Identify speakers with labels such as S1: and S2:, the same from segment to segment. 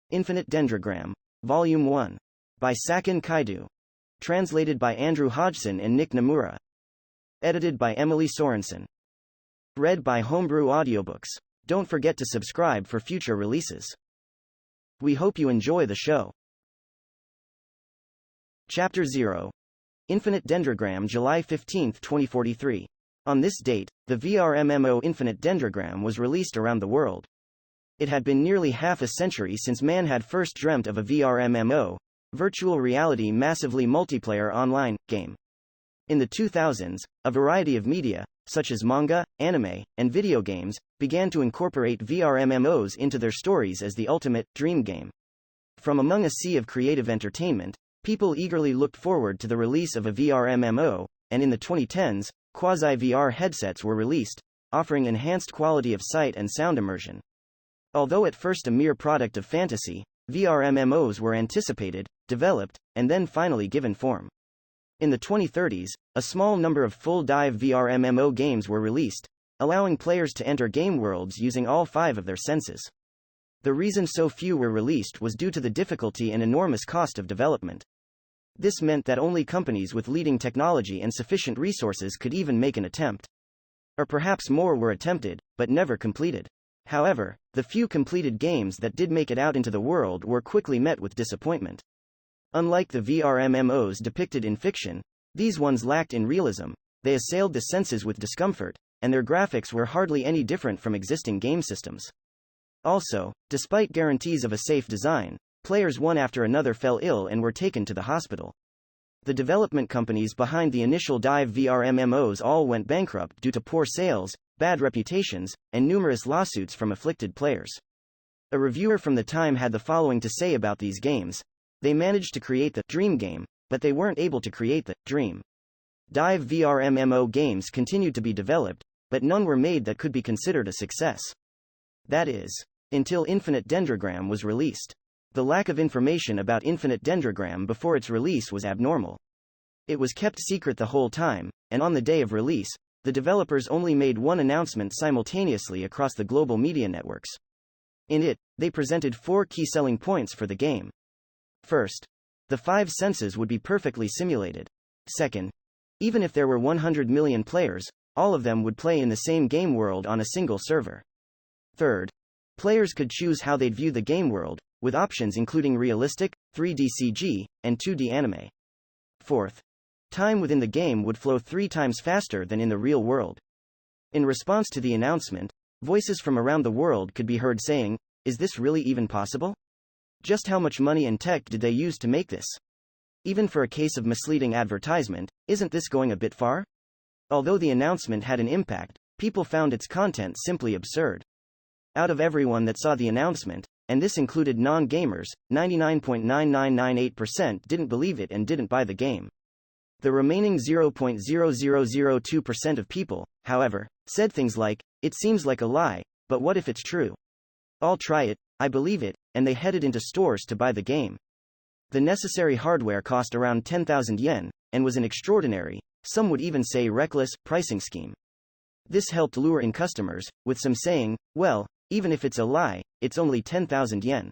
S1: Infinite Dendrogram, Volume 1. By Sakin Kaidu. Translated by Andrew Hodgson and Nick Nomura. Edited by Emily Sorensen. Read by Homebrew Audiobooks. Don't forget to subscribe for future releases. We hope you enjoy the show. Chapter 0. Infinite Dendrogram, July 15, 2043. On this date, the VR MMO Infinite Dendrogram was released around the world. It had been nearly half a century since man had first dreamt of a VR MMO, virtual reality massively multiplayer online game. In the 2000s, a variety of media, such as manga, anime, and video games, began to incorporate VR MMOs into their stories as the ultimate dream game. From among a sea of creative entertainment, people eagerly looked forward to the release of a VR MMO, and in the 2010s, quasi-VR headsets were released, offering enhanced quality of sight and sound immersion. Although at first a mere product of fantasy, VR MMOs were anticipated, developed, and then finally given form. In the 2030s, a small number of full-dive VR MMO games were released, allowing players to enter game worlds using all 5 of their senses. The reason so few were released was due to the difficulty and enormous cost of development. This meant that only companies with leading technology and sufficient resources could even make an attempt. Or perhaps more were attempted, but never completed. However, the few completed games that did make it out into the world were quickly met with disappointment. Unlike the VR MMOs depicted in fiction, these ones lacked in realism, they assailed the senses with discomfort, and their graphics were hardly any different from existing game systems. Also, despite guarantees of a safe design, players one after another fell ill and were taken to the hospital. The development companies behind the initial dive VR MMOs all went bankrupt due to poor sales, bad reputations, and numerous lawsuits from afflicted players. A reviewer from the time had the following to say about these games: they managed to create the dream game, but they weren't able to create the dream. Dive VR MMO games continued to be developed, but none were made that could be considered a success. That is, until Infinite Dendrogram was released. The lack of information about Infinite Dendrogram before its release was abnormal. It was kept secret the whole time, and on the day of release, the developers only made one announcement simultaneously across the global media networks. In it, they presented 4 key selling points for the game. First, the 5 senses would be perfectly simulated. Second, even if there were 100 million players, all of them would play in the same game world on a single server. Third, players could choose how they'd view the game world, with options including realistic, 3D CG, and 2D anime. Fourth, time within the game would flow 3 times faster than in the real world. In response to the announcement, voices from around the world could be heard saying, "Is this really even possible? Just how much money and tech did they use to make this? Even for a case of misleading advertisement, isn't this going a bit far?" Although the announcement had an impact, people found its content simply absurd. Out of everyone that saw the announcement, and this included non-gamers, 99.9998% didn't believe it and didn't buy the game. The remaining 0.0002% of people, however, said things like, "It seems like a lie, but what if it's true? I'll try it, I believe it," and they headed into stores to buy the game. The necessary hardware cost around 10,000 yen, and was an extraordinary, some would even say reckless, pricing scheme. This helped lure in customers, with some saying, "Well, even if it's a lie, it's only 10,000 yen.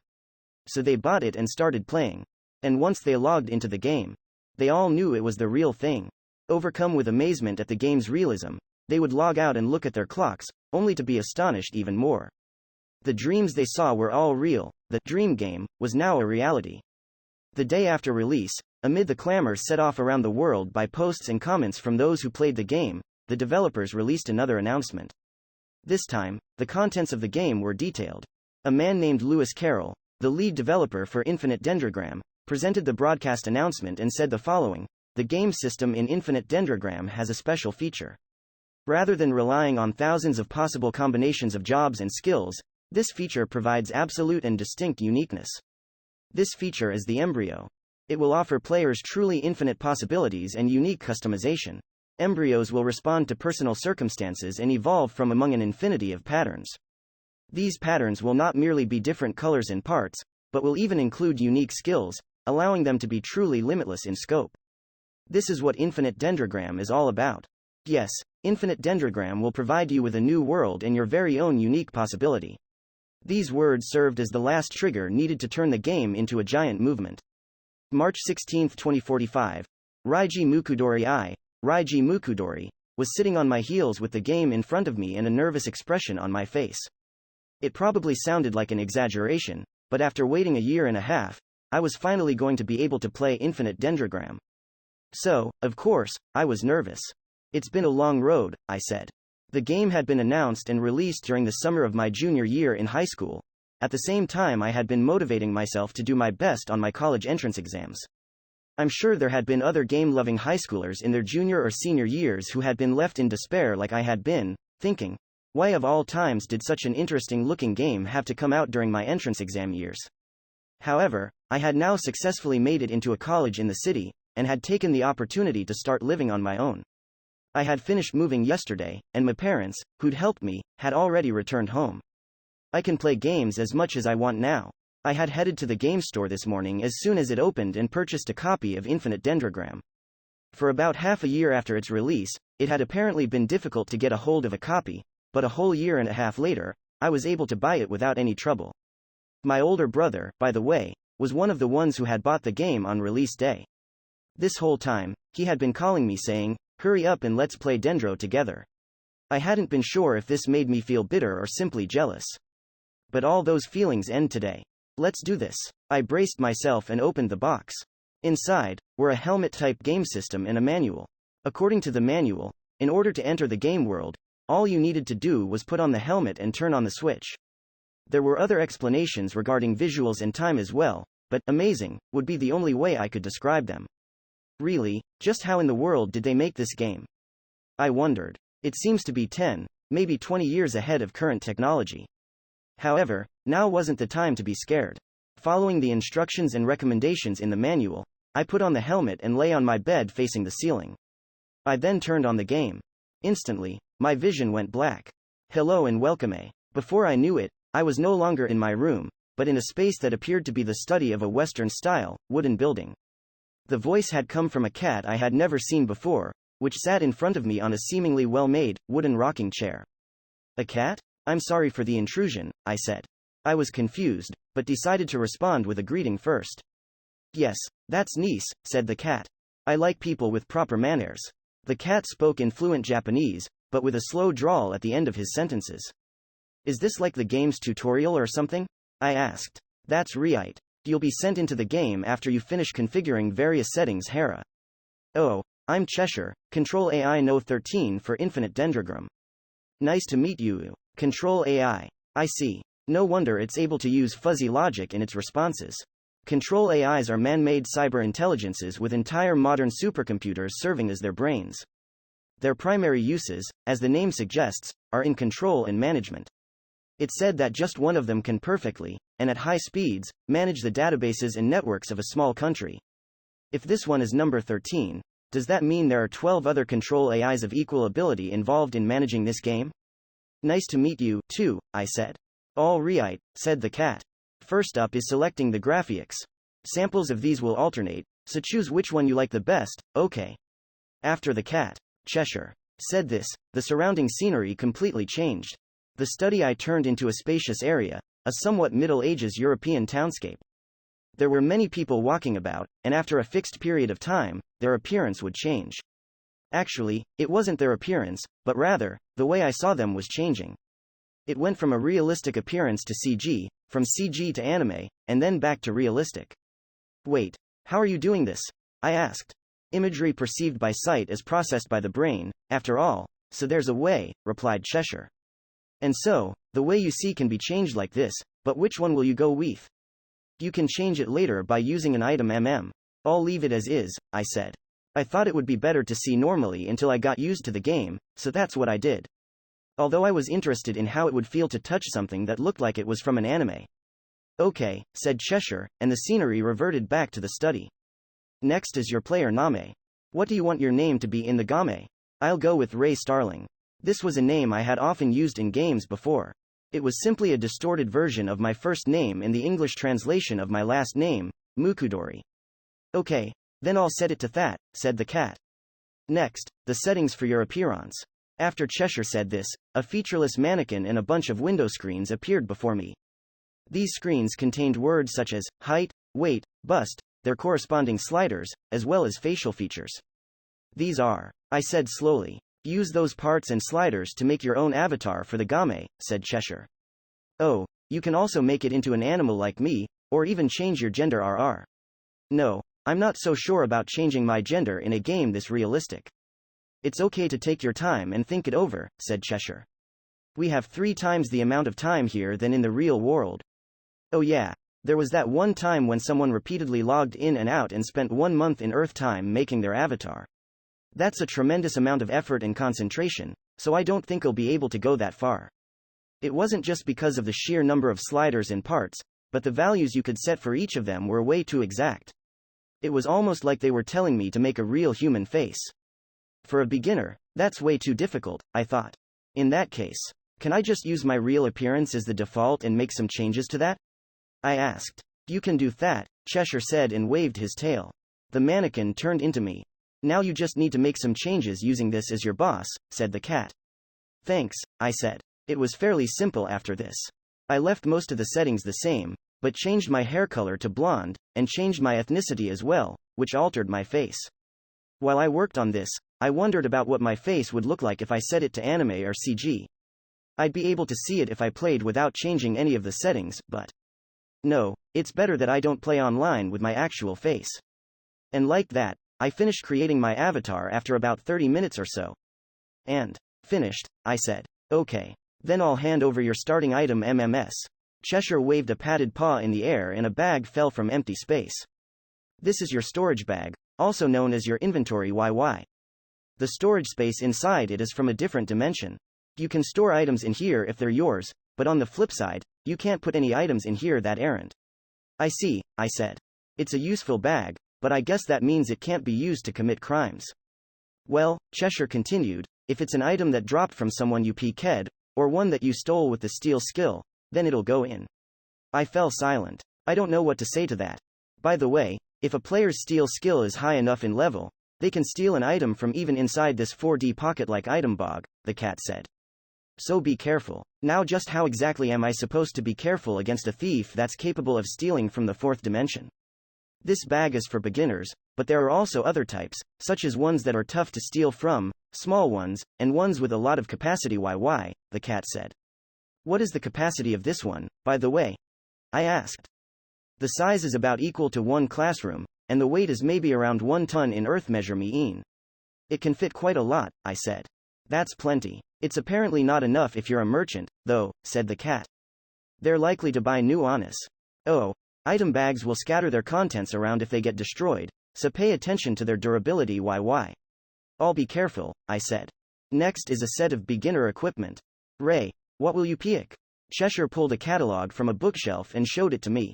S1: So they bought it and started playing. And once they logged into the game, they all knew it was the real thing. Overcome with amazement at the game's realism, they would log out and look at their clocks, only to be astonished even more. The dreams they saw were all real, the dream game was now a reality. The day after release, amid the clamor set off around the world by posts and comments from those who played the game, the developers released another announcement. This time, the contents of the game were detailed. A man named Lewis Carroll, the lead developer for Infinite Dendrogram, presented the broadcast announcement and said the following: "The game system in Infinite Dendrogram has a special feature. Rather than relying on thousands of possible combinations of jobs and skills, this feature provides absolute and distinct uniqueness. This feature is the embryo. It will offer players truly infinite possibilities and unique customization. Embryos will respond to personal circumstances and evolve from among an infinity of patterns. These patterns will not merely be different colors and parts, but will even include unique skills, allowing them to be truly limitless in scope. This is what Infinite Dendrogram is all about. Yes, Infinite Dendrogram will provide you with a new world and your very own unique possibility. These words served as the last trigger needed to turn the game into a giant movement. March 16, 2045. Raiji Mukudori, was sitting on my heels with the game in front of me and a nervous expression on my face. It probably sounded like an exaggeration, but after waiting a year and a half, I was finally going to be able to play Infinite Dendrogram. So, of course, I was nervous. It's been a long road, I said. The game had been announced and released during the summer of my junior year in high school. At the same time, I had been motivating myself to do my best on my college entrance exams. I'm sure there had been other game-loving high schoolers in their junior or senior years who had been left in despair like I had been, thinking, why of all times did such an interesting-looking game have to come out during my entrance exam years? However, I had now successfully made it into a college in the city, and had taken the opportunity to start living on my own. I had finished moving yesterday, and my parents, who'd helped me, had already returned home. I can play games as much as I want now. I had headed to the game store this morning as soon as it opened and purchased a copy of Infinite Dendrogram. For about half a year after its release, it had apparently been difficult to get a hold of a copy, but a whole year and a half later, I was able to buy it without any trouble. My older brother, by the way, was one of the ones who had bought the game on release day. This whole time, he had been calling me saying, "Hurry up and let's play Dendro together." I hadn't been sure if this made me feel bitter or simply jealous. But all those feelings end today. Let's do this. I braced myself and opened the box. Inside were a helmet-type game system and a manual. According to the manual, in order to enter the game world, all you needed to do was put on the helmet and turn on the switch. There were other explanations regarding visuals and time as well, but amazing would be the only way I could describe them. Really, just how in the world did they make this game? I wondered. It seems to be 10, maybe 20 years ahead of current technology. However, now wasn't the time to be scared. Following the instructions and recommendations in the manual, I put on the helmet and lay on my bed facing the ceiling. I then turned on the game. Instantly, my vision went black. Hello and welcome. Before I knew it, I was no longer in my room, but in a space that appeared to be the study of a Western-style, wooden building. The voice had come from a cat I had never seen before, which sat in front of me on a seemingly well-made, wooden rocking chair. A cat? I'm sorry for the intrusion, I said. I was confused, but decided to respond with a greeting first. Yes, that's nice, said the cat. I like people with proper manners. The cat spoke in fluent Japanese, but with a slow drawl at the end of his sentences. Is this like the game's tutorial or something? I asked. That's right. You'll be sent into the game after you finish configuring various settings, Hera. Oh, I'm Cheshire, Control AI No 13 for Infinite Dendrogram. Nice to meet you, Control AI. I see. No wonder it's able to use fuzzy logic in its responses. Control AIs are man-made cyber intelligences with entire modern supercomputers serving as their brains. Their primary uses, as the name suggests, are in control and management. It's said that just one of them can perfectly, and at high speeds, manage the databases and networks of a small country. If this one is number 13, does that mean there are 12 other control AIs of equal ability involved in managing this game? Nice to meet you, too, I said. All right, said the cat. First up is selecting the graphics. Samples of these will alternate, so choose which one you like the best, okay. After the cat, Cheshire, said this, the surrounding scenery completely changed. The study I turned into a spacious area, a somewhat Middle Ages European townscape. There were many people walking about, and after a fixed period of time, their appearance would change. Actually, it wasn't their appearance, but rather, the way I saw them was changing. It went from a realistic appearance to CG, from CG to anime, and then back to realistic. Wait, how are you doing this? I asked. Imagery perceived by sight is processed by the brain, after all, so there's a way, replied Cheshire. And so, the way you see can be changed like this, but which one will you go with? You can change it later by using an item I'll leave it as is, I said. I thought it would be better to see normally until I got used to the game, so that's what I did. Although I was interested in how it would feel to touch something that looked like it was from an anime. Okay, said Cheshire, and the scenery reverted back to the study. Next is your player name. What do you want your name to be in the game? I'll go with Ray Starling. This was a name I had often used in games before. It was simply a distorted version of my first name and the English translation of my last name, Mukudori. Okay, then I'll set it to that, said the cat. Next, the settings for your appearance. After Cheshire said this, a featureless mannequin and a bunch of window screens appeared before me. These screens contained words such as height, weight, bust, their corresponding sliders, as well as facial features. These are, I said slowly. Use those parts and sliders to make your own avatar for the game, said Cheshire. Oh, you can also make it into an animal like me, or even change your gender RR. No, I'm not so sure about changing my gender in a game this realistic. It's okay to take your time and think it over, said Cheshire. We have 3 times the amount of time here than in the real world. Oh yeah, there was that one time when someone repeatedly logged in and out and spent 1 month in Earth time making their avatar. That's a tremendous amount of effort and concentration, so I don't think I'll be able to go that far. It wasn't just because of the sheer number of sliders and parts, but the values you could set for each of them were way too exact. It was almost like they were telling me to make a real human face. For a beginner, that's way too difficult, I thought. In that case, can I just use my real appearance as the default and make some changes to that? I asked. You can do that, Cheshire said and waved his tail. The mannequin turned into me. Now you just need to make some changes using this as your boss, said the cat. Thanks, I said. It was fairly simple after this. I left most of the settings the same, but changed my hair color to blonde, and changed my ethnicity as well, which altered my face. While I worked on this, I wondered about what my face would look like if I set it to anime or CG. I'd be able to see it if I played without changing any of the settings, but no, it's better that I don't play online with my actual face. And like that, I finished creating my avatar after about 30 minutes or so. And finished, I said. Okay. Then I'll hand over your starting item MMS. Cheshire waved a padded paw in the air and a bag fell from empty space. This is your storage bag, also known as your inventory YY. The storage space inside it is from a different dimension. You can store items in here if they're yours, but on the flip side, you can't put any items in here that aren't. I see, I said. It's a useful bag, but I guess that means it can't be used to commit crimes. Well, Cheshire continued, if it's an item that dropped from someone you PK'd, or one that you stole with the steal skill, then it'll go in. I fell silent. I don't know what to say to that. By the way, if a player's steal skill is high enough in level, they can steal an item from even inside this 4D pocket-like item bog, the cat said. So be careful. Now just how exactly am I supposed to be careful against a thief that's capable of stealing from the 4th dimension? This bag is for beginners, but there are also other types, such as ones that are tough to steal from, small ones, and ones with a lot of capacity YY, the cat said. What is the capacity of this one, by the way? I asked. The size is about equal to 1 classroom, and the weight is maybe around 1 ton in Earth measure mean. It can fit quite a lot, I said. That's plenty. It's apparently not enough if you're a merchant, though, said the cat. They're likely to buy new on us. Oh, item bags will scatter their contents around if they get destroyed, so pay attention to their durability YY. I'll be careful, I said. Next is a set of beginner equipment. Ray, what will you pick? Cheshire pulled a catalog from a bookshelf and showed it to me.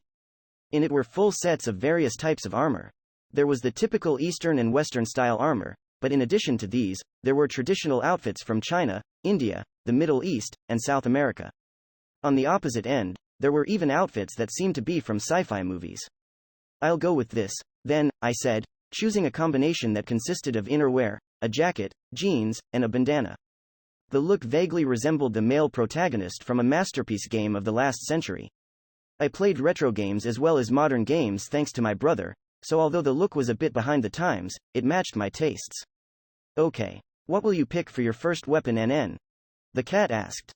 S1: In it were full sets of various types of armor. There was the typical Eastern and Western style armor, but in addition to these, there were traditional outfits from China, India, the Middle East, and South America. On the opposite end, there were even outfits that seemed to be from sci-fi movies. I'll go with this, then, I said, choosing a combination that consisted of innerwear, a jacket, jeans, and a bandana. The look vaguely resembled the male protagonist from a masterpiece game of the last century. I played retro games as well as modern games thanks to my brother, so although the look was a bit behind the times, it matched my tastes. Okay. What will you pick for your first weapon NN? The cat asked.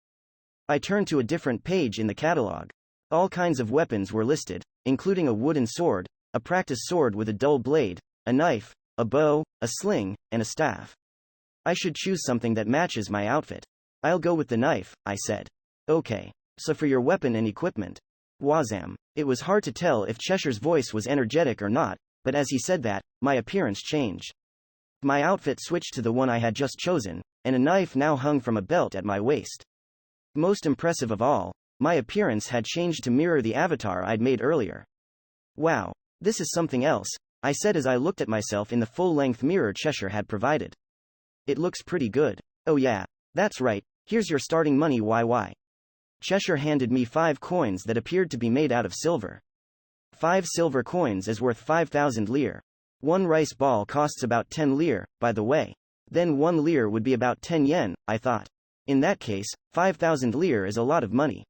S1: I turned to a different page in the catalog. All kinds of weapons were listed, including a wooden sword, a practice sword with a dull blade, a knife, a bow, a sling, and a staff. I should choose something that matches my outfit. I'll go with the knife, I said. Okay. So for your weapon and equipment. Wazam. It was hard to tell if Cheshire's voice was energetic or not, but as he said that, my appearance changed. My outfit switched to the one I had just chosen, and a knife now hung from a belt at my waist. Most impressive of all, my appearance had changed to mirror the avatar I'd made earlier. Wow, this is something else, I said as I looked at myself in the full-length mirror Cheshire had provided. It looks pretty good. Oh yeah, that's right, here's your starting money YY. Cheshire handed me 5 coins that appeared to be made out of silver. 5 silver coins is worth 5,000 lire. 1 rice ball costs about 10 lire, by the way. Then 1 lire would be about 10 yen, I thought. In that case, 5,000 lire is a lot of money.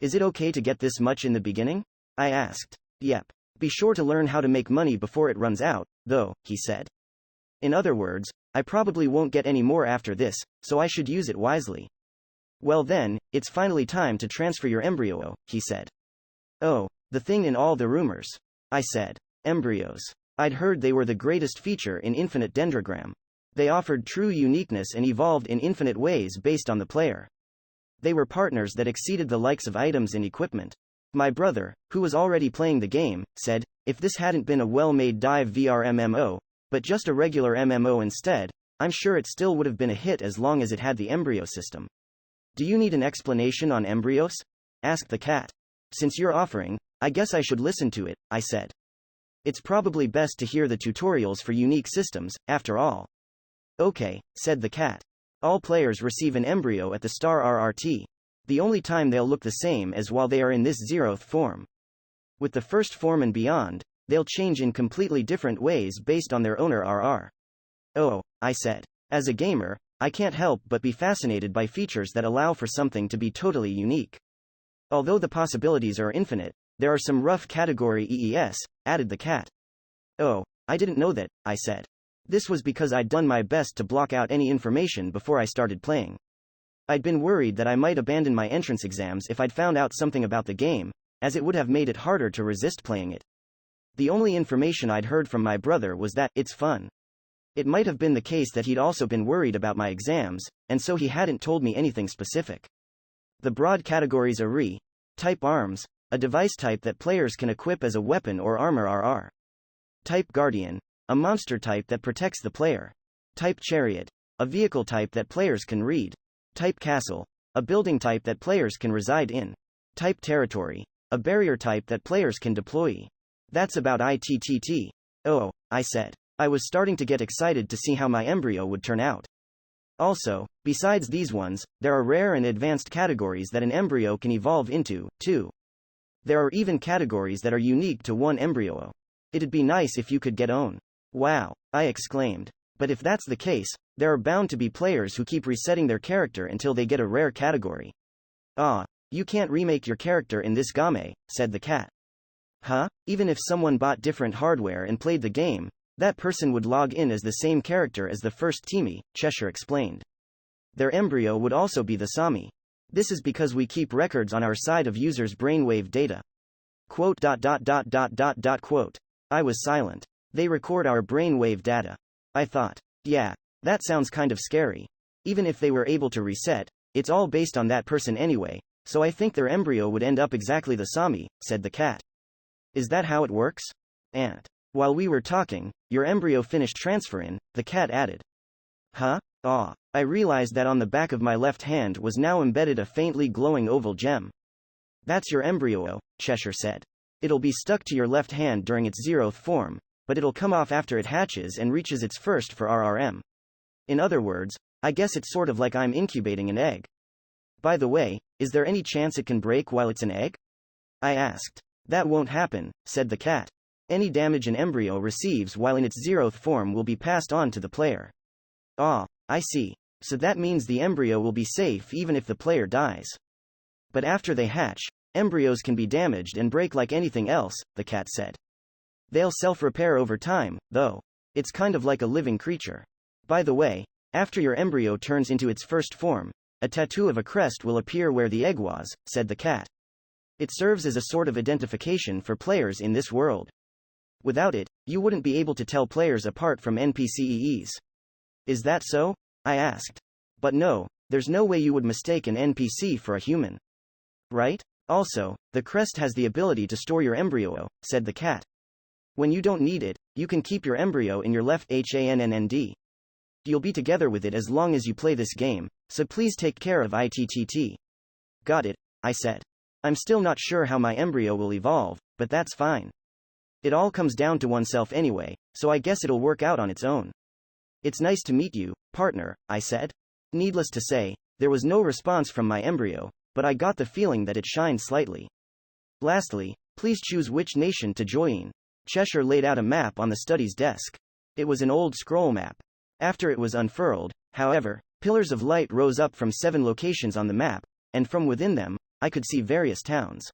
S1: Is it okay to get this much in the beginning? I asked. Yep. Be sure to learn how to make money before it runs out, though, he said. In other words, I probably won't get any more after this, so I should use it wisely. Well then, it's finally time to transfer your embryo, he said. Oh, the thing in all the rumors. I said. Embryos. I'd heard they were the greatest feature in Infinite Dendrogram. They offered true uniqueness and evolved in infinite ways based on the player. They were partners that exceeded the likes of items and equipment. My brother, who was already playing the game, said, if this hadn't been a well-made dive VR MMO, but just a regular MMO instead, I'm sure it still would have been a hit as long as it had the embryo system. Do you need an explanation on embryos? Asked the cat. Since you're offering, I guess I should listen to it, I said. It's probably best to hear the tutorials for unique systems, after all. Okay, said the cat. All players receive an embryo at the star RRT. The only time they'll look the same as while they are in this 0th form. With the first form and beyond, they'll change in completely different ways based on their owner RR. Oh, I said. As a gamer, I can't help but be fascinated by features that allow for something to be totally unique. Although the possibilities are infinite, there are some rough category EES, added the cat. Oh, I didn't know that, I said. This was because I'd done my best to block out any information before I started playing. I'd been worried that I might abandon my entrance exams if I'd found out something about the game, as it would have made it harder to resist playing it. The only information I'd heard from my brother was that it's fun. It might have been the case that he'd also been worried about my exams, and so he hadn't told me anything specific. The broad categories are type arms, a device type that players can equip as a weapon or armor RR. Type guardian, a monster type that protects the player. Type chariot, a vehicle type that players can read. Type castle, a building type that players can reside in. Type territory, a barrier type that players can deploy. That's about it. Oh, I said. I was starting to get excited to see how my embryo would turn out. Also, besides these ones, there are rare and advanced categories that an embryo can evolve into, too. There are even categories that are unique to one embryo. It'd be nice if you could get own. Wow, I exclaimed. But if that's the case, there are bound to be players who keep resetting their character until they get a rare category. Ah, you can't remake your character in this game, said the cat. Huh? Even if someone bought different hardware and played the game, that person would log in as the same character as the first teamie, Cheshire explained. Their embryo would also be the Sami. This is because we keep records on our side of users' brainwave data. Quote. I was silent. They record our brainwave data. I thought. Yeah, that sounds kind of scary. Even if they were able to reset, it's all based on that person anyway, so I think their embryo would end up exactly the Sami, said the cat. Is that how it works? And while we were talking, your embryo finished transferring, the cat added. Huh? Ah. I realized that on the back of my left hand was now embedded a faintly glowing oval gem. That's your embryo, Cheshire said. It'll be stuck to your left hand during its 0th form, but it'll come off after it hatches and reaches its first for RRM. In other words, I guess it's sort of like I'm incubating an egg. By the way, is there any chance it can break while it's an egg? I asked. That won't happen, said the cat. Any damage an embryo receives while in its 0th form will be passed on to the player. Ah, I see. So that means the embryo will be safe even if the player dies. But after they hatch, embryos can be damaged and break like anything else, the cat said. They'll self-repair over time, though. It's kind of like a living creature. By the way, after your embryo turns into its first form, a tattoo of a crest will appear where the egg was, said the cat. It serves as a sort of identification for players in this world. Without it, you wouldn't be able to tell players apart from NPCs. Is that so? I asked. But no, there's no way you would mistake an NPC for a human. Right? Also, the crest has the ability to store your embryo, said the cat. When you don't need it, you can keep your embryo in your left hand. You'll be together with it as long as you play this game, so please take care of it. Got it, I said. I'm still not sure how my embryo will evolve, but that's fine. It all comes down to oneself anyway, so I guess it'll work out on its own. It's nice to meet you, partner, I said. Needless to say, there was no response from my embryo, but I got the feeling that it shined slightly. Lastly, please choose which nation to join. Cheshire laid out a map on the study's desk. It was an old scroll map. After it was unfurled, however, pillars of light rose up from 7 locations on the map, and from within them, I could see various towns.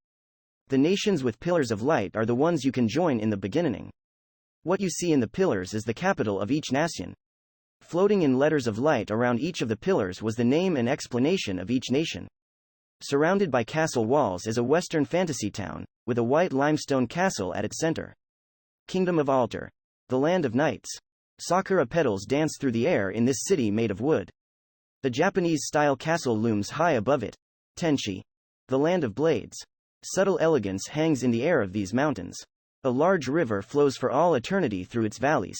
S1: The nations with pillars of light are the ones you can join in the beginning. What you see in the pillars is the capital of each nation. Floating in letters of light around each of the pillars was the name and explanation of each nation. Surrounded by castle walls is a Western fantasy town, with a white limestone castle at its center. Kingdom of Altar. The land of knights. Sakura petals dance through the air in this city made of wood. The Japanese-style castle looms high above it. Tenshi. The land of blades. Subtle elegance hangs in the air of these mountains. A large river flows for all eternity through its valleys.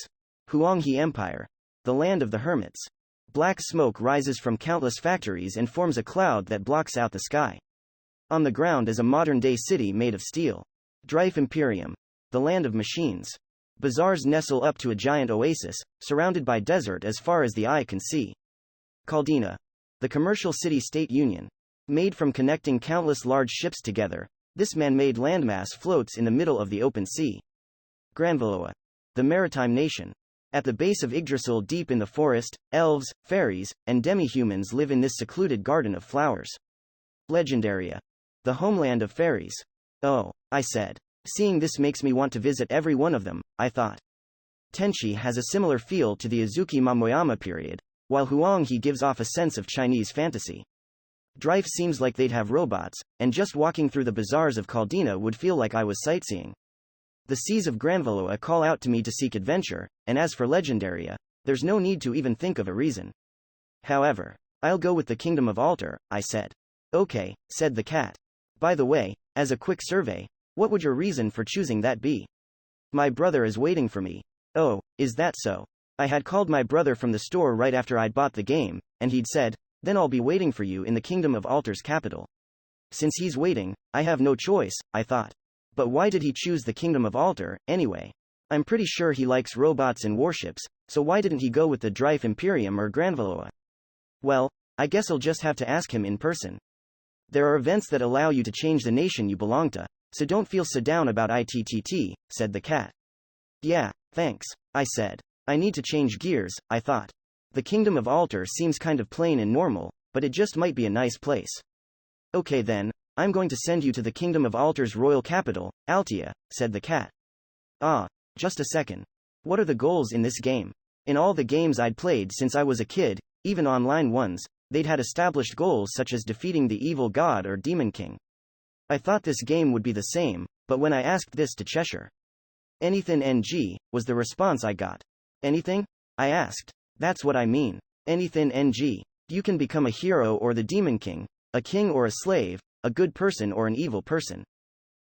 S1: Huanghe Empire. The land of the hermits. Black smoke rises from countless factories and forms a cloud that blocks out the sky. On the ground is a modern-day city made of steel. Drive Imperium. The land of machines. Bazaars nestle up to a giant oasis, surrounded by desert as far as the eye can see. Caldina. The commercial city-state union. Made from connecting countless large ships together, this man-made landmass floats in the middle of the open sea. Granvaloa. The maritime nation. At the base of Yggdrasil deep in the forest, elves, fairies, and demi-humans live in this secluded garden of flowers. Legendaria. The homeland of fairies. Oh, I said. Seeing this makes me want to visit every one of them, I thought. Tenshi has a similar feel to the Azuki Momoyama period, while Huanghe gives off a sense of Chinese fantasy. Drive seems like they'd have robots, and just walking through the bazaars of Caldina would feel like I was sightseeing. The seas of Granvaloa call out to me to seek adventure, and as for Legendaria, there's no need to even think of a reason. However, I'll go with the Kingdom of Altar, I said. Okay, said the cat. By the way, as a quick survey, what would your reason for choosing that be? My brother is waiting for me. Oh, is that so? I had called my brother from the store right after I'd bought the game, and he'd said, then I'll be waiting for you in the Kingdom of Altar's capital. Since he's waiting, I have no choice, I thought. But why did he choose the Kingdom of Altar, anyway? I'm pretty sure he likes robots and warships, so why didn't he go with the Drive Imperium or Granvaloa? Well, I guess I'll just have to ask him in person. There are events that allow you to change the nation you belong to, so don't feel so down about ITTT, said the cat. Yeah, thanks, I said. I need to change gears, I thought. The Kingdom of Altar seems kind of plain and normal, but it just might be a nice place. Okay then, I'm going to send you to the Kingdom of Altar's royal capital, Altea, said the cat. Ah, just a second. What are the goals in this game? In all the games I'd played since I was a kid, even online ones, they'd had established goals such as defeating the evil god or demon king. I thought this game would be the same, but when I asked this to Cheshire, anything NG, was the response I got. Anything? I asked. That's what I mean. Anything NG. You can become a hero or the demon king, a king or a slave, a good person or an evil person.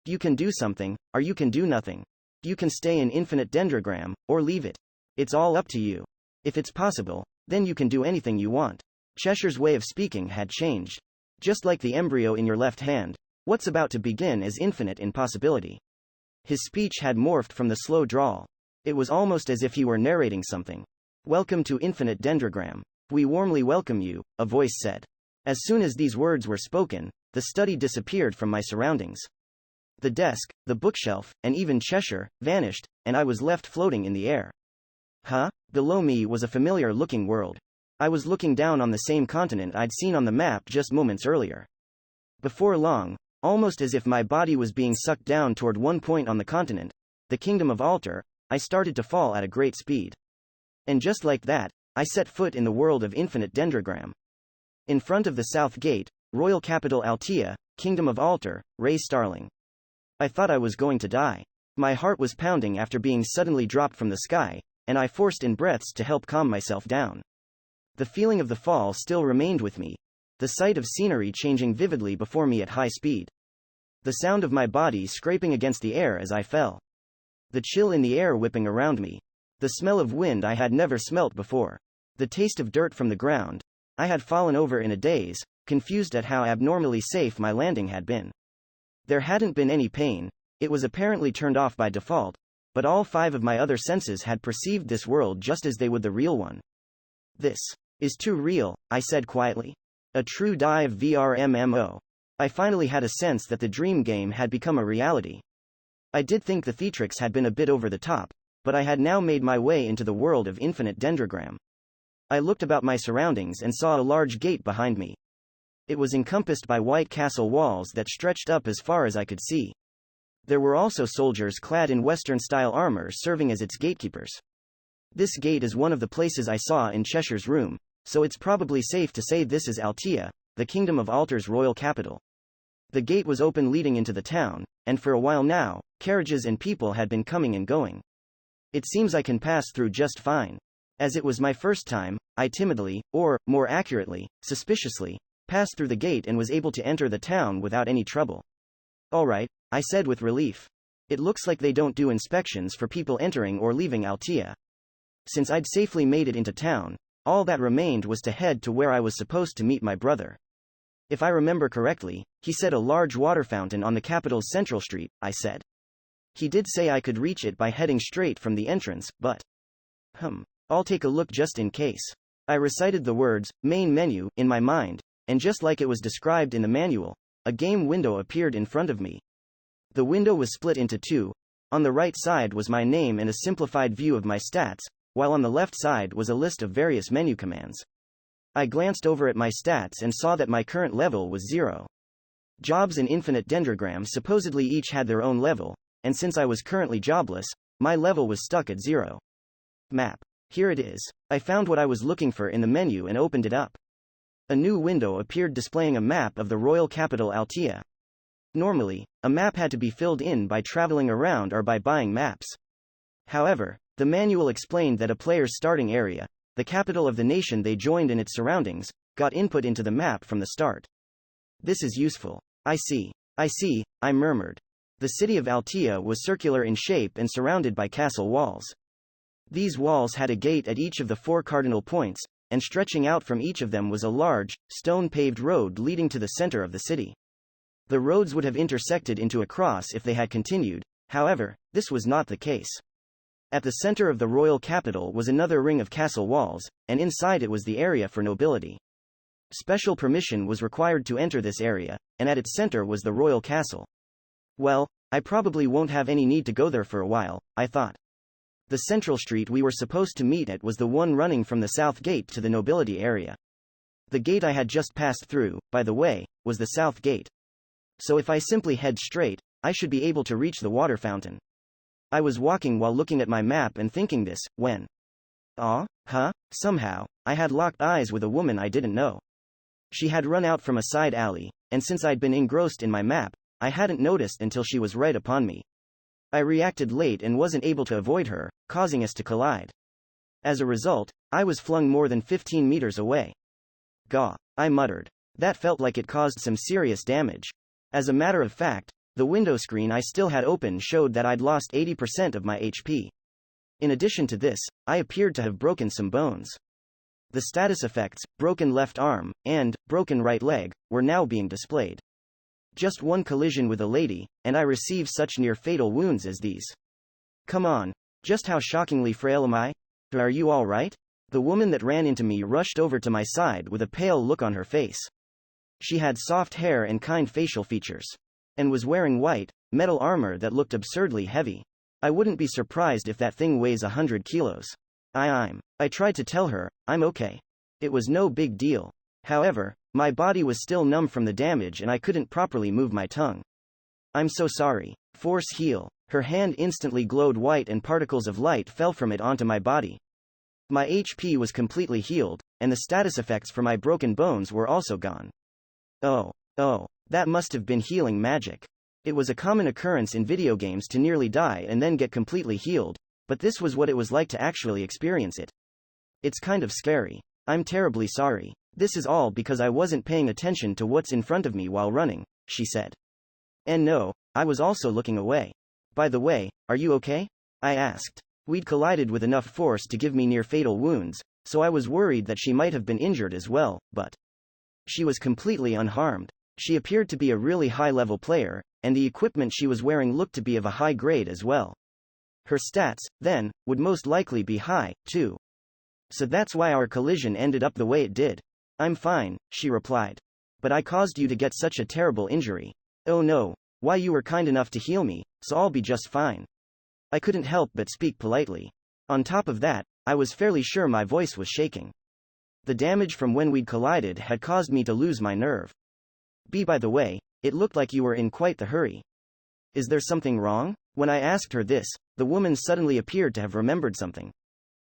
S1: You can do something, or you can do nothing. You can stay in infinite Dendrogram, or leave it. It's all up to you. If it's possible, then you can do anything you want. Cheshire's way of speaking had changed. Just like the embryo in your left hand, what's about to begin is infinite in possibility. His speech had morphed from the slow drawl. It was almost as if he were narrating something. Welcome to infinite Dendrogram. We warmly welcome you, a voice said. As soon as these words were spoken, the study disappeared from my surroundings. The desk, the bookshelf, and even Cheshire, vanished, and I was left floating in the air. Huh? Below me was a familiar-looking world. I was looking down on the same continent I'd seen on the map just moments earlier. Before long, almost as if my body was being sucked down toward one point on the continent, the Kingdom of Altar, I started to fall at a great speed. And just like that, I set foot in the world of infinite Dendrogram. In front of the south gate, royal capital Altea, Kingdom of Altar, Ray Starling. I thought I was going to die. My heart was pounding after being suddenly dropped from the sky, and I forced in breaths to help calm myself down. The feeling of the fall still remained with me. The sight of scenery changing vividly before me at high speed. The sound of my body scraping against the air as I fell. The chill in the air whipping around me. The smell of wind I had never smelt before. The taste of dirt from the ground. I had fallen over in a daze, confused at how abnormally safe my landing had been. There hadn't been any pain, it was apparently turned off by default, but all 5 of my other senses had perceived this world just as they would the real one. This is too real, I said quietly. A true dive VR MMO. I finally had a sense that the dream game had become a reality. I did think the theatrics had been a bit over the top, but I had now made my way into the world of infinite Dendrogram. I looked about my surroundings and saw a large gate behind me. It was encompassed by white castle walls that stretched up as far as I could see. There were also soldiers clad in Western-style armor serving as its gatekeepers. This gate is one of the places I saw in Cheshire's room, so it's probably safe to say this is Altea, the Kingdom of Alter's royal capital. The gate was open leading into the town, and for a while now, carriages and people had been coming and going. It seems I can pass through just fine. As it was my first time, I timidly, or, more accurately, suspiciously, passed through the gate and was able to enter the town without any trouble. All right, I said with relief. It looks like they don't do inspections for people entering or leaving Altea. Since I'd safely made it into town, all that remained was to head to where I was supposed to meet my brother. If I remember correctly, he said a large water fountain on the capital's central street, I said. He did say I could reach it by heading straight from the entrance, but... I'll take a look just in case. I recited the words, main menu, in my mind, and just like it was described in the manual, a game window appeared in front of me. The window was split into two. On the right side was my name and a simplified view of my stats, while on the left side was a list of various menu commands. I glanced over at my stats and saw that my current level was 0. Jobs and Infinite Dendrogram supposedly each had their own level, and since I was currently jobless, my level was stuck at 0. Map. Here it is. I found what I was looking for in the menu and opened it up. A new window appeared displaying a map of the royal capital Altea. Normally, a map had to be filled in by traveling around or by buying maps. However, the manual explained that a player's starting area, the capital of the nation they joined and its surroundings, got input into the map from the start. This is useful. I see, I murmured. The city of Altea was circular in shape and surrounded by castle walls. These walls had a gate at each of the 4 cardinal points, and stretching out from each of them was a large, stone-paved road leading to the center of the city. The roads would have intersected into a cross if they had continued, however, this was not the case. At the center of the royal capital was another ring of castle walls, and inside it was the area for nobility. Special permission was required to enter this area, and at its center was the royal castle. Well, I probably won't have any need to go there for a while, I thought. The central street we were supposed to meet at was the one running from the south gate to the nobility area. The gate I had just passed through, by the way, was the south gate. So if I simply head straight, I should be able to reach the water fountain. I was walking while looking at my map and thinking this, when... Somehow, I had locked eyes with a woman I didn't know. She had run out from a side alley, and since I'd been engrossed in my map, I hadn't noticed until she was right upon me. I reacted late and wasn't able to avoid her, causing us to collide. As a result, I was flung more than 15 meters away. Gah, I muttered. That felt like it caused some serious damage. As a matter of fact, the window screen I still had open showed that I'd lost 80% of my HP. In addition to this, I appeared to have broken some bones. The status effects, broken left arm, and broken right leg, were now being displayed. Just one collision with a lady, and I receive such near-fatal wounds as these. Come on, just how shockingly frail am I? Are you all right? The woman that ran into me rushed over to my side with a pale look on her face. She had soft hair and kind facial features. And was wearing white, metal armor that looked absurdly heavy. I wouldn't be surprised if that thing weighs 100 kilos. I tried to tell her, I'm okay. It was no big deal. However, my body was still numb from the damage and I couldn't properly move my tongue. I'm so sorry. Force heal. Her hand instantly glowed white and particles of light fell from it onto my body. My HP was completely healed, and the status effects for my broken bones were also gone. Oh, that must have been healing magic. It was a common occurrence in video games to nearly die and then get completely healed, but this was what it was like to actually experience it. It's kind of scary. I'm terribly sorry. This is all because I wasn't paying attention to what's in front of me while running, she said. And no, I was also looking away. By the way, are you okay? I asked. We'd collided with enough force to give me near-fatal wounds, so I was worried that she might have been injured as well, but she was completely unharmed. She appeared to be a really high-level player, and the equipment she was wearing looked to be of a high grade as well. Her stats, then, would most likely be high, too. So that's why our collision ended up the way it did. I'm fine, she replied. But I caused you to get such a terrible injury. Oh no, why you were kind enough to heal me, so I'll be just fine. I couldn't help but speak politely. On top of that, I was fairly sure my voice was shaking. The damage from when we'd collided had caused me to lose my nerve. By the way, it looked like you were in quite the hurry. Is there something wrong? When I asked her this, the woman suddenly appeared to have remembered something.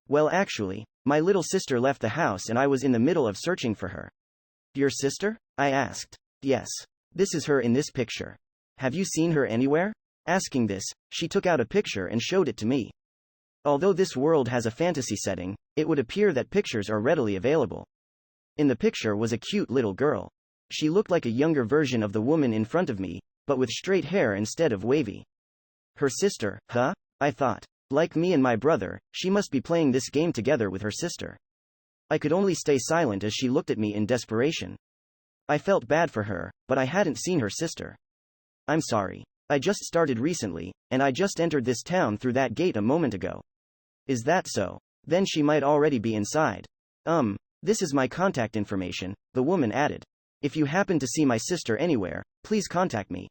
S1: Well, actually, my little sister left the house and I was in the middle of searching for her. Your sister? I asked. Yes. This is her in this picture. Have you seen her anywhere? Asking this, she took out a picture and showed it to me. Although this world has a fantasy setting, it would appear that pictures are readily available. In the picture was a cute little girl. She looked like a younger version of the woman in front of me, but with straight hair instead of wavy. Her sister, huh? I thought. Like me and my brother, she must be playing this game together with her sister. I could only stay silent as she looked at me in desperation. I felt bad for her, but I hadn't seen her sister. I'm sorry. I just started recently, and I just entered this town through that gate a moment ago. Is that so? Then she might already be inside. This is my contact information, the woman added. If you happen to see my sister anywhere, please contact me.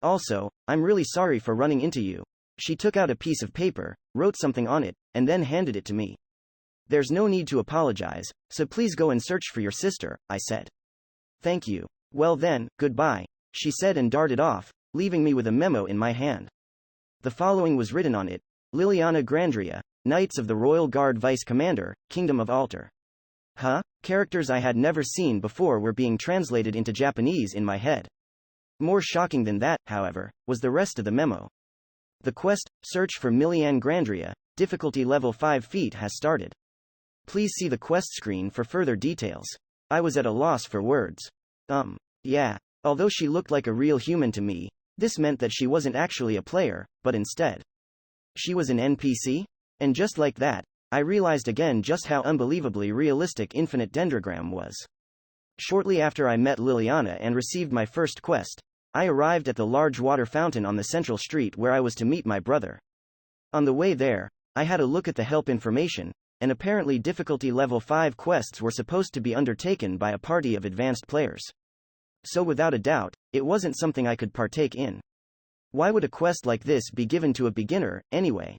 S1: Also, I'm really sorry for running into you. She took out a piece of paper, wrote something on it, and then handed it to me. There's no need to apologize, so please go and search for your sister, I said. Thank you. Well then, goodbye, she said and darted off, leaving me with a memo in my hand. The following was written on it: Liliana Grandria, Knights of the Royal Guard Vice Commander, Kingdom of Altar. Huh? Characters I had never seen before were being translated into Japanese in my head. More shocking than that, however, was the rest of the memo. The quest, Search for Liliana Grandria, difficulty level 5 feet has started. Please see the quest screen for further details. I was at a loss for words. Yeah. Although she looked like a real human to me, this meant that she wasn't actually a player, but instead, she was an NPC? And just like that, I realized again just how unbelievably realistic Infinite Dendrogram was. Shortly after I met Liliana and received my first quest, I arrived at the large water fountain on the central street where I was to meet my brother. On the way there, I had a look at the help information, and apparently difficulty level 5 quests were supposed to be undertaken by a party of advanced players. So without a doubt, it wasn't something I could partake in. Why would a quest like this be given to a beginner, anyway?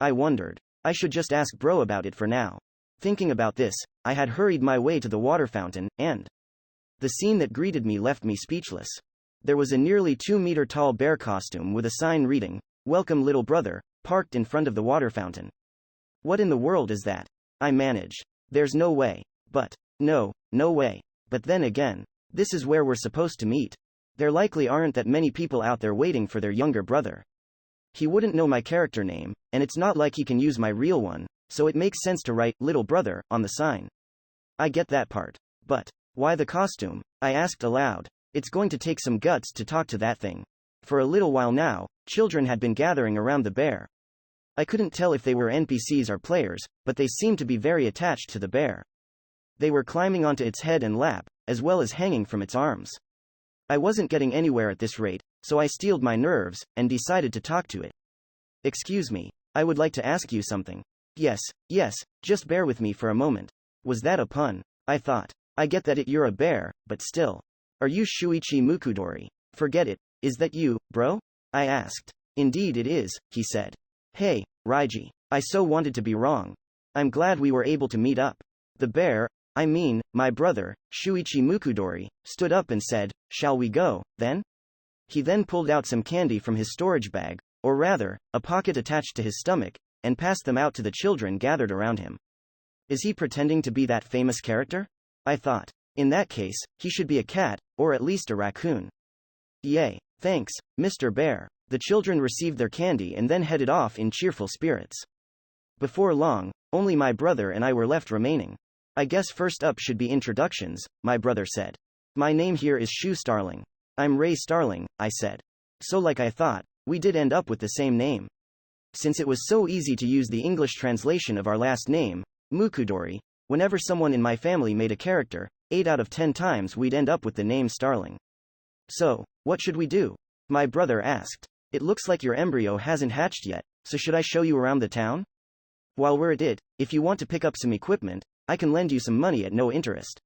S1: I wondered. I should just ask bro about it for now. Thinking about this, I had hurried my way to the water fountain, and the scene that greeted me left me speechless. There was a nearly 2-meter tall bear costume with a sign reading, "Welcome little brother," parked in front of the water fountain. What in the world is that? I managed. There's no way. But, no way. But then again, this is where we're supposed to meet. There likely aren't that many people out there waiting for their younger brother. He wouldn't know my character name, and it's not like he can use my real one, so it makes sense to write "little brother" on the sign. I get that part. But why the costume? I asked aloud. It's going to take some guts to talk to that thing. For a little while now, children had been gathering around the bear. I couldn't tell if they were NPCs or players, but they seemed to be very attached to the bear. They were climbing onto its head and lap, as well as hanging from its arms. I wasn't getting anywhere at this rate, so I steeled my nerves, and decided to talk to it. Excuse me, I would like to ask you something. Yes, just bear with me for a moment. Was that a pun? I thought. I get that you're a bear, but still. Are you Shuichi Mukudori? Forget it. Is that you, bro? I asked. Indeed it is, he said. Hey, Raiji. I so wanted to be wrong. I'm glad we were able to meet up. The bear, my brother, Shuichi Mukudori, stood up and said, "Shall we go, then?" He then pulled out some candy from his storage bag, or rather, a pocket attached to his stomach, and passed them out to the children gathered around him. Is he pretending to be that famous character? I thought. In that case, he should be a cat, or at least a raccoon. Yay. Thanks, Mr. Bear. The children received their candy and then headed off in cheerful spirits. Before long, only my brother and I were left remaining. I guess first up should be introductions, my brother said. My name here is Shu Starling. I'm Ray Starling, I said. So like I thought, we did end up with the same name. Since it was so easy to use the English translation of our last name, Mukudori, whenever someone in my family made a character, 8 out of 10 times we'd end up with the name Starling. So, what should we do? My brother asked. It looks like your embryo hasn't hatched yet, so should I show you around the town? While we're at it, if you want to pick up some equipment, I can lend you some money at no interest.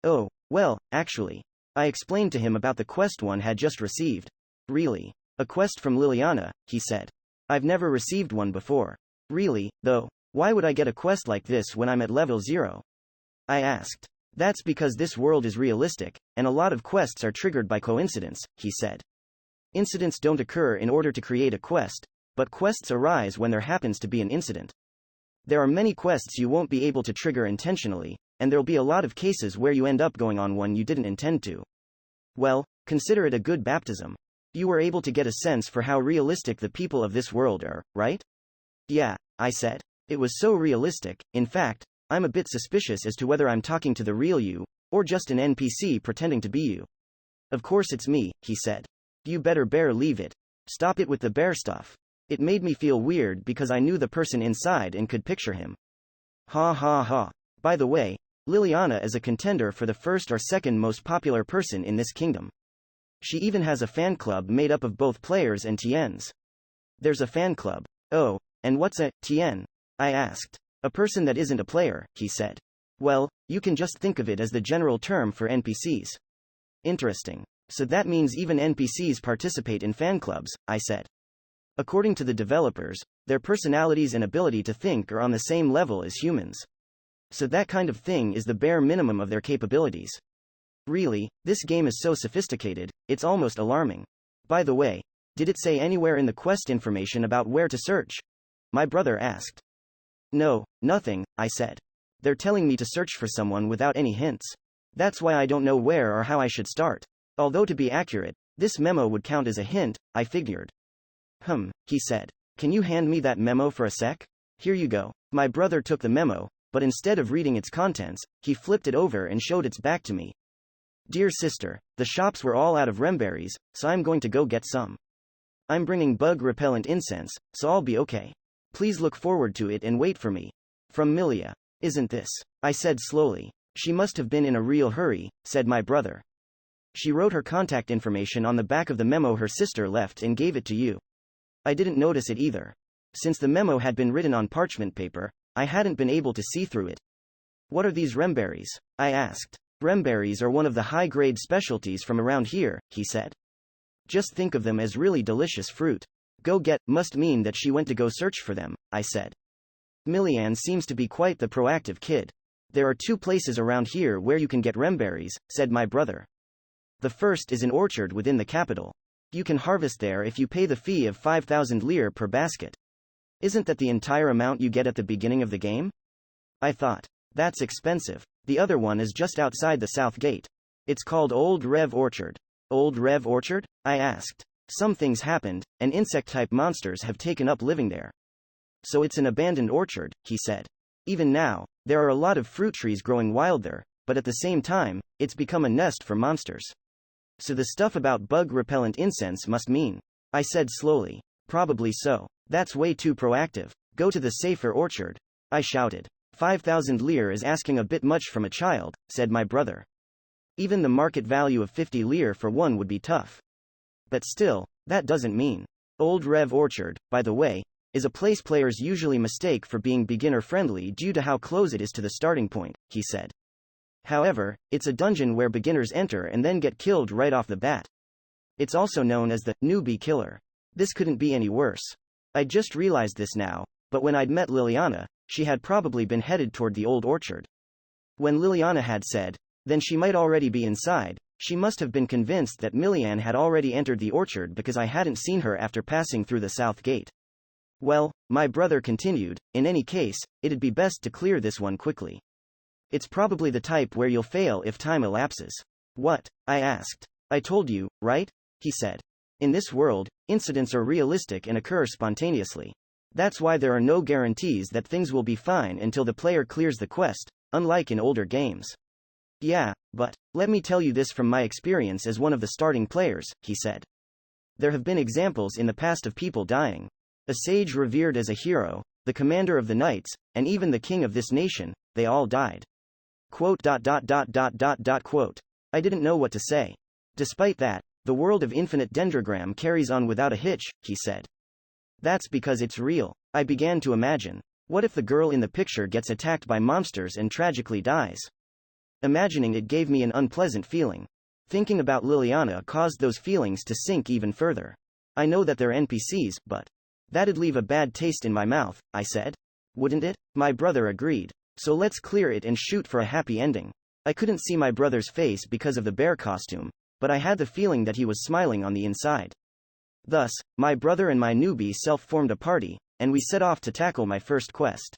S1: Oh, well, actually. I explained to him about the quest one had just received. Really? A quest from Liliana, he said. I've never received one before. Really, though, why would I get a quest like this when I'm at level 0? I asked. That's because this world is realistic, and a lot of quests are triggered by coincidence, he said. Incidents don't occur in order to create a quest, but quests arise when there happens to be an incident. There are many quests you won't be able to trigger intentionally, and there'll be a lot of cases where you end up going on one you didn't intend to. Well, consider it a good baptism. You were able to get a sense for how realistic the people of this world are, right? Yeah, I said. It was so realistic. In fact, I'm a bit suspicious as to whether I'm talking to the real you, or just an NPC pretending to be you. Of course it's me, he said. You better leave it. Stop it with the bear stuff. It made me feel weird because I knew the person inside and could picture him. Ha ha ha. By the way, Liliana is a contender for the first or second most popular person in this kingdom. She even has a fan club made up of both players and TNs. There's a fan club. Oh, and what's a TN? I asked. A person that isn't a player, he said. Well, you can just think of it as the general term for NPCs. Interesting. So that means even NPCs participate in fan clubs, I said. According to the developers, their personalities and ability to think are on the same level as humans. So that kind of thing is the bare minimum of their capabilities. Really, this game is so sophisticated, it's almost alarming. By the way, did it say anywhere in the quest information about where to search? My brother asked. No, nothing, I said. They're telling me to search for someone without any hints. That's why I don't know where or how I should start. Although to be accurate, this memo would count as a hint, I figured. He said. Can you hand me that memo for a sec? Here you go. My brother took the memo, but instead of reading its contents, he flipped it over and showed its back to me. Dear sister, the shops were all out of remberries, so I'm going to go get some. I'm bringing bug-repellent incense, so I'll be okay. Please look forward to it and wait for me. From Milia. Isn't this? I said slowly. She must have been in a real hurry, said my brother. She wrote her contact information on the back of the memo her sister left and gave it to you. I didn't notice it either. Since the memo had been written on parchment paper, I hadn't been able to see through it. What are these remberries? I asked. Remberries are one of the high-grade specialties from around here, he said. Just think of them as really delicious fruit. Go get must mean that she went to go search for them, I said. Milian seems to be quite the proactive kid. There are 2 places around here where you can get remberries, said my brother. The first is an orchard within the capital. You can harvest there if you pay the fee of 5,000 lire per basket. Isn't that the entire amount you get at the beginning of the game? I thought. That's expensive. The other one is just outside the south gate. It's called Old Rev Orchard. Old Rev Orchard? I asked. Some things happened, and insect-type monsters have taken up living there. So it's an abandoned orchard, he said. Even now, there are a lot of fruit trees growing wild there, but at the same time, it's become a nest for monsters. So the stuff about bug-repellent incense must mean. I said slowly. Probably so. That's way too proactive. Go to the safer orchard. I shouted. 5,000 lire is asking a bit much from a child, said my brother. Even the market value of 50 lire for one would be tough. But still, that doesn't mean. Old Rev Orchard, by the way, is a place players usually mistake for being beginner-friendly due to how close it is to the starting point, he said. However, it's a dungeon where beginners enter and then get killed right off the bat. It's also known as the newbie killer. This couldn't be any worse. I just realized this now, but when I'd met Liliana, she had probably been headed toward the old orchard. When Liliana had said, then she might already be inside, she must have been convinced that Milian had already entered the orchard because I hadn't seen her after passing through the south gate. Well, my brother continued, in any case, it'd be best to clear this one quickly. It's probably the type where you'll fail if time elapses. What? I asked. I told you, right? He said. In this world, incidents are realistic and occur spontaneously. That's why there are no guarantees that things will be fine until the player clears the quest, unlike in older games. Yeah, but, let me tell you this from my experience as one of the starting players, he said. There have been examples in the past of people dying. A sage revered as a hero, the commander of the knights, and even the king of this nation, they all died. Quote. I didn't know what to say. Despite that, the world of Infinite Dendrogram carries on without a hitch, he said. That's because it's real. I began to imagine. What if the girl in the picture gets attacked by monsters and tragically dies? Imagining it gave me an unpleasant feeling. Thinking about Liliana caused those feelings to sink even further. I know that they're NPCs, but that'd leave a bad taste in my mouth, I said. Wouldn't it? My brother agreed. So let's clear it and shoot for a happy ending. I couldn't see my brother's face because of the bear costume, but I had the feeling that he was smiling on the inside. Thus, my brother and my newbie self formed a party, and we set off to tackle my first quest.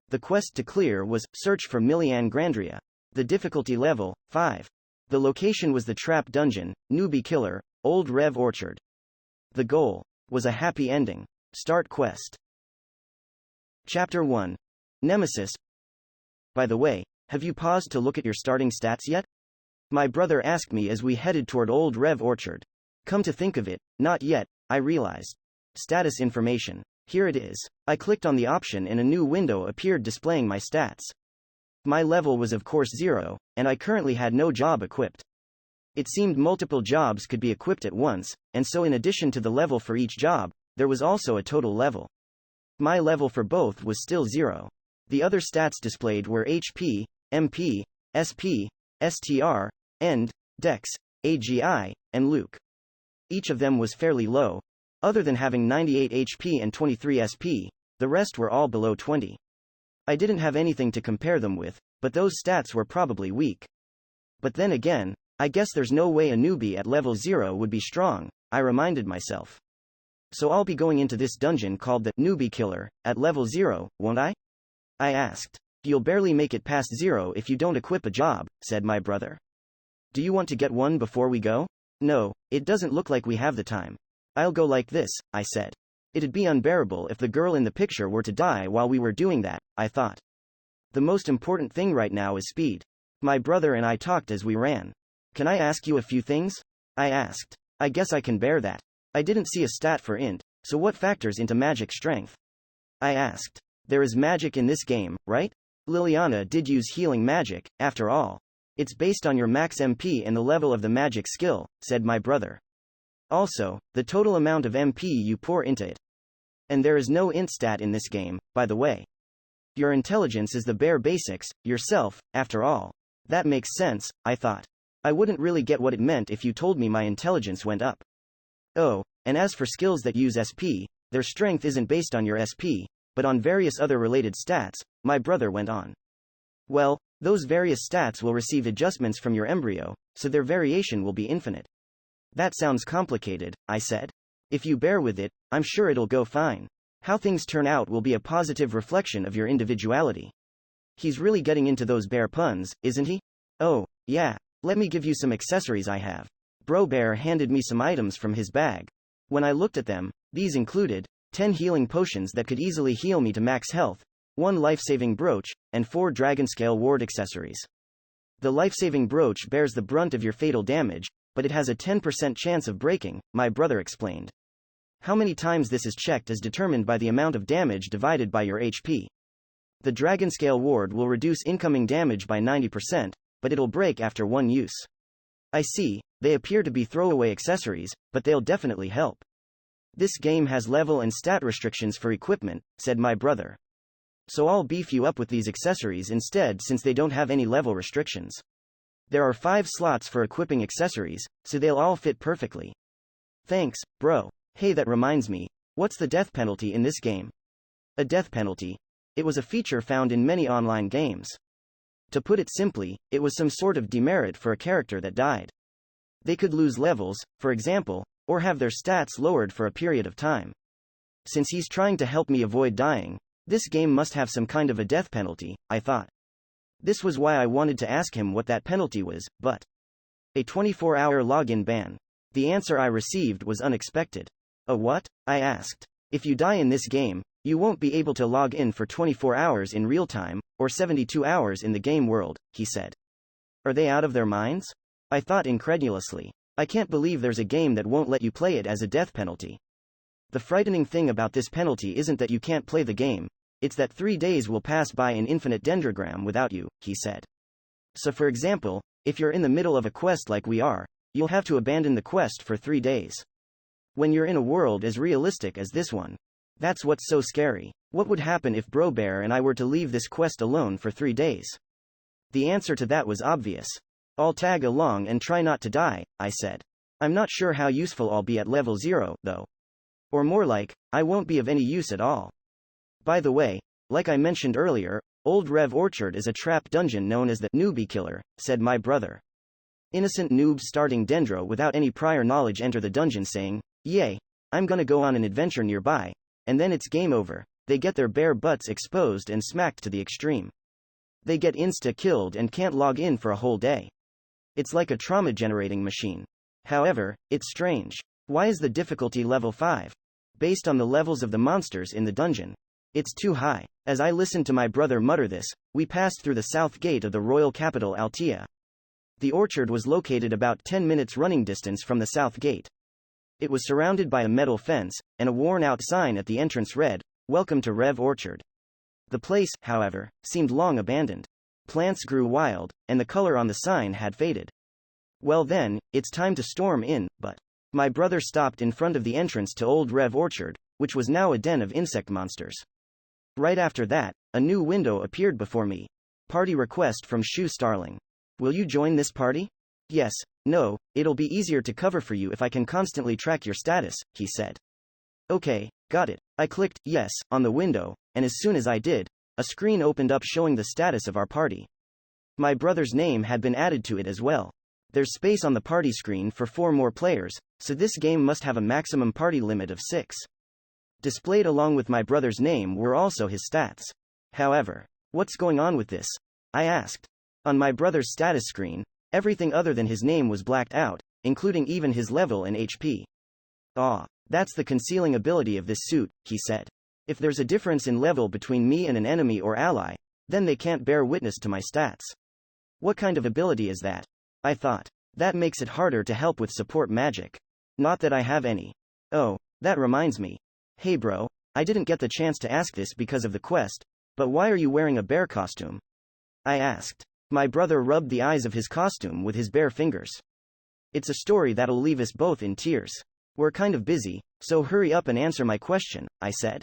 S1: The quest to clear was Search for Millian Grandria. The difficulty level, 5. The location was the Trap Dungeon, Newbie Killer, Old Rev Orchard. The goal was a happy ending. Start quest. Chapter 1. Nemesis. By the way, have you paused to look at your starting stats yet? My brother asked me as we headed toward Old Rev Orchard. Come to think of it, not yet, I realized. Status information. Here it is. I clicked on the option and a new window appeared displaying my stats. My level was of course 0, and I currently had no job equipped. It seemed multiple jobs could be equipped at once, and so in addition to the level for each job, there was also a total level. My level for both was still 0. The other stats displayed were HP, MP, SP, STR, End, Dex, AGI, and Luke. Each of them was fairly low. Other than having 98 HP and 23 SP, the rest were all below 20. I didn't have anything to compare them with, but those stats were probably weak. But then again, I guess there's no way a newbie at level 0 would be strong, I reminded myself. So I'll be going into this dungeon called the Newbie Killer, at level 0, won't I? I asked. You'll barely make it past 0 if you don't equip a job, said my brother. Do you want to get one before we go? No, it doesn't look like we have the time. I'll go like this, I said. It'd be unbearable if the girl in the picture were to die while we were doing that, I thought. The most important thing right now is speed. My brother and I talked as we ran. Can I ask you a few things? I asked. I guess I can bear that. I didn't see a stat for int, so what factors into magic strength? I asked. There is magic in this game, right? Liliana did use healing magic, after all. It's based on your max MP and the level of the magic skill, said my brother. Also, the total amount of MP you pour into it. And there is no int stat in this game, by the way. Your intelligence is the bare basics, yourself, after all. That makes sense, I thought. I wouldn't really get what it meant if you told me my intelligence went up. Oh, and as for skills that use SP, their strength isn't based on your SP, but on various other related stats, my brother went on. Well, those various stats will receive adjustments from your embryo, so their variation will be infinite. That sounds complicated, I said. If you bear with it, I'm sure it'll go fine. How things turn out will be a positive reflection of your individuality. He's really getting into those bear puns, isn't he? Oh, yeah, let me give you some accessories I have. Bro Bear handed me some items from his bag. When I looked at them, these included 10 healing potions that could easily heal me to max health, 1 life-saving brooch, and 4 Dragonscale ward accessories. The life-saving brooch bears the brunt of your fatal damage, but it has a 10% chance of breaking, my brother explained. How many times this is checked is determined by the amount of damage divided by your HP. The Dragonscale ward will reduce incoming damage by 90%, but it'll break after 1 use. I see, they appear to be throwaway accessories, but they'll definitely help. This game has level and stat restrictions for equipment, said my brother. So I'll beef you up with these accessories instead since they don't have any level restrictions. There are 5 slots for equipping accessories, so they'll all fit perfectly. Thanks, bro. Hey, that reminds me, what's the death penalty in this game? A death penalty. It was a feature found in many online games. To put it simply, it was some sort of demerit for a character that died. They could lose levels, for example, or have their stats lowered for a period of time. Since he's trying to help me avoid dying, this game must have some kind of a death penalty, I thought. This was why I wanted to ask him what that penalty was, but a 24-hour login ban. The answer I received was unexpected. A what? I asked. If you die in this game, you won't be able to log in for 24 hours in real time, or 72 hours in the game world, he said. Are they out of their minds? I thought incredulously. I can't believe there's a game that won't let you play it as a death penalty. The frightening thing about this penalty isn't that you can't play the game, it's that 3 days will pass by in infinite Dendrogram without you, he said. So for example, if you're in the middle of a quest like we are, you'll have to abandon the quest for 3 days. When you're in a world as realistic as this one. That's what's so scary. What would happen if Bro Bear and I were to leave this quest alone for 3 days? The answer to that was obvious. I'll tag along and try not to die, I said. I'm not sure how useful I'll be at level 0, though. Or more like, I won't be of any use at all. By the way, like I mentioned earlier, Old Rev Orchard is a trap dungeon known as the Newbie Killer, said my brother. Innocent noobs starting Dendro without any prior knowledge enter the dungeon saying, "Yay, I'm gonna go on an adventure nearby," and then it's game over. They get their bare butts exposed and smacked to the extreme. They get insta-killed and can't log in for a whole day. It's like a trauma-generating machine. However, it's strange. Why is the difficulty level 5? Based on the levels of the monsters in the dungeon. It's too high. As I listened to my brother mutter this, we passed through the south gate of the royal capital Altea. The orchard was located about 10 minutes running distance from the south gate. It was surrounded by a metal fence, and a worn-out sign at the entrance read, "Welcome to Rev Orchard." The place, however, seemed long abandoned. Plants grew wild, and the color on the sign had faded. Well then, it's time to storm in, but my brother stopped in front of the entrance to Old Rev Orchard, which was now a den of insect monsters. Right after that, a new window appeared before me. Party request from Shoe Starling. Will you join this party? Yes, no, it'll be easier to cover for you if I can constantly track your status, he said. Okay, got it. I clicked yes on the window, and as soon as I did, a screen opened up showing the status of our party. My brother's name had been added to it as well. There's space on the party screen for 4 more players, so this game must have a maximum party limit of 6. Displayed along with my brother's name were also his stats. However, what's going on with this? I asked. On my brother's status screen, everything other than his name was blacked out, including even his level and HP. That's the concealing ability of this suit, he said. If there's a difference in level between me and an enemy or ally, then they can't bear witness to my stats. What kind of ability is that? I thought. That makes it harder to help with support magic. Not that I have any. Oh, that reminds me. Hey bro, I didn't get the chance to ask this because of the quest, but why are you wearing a bear costume? I asked. My brother rubbed the eyes of his costume with his bare fingers. It's a story that'll leave us both in tears. We're kind of busy, so hurry up and answer my question, I said.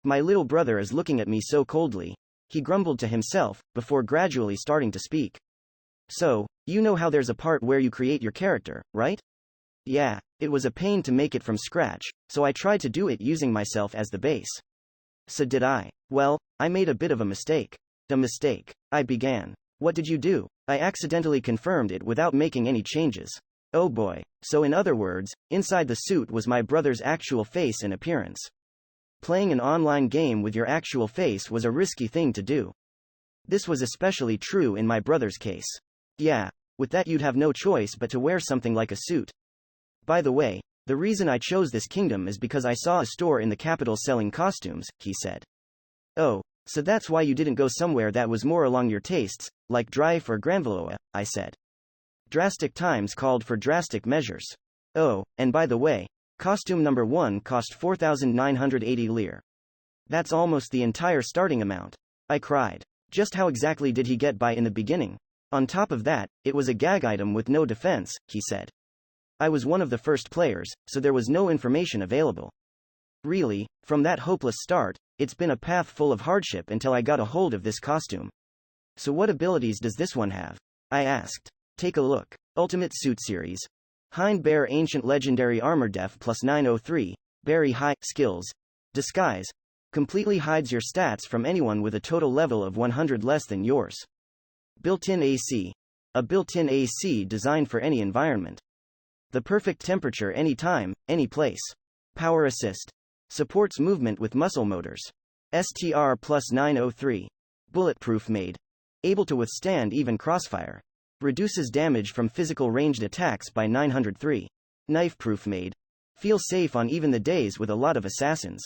S1: My little brother is looking at me so coldly. He grumbled to himself, before gradually starting to speak. So, you know how there's a part where you create your character, right? Yeah, it was a pain to make it from scratch, so I tried to do it using myself as the base. So did I. Well, I made a bit of a mistake. A mistake. I began. What did you do? I accidentally confirmed it without making any changes. Oh boy. So in other words, inside the suit was my brother's actual face and appearance. Playing an online game with your actual face was a risky thing to do. This was especially true in my brother's case. Yeah, with that you'd have no choice but to wear something like a suit. By the way, the reason I chose this kingdom is because I saw a store in the capital selling costumes, he said. Oh, so that's why you didn't go somewhere that was more along your tastes, like Drive or Granvaloa, I said. Drastic times called for drastic measures. Oh, and by the way, costume number 1 cost 4,980 lire. That's almost the entire starting amount. I cried. Just how exactly did he get by in the beginning? On top of that, it was a gag item with no defense, he said. I was one of the first players, so there was no information available. Really, from that hopeless start, it's been a path full of hardship until I got a hold of this costume. So what abilities does this one have? I asked. Take a look. Ultimate Suit Series. Hind Bear Ancient Legendary Armor Def plus 903, Berry High, Skills. Disguise. Completely hides your stats from anyone with a total level of 100 less than yours. Built-in AC. A built-in AC designed for any environment. The perfect temperature anytime, any place. Power Assist. Supports movement with muscle motors. STR plus 903. Bulletproof Made. Able to withstand even crossfire. Reduces damage from physical ranged attacks by 903. Knife-proof Made. Feel safe on even the days with a lot of assassins.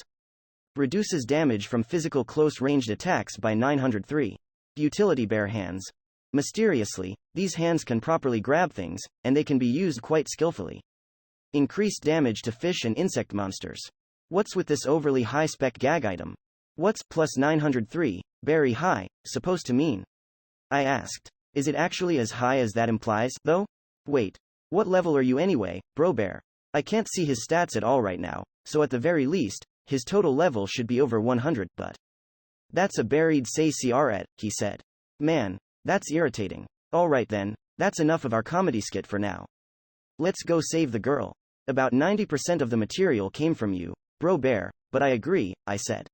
S1: Reduces damage from physical close-ranged attacks by 903. Utility Bear Hands. Mysteriously, these hands can properly grab things, and they can be used quite skillfully. Increased damage to fish and insect monsters. What's with this overly high-spec gag item? What's plus 903, very high, supposed to mean? I asked. Is it actually as high as that implies, though? Wait. What level are you anyway, bro bear? I can't see his stats at all right now, so at the very least, his total level should be over 100, but... That's a buried say CR, he said. Man, that's irritating. Alright then, that's enough of our comedy skit for now. Let's go save the girl. About 90% of the material came from you, bro bear, but I agree, I said.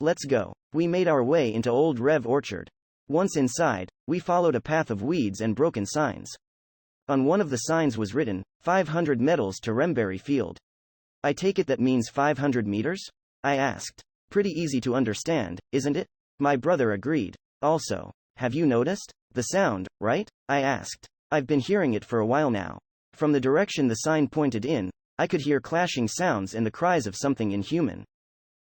S1: Let's go. We made our way into Old Rev Orchard. Once inside, we followed a path of weeds and broken signs. On one of the signs was written, 500 metals to Remberry Field. I take it that means 500 meters? I asked. Pretty easy to understand, isn't it? My brother agreed. Also, have you noticed the sound, right? I asked. I've been hearing it for a while now. From the direction the sign pointed in, I could hear clashing sounds and the cries of something inhuman.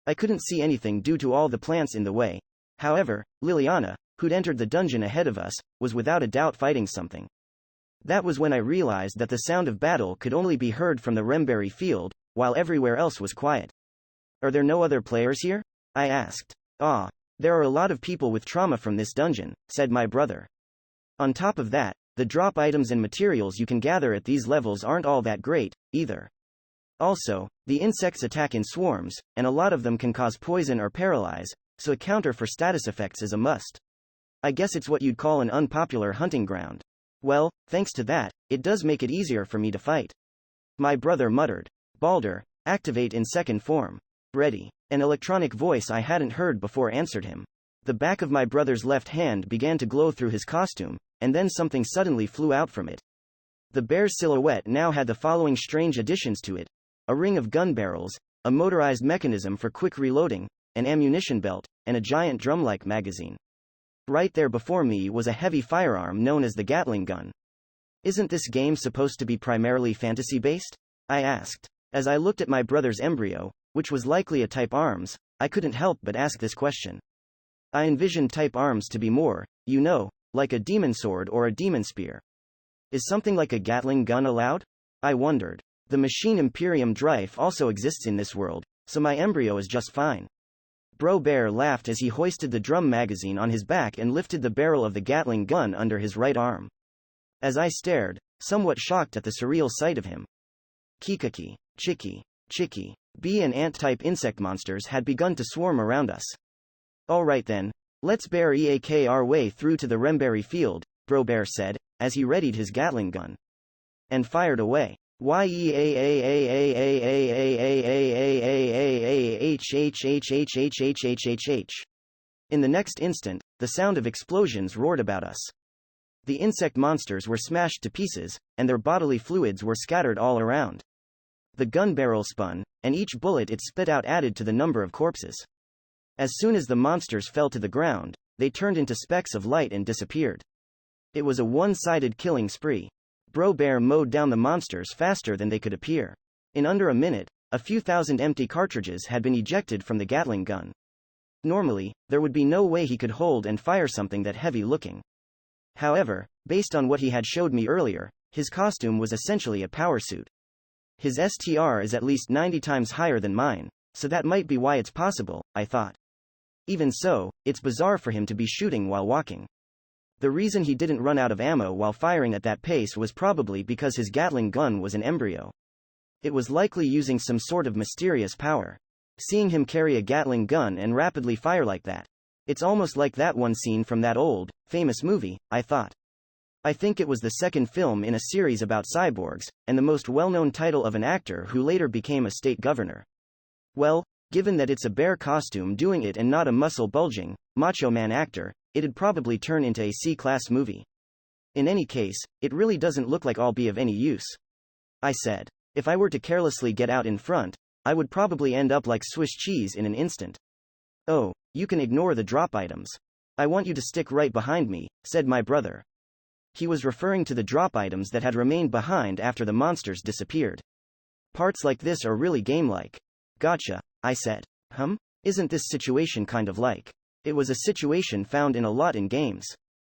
S1: I couldn't see anything due to all the plants in the way. However, Liliana, who'd entered the dungeon ahead of us, was without a doubt fighting something. That was when I realized that the sound of battle could only be heard from the Remberry Field, while everywhere else was quiet. Are there no other players here? I asked. There are a lot of people with trauma from this dungeon, said my brother. On top of that, the drop items and materials you can gather at these levels aren't all that great, either. Also, the insects attack in swarms, and a lot of them can cause poison or paralyze, so a counter for status effects is a must. I guess it's what you'd call an unpopular hunting ground. Well, thanks to that, it does make it easier for me to fight. My brother muttered. Balder, activate in second form. Ready. An electronic voice I hadn't heard before answered him. The back of my brother's left hand began to glow through his costume, and then something suddenly flew out from it. The bear's silhouette now had the following strange additions to it: a ring of gun barrels, a motorized mechanism for quick reloading, an ammunition belt, and a giant drum-like magazine. Right there before me was a heavy firearm known as the Gatling gun. Isn't this game supposed to be primarily fantasy-based? I asked. As I looked at my brother's embryo, which was likely a Type Arms, I couldn't help but ask this question. I envisioned Type Arms to be more, like a demon sword or a demon spear. Is something like a Gatling gun allowed? I wondered. The machine Imperium Drive also exists in this world, so my embryo is just fine. Bro Bear laughed as he hoisted the drum magazine on his back and lifted the barrel of the Gatling gun under his right arm. As I stared, somewhat shocked at the surreal sight of him. Kikaki, Chicky, bee and ant-type insect monsters had begun to swarm around us. Alright then, let's bear eak our way through to the Remberry Field, Bro Bear said, as he readied his Gatling gun. And fired away. In the next instant, the sound of explosions roared about us. The insect monsters were smashed to pieces, and their bodily fluids were scattered all around. The gun barrel spun, and each bullet it spit out added to the number of corpses. As soon as the monsters fell to the ground, they turned into specks of light and disappeared. It was a one-sided killing spree. Bro Bear mowed down the monsters faster than they could appear. In under a minute, a few thousand empty cartridges had been ejected from the Gatling gun. Normally, there would be no way he could hold and fire something that heavy-looking. However, based on what he had showed me earlier, his costume was essentially a power suit. His STR is at least 90 times higher than mine, so that might be why it's possible, I thought. Even so, it's bizarre for him to be shooting while walking. The reason he didn't run out of ammo while firing at that pace was probably because his Gatling gun was an embryo. It was likely using some sort of mysterious power. Seeing him carry a Gatling gun and rapidly fire like that. It's almost like that one scene from that old, famous movie, I thought. I think it was the second film in a series about cyborgs, and the most well-known title of an actor who later became a state governor. Well, given that it's a bear costume doing it and not a muscle-bulging, macho man actor, it'd probably turn into a C-class movie. In any case, it really doesn't look like I'll be of any use. I said. If I were to carelessly get out in front, I would probably end up like Swiss cheese in an instant. Oh, you can ignore the drop items. I want you to stick right behind me, said my brother. He was referring to the drop items that had remained behind after the monsters disappeared. Parts like this are really game-like. Gotcha, I said. Isn't this situation kind of like? It was a situation found in a lot in games.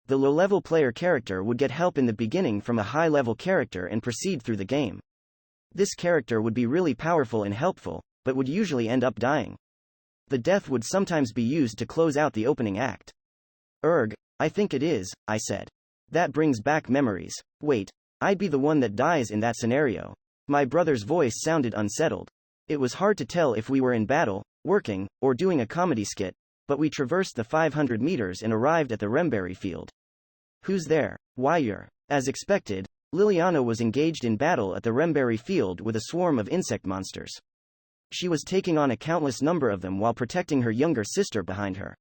S1: The low-level player character would get help in the beginning from a high-level character and proceed through the game. This character would be really powerful and helpful, but would usually end up dying. The death would sometimes be used to close out the opening act. I think it is, I said. That brings back memories. Wait, I'd be the one that dies in that scenario. My brother's voice sounded unsettled. It was hard to tell if we were in battle, working, or doing a comedy skit, but we traversed the 500 meters and arrived at the Remberry Field. Who's there? Why, as expected, Liliana was engaged in battle at the Remberry Field with a swarm of insect monsters. She was taking on a countless number of them while protecting her younger sister behind her.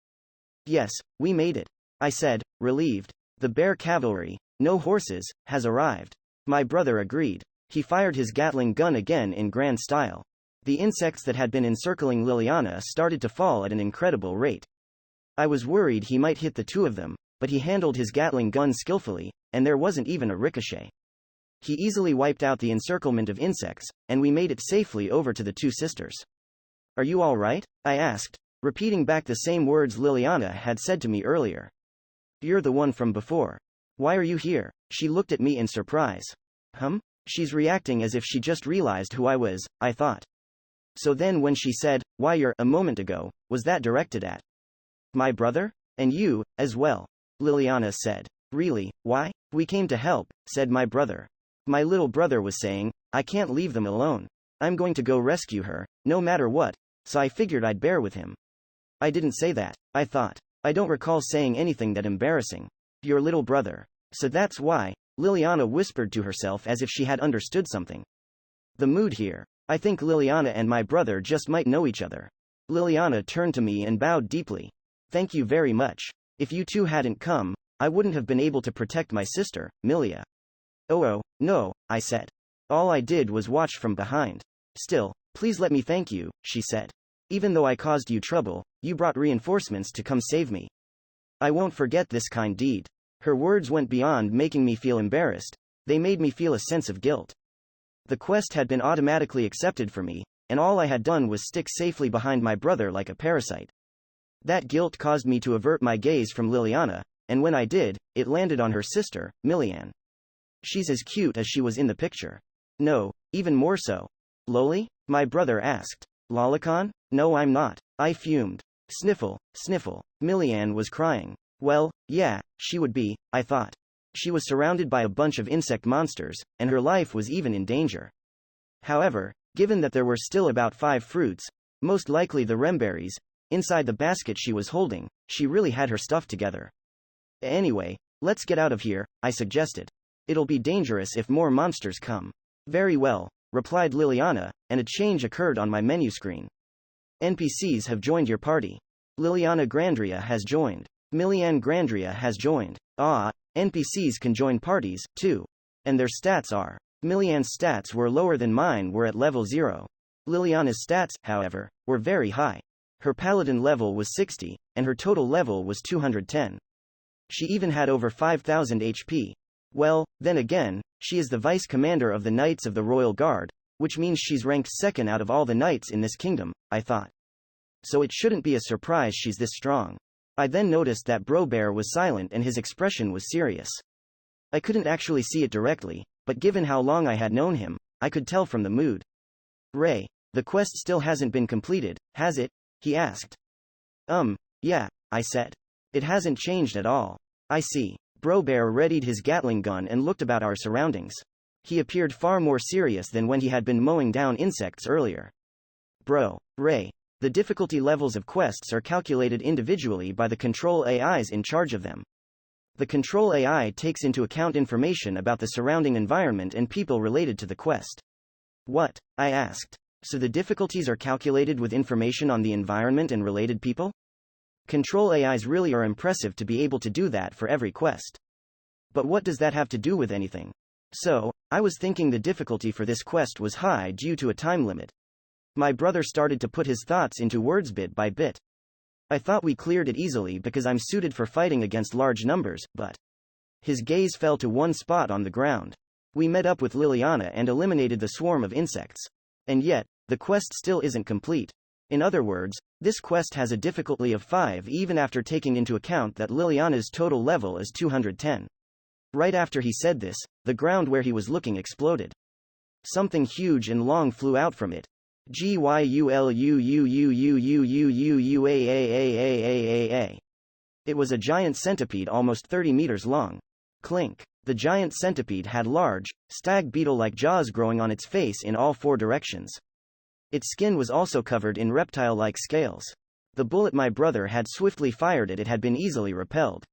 S1: Yes, we made it, I said, relieved. The bear cavalry, no horses, has arrived. My brother agreed. He fired his Gatling gun again in grand style. The insects that had been encircling Liliana started to fall at an incredible rate. I was worried he might hit the two of them, but he handled his Gatling gun skillfully, and there wasn't even a ricochet. He easily wiped out the encirclement of insects, and we made it safely over to the two sisters. Are you all right? I asked, repeating back the same words Liliana had said to me earlier. You're the one from before. Why are you here? She looked at me in surprise. She's reacting as if she just realized who I was, I thought. So then when she said, why you're a moment ago, was that directed at my brother? And you, as well. Liliana said. Really, why? We came to help, said my brother. My little brother was saying, I can't leave them alone. I'm going to go rescue her, no matter what, so I figured I'd bear with him. I didn't say that, I thought. I don't recall saying anything that embarrassing. Your little brother. So that's why, Liliana whispered to herself as if she had understood something. The mood here. I think Liliana and my brother just might know each other. Liliana turned to me and bowed deeply. Thank you very much. If you two hadn't come, I wouldn't have been able to protect my sister, Milia. Oh, no, I said. All I did was watch from behind. Still, please let me thank you, she said. Even though I caused you trouble, you brought reinforcements to come save me. I won't forget this kind deed. Her words went beyond making me feel embarrassed, they made me feel a sense of guilt. The quest had been automatically accepted for me, and all I had done was stick safely behind my brother like a parasite. That guilt caused me to avert my gaze from Liliana, and when I did, it landed on her sister, Milian. She's as cute as she was in the picture. No, even more so. Loli? My brother asked. Lolicon? No, I'm not. I fumed. Sniffle, sniffle. Milian was crying. Well, yeah, she would be, I thought. She was surrounded by a bunch of insect monsters, and her life was even in danger. However, given that there were still about 5 fruits, most likely the remberries, inside the basket she was holding, she really had her stuff together. Anyway, let's get out of here, I suggested. It'll be dangerous if more monsters come. Very well, replied Liliana, and a change occurred on my menu screen. NPCs have joined your party. Liliana Grandria has joined. Milian Grandria has joined. NPCs can join parties, too. And their stats are. Milian's stats were lower than mine were at level 0. Liliana's stats, however, were very high. Her paladin level was 60, and her total level was 210. She even had over 5,000 HP. Well, then again, she is the vice commander of the Knights of the Royal Guard, which means she's ranked second out of all the knights in this kingdom, I thought. So it shouldn't be a surprise she's this strong. I then noticed that Brobear was silent and his expression was serious. I couldn't actually see it directly, but given how long I had known him, I could tell from the mood. Ray, the quest still hasn't been completed, has it? He asked. Yeah, I said. It hasn't changed at all. I see. Brobear readied his Gatling gun and looked about our surroundings. He appeared far more serious than when he had been mowing down insects earlier. Ray, the difficulty levels of quests are calculated individually by the control AIs in charge of them. The control AI takes into account information about the surrounding environment and people related to the quest. What? I asked. So the difficulties are calculated with information on the environment and related people? Control AIs really are impressive to be able to do that for every quest. But what does that have to do with anything? So, I was thinking the difficulty for this quest was high due to a time limit. My brother started to put his thoughts into words bit by bit. I thought we cleared it easily because I'm suited for fighting against large numbers, but... His gaze fell to one spot on the ground. We met up with Liliana and eliminated the swarm of insects. And yet, the quest still isn't complete. In other words, this quest has a difficulty of 5 even after taking into account that Liliana's total level is 210. Right after he said this, the ground where he was looking exploded. Something huge and long flew out from it. GYULUUUUUUUUUAAAAAAA. It was a giant centipede almost 30 meters long. Clink. The giant centipede had large, stag beetle-like jaws growing on its face in all 4 directions. Its skin was also covered in reptile-like scales. The bullet my brother had swiftly fired at it had been easily repelled.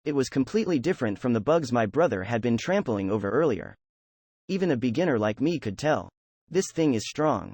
S1: It was completely different from the bugs my brother had been trampling over earlier. Even a beginner like me could tell. This thing is strong.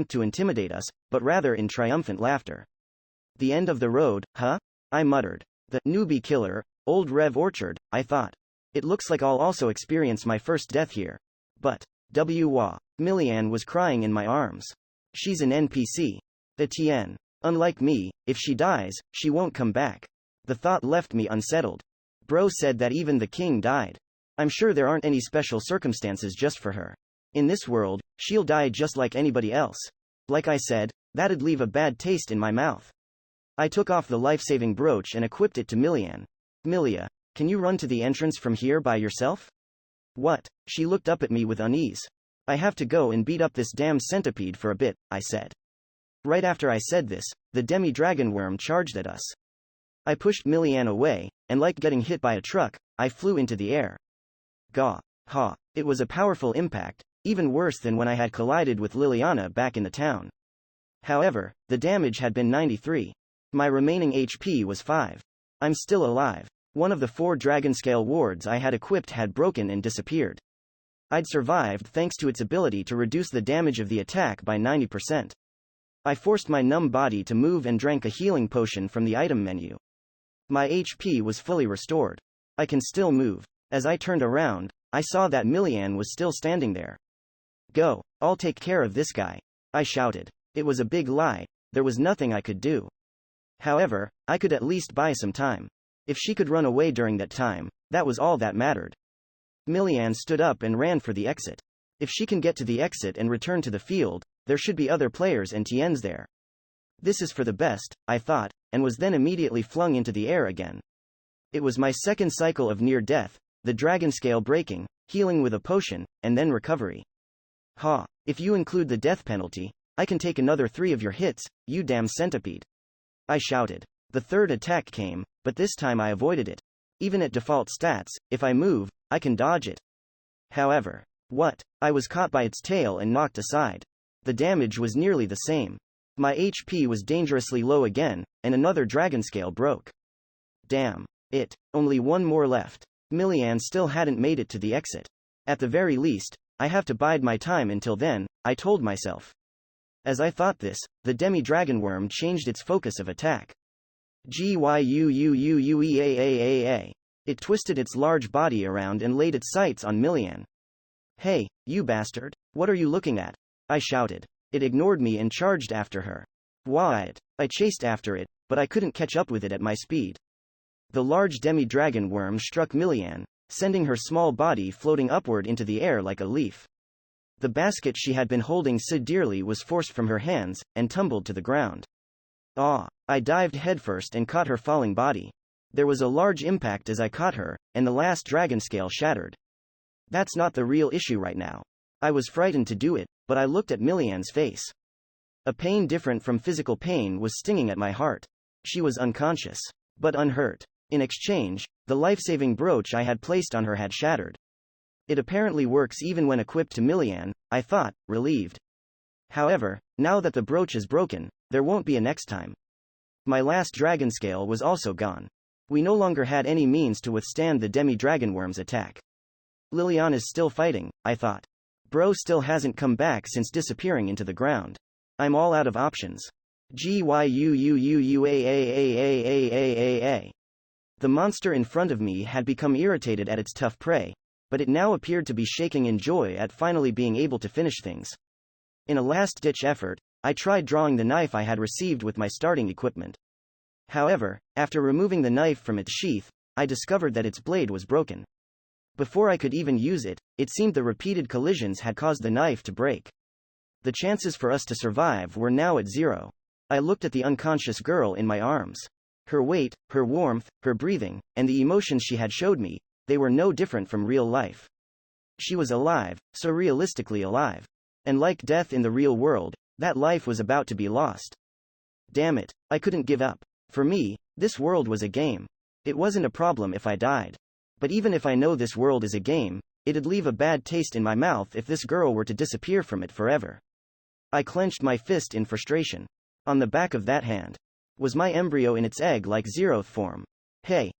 S1: attempt to intimidate us, but rather in triumphant laughter. The end of the road, huh? I muttered. The newbie killer, old Rev Orchard, I thought. It looks like I'll also experience my first death here. But, wah. Millian was crying in my arms. She's an NPC. Etienne. Unlike me, if she dies, she won't come back. The thought left me unsettled. Bro said that even the king died. I'm sure there aren't any special circumstances just for her. In this world, she'll die just like anybody else. Like I said, that'd leave a bad taste in my mouth. I took off the life-saving brooch and equipped it to Millian. Milia, can you run to the entrance from here by yourself? What? She looked up at me with unease. I have to go and beat up this damn centipede for a bit, I said. Right after I said this, the demi-dragon worm charged at us. I pushed Millian away, and like getting hit by a truck, I flew into the air. Gah. Ha. It was a powerful impact, even worse than when I had collided with Liliana back in the town. However, the damage had been 93. My remaining HP was 5. I'm still alive. One of the 4 Dragonscale wards I had equipped had broken and disappeared. I'd survived thanks to its ability to reduce the damage of the attack by 90%. I forced my numb body to move and drank a healing potion from the item menu. My HP was fully restored. I can still move. As I turned around, I saw that Millian was still standing there. Go, I'll take care of this guy, I shouted. It was a big lie, there was nothing I could do. However, I could at least buy some time. If she could run away during that time, that was all that mattered. Millian stood up and ran for the exit. If she can get to the exit and return to the field, there should be other players and TNs there. This is for the best, I thought, and was then immediately flung into the air again. It was my second cycle of near death, the Dragonscale breaking, healing with a potion, and then recovery. Ha, if you include the death penalty, I can take another 3 of your hits, you damn centipede. I shouted. The third attack came, but this time I avoided it. Even at default stats, if I move, I can dodge it. However, what? I was caught by its tail and knocked aside. The damage was nearly the same. My HP was dangerously low again, and another Dragonscale broke. Damn it, only one more left. Millian still hadn't made it to the exit. At the very least, I have to bide my time until then, I told myself. As I thought this, the demi-dragon worm changed its focus of attack. Gyuuuuueaaaa. It twisted its large body around and laid its sights on Millian. Hey, you bastard, what are you looking at? I shouted. It ignored me and charged after her. What? I chased after it, but I couldn't catch up with it at my speed. The large demi-dragon worm struck Millian, sending her small body floating upward into the air like a leaf. The basket she had been holding so dearly was forced from her hands, and tumbled to the ground. Ah! I dived headfirst and caught her falling body. There was a large impact as I caught her, and the last Dragonscale shattered. That's not the real issue right now. I was frightened to do it, but I looked at Millian's face. A pain different from physical pain was stinging at my heart. She was unconscious, but unhurt. In exchange, the life-saving brooch I had placed on her had shattered. It apparently works even when equipped to Millian, I thought, relieved. However, now that the brooch is broken, there won't be a next time. My last Dragonscale was also gone. We no longer had any means to withstand the demi-dragon worm's attack. Liliana's still fighting, I thought. Bro still hasn't come back since disappearing into the ground. I'm all out of options. Gyuuuuueaaaaaaaaaaaa. The monster in front of me had become irritated at its tough prey, but it now appeared to be shaking in joy at finally being able to finish things. In a last-ditch effort, I tried drawing the knife I had received with my starting equipment. However, after removing the knife from its sheath, I discovered that its blade was broken. Before I could even use it, it seemed the repeated collisions had caused the knife to break. The chances for us to survive were now at 0. I looked at the unconscious girl in my arms. Her weight, her warmth, her breathing, and the emotions she had showed me, they were no different from real life. She was alive, so realistically alive. And like death in the real world, that life was about to be lost. Damn it, I couldn't give up. For me, this world was a game. It wasn't a problem if I died. But even if I know this world is a game, it'd leave a bad taste in my mouth if this girl were to disappear from it forever. I clenched my fist in frustration. On the back of that hand was my embryo in its egg-like zeroth form. Hey,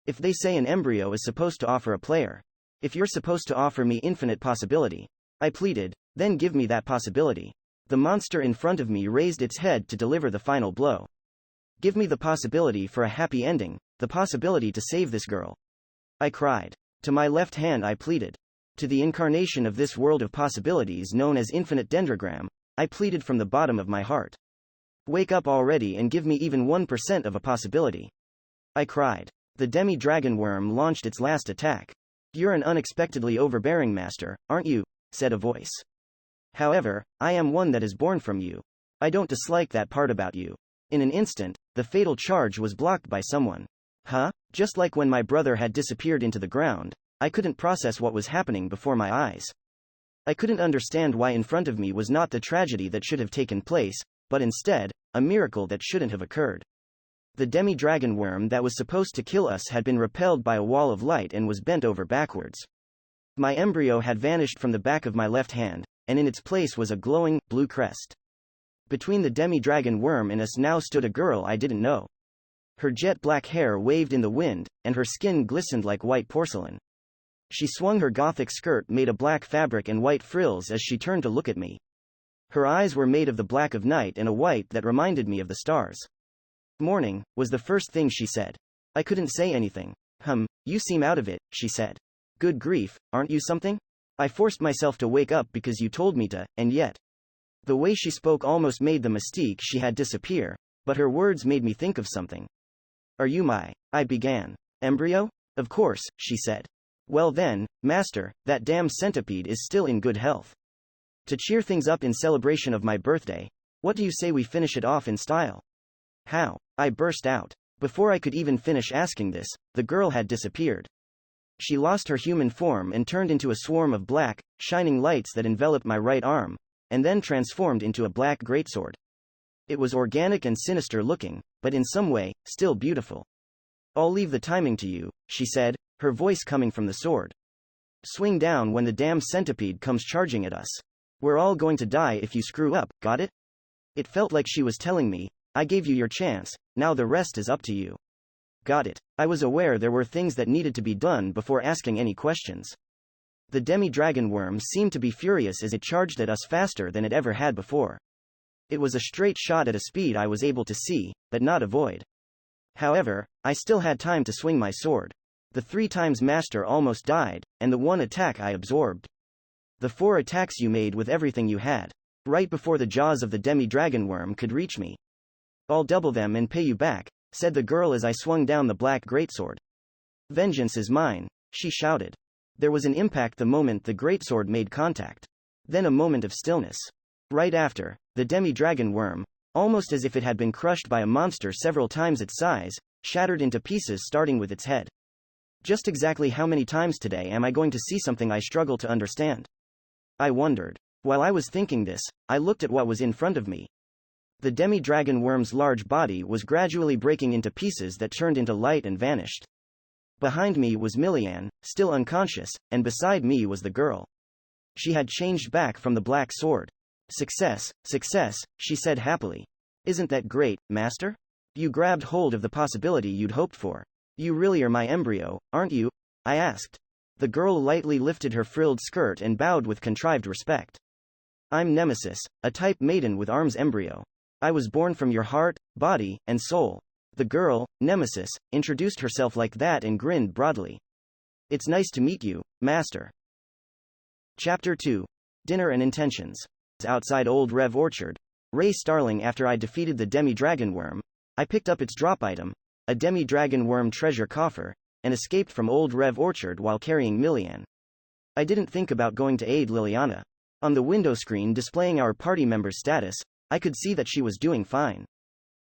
S1: if they say an embryo is supposed to offer a player, if you're supposed to offer me infinite possibility, I pleaded, then give me that possibility. The monster in front of me raised its head to deliver the final blow. Give me the possibility for a happy ending, the possibility to save this girl. I cried. To my left hand I pleaded. To the incarnation of this world of possibilities known as infinite Dendrogram, I pleaded from the bottom of my heart. Wake up already and give me even 1% of a possibility. I cried. The demi-dragon worm launched its last attack. You're an unexpectedly overbearing master, aren't you? Said a voice. However, I am one that is born from you. I don't dislike that part about you. In an instant, the fatal charge was blocked by someone. Huh? Just like when my brother had disappeared into the ground, I couldn't process what was happening before my eyes. I couldn't understand why in front of me was not the tragedy that should have taken place, but instead, a miracle that shouldn't have occurred. The demi-dragon worm that was supposed to kill us had been repelled by a wall of light and was bent over backwards. My embryo had vanished from the back of my left hand, and in its place was a glowing, blue crest. Between the demi-dragon worm and us now stood a girl I didn't know. Her jet-black hair waved in the wind, and her skin glistened like white porcelain. She swung her gothic skirt made of black fabric and white frills as she turned to look at me. Her eyes were made of the black of night and a white that reminded me of the stars. Morning, was the first thing she said. I couldn't say anything. You seem out of it, she said. Good grief, aren't you something? I forced myself to wake up because you told me to, and yet. The way she spoke almost made the mystique she had disappear, but her words made me think of something. Are you I began. Embryo? Of course, she said. Well then, master, that damn centipede is still in good health. To cheer things up in celebration of my birthday, what do you say we finish it off in style? How? I burst out. Before I could even finish asking this, the girl had disappeared. She lost her human form and turned into a swarm of black, shining lights that enveloped my right arm, and then transformed into a black greatsword. It was organic and sinister looking, but in some way, still beautiful. I'll leave the timing to you, she said, her voice coming from the sword. Swing down when the damn centipede comes charging at us. We're all going to die if you screw up, got it? It felt like she was telling me, I gave you your chance, now the rest is up to you. Got it. I was aware there were things that needed to be done before asking any questions. The demi-dragon worm seemed to be furious as it charged at us faster than it ever had before. It was a straight shot at a speed I was able to see, but not avoid. However, I still had time to swing my sword. The 3 times master almost died, and the 1 attack I absorbed. The 4 attacks you made with everything you had. Right before the jaws of the demi-dragon worm could reach me. I'll double them and pay you back, said the girl as I swung down the black greatsword. Vengeance is mine, she shouted. There was an impact the moment the greatsword made contact. Then a moment of stillness. Right after, the demi-dragon worm, almost as if it had been crushed by a monster several times its size, shattered into pieces starting with its head. Just exactly how many times today am I going to see something I struggle to understand? I wondered. While I was thinking this, I looked at what was in front of me. The demi-dragon worm's large body was gradually breaking into pieces that turned into light and vanished. Behind me was Millian, still unconscious, and beside me was the girl. She had changed back from the black sword. Success, success, she said happily. Isn't that great, master? You grabbed hold of the possibility you'd hoped for. You really are my embryo, aren't you? I asked. The girl lightly lifted her frilled skirt and bowed with contrived respect. I'm Nemesis, a type maiden with arms embryo. I was born from your heart, body, and soul. The girl, Nemesis, introduced herself like that and grinned broadly. It's nice to meet you, master. Chapter 2. Dinner and Intentions. Outside Old Rev Orchard, Ray Starling. After I defeated the demi-dragon worm, I picked up its drop item, a demi-dragon worm treasure coffer, and escaped from Old Rev Orchard while carrying Millian. I didn't think about going to aid Liliana. On the window screen displaying our party member's status, I could see that she was doing fine.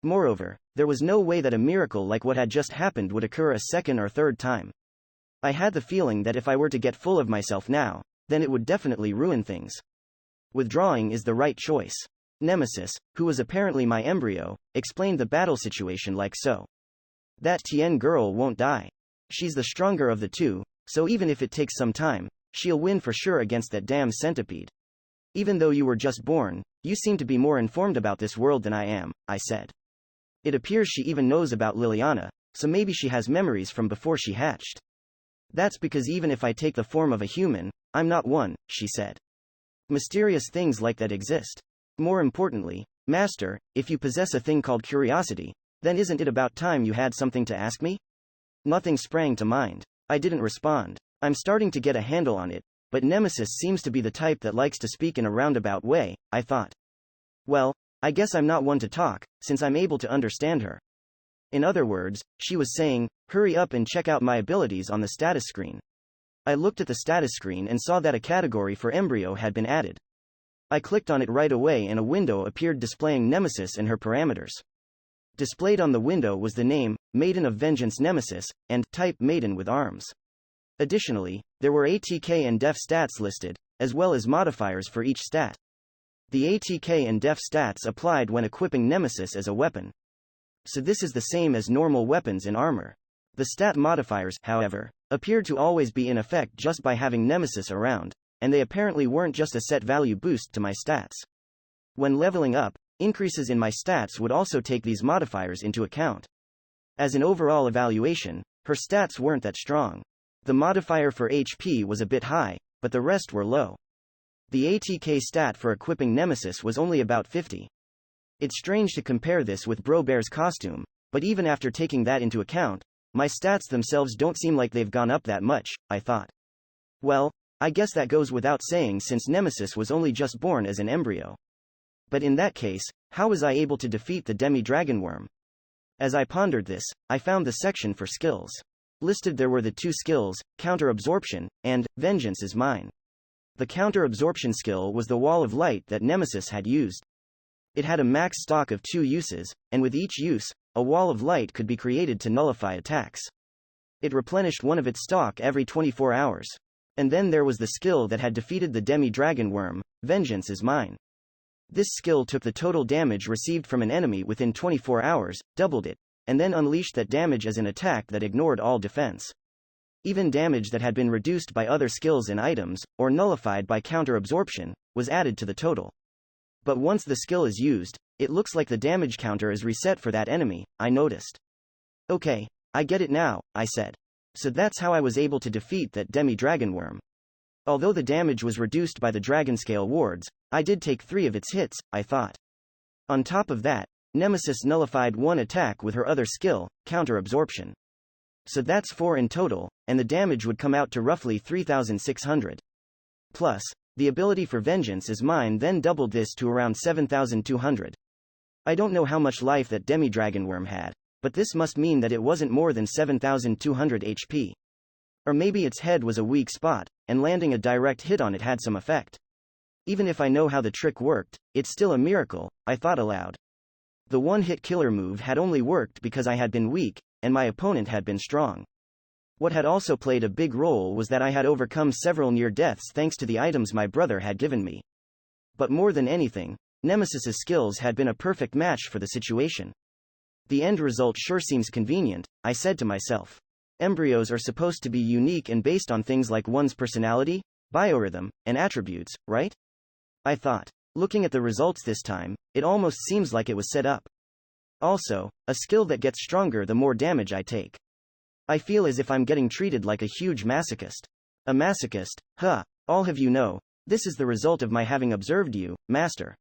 S1: Moreover, There was no way that a miracle like what had just happened would occur a second or third time. I had the feeling that if I were to get full of myself now, then it would definitely ruin things. Withdrawing is the right choice. Nemesis, who was apparently my embryo, explained the battle situation like so. That Tien girl won't die. She's the stronger of the two, so even if it takes some time, she'll win for sure against that damn centipede. Even though you were just born, you seem to be more informed about this world than I am, I said. It appears she even knows about Liliana, so maybe she has memories from before she hatched. That's because even if I take the form of a human, I'm not one, she said. Mysterious things like that exist. More importantly, Master, if you possess a thing called curiosity, then isn't it about time you had something to ask me? Nothing sprang to mind. I didn't respond. I'm starting to get a handle on it, but Nemesis seems to be the type that likes to speak in a roundabout way, I thought. Well, I guess I'm not one to talk, since I'm able to understand her. In other words, she was saying, hurry up and check out my abilities on the status screen. I looked at the status screen and saw that a category for embryo had been added. I clicked on it right away and a window appeared displaying Nemesis and her parameters. Displayed on the window was the name, Maiden of Vengeance Nemesis, and type Maiden with arms. Additionally, there were ATK and def stats listed, as well as modifiers for each stat. The ATK and def stats applied when equipping Nemesis as a weapon. So this is the same as normal weapons and armor. The stat modifiers, however, appeared to always be in effect just by having Nemesis around, and they apparently weren't just a set value boost to my stats. When leveling up, increases in my stats would also take these modifiers into account. As an overall evaluation, her stats weren't that strong. The modifier for HP was a bit high, but the rest were low. The ATK stat for equipping Nemesis was only about 50. It's strange to compare this with Bro Bear's costume, but even after taking that into account, my stats themselves don't seem like they've gone up that much, I thought. Well, I guess that goes without saying since Nemesis was only just born as an embryo. But in that case, how was I able to defeat the demi-dragon worm? As I pondered this, I found the section for skills. Listed there were the two skills, counter-absorption, and vengeance is mine. The counter-absorption skill was the wall of light that Nemesis had used. It had a max stock of 2 uses, and with each use, a wall of light could be created to nullify attacks. It replenished one of its stock every 24 hours. And then there was the skill that had defeated the demi-dragon worm, vengeance is mine. This skill took the total damage received from an enemy within 24 hours, doubled it, and then unleashed that damage as an attack that ignored all defense. Even damage that had been reduced by other skills and items, or nullified by counter-absorption, was added to the total. But once the skill is used, it looks like the damage counter is reset for that enemy, I noticed. Okay, I get it now, I said. So that's how I was able to defeat that demi-dragon worm. Although the damage was reduced by the dragon scale wards, I did take 3 of its hits, I thought. On top of that, Nemesis nullified one attack with her other skill, counter-absorption. So that's 4 in total, and the damage would come out to roughly 3,600. Plus, the ability for vengeance is mine then doubled this to around 7,200. I don't know how much life that demi-dragon worm had, but this must mean that it wasn't more than 7,200 HP. Or maybe its head was a weak spot, and landing a direct hit on it had some effect. Even if I know how the trick worked, it's still a miracle, I thought aloud. The one-hit killer move had only worked because I had been weak, and my opponent had been strong. What had also played a big role was that I had overcome several near-deaths thanks to the items my brother had given me. But more than anything, Nemesis's skills had been a perfect match for the situation. The end result sure seems convenient, I said to myself. Embryos are supposed to be unique and based on things like one's personality, biorhythm, and attributes, right? I thought. Looking at the results this time, it almost seems like it was set up. Also, a skill that gets stronger the more damage I take. I feel as if I'm getting treated like a huge masochist. A masochist, huh, all of you know, this is the result of my having observed you, Master.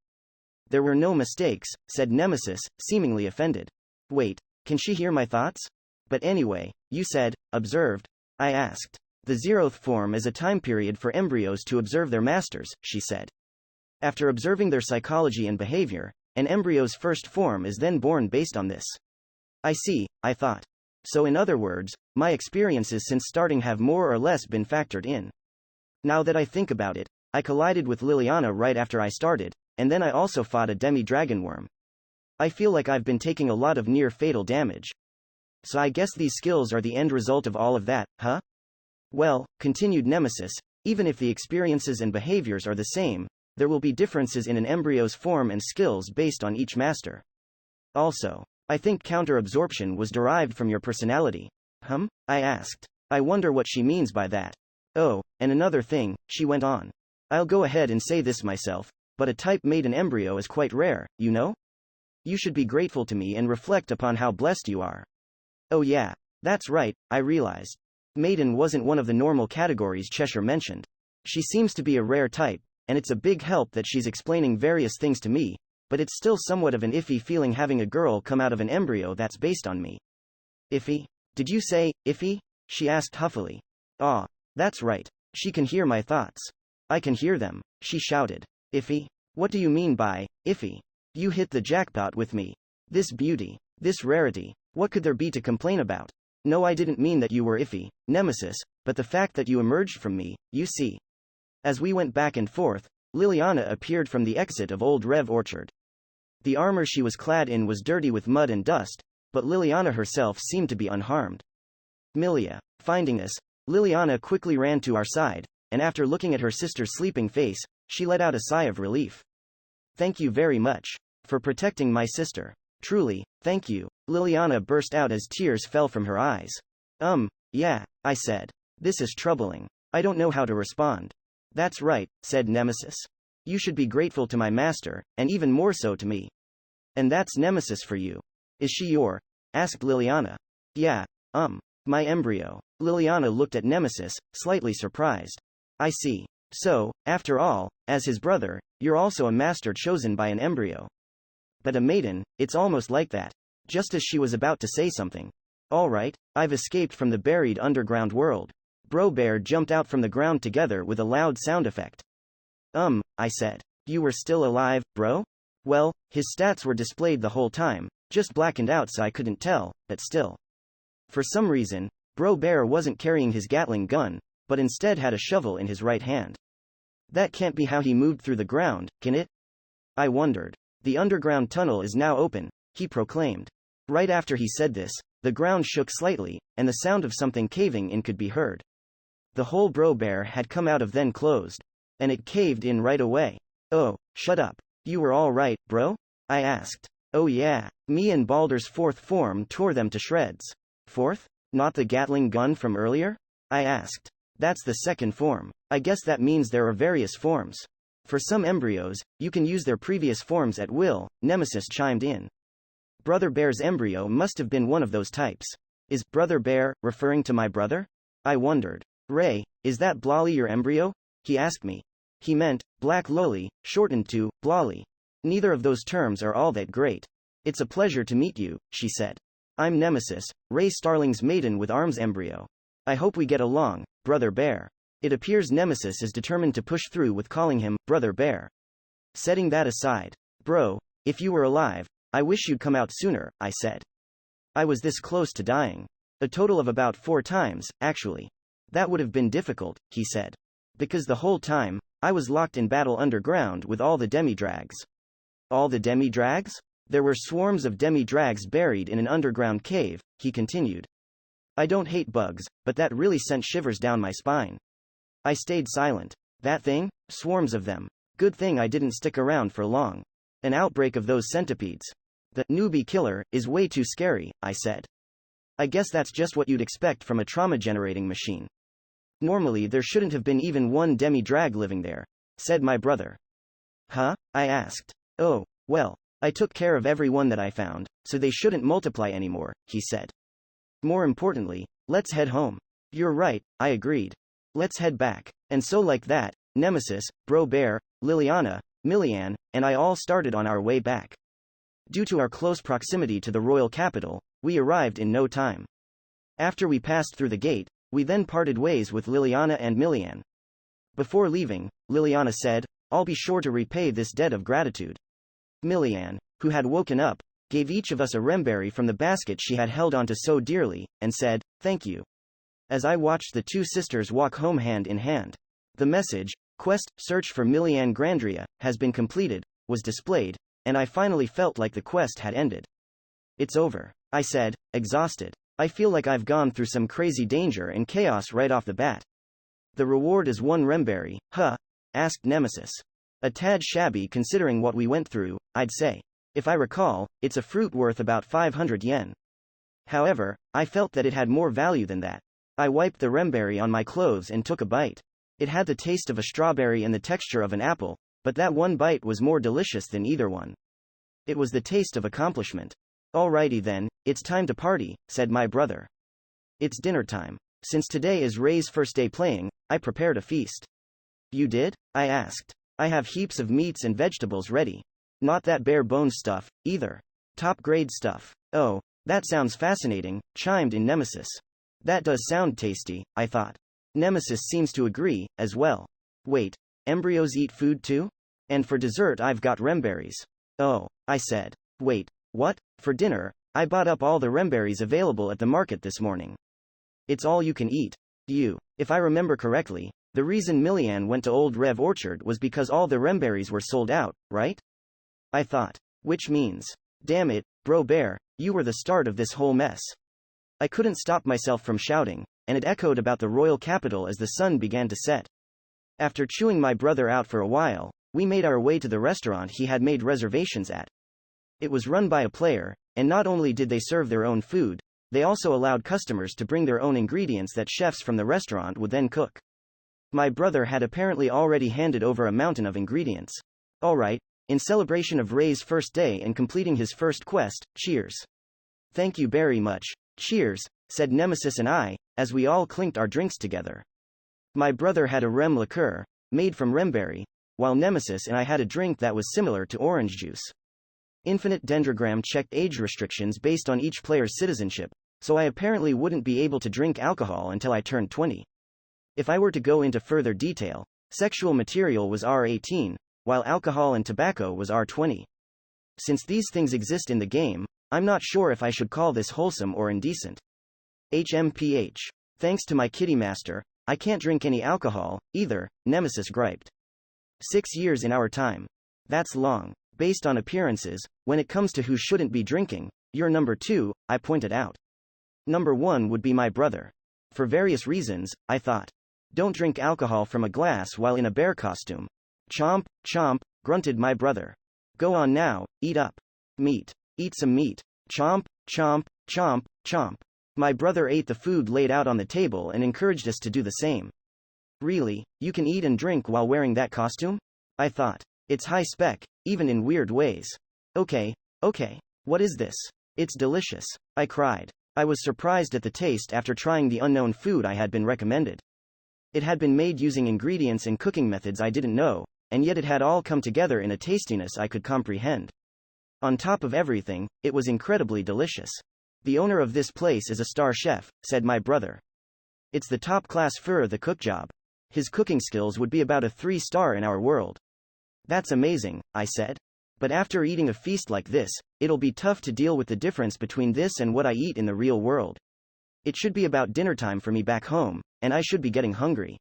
S1: There were no mistakes, said Nemesis, seemingly offended. Wait, can she hear my thoughts? But anyway, you said, observed. I asked. The 0th form is a time period for embryos to observe their masters, she said. After observing their psychology and behavior, an embryo's first form is then born based on this. I see, I thought. So in other words, my experiences since starting have more or less been factored in. Now that I think about it, I collided with Liliana right after I started, and then I also fought a demi-dragon worm. I feel like I've been taking a lot of near-fatal damage. So I guess these skills are the end result of all of that, huh? Well, continued Nemesis, even if the experiences and behaviors are the same, there will be differences in an embryo's form and skills based on each master. Also, I think counter-absorption was derived from your personality. I asked. I wonder what she means by that. Oh, and another thing, she went on. I'll go ahead and say this myself, but a type maiden embryo is quite rare, you know? You should be grateful to me and reflect upon how blessed you are. Oh yeah, that's right, I realized. Maiden wasn't one of the normal categories Cheshire mentioned. She seems to be a rare type, and it's a big help that she's explaining various things to me, but it's still somewhat of an iffy feeling having a girl come out of an embryo that's based on me. Iffy? Did you say, iffy? She asked huffily. Ah, that's right. She can hear my thoughts. I can hear them, she shouted. Iffy? What do you mean by, iffy? You hit the jackpot with me. This beauty, this rarity, what could there be to complain about? No, I didn't mean that you were iffy, Nemesis, but the fact that you emerged from me, you see. As we went back and forth, Liliana appeared from the exit of Old Rev Orchard. The armor she was clad in was dirty with mud and dust, but Liliana herself seemed to be unharmed. Milia, finding us, Liliana quickly ran to our side, and after looking at her sister's sleeping face, she let out a sigh of relief. Thank you very much for protecting my sister. Truly, thank you, Liliana burst out as tears fell from her eyes. Yeah, I said. This is troubling. I don't know how to respond. That's right, said Nemesis. You should be grateful to my master, and even more so to me. And that's Nemesis for you. Is she your? Asked Liliana. Yeah, my embryo. Liliana looked at Nemesis, slightly surprised. I see. So, after all, as his brother, you're also a master chosen by an embryo. But a maiden, it's almost like that. Just as she was about to say something. All right, I've escaped from the buried underground world. Bro Bear jumped out from the ground together with a loud sound effect. I said. You were still alive, bro? Well, his stats were displayed the whole time, just blackened out so I couldn't tell, but still. For some reason, Bro Bear wasn't carrying his Gatling gun, but instead had a shovel in his right hand. That can't be how he moved through the ground, can it? I wondered. The underground tunnel is now open, he proclaimed. Right after he said this, the ground shook slightly, and the sound of something caving in could be heard. The hole Bro Bear had come out of then closed. And it caved in right away. Oh, shut up. You were all right, bro? I asked. Oh yeah, me and Baldur's fourth form tore them to shreds. Fourth? Not the Gatling gun from earlier? I asked. That's the second form. I guess that means there are various forms. For some embryos, you can use their previous forms at will, Nemesis chimed in. Brother Bear's embryo must have been one of those types. Is Brother Bear referring to my brother? I wondered. Ray, is that Blolly your embryo? He asked me. He meant, Black Loli, shortened to, Blolly. Neither of those terms are all that great. It's a pleasure to meet you, she said. I'm Nemesis, Ray Starling's maiden with arms embryo. I hope we get along, Brother Bear. It appears Nemesis is determined to push through with calling him, Brother Bear. Setting that aside, bro, if you were alive, I wish you'd come out sooner, I said. I was this close to dying. A total of about 4 times, actually. That would have been difficult, he said. Because the whole time, I was locked in battle underground with all the demi-drags. All the demi-drags? There were swarms of demi-drags buried in an underground cave, he continued. I don't hate bugs, but that really sent shivers down my spine. I stayed silent. That thing? Swarms of them. Good thing I didn't stick around for long. An outbreak of those centipedes. The newbie killer is way too scary, I said. I guess that's just what you'd expect from a trauma-generating machine. Normally there shouldn't have been even one demi-drag living there, said my brother. Huh? I asked. Oh, well, I took care of everyone that I found, so they shouldn't multiply anymore, he said. More importantly, let's head home. You're right, I agreed. Let's head back. And so like that, Nemesis, Bro Bear, Liliana, Milian, and I all started on our way back. Due to our close proximity to the royal capital, we arrived in no time. After we passed through the gate, we then parted ways with Liliana and Milian. Before leaving, Liliana said, I'll be sure to repay this debt of gratitude. Milian, who had woken up, gave each of us a remberry from the basket she had held onto so dearly, and said, thank you. As I watched the two sisters walk home hand in hand. The message, Quest, Search for Milian Grandria, has been completed, was displayed, and I finally felt like the quest had ended. It's over, I said, exhausted. I feel like I've gone through some crazy danger and chaos right off the bat. The reward is 1 remberry, huh? Asked Nemesis. A tad shabby considering what we went through, I'd say. If I recall, it's a fruit worth about 500 yen. However, I felt that it had more value than that. I wiped the remberry on my clothes and took a bite. It had the taste of a strawberry and the texture of an apple, but that one bite was more delicious than either one. It was the taste of accomplishment. Alrighty then, it's time to party, said my brother. It's dinner time. Since today is Ray's first day playing, I prepared a feast. You did? I asked. I have heaps of meats and vegetables ready. Not that bare bones stuff, either. Top grade stuff. Oh, that sounds fascinating, chimed in Nemesis. That does sound tasty, I thought. Nemesis seems to agree, as well. Wait, embryos eat food too? And for dessert I've got remberries. Oh, I said. Wait, what? For dinner, I bought up all the remberries available at the market this morning. It's all you can eat. If I remember correctly, the reason Millian went to Old Rev Orchard was because all the remberries were sold out, right? I thought. Which means, damn it, bro bear, you were the start of this whole mess. I couldn't stop myself from shouting, and it echoed about the royal capital as the sun began to set. After chewing my brother out for a while, we made our way to the restaurant he had made reservations at. It was run by a player, and not only did they serve their own food, they also allowed customers to bring their own ingredients that chefs from the restaurant would then cook. My brother had apparently already handed over a mountain of ingredients. Alright, in celebration of Ray's first day and completing his first quest, cheers. Thank you very much. Cheers, said Nemesis and I, as we all clinked our drinks together. My brother had a rem liqueur, made from remberry, while Nemesis and I had a drink that was similar to orange juice. Infinite Dendrogram checked age restrictions based on each player's citizenship, so I apparently wouldn't be able to drink alcohol until I turned 20. If I were to go into further detail, sexual material was R18, while alcohol and tobacco was R20. Since these things exist in the game, I'm not sure if I should call this wholesome or indecent. HMPH. Thanks to my kitty master, I can't drink any alcohol, either, Nemesis griped. 6 years in our time. That's long. Based on appearances, when it comes to who shouldn't be drinking, you're number 2, I pointed out. Number 1 would be my brother. For various reasons, I thought. Don't drink alcohol from a glass while in a bear costume. Chomp, chomp, grunted my brother. Go on now, eat up. Meat. Eat some meat. Chomp, chomp, chomp, chomp. My brother ate the food laid out on the table and encouraged us to do the same. Really, you can eat and drink while wearing that costume? I thought. It's high spec, even in weird ways. Okay. What is this? It's delicious, I cried. I was surprised at the taste after trying the unknown food I had been recommended. It had been made using ingredients and cooking methods I didn't know, and yet it had all come together in a tastiness I could comprehend. On top of everything, it was incredibly delicious. The owner of this place is a star chef, said my brother. It's the top class for the cook job. His cooking skills would be about a 3-star in our world. That's amazing, I said. But after eating a feast like this, it'll be tough to deal with the difference between this and what I eat in the real world. It should be about dinner time for me back home, and I should be getting hungry.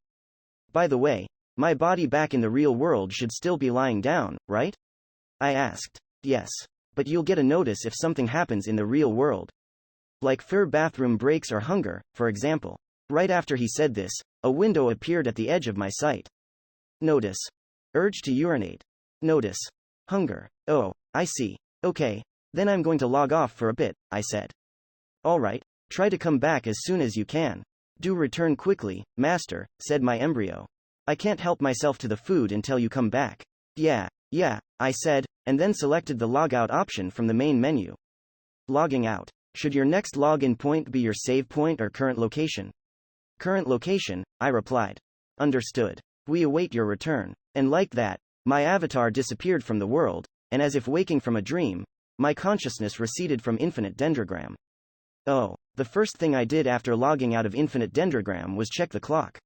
S1: By the way, my body back in the real world should still be lying down, right? I asked. Yes. But you'll get a notice if something happens in the real world. Like fur bathroom breaks or hunger, for example. Right after he said this, a window appeared at the edge of my sight. Notice. Urge to urinate. Notice. Hunger. Oh, I see. Okay. Then I'm going to log off for a bit, I said. Alright, try to come back as soon as you can. Do return quickly, master, said my embryo. I can't help myself to the food until you come back. Yeah, I said, and then selected the logout option from the main menu. Logging out. Should your next login point be your save point or current location? Current location, I replied. Understood. We await your return. And like that, my avatar disappeared from the world, and as if waking from a dream, my consciousness receded from Infinite Dendrogram. Oh, the first thing I did after logging out of Infinite Dendrogram was check the clock.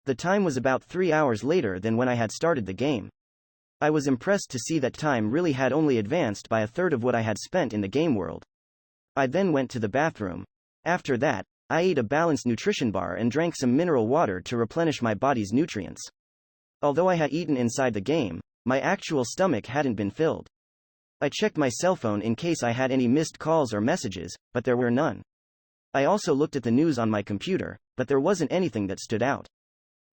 S1: The time was about 3 hours later than when I had started the game. I was impressed to see that time really had only advanced by a third of what I had spent in the game world. I then went to the bathroom. After that, I ate a balanced nutrition bar and drank some mineral water to replenish my body's nutrients. Although I had eaten inside the game, my actual stomach hadn't been filled. I checked my cell phone in case I had any missed calls or messages, but there were none. I also looked at the news on my computer, but there wasn't anything that stood out.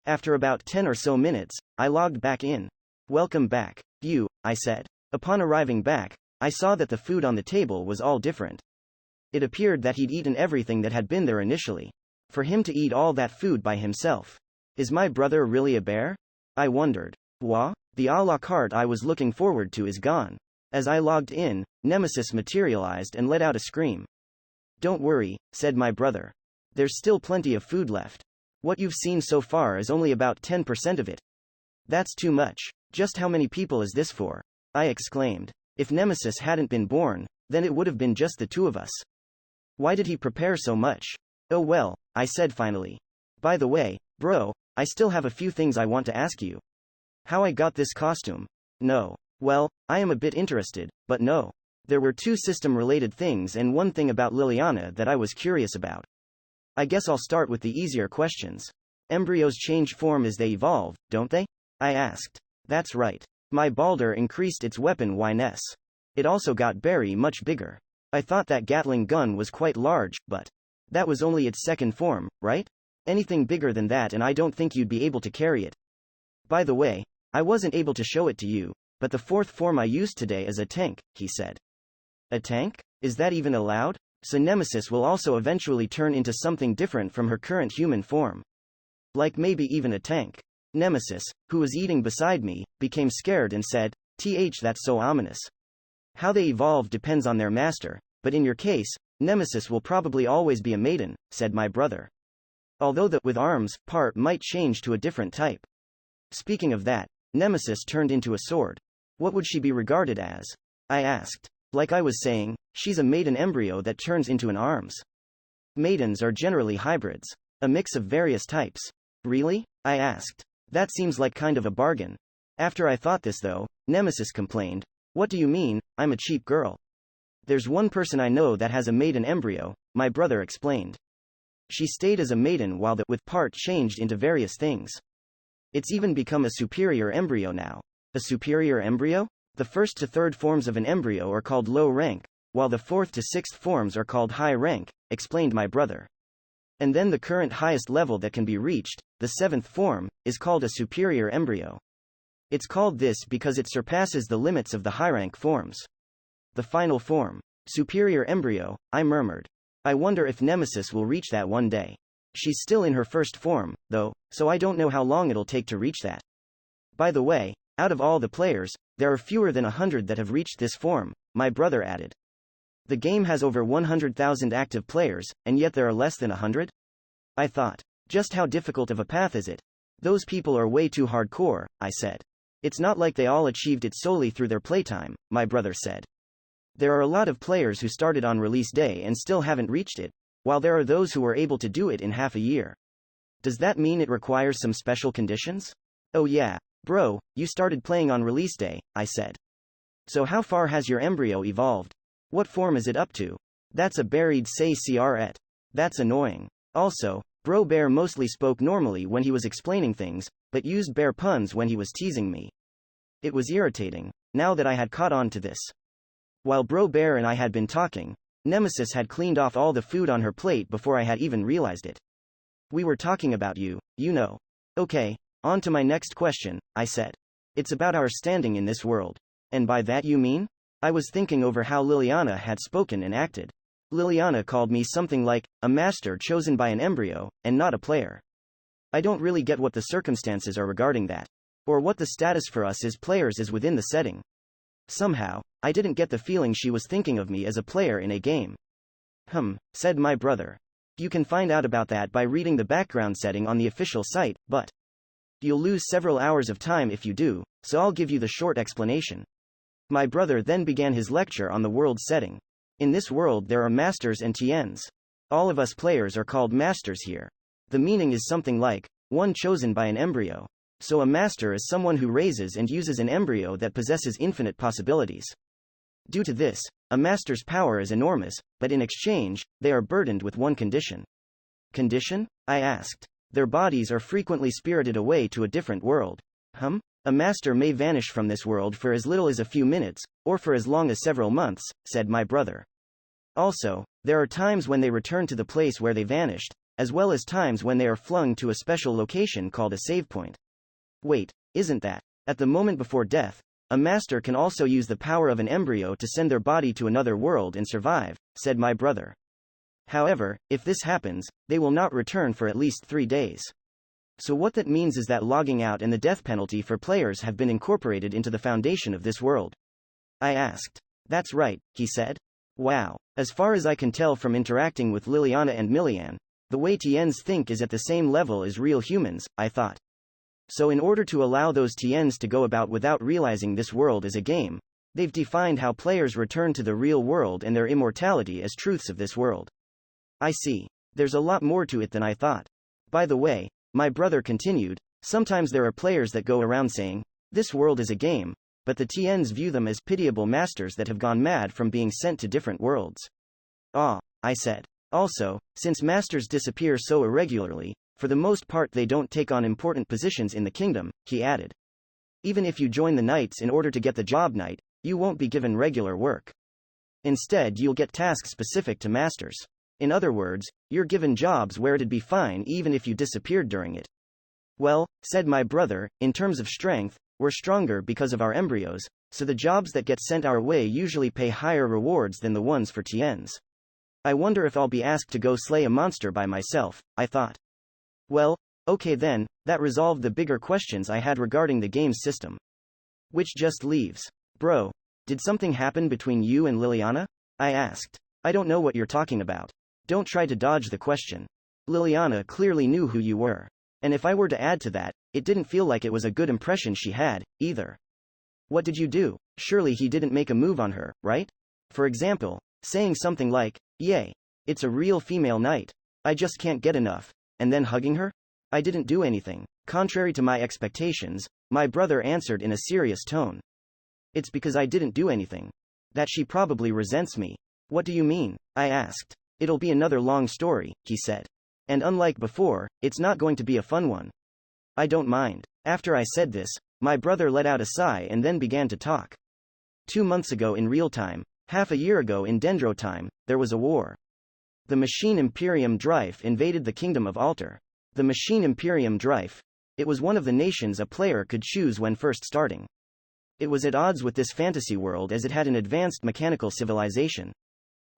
S1: After about 10 or so minutes, I logged back in. Welcome back, you, I said. Upon arriving back, I saw that the food on the table was all different. It appeared that he'd eaten everything that had been there initially. For him to eat all that food by himself. Is my brother really a bear? I wondered. What? The a la carte I was looking forward to is gone. As I logged in, Nemesis materialized and let out a scream. Don't worry, said my brother. There's still plenty of food left. What you've seen so far is only about 10% of it. That's too much. Just how many people is this for? I exclaimed. If Nemesis hadn't been born, then it would have been just the two of us. Why did he prepare so much? Oh well, I said finally. By the way, bro, I still have a few things I want to ask you. How I got this costume? No. Well, I am a bit interested, but no. There were two system-related things and one thing about Liliana that I was curious about. I guess I'll start with the easier questions. Embryos change form as they evolve, don't they? I asked. That's right. My Balder increased its weapon Yness. It also got very much bigger. I thought that Gatling gun was quite large, but that was only its second form, right? Anything bigger than that and I don't think you'd be able to carry it. By the way, I wasn't able to show it to you, but the fourth form I used today is a tank, he said. A tank? Is that even allowed? So Nemesis will also eventually turn into something different from her current human form. Like maybe even a tank. Nemesis, who was eating beside me, became scared and said, that's so ominous. How they evolve depends on their master, but in your case, Nemesis will probably always be a maiden, said my brother. Although the with arms part might change to a different type. Speaking of that, Nemesis turned into a sword. What would she be regarded as? I asked. Like I was saying, she's a maiden embryo that turns into an arms. Maidens are generally hybrids. A mix of various types. Really? I asked. That seems like kind of a bargain. After I thought this though, Nemesis complained. What do you mean, I'm a cheap girl? There's one person I know that has a maiden embryo, my brother explained. She stayed as a maiden while the with part changed into various things. It's even become a superior embryo now. A superior embryo? The first to third forms of an embryo are called low rank, while the fourth to sixth forms are called high rank, explained my brother. And then the current highest level that can be reached, the seventh form, is called a superior embryo. It's called this because it surpasses the limits of the high rank forms. The final form. Superior embryo, I murmured. I wonder if Nemesis will reach that one day. She's still in her first form, though, so I don't know how long it'll take to reach that. By the way, out of all the players, there are fewer than 100 that have reached this form, my brother added. The game has over 100,000 active players, and yet there are less than 100? I thought. Just how difficult of a path is it? Those people are way too hardcore, I said. It's not like they all achieved it solely through their playtime, my brother said. There are a lot of players who started on release day and still haven't reached it, while there are those who were able to do it in half a year. Does that mean it requires some special conditions? Oh yeah, bro, you started playing on release day, I said. So how far has your embryo evolved? What form is it up to? That's a buried say cret. That's annoying. Also, Bro Bear mostly spoke normally when he was explaining things, but used bear puns when he was teasing me. It was irritating, now that I had caught on to this. While Bro Bear and I had been talking, Nemesis had cleaned off all the food on her plate before I had even realized it. We were talking about you, you know. Okay, on to my next question, I said. It's about our standing in this world. And by that you mean? I was thinking over how Liliana had spoken and acted. Liliana called me something like, a master chosen by an embryo, and not a player. I don't really get what the circumstances are regarding that. Or what the status for us as players is within the setting. Somehow, I didn't get the feeling she was thinking of me as a player in a game. Said my brother. You can find out about that by reading the background setting on the official site, but you'll lose several hours of time if you do, so I'll give you the short explanation. My brother then began his lecture on the world setting. In this world there are masters and TNs. All of us players are called masters here. The meaning is something like, one chosen by an embryo. So a master is someone who raises and uses an embryo that possesses infinite possibilities. Due to this, a master's power is enormous, but in exchange, they are burdened with one condition. Condition? I asked. Their bodies are frequently spirited away to a different world. A master may vanish from this world for as little as a few minutes, or for as long as several months, said my brother. Also, there are times when they return to the place where they vanished, as well as times when they are flung to a special location called a save point. Wait, isn't that? At the moment before death, a master can also use the power of an embryo to send their body to another world and survive, said my brother. However, if this happens, they will not return for at least 3 days. So what that means is that logging out and the death penalty for players have been incorporated into the foundation of this world. I asked. That's right, he said. Wow. As far as I can tell from interacting with Liliana and Milian, the way Tiens think is at the same level as real humans, I thought. So in order to allow those Tiens to go about without realizing this world is a game, they've defined how players return to the real world and their immortality as truths of this world. I see. There's a lot more to it than I thought. By the way, my brother continued, sometimes there are players that go around saying, this world is a game, but the Tiens view them as pitiable masters that have gone mad from being sent to different worlds. Ah, I said. Also, since masters disappear so irregularly, for the most part they don't take on important positions in the kingdom, he added. Even if you join the knights in order to get the job knight, you won't be given regular work. Instead you'll get tasks specific to masters. In other words, you're given jobs where it'd be fine even if you disappeared during it. Well, said my brother, in terms of strength, we're stronger because of our embryos, so the jobs that get sent our way usually pay higher rewards than the ones for Tiens. I wonder if I'll be asked to go slay a monster by myself, I thought. Well, okay then, that resolved the bigger questions I had regarding the game's system. Which just leaves. Bro, did something happen between you and Liliana? I asked. I don't know what you're talking about. Don't try to dodge the question. Liliana clearly knew who you were. And if I were to add to that, it didn't feel like it was a good impression she had, either. What did you do? Surely he didn't make a move on her, right? For example, saying something like, yay, it's a real female knight. I just can't get enough. And then hugging her? I didn't do anything. Contrary to my expectations, my brother answered in a serious tone. It's because I didn't do anything. That she probably resents me. What do you mean? I asked. It'll be another long story, he said. And unlike before, it's not going to be a fun one. I don't mind. After I said this, my brother let out a sigh and then began to talk. 2 months ago in real time, half a year ago in Dendro time, there was a war. The Machine Imperium Drife invaded the Kingdom of Alter. The Machine Imperium Drife. It was one of the nations a player could choose when first starting. It was at odds with this fantasy world as it had an advanced mechanical civilization.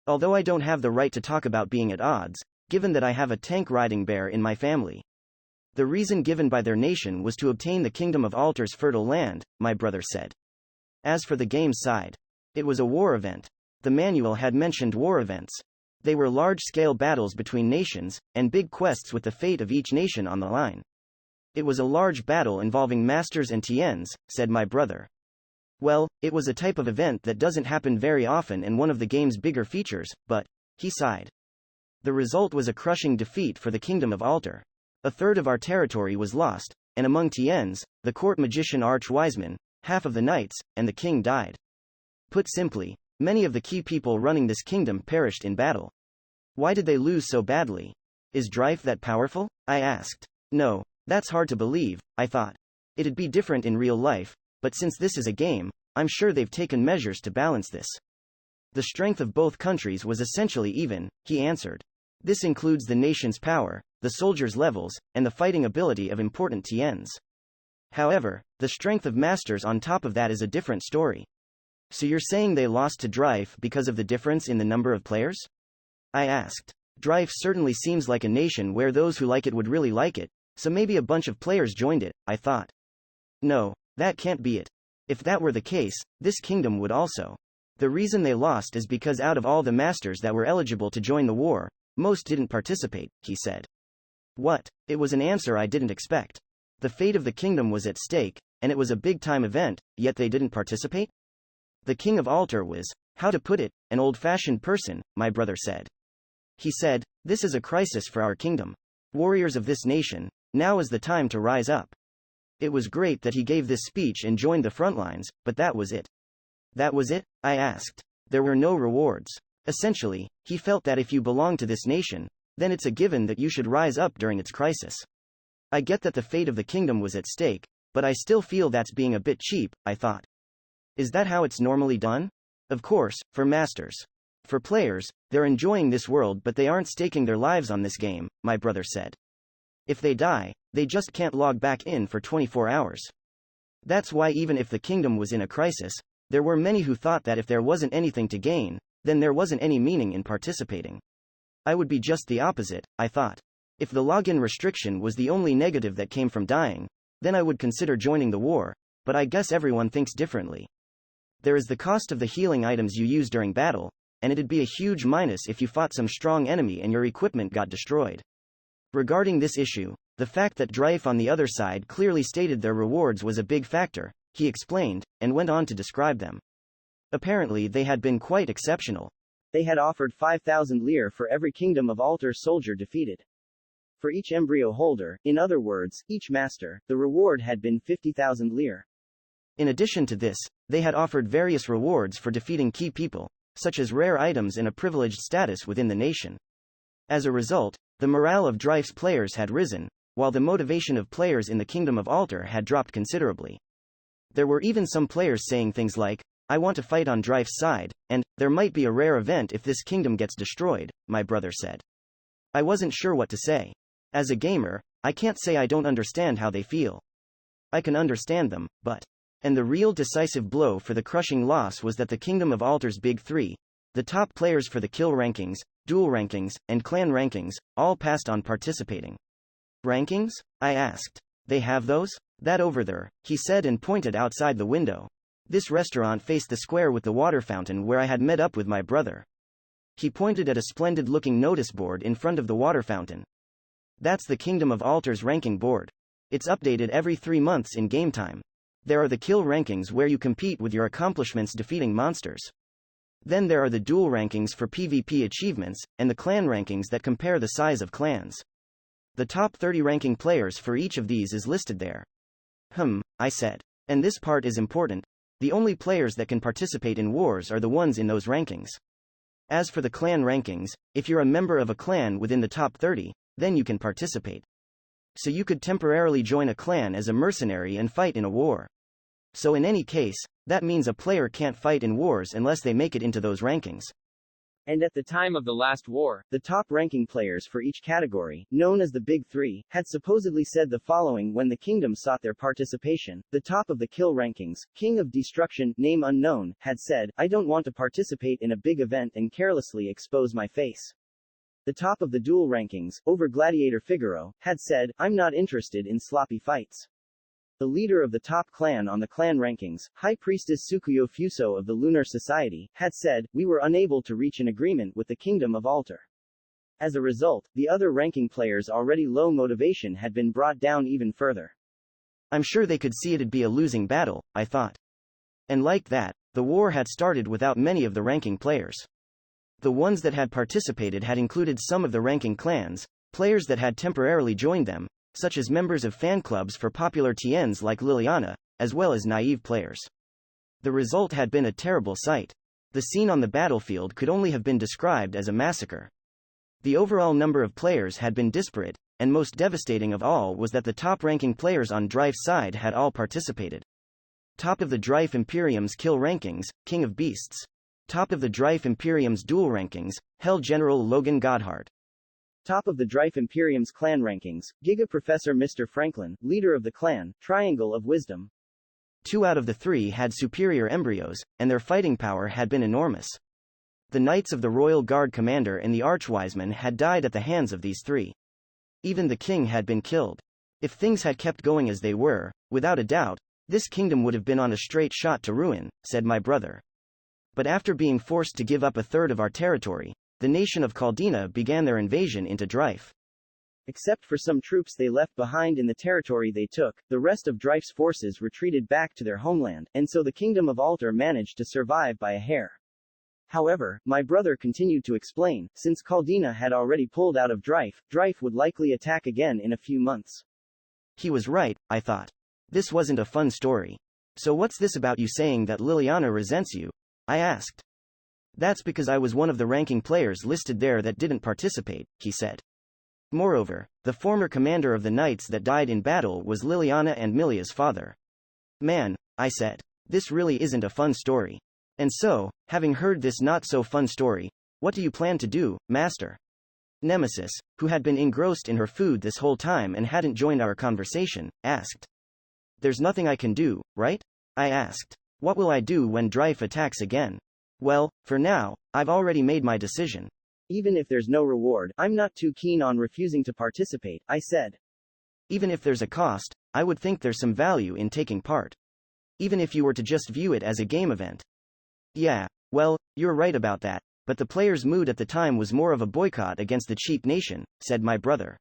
S1: Although I don't have the right to talk about being at odds, given that I have a tank-riding bear in my family. The reason given by their nation was to obtain the Kingdom of Alter's fertile land, my brother said. As for the game's side, it was a war event. The manual had mentioned war events. They were large-scale battles between nations, and big quests with the fate of each nation on the line. It was a large battle involving masters and Tiens, said my brother. Well, it was a type of event that doesn't happen very often and one of the game's bigger features, but, he sighed. The result was a crushing defeat for the Kingdom of Alter. A third of our territory was lost, and among Tiens, the court magician Arch-Wiseman, half of the knights, and the king died. Put simply, many of the key people running this kingdom perished in battle. Why did they lose so badly? Is Drife that powerful? I asked. No, that's hard to believe, I thought. It'd be different in real life, but since this is a game, I'm sure they've taken measures to balance this. The strength of both countries was essentially even, he answered. This includes the nation's power, the soldiers' levels, and the fighting ability of important Tiens. However, the strength of masters on top of that is a different story. So you're saying they lost to Drife because of the difference in the number of players? I asked. Drife certainly seems like a nation where those who like it would really like it, so maybe a bunch of players joined it, I thought. No, that can't be it. If that were the case, this kingdom would also. The reason they lost is because out of all the masters that were eligible to join the war, most didn't participate, he said. What? It was an answer I didn't expect. The fate of the kingdom was at stake, and it was a big-time event, yet they didn't participate? The King of Alter was, how to put it, an old-fashioned person, my brother said. He said, this is a crisis for our kingdom. Warriors of this nation, now is the time to rise up. It was great that he gave this speech and joined the front lines, but that was it. That was it? I asked. There were no rewards. Essentially, he felt that if you belong to this nation, then it's a given that you should rise up during its crisis. I get that the fate of the kingdom was at stake, But I still feel that's being a bit cheap, I thought. Is that how it's normally done? Of course, for masters. For players, they're enjoying this world but they aren't staking their lives on this game, my brother said. If they die, they just can't log back in for 24 hours. That's why even if the kingdom was in a crisis, there were many who thought that if there wasn't anything to gain, then there wasn't any meaning in participating. I would be just the opposite, I thought. If the login restriction was the only negative that came from dying, then I would consider joining the war, but I guess everyone thinks differently. There is the cost of the healing items you use during battle, and it'd be a huge minus if you fought some strong enemy and your equipment got destroyed. Regarding this issue, the fact that Drive on the other side clearly stated their rewards was a big factor, he explained, and went on to describe them. Apparently they had been quite exceptional. They had offered 5,000 lire for every Kingdom of Altar soldier defeated. For each embryo holder, in other words, each master, the reward had been 50,000 lire. In addition to this, they had offered various rewards for defeating key people, such as rare items and a privileged status within the nation. As a result, the morale of Drife's players had risen, while the motivation of players in the Kingdom of Altar had dropped considerably. There were even some players saying things like, I want to fight on Drife's side, and, there might be a rare event if this kingdom gets destroyed, my brother said. I wasn't sure what to say. As a gamer, I can't say I don't understand how they feel. I can understand them, but... And the real decisive blow for the crushing loss was that the Kingdom of Altar's Big Three, the top players for the kill rankings, duel rankings, and clan rankings, all passed on participating. Rankings? I asked. They have those? That over there, he said and pointed outside the window. This restaurant faced the square with the water fountain where I had met up with my brother. He pointed at a splendid-looking notice board in front of the water fountain. That's the Kingdom of Altar's ranking board. It's updated every 3 months in game time. There are the kill rankings where you compete with your accomplishments defeating monsters. Then there are the duel rankings for PvP achievements, and the clan rankings that compare the size of clans. The top 30 ranking players for each of these is listed there. I said. And this part is important. The only players that can participate in wars are the ones in those rankings. As for the clan rankings, if you're a member of a clan within the top 30, then you can participate. So you could temporarily join a clan as a mercenary and fight in a war. So in any case, that means a player can't fight in wars unless they make it into those rankings. And at the time of the last war, the top-ranking players for each category, known as the Big Three, had supposedly said the following when the kingdom sought their participation. The top of the kill rankings, King of Destruction, name unknown, had said, I don't want to participate in a big event and carelessly expose my face. The top of the duel rankings, over Gladiator Figaro, had said, I'm not interested in sloppy fights. The leader of the top clan on the clan rankings, High Priestess Tsukuyo Fuso of the Lunar Society, had said, we were unable to reach an agreement with the Kingdom of Altar. As a result, the other ranking players' already low motivation had been brought down even further. I'm sure they could see it'd be a losing battle, I thought. And like that, the war had started without many of the ranking players. The ones that had participated had included some of the ranking clans, players that had temporarily joined them, such as members of fan clubs for popular TNs like Liliana, as well as naive players. The result had been a terrible sight. The scene on the battlefield could only have been described as a massacre. The overall number of players had been disparate, and most devastating of all was that the top-ranking players on Drife's side had all participated. Top of the Drife Imperium's kill rankings, King of Beasts. Top of the Drife Imperium's duel rankings, Hell General Logan Godhart. Top of the Drife Imperium's clan rankings, Giga Professor Mr. Franklin, leader of the clan, Triangle of Wisdom. 2 out of the 3 had superior embryos, and their fighting power had been enormous. The Knights of the Royal Guard Commander and the Archwiseman had died at the hands of these 3. Even the king had been killed. If things had kept going as they were, without a doubt, this kingdom would have been on a straight shot to ruin, said my brother. But after being forced to give up a third of our territory, the nation of Caldina began their invasion into Drife. Except for some troops they left behind in the territory they took, the rest of Drife's forces retreated back to their homeland, and so the Kingdom of Altar managed to survive by a hair. However, my brother continued to explain, since Caldina had already pulled out of Drife, Drife would likely attack again in a few months. He was right, I thought. This wasn't a fun story. So what's this about you saying that Liliana resents you? I asked. That's because I was one of the ranking players listed there that didn't participate, he said. Moreover, the former commander of the knights that died in battle was Liliana and Milia's father. Man, I said. This really isn't a fun story. And so, having heard this not-so-fun story, what do you plan to do, Master? Nemesis, who had been engrossed in her food this whole time and hadn't joined our conversation, asked. There's nothing I can do, right? I asked. What will I do when Dryfe attacks again? Well, for now, I've already made my decision. Even if there's no reward, I'm not too keen on refusing to participate, I said. Even if there's a cost, I would think there's some value in taking part. Even if you were to just view it as a game event. Yeah, well, you're right about that, but the players' mood at the time was more of a boycott against the cheap nation, said my brother.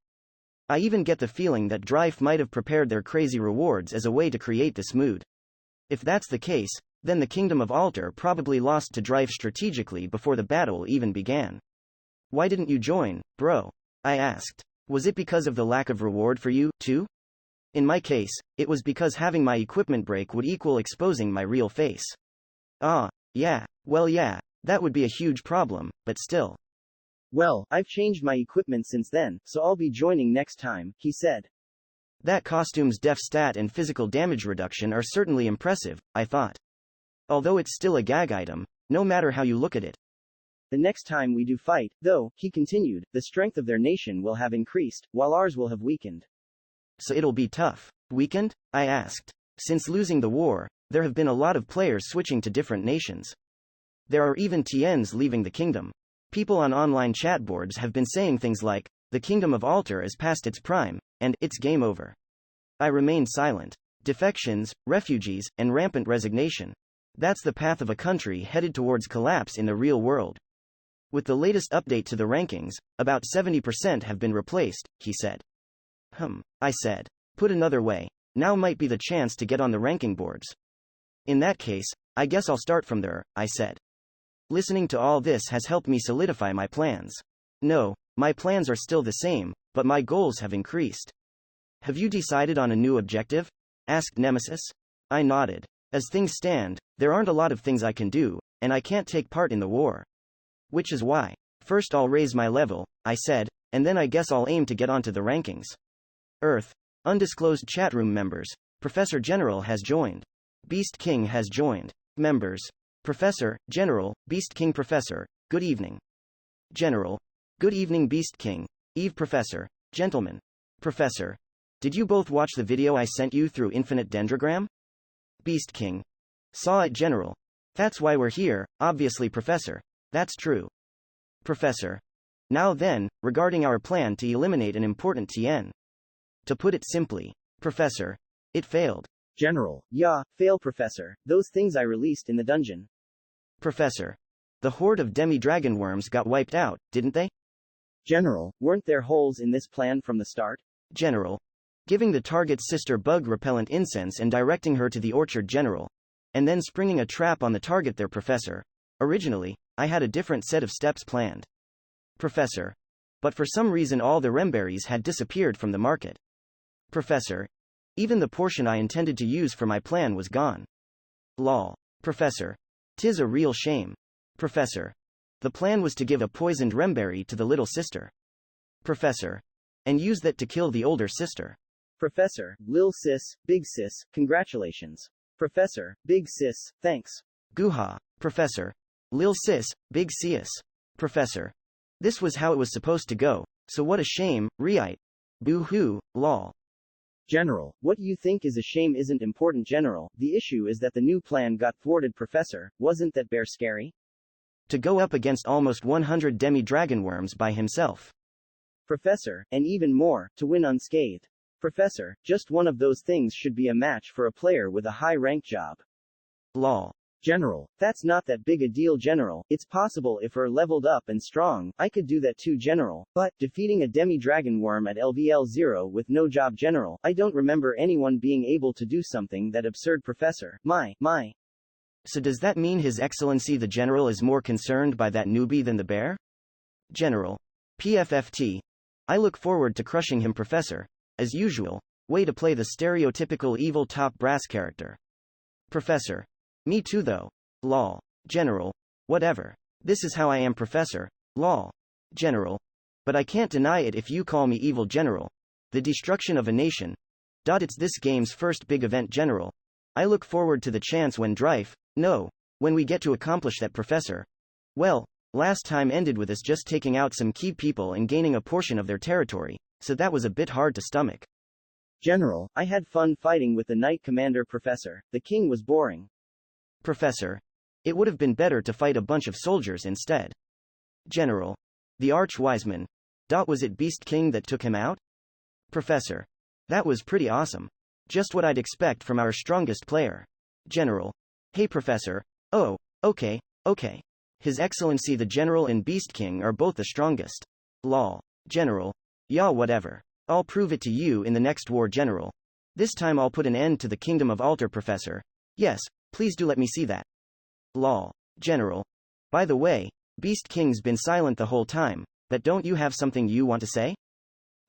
S1: I even get the feeling that Dryfe might have prepared their crazy rewards as a way to create this mood. If that's the case, then the Kingdom of Alter probably lost to Dryfe strategically before the battle even began. Why didn't you join, bro? I asked. Was it because of the lack of reward for you, too? In my case, it was because having my equipment break would equal exposing my real face. Ah, yeah, well yeah, that would be a huge problem, but still. Well, I've changed my equipment since then, so I'll be joining next time, he said. That costume's def stat and physical damage reduction are certainly impressive, I thought. Although it's still a gag item, no matter how you look at it. The next time we do fight, though, he continued, the strength of their nation will have increased, while ours will have weakened. So it'll be tough. Weakened? I asked. Since losing the war, there have been a lot of players switching to different nations. There are even TNs leaving the kingdom. People on online chat boards have been saying things like, the Kingdom of Alter is past its prime, and it's game over. I remained silent. Defections, refugees, and rampant resignation. That's the path of a country headed towards collapse in the real world. With the latest update to the rankings, about 70% have been replaced, he said. I said. Put another way, now might be the chance to get on the ranking boards. In that case, I guess I'll start from there, I said. Listening to all this has helped me solidify my plans. No, my plans are still the same, but my goals have increased. Have you decided on a new objective? Asked Nemesis. I nodded. As things stand, there aren't a lot of things I can do, and I can't take part in the war. Which is why. First I'll raise my level, I said, and then I guess I'll aim to get onto the rankings. Earth. Undisclosed chatroom members. Professor General has joined. Beast King has joined. Members. Professor, General, Beast King Professor, good evening. General. Good evening Beast King. Eve Professor. Gentlemen. Professor. Did you both watch the video I sent you through Infinite Dendrogram? Beast King. Saw it General. That's why we're here, obviously Professor. That's true. Professor. Now then, regarding our plan to eliminate an important TN. To put it simply, Professor. It failed. General. Yeah, fail Professor. Those things I released in the dungeon. Professor. The horde of demi-dragon worms got wiped out, didn't they? General. Weren't there holes in this plan from the start? General. Giving the target's sister bug-repellent incense and directing her to the orchard General. And then springing a trap on the target there Professor. Originally, I had a different set of steps planned. Professor. But for some reason all the remberries had disappeared from the market. Professor. Even the portion I intended to use for my plan was gone. Lol. Professor. 'Tis a real shame. Professor. The plan was to give a poisoned remberry to the little sister. Professor. And use that to kill the older sister. Professor. Lil sis, big sis, congratulations. Professor. Big sis, thanks. Guha. Professor. Lil sis, big sis. Professor. This was how it was supposed to go, so what a shame, Reite. Boo-hoo, lol. General, what you think is a shame isn't important General, the issue is that the new plan got thwarted Professor, wasn't that bear scary? To go up against almost 100 demi-dragon worms by himself. Professor, and even more, to win unscathed. Professor, just one of those things should be a match for a player with a high-rank job. Lol. General, that's not that big a deal General, it's possible if we're leveled up and strong, I could do that too General, but, defeating a demi-dragon worm at LVL0 with no job General, I don't remember anyone being able to do something that absurd Professor, my. So does that mean His Excellency the General is more concerned by that newbie than the bear? General. PFFT. I look forward to crushing him Professor. As usual, way to play the stereotypical evil top brass character. Professor. Me too though. Lol. General. Whatever. This is how I am Professor. Lol. General. But I can't deny it if you call me evil general. The destruction of a nation. It's this game's first big event, general. I look forward to the chance when we get to accomplish that, professor. Well, last time ended with us just taking out some key people and gaining a portion of their territory, so that was a bit hard to stomach. General, I had fun fighting with the Knight Commander, professor. The king was boring. Professor, it would have been better to fight a bunch of soldiers instead. General, the Archwiseman. Was it Beast King that took him out? Professor, that was pretty awesome. Just what I'd expect from our strongest player. General, hey professor. Oh, okay. His Excellency the General and Beast King are both the strongest. Lol. General. Yeah, whatever. I'll prove it to you in the next war, general. This time I'll put an end to the Kingdom of Altar, professor. Yes, please do let me see that. Lol. General. By the way, Beast King's been silent the whole time, but don't you have something you want to say?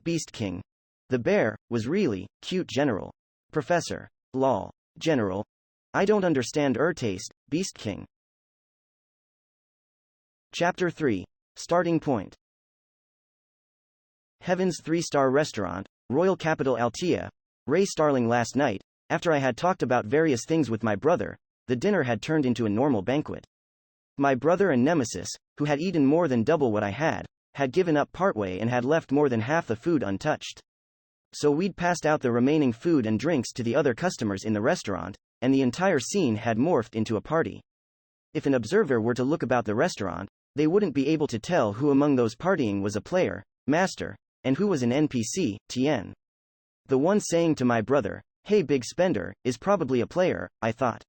S1: Beast King. The bear was really cute, general. Professor. Lol. General. I don't understand taste, Beast King. Chapter 3. Starting Point. Heaven's 3-star restaurant, Royal Capital Altea, Ray Starling. Last night, after I had talked about various things with my brother, the dinner had turned into a normal banquet. My brother and Nemesis, who had eaten more than double what I had given up partway and had left more than half the food untouched. So we'd passed out the remaining food and drinks to the other customers in the restaurant, and the entire scene had morphed into a party. If an observer were to look about the restaurant, they wouldn't be able to tell who among those partying was a player, master, and who was an NPC, Tien. The one saying to my brother, "Hey big spender," is probably a player, I thought.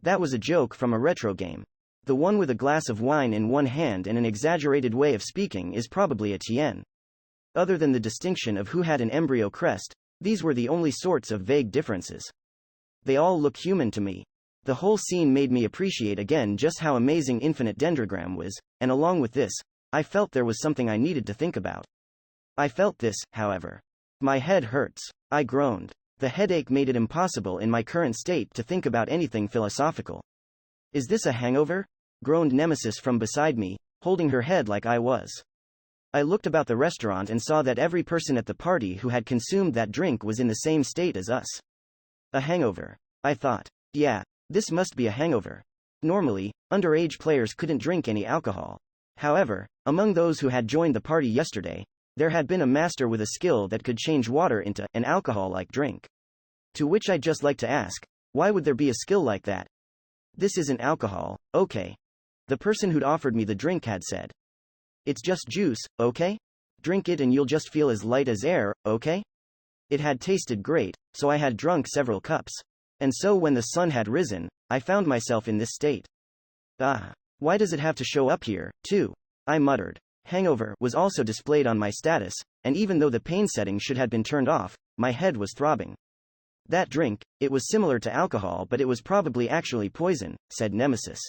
S1: That was a joke from a retro game. The one with a glass of wine in one hand and an exaggerated way of speaking is probably a Tien. Other than the distinction of who had an embryo crest, these were the only sorts of vague differences. They all look human to me. The whole scene made me appreciate again just how amazing Infinite Dendrogram was, and along with this, I felt there was something I needed to think about. I felt this, however. My head hurts. I groaned. The headache made it impossible in my current state to think about anything philosophical. Is this a hangover? Groaned Nemesis from beside me, holding her head like I was. I looked about the restaurant and saw that every person at the party who had consumed that drink was in the same state as us. A hangover. I thought. Yeah, this must be a hangover. Normally, underage players couldn't drink any alcohol. However, among those who had joined the party yesterday, there had been a master with a skill that could change water into an alcohol-like drink. To which I'd just like to ask, why would there be a skill like that? This isn't alcohol, okay? The person who'd offered me the drink had said. It's just juice, okay? Drink it and you'll just feel as light as air, okay? It had tasted great, so I had drunk several cups. And so when the sun had risen, I found myself in this state. Why does it have to show up here, too? I muttered. Hangover was also displayed on my status, and even though the pain setting should have been turned off, my head was throbbing. That drink, it was similar to alcohol, but it was probably actually poison, said Nemesis.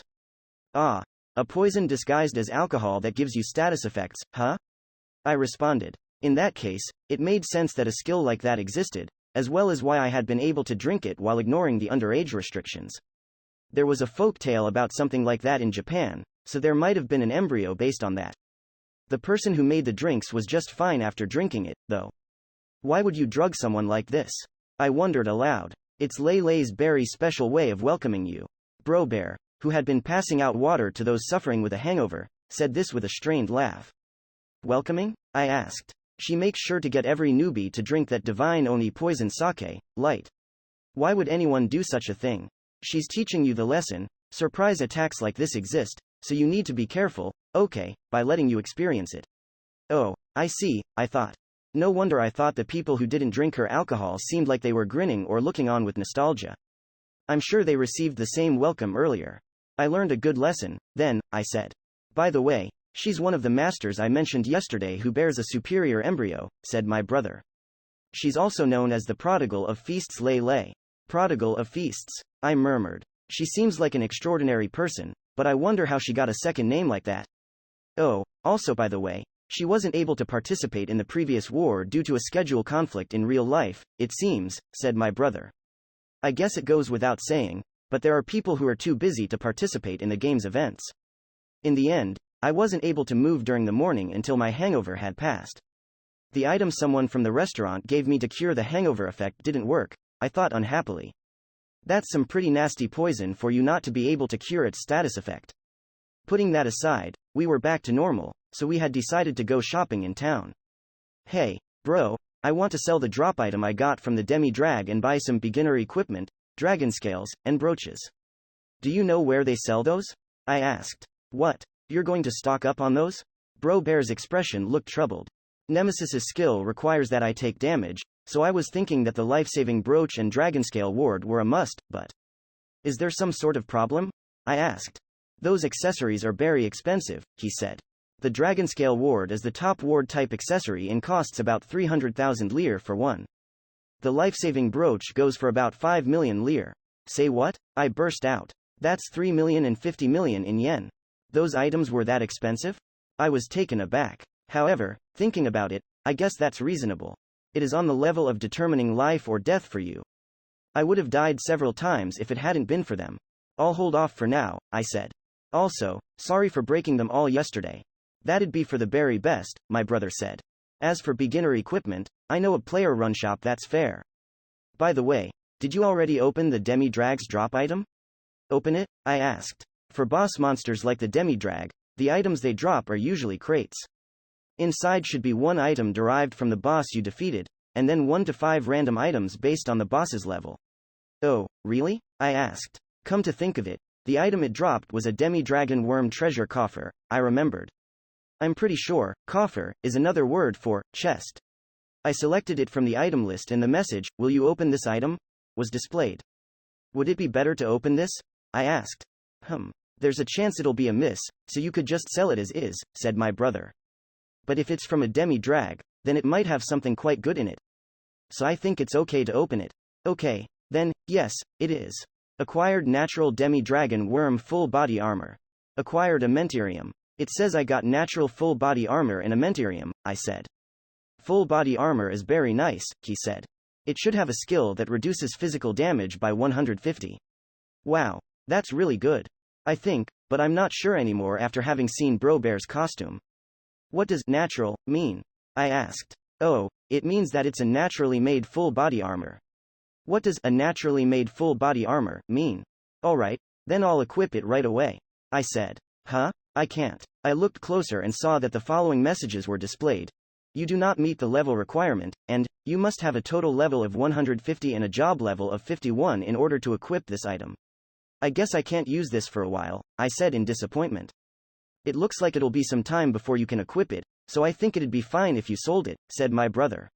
S1: A poison disguised as alcohol that gives you status effects, huh? I responded. In that case, it made sense that a skill like that existed, as well as why I had been able to drink it while ignoring the underage restrictions. There was a folk tale about something like that in Japan, so there might have been an embryo based on that. The person who made the drinks was just fine after drinking it, though. Why would you drug someone like this? I wondered aloud. It's Lei Lei's berry special way of welcoming you. Bro Bear, who had been passing out water to those suffering with a hangover, said this with a strained laugh. Welcoming? I asked. She makes sure to get every newbie to drink that divine oni poison sake, light. Why would anyone do such a thing? She's teaching you the lesson. Surprise attacks like this exist, so you need to be careful, okay, by letting you experience it. Oh, I see, I thought. No wonder I thought the people who didn't drink her alcohol seemed like they were grinning or looking on with nostalgia. I'm sure they received the same welcome earlier. I learned a good lesson, then, I said. By the way, she's one of the masters I mentioned yesterday who bears a superior embryo, said my brother. She's also known as the Prodigal of Feasts. Lei Lei. Prodigal of Feasts, I murmured. She seems like an extraordinary person, but I wonder how she got a second name like that. Oh, also by the way, she wasn't able to participate in the previous war due to a schedule conflict in real life, it seems, said my brother. I guess it goes without saying, but there are people who are too busy to participate in the game's events. In the end, I wasn't able to move during the morning until my hangover had passed. The item someone from the restaurant gave me to cure the hangover effect didn't work, I thought unhappily. That's some pretty nasty poison for you not to be able to cure its status effect. Putting that aside, we were back to normal, so we had decided to go shopping in town. Hey, bro, I want to sell the drop item I got from the demi-drag and buy some beginner equipment, dragon scales, and brooches. Do you know where they sell those? I asked. What? You're going to stock up on those? Bro Bear's expression looked troubled. Nemesis's skill requires that I take damage, so I was thinking that the life-saving brooch and dragon scale ward were a must, but... Is there some sort of problem? I asked. Those accessories are very expensive, he said. The dragon scale ward is the top ward type accessory and costs about 300,000 lire for one. The life-saving brooch goes for about 5 million lire. Say what? I burst out. That's 3,050 million in yen. Those items were that expensive? I was taken aback. However, thinking about it, I guess that's reasonable. It is on the level of determining life or death for you. I would have died several times if it hadn't been for them. I'll hold off for now, I said. Also, sorry for breaking them all yesterday. That'd be for the very best, my brother said. As for beginner equipment, I know a player-run shop that's fair. By the way, did you already open the demi-drag's drop item? Open it? I asked. For boss monsters like the demi-drag, the items they drop are usually crates. Inside should be one item derived from the boss you defeated, and then 1 to 5 random items based on the boss's level. Oh, really? I asked. Come to think of it, the item it dropped was a demi-dragon worm treasure coffer, I remembered. I'm pretty sure, coffer, is another word for chest. I selected it from the item list and the message, "Will you open this item?" was displayed. Would it be better to open this? I asked. There's a chance it'll be a miss, so you could just sell it as is, said my brother. But if it's from a demi-drag, then it might have something quite good in it. So I think it's okay to open it. Okay, then, yes, it is. Acquired natural demi-dragon worm full body armor. Acquired Amentarium. It says I got natural full body armor and Amentarium, I said. Full body armor is very nice, he said. It should have a skill that reduces physical damage by 150. Wow, that's really good. I think, but I'm not sure anymore after having seen Bro Bear's costume. What does natural mean? I asked. Oh, it means that it's a naturally made full body armor. What does a naturally made full body armor mean? Alright, then I'll equip it right away, I said. Huh? I can't. I looked closer and saw that the following messages were displayed. You do not meet the level requirement, and you must have a total level of 150 and a job level of 51 in order to equip this item. I guess I can't use this for a while, I said in disappointment. It looks like it'll be some time before you can equip it, so I think it'd be fine if you sold it, said my brother.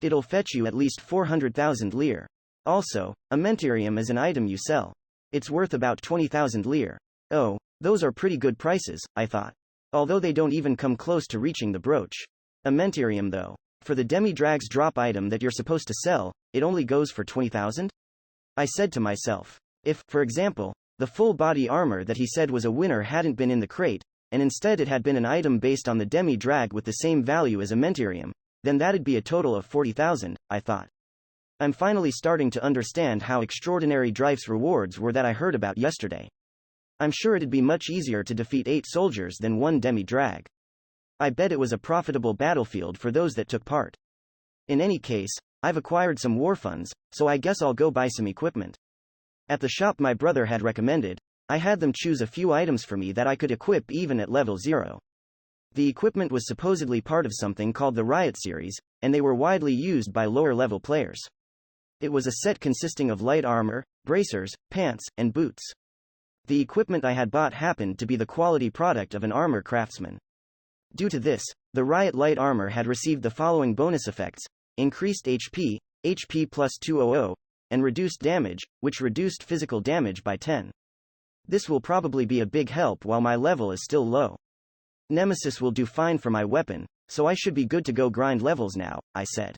S1: It'll fetch you at least 400,000 lire. Also, Amentarium is an item you sell. It's worth about 20,000 lire. Oh, those are pretty good prices, I thought. Although they don't even come close to reaching the brooch. Amentarium though. For the demi-drag's drop item that you're supposed to sell, it only goes for 20,000? I said to myself. If, for example, the full body armor that he said was a winner hadn't been in the crate, and instead it had been an item based on the demi-drag with the same value as Amentarium, then that'd be a total of 40,000, I thought. I'm finally starting to understand how extraordinary Dreyf's rewards were that I heard about yesterday. I'm sure it'd be much easier to defeat 8 soldiers than 1 demi-drag. I bet it was a profitable battlefield for those that took part. In any case, I've acquired some war funds, so I guess I'll go buy some equipment. At the shop my brother had recommended, I had them choose a few items for me that I could equip even at level 0. The equipment was supposedly part of something called the Riot series, and they were widely used by lower-level players. It was a set consisting of light armor, bracers, pants, and boots. The equipment I had bought happened to be the quality product of an armor craftsman. Due to this, the Riot light armor had received the following bonus effects: increased HP, HP plus 200, and reduced damage, which reduced physical damage by 10. This will probably be a big help while my level is still low. Nemesis will do fine for my weapon, so I should be good to go grind levels now, I said.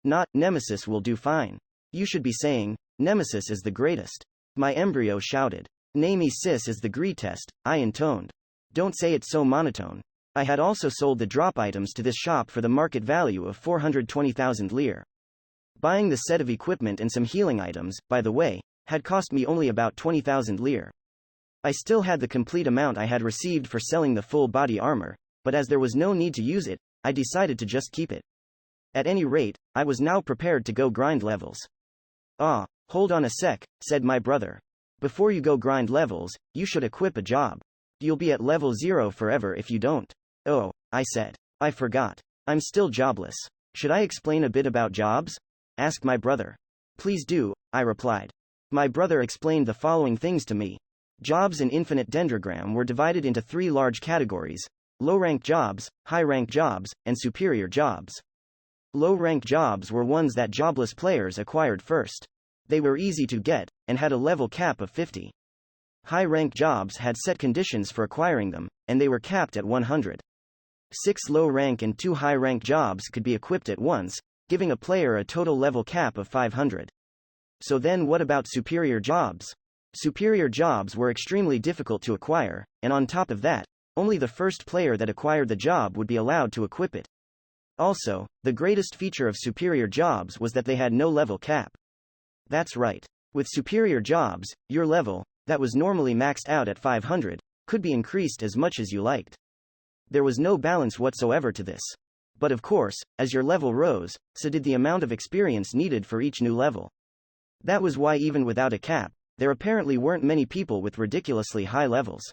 S1: Not, Nemesis will do fine. You should be saying, Nemesis is the greatest. My embryo shouted. Nemesis is the greatest, I intoned. Don't say it so monotone. I had also sold the drop items to this shop for the market value of 420,000 lire. Buying the set of equipment and some healing items, by the way, had cost me only about 20,000 lire. I still had the complete amount I had received for selling the full body armor, but as there was no need to use it, I decided to just keep it. At any rate, I was now prepared to go grind levels. Ah, hold on a sec, said my brother. Before you go grind levels, you should equip a job. You'll be at level 0 forever if you don't. Oh, I said. I forgot. I'm still jobless. Should I explain a bit about jobs? Asked my brother. Please do, I replied. My brother explained the following things to me. Jobs in Infinite Dendrogram were divided into 3 large categories: low-rank jobs, high-rank jobs, and superior jobs. Low-rank jobs were ones that jobless players acquired first. They were easy to get, and had a level cap of 50. High-rank jobs had set conditions for acquiring them, and they were capped at 100. 6 low-rank and 2 high-rank jobs could be equipped at once, giving a player a total level cap of 500. So then what about superior jobs? Superior jobs were extremely difficult to acquire, and on top of that, only the first player that acquired the job would be allowed to equip it. Also, the greatest feature of superior jobs was that they had no level cap. That's right. With superior jobs, your level, that was normally maxed out at 500, could be increased as much as you liked. There was no balance whatsoever to this. But of course, as your level rose, so did the amount of experience needed for each new level. That was why even without a cap, there apparently weren't many people with ridiculously high levels.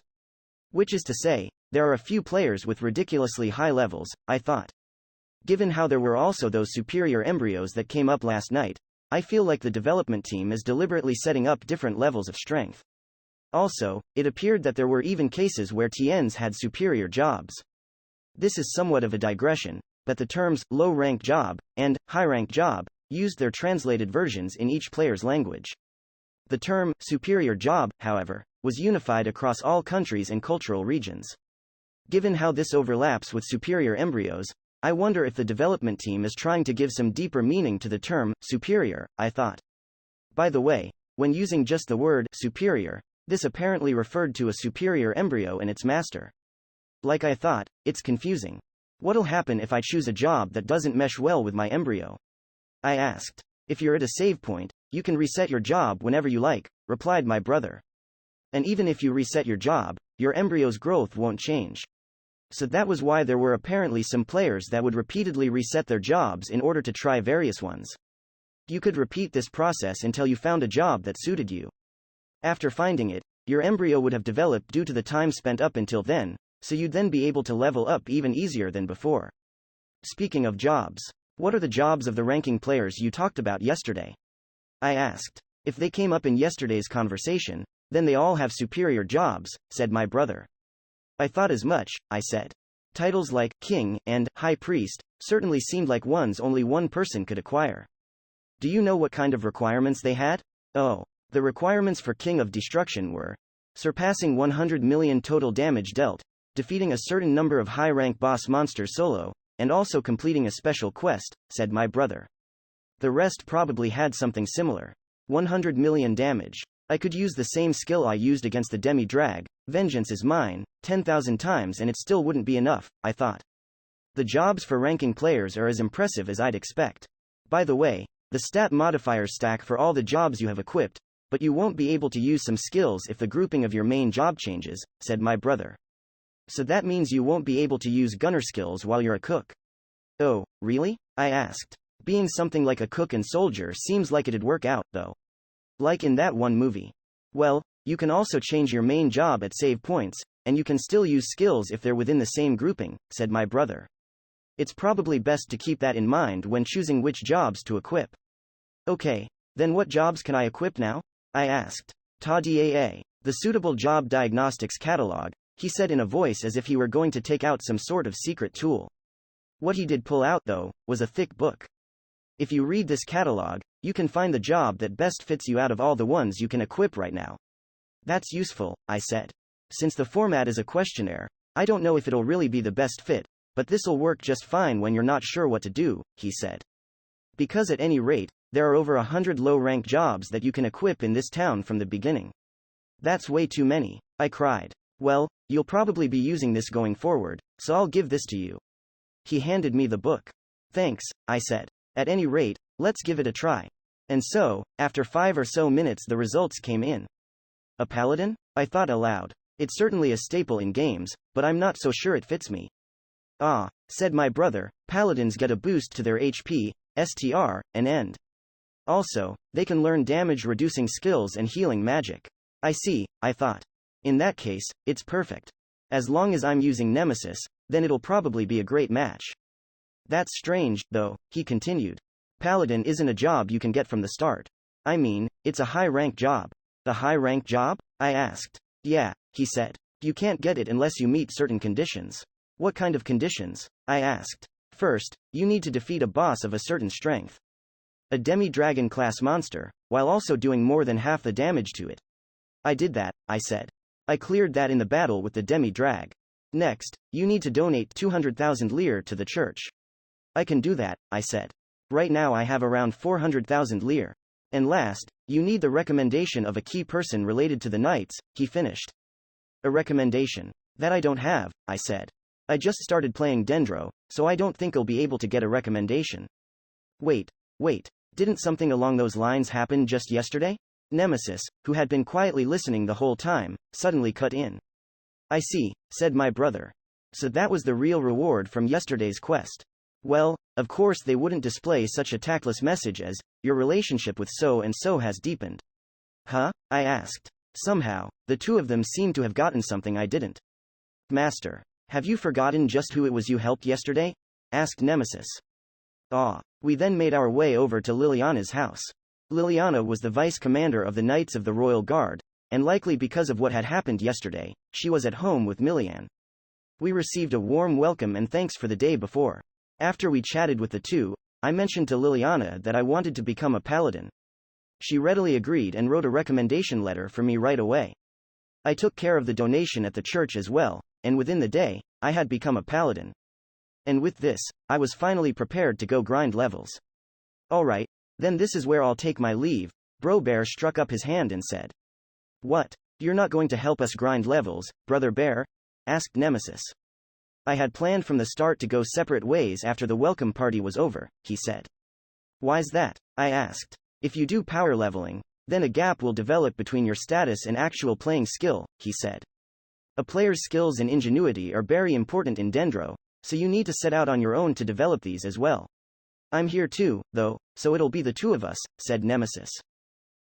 S1: Which is to say, there are a few players with ridiculously high levels, I thought. Given how there were also those superior embryos that came up last night, I feel like the development team is deliberately setting up different levels of strength. Also, it appeared that there were even cases where TNs had superior jobs. This is somewhat of a digression, but the terms low-rank job and high-rank job used their translated versions in each player's language. The term superior job, however, was unified across all countries and cultural regions. Given how this overlaps with superior embryos, I wonder if the development team is trying to give some deeper meaning to the term superior, I thought. By the way, when using just the word superior, this apparently referred to a superior embryo and its master. Like I thought, it's confusing. What'll happen if I choose a job that doesn't mesh well with my embryo? I asked. If you're at a save point, you can reset your job whenever you like, replied my brother. And even if you reset your job, your embryo's growth won't change. So that was why there were apparently some players that would repeatedly reset their jobs in order to try various ones. You could repeat this process until you found a job that suited you. After finding it, your embryo would have developed due to the time spent up until then, so you'd then be able to level up even easier than before. Speaking of jobs, what are the jobs of the ranking players you talked about yesterday? I asked. If they came up in yesterday's conversation, then they all have superior jobs, said my brother. I thought as much, I said. Titles like King and High Priest certainly seemed like ones only one person could acquire. Do you know what kind of requirements they had? Oh. The requirements for King of Destruction were surpassing 100 million total damage dealt, defeating a certain number of high-rank boss monsters solo, and also completing a special quest, said my brother. The rest probably had something similar. 100 million damage. I could use the same skill I used against the demi-drag, Vengeance is Mine, 10,000 times and it still wouldn't be enough, I thought. The jobs for ranking players are as impressive as I'd expect. By the way, the stat modifiers stack for all the jobs you have equipped, but you won't be able to use some skills if the grouping of your main job changes, said my brother. So that means you won't be able to use gunner skills while you're a cook. Oh, really? I asked. Being something like a cook and soldier seems like it'd work out, though. Like in that one movie. Well, you can also change your main job at save points, and you can still use skills if they're within the same grouping, said my brother. It's probably best to keep that in mind when choosing which jobs to equip. Okay, then what jobs can I equip now? I asked. Ta-da, the suitable job diagnostics catalog, he said in a voice as if he were going to take out some sort of secret tool. What he did pull out, though, was a thick book. If you read this catalog, you can find the job that best fits you out of all the ones you can equip right now. That's useful, I said. Since the format is a questionnaire, I don't know if it'll really be the best fit, but this'll work just fine when you're not sure what to do, he said. Because at any rate, there are over 100 low-rank jobs that you can equip in this town from the beginning. That's way too many, I cried. Well, you'll probably be using this going forward, so I'll give this to you. He handed me the book. Thanks, I said. At any rate, let's give it a try. And so, after 5 or so minutes the results came in. A paladin? I thought aloud. It's certainly a staple in games, but I'm not so sure it fits me. Ah, said my brother, paladins get a boost to their HP, STR, and end. Also, they can learn damage-reducing skills and healing magic. I see, I thought. In that case, it's perfect. As long as I'm using Nemesis, then it'll probably be a great match. That's strange, though, he continued. Paladin isn't a job you can get from the start. I mean, it's a high-rank job. A high-rank job? I asked. Yeah, he said. You can't get it unless you meet certain conditions. What kind of conditions? I asked. First, you need to defeat a boss of a certain strength. A demi-dragon class monster, while also doing more than half the damage to it. I did that, I said. I cleared that in the battle with the demi-drag. Next, you need to donate 200,000 lire to the church. I can do that, I said. Right now I have around 400,000 lire. And last, you need the recommendation of a key person related to the knights, he finished. A recommendation? That I don't have, I said. I just started playing Dendro, so I don't think I'll be able to get a recommendation. Wait, didn't something along those lines happen just yesterday? Nemesis, who had been quietly listening the whole time, suddenly cut in. I see, said my brother. So that was the real reward from yesterday's quest. Well, of course they wouldn't display such a tactless message as, your relationship with so-and-so has deepened. Huh? I asked. Somehow, the two of them seemed to have gotten something I didn't. Master, have you forgotten just who it was you helped yesterday? Asked Nemesis. We then made our way over to Liliana's house. Liliana was the vice commander of the Knights of the Royal Guard, and likely because of what had happened yesterday, she was at home with Milian. We received a warm welcome and thanks for the day before. After we chatted with the two, I mentioned to Liliana that I wanted to become a paladin. She readily agreed and wrote a recommendation letter for me right away. I took care of the donation at the church as well, and within the day, I had become a paladin. And with this, I was finally prepared to go grind levels. Alright, then this is where I'll take my leave. Bro Bear struck up his hand and said. What? You're not going to help us grind levels, Brother Bear? Asked Nemesis. I had planned from the start to go separate ways after the welcome party was over, he said. Why's that? I asked. If you do power leveling, then a gap will develop between your status and actual playing skill, he said. A player's skills and ingenuity are very important in Dendro, so you need to set out on your own to develop these as well. I'm here too, though, so it'll be the two of us, said Nemesis.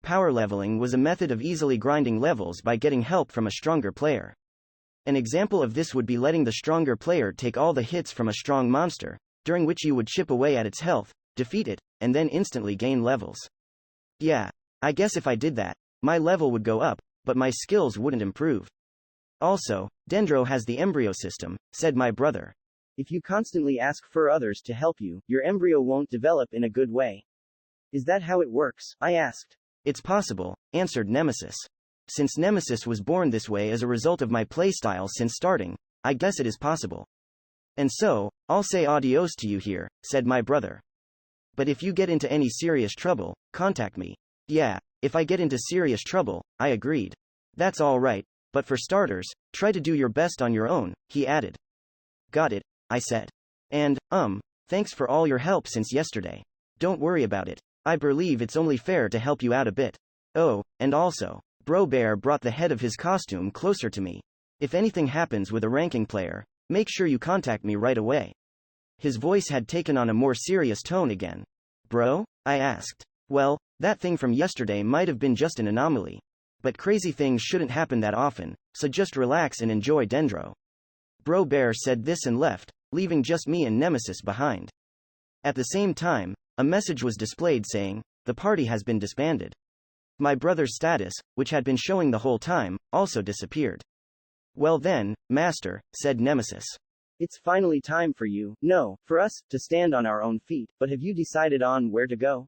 S1: Power leveling was a method of easily grinding levels by getting help from a stronger player. An example of this would be letting the stronger player take all the hits from a strong monster, during which you would chip away at its health, defeat it, and then instantly gain levels. Yeah, I guess if I did that, my level would go up, but my skills wouldn't improve. Also, Dendro has the embryo system, said my brother. If you constantly ask for others to help you, your embryo won't develop in a good way. Is that how it works? I asked. It's possible, answered Nemesis. Since Nemesis was born this way as a result of my playstyle since starting, I guess it is possible. And so, I'll say adios to you here, said my brother. But if you get into any serious trouble, contact me. Yeah, if I get into serious trouble, I agreed. That's all right, but for starters, try to do your best on your own, he added. Got it, I said. And, thanks for all your help since yesterday. Don't worry about it. I believe it's only fair to help you out a bit. Oh, and also, Bro Bear brought the head of his costume closer to me. If anything happens with a ranking player, make sure you contact me right away. His voice had taken on a more serious tone again. Bro? I asked. Well, that thing from yesterday might have been just an anomaly. But crazy things shouldn't happen that often, so just relax and enjoy Dendro. Bro Bear said this and left, leaving just me and Nemesis behind. At the same time, a message was displayed saying, the party has been disbanded. My brother's status, which had been showing the whole time, also disappeared. Well then, Master, said Nemesis. It's finally time for you, no, for us, to stand on our own feet, but have you decided on where to go?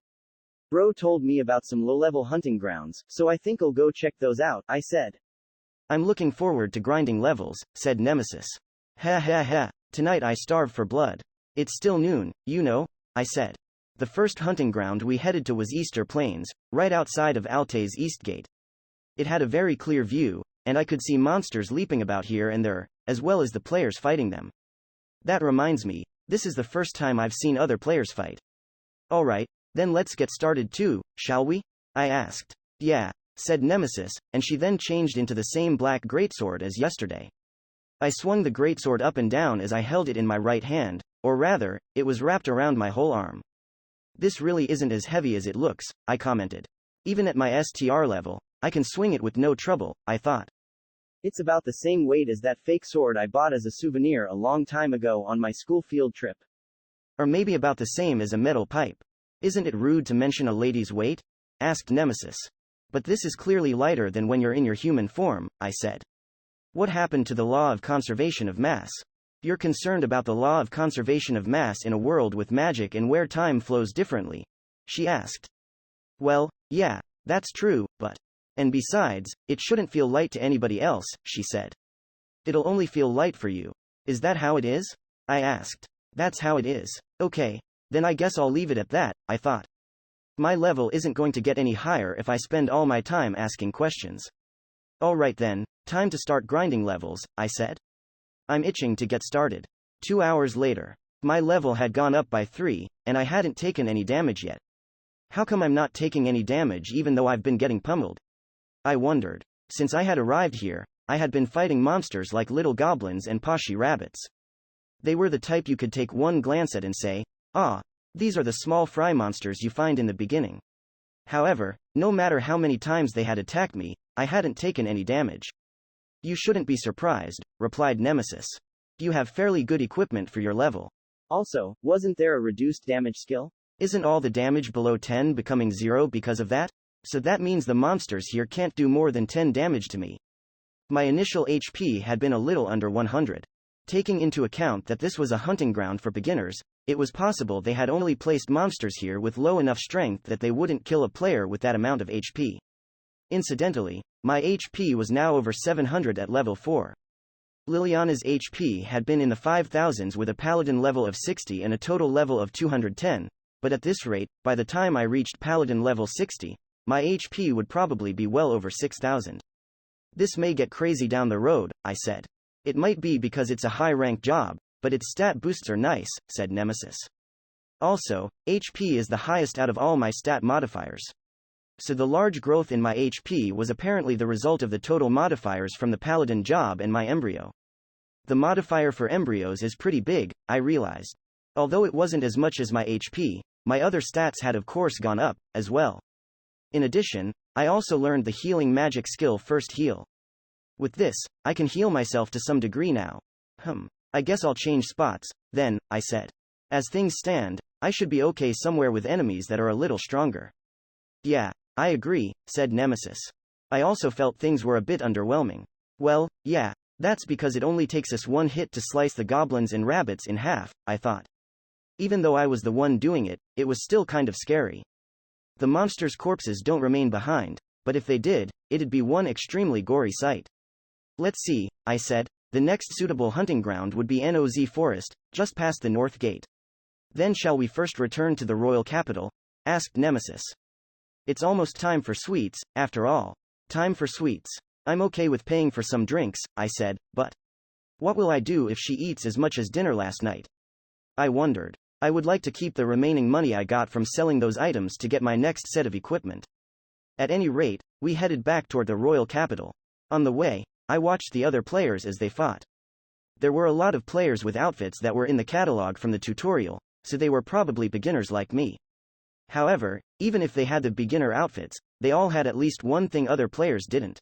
S1: Bro told me about some low-level hunting grounds, so I think I'll go check those out, I said. I'm looking forward to grinding levels, said Nemesis. Ha ha ha, tonight I starve for blood. It's still noon, you know, I said. The first hunting ground we headed to was Easter Plains, right outside of Altay's East Gate. It had a very clear view, and I could see monsters leaping about here and there, as well as the players fighting them. That reminds me, this is the first time I've seen other players fight. Alright, then let's get started too, shall we? I asked. Yeah, said Nemesis, and she then changed into the same black greatsword as yesterday. I swung the greatsword up and down as I held it in my right hand, or rather, it was wrapped around my whole arm. This really isn't as heavy as it looks, I commented. Even at my STR level, I can swing it with no trouble, I thought. It's about the same weight as that fake sword I bought as a souvenir a long time ago on my school field trip. Or maybe about the same as a metal pipe. Isn't it rude to mention a lady's weight? Asked Nemesis. But this is clearly lighter than when you're in your human form, I said. What happened to the law of conservation of mass? You're concerned about the law of conservation of mass in a world with magic and where time flows differently? She asked. Well, yeah, that's true, but... And besides, it shouldn't feel light to anybody else, she said. It'll only feel light for you. Is that how it is? I asked. That's how it is. Okay. Then I guess I'll leave it at that, I thought. My level isn't going to get any higher if I spend all my time asking questions. Alright then, time to start grinding levels, I said. I'm itching to get started. 2 hours later. My level had gone up by 3, and I hadn't taken any damage yet. How come I'm not taking any damage even though I've been getting pummeled? I wondered. Since I had arrived here, I had been fighting monsters like little goblins and poshy rabbits. They were the type you could take one glance at and say, ah, these are the small fry monsters you find in the beginning. However, no matter how many times they had attacked me, I hadn't taken any damage. You shouldn't be surprised, replied Nemesis. You have fairly good equipment for your level. Also, wasn't there a reduced damage skill? Isn't all the damage below 10 becoming 0 because of that? So that means the monsters here can't do more than 10 damage to me. My initial HP had been a little under 100. Taking into account that this was a hunting ground for beginners, it was possible they had only placed monsters here with low enough strength that they wouldn't kill a player with that amount of HP. Incidentally, my HP was now over 700 at level 4. Liliana's HP had been in the 5000s with a paladin level of 60 and a total level of 210, but at this rate, by the time I reached paladin level 60, my HP would probably be well over 6000. This may get crazy down the road, I said. It might be because it's a high-rank job, but its stat boosts are nice, said Nemesis. Also, HP is the highest out of all my stat modifiers. So the large growth in my HP was apparently the result of the total modifiers from the paladin job and my embryo. The modifier for embryos is pretty big, I realized. Although it wasn't as much as my HP, my other stats had of course gone up, as well. In addition, I also learned the healing magic skill First Heal. With this, I can heal myself to some degree now. I guess I'll change spots, then, I said. As things stand, I should be okay somewhere with enemies that are a little stronger. Yeah, I agree, said Nemesis. I also felt things were a bit underwhelming. Well, yeah, that's because it only takes us one hit to slice the goblins and rabbits in half, I thought. Even though I was the one doing it, it was still kind of scary. The monsters' corpses don't remain behind, but if they did, it'd be one extremely gory sight. Let's see, I said. The next suitable hunting ground would be Noz Forest, just past the north gate. Then shall we first return to the royal capital? Asked Nemesis. It's almost time for sweets, after all. Time for sweets. I'm okay with paying for some drinks, I said, but what will I do if she eats as much as dinner last night? I wondered. I would like to keep the remaining money I got from selling those items to get my next set of equipment. At any rate, we headed back toward the royal capital. On the way, I watched the other players as they fought. There were a lot of players with outfits that were in the catalog from the tutorial, so they were probably beginners like me. However, even if they had the beginner outfits, they all had at least one thing other players didn't.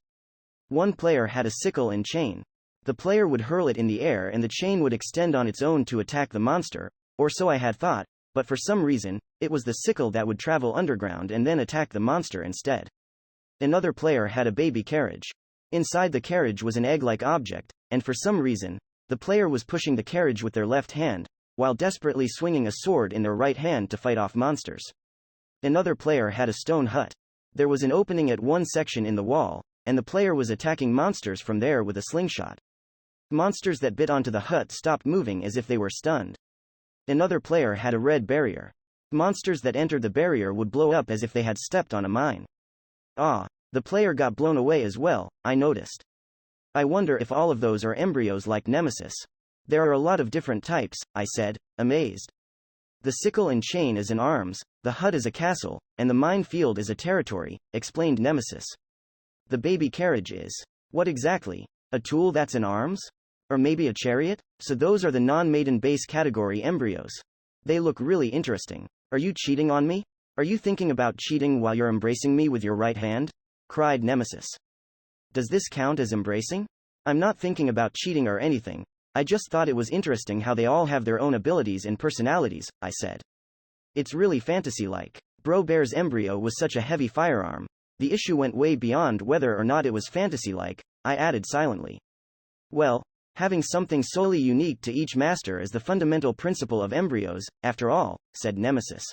S1: One player had a sickle and chain. The player would hurl it in the air and the chain would extend on its own to attack the monster, or so I had thought, but for some reason, it was the sickle that would travel underground and then attack the monster instead. Another player had a baby carriage. Inside the carriage was an egg-like object, and for some reason, the player was pushing the carriage with their left hand, while desperately swinging a sword in their right hand to fight off monsters. Another player had a stone hut. There was an opening at one section in the wall, and the player was attacking monsters from there with a slingshot. Monsters that bit onto the hut stopped moving as if they were stunned. Another player had a red barrier. Monsters that entered the barrier would blow up as if they had stepped on a mine. The player got blown away as well, I noticed. I wonder if all of those are embryos like Nemesis. There are a lot of different types, I said, amazed. The sickle and chain is an arms, the hut is a castle, and the minefield is a territory, explained Nemesis. The baby carriage is. What exactly? A tool that's in arms? Or maybe a chariot? So those are the non-maiden base category embryos. They look really interesting. Are you cheating on me? Are you thinking about cheating while you're embracing me with your right hand? Cried Nemesis. Does this count as embracing? I'm not thinking about cheating or anything. I just thought it was interesting how they all have their own abilities and personalities, I said. It's really fantasy-like. Bro Bear's embryo was such a heavy firearm. The issue went way beyond whether or not it was fantasy-like, I added silently. Well, having something solely unique to each master is the fundamental principle of embryos, after all, said Nemesis.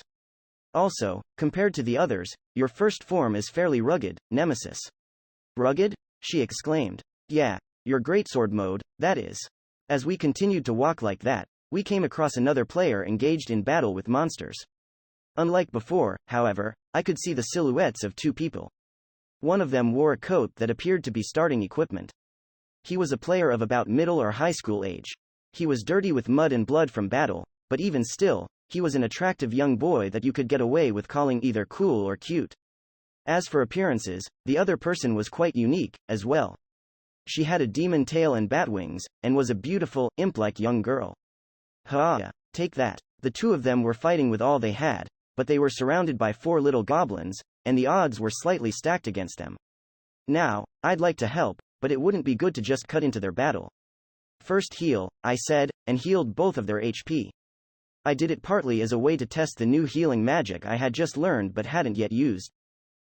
S1: Also, compared to the others, your first form is fairly rugged, Nemesis. Rugged? She exclaimed. Yeah, your greatsword mode, that is. As we continued to walk like that, we came across another player engaged in battle with monsters. Unlike before, however, I could see the silhouettes of two people. One of them wore a coat that appeared to be starting equipment. He was a player of about middle or high school age. He was dirty with mud and blood from battle, but even still, he was an attractive young boy that you could get away with calling either cool or cute. As for appearances, the other person was quite unique, as well. She had a demon tail and bat wings, and was a beautiful, imp-like young girl. Ha! Take that. The two of them were fighting with all they had, but they were surrounded by 4 little goblins, and the odds were slightly stacked against them. Now, I'd like to help, but it wouldn't be good to just cut into their battle. First heal, I said, and healed both of their HP. I did it partly as a way to test the new healing magic I had just learned but hadn't yet used.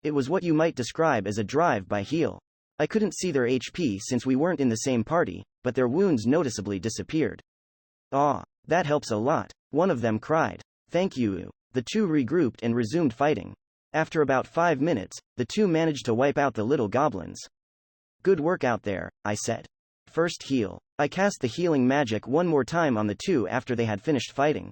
S1: It was what you might describe as a drive-by heal. I couldn't see their HP since we weren't in the same party, but their wounds noticeably disappeared. Ah, that helps a lot, one of them cried. Thank you. The two regrouped and resumed fighting. After about 5 minutes, the two managed to wipe out the little goblins. Good work out there, I said. First heal. I cast the healing magic one more time on the two after they had finished fighting.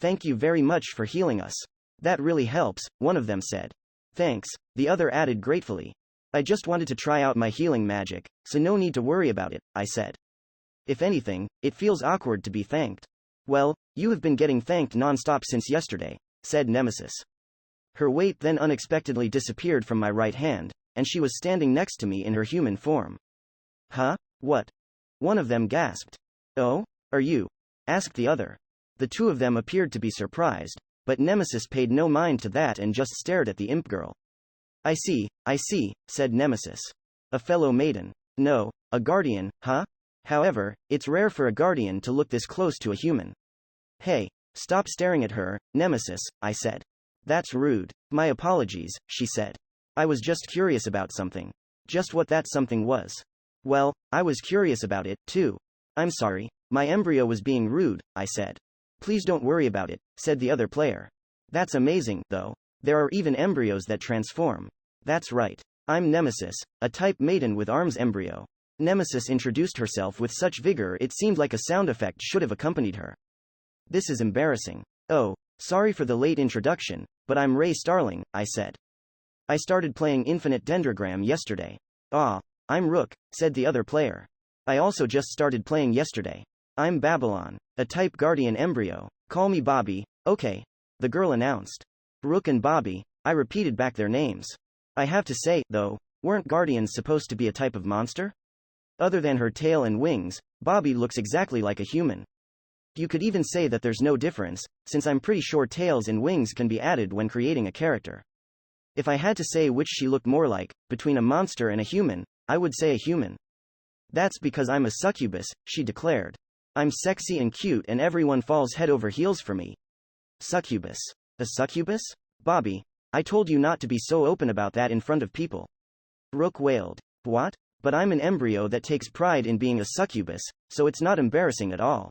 S1: Thank you very much for healing us. That really helps, one of them said. Thanks, the other added gratefully. I just wanted to try out my healing magic, so no need to worry about it, I said. If anything, it feels awkward to be thanked. Well, you have been getting thanked non-stop since yesterday, said Nemesis. Her weight then unexpectedly disappeared from my right hand, and she was standing next to me in her human form. Huh? What? One of them gasped. Oh? Are you? Asked the other. The two of them appeared to be surprised, but Nemesis paid no mind to that and just stared at the imp girl. I see, said Nemesis. A fellow maiden. No, a guardian, huh? However, it's rare for a guardian to look this close to a human. Hey, stop staring at her, Nemesis, I said. That's rude. My apologies, she said. I was just curious about something. Just what that something was. Well, I was curious about it, too. I'm sorry, my embryo was being rude, I said. Please don't worry about it, said the other player. That's amazing, though. There are even embryos that transform. That's right. I'm Nemesis, a type maiden with arms embryo. Nemesis introduced herself with such vigor it seemed like a sound effect should have accompanied her. This is embarrassing. Oh, sorry for the late introduction, but I'm Ray Starling, I said. I started playing Infinite Dendrogram yesterday. Ah, I'm Rook, said the other player. I also just started playing yesterday. I'm Babylon, a type guardian embryo. Call me Bobby, okay, the girl announced. Rook and Bobby, I repeated back their names. I have to say, though, weren't guardians supposed to be a type of monster? Other than her tail and wings, Bobby looks exactly like a human. You could even say that there's no difference, since I'm pretty sure tails and wings can be added when creating a character. If I had to say which she looked more like, between a monster and a human, I would say a human. That's because I'm a succubus, she declared. I'm sexy and cute and everyone falls head over heels for me. Succubus. A succubus? Bobby, I told you not to be so open about that in front of people. Rook wailed. What? But I'm an embryo that takes pride in being a succubus, so it's not embarrassing at all.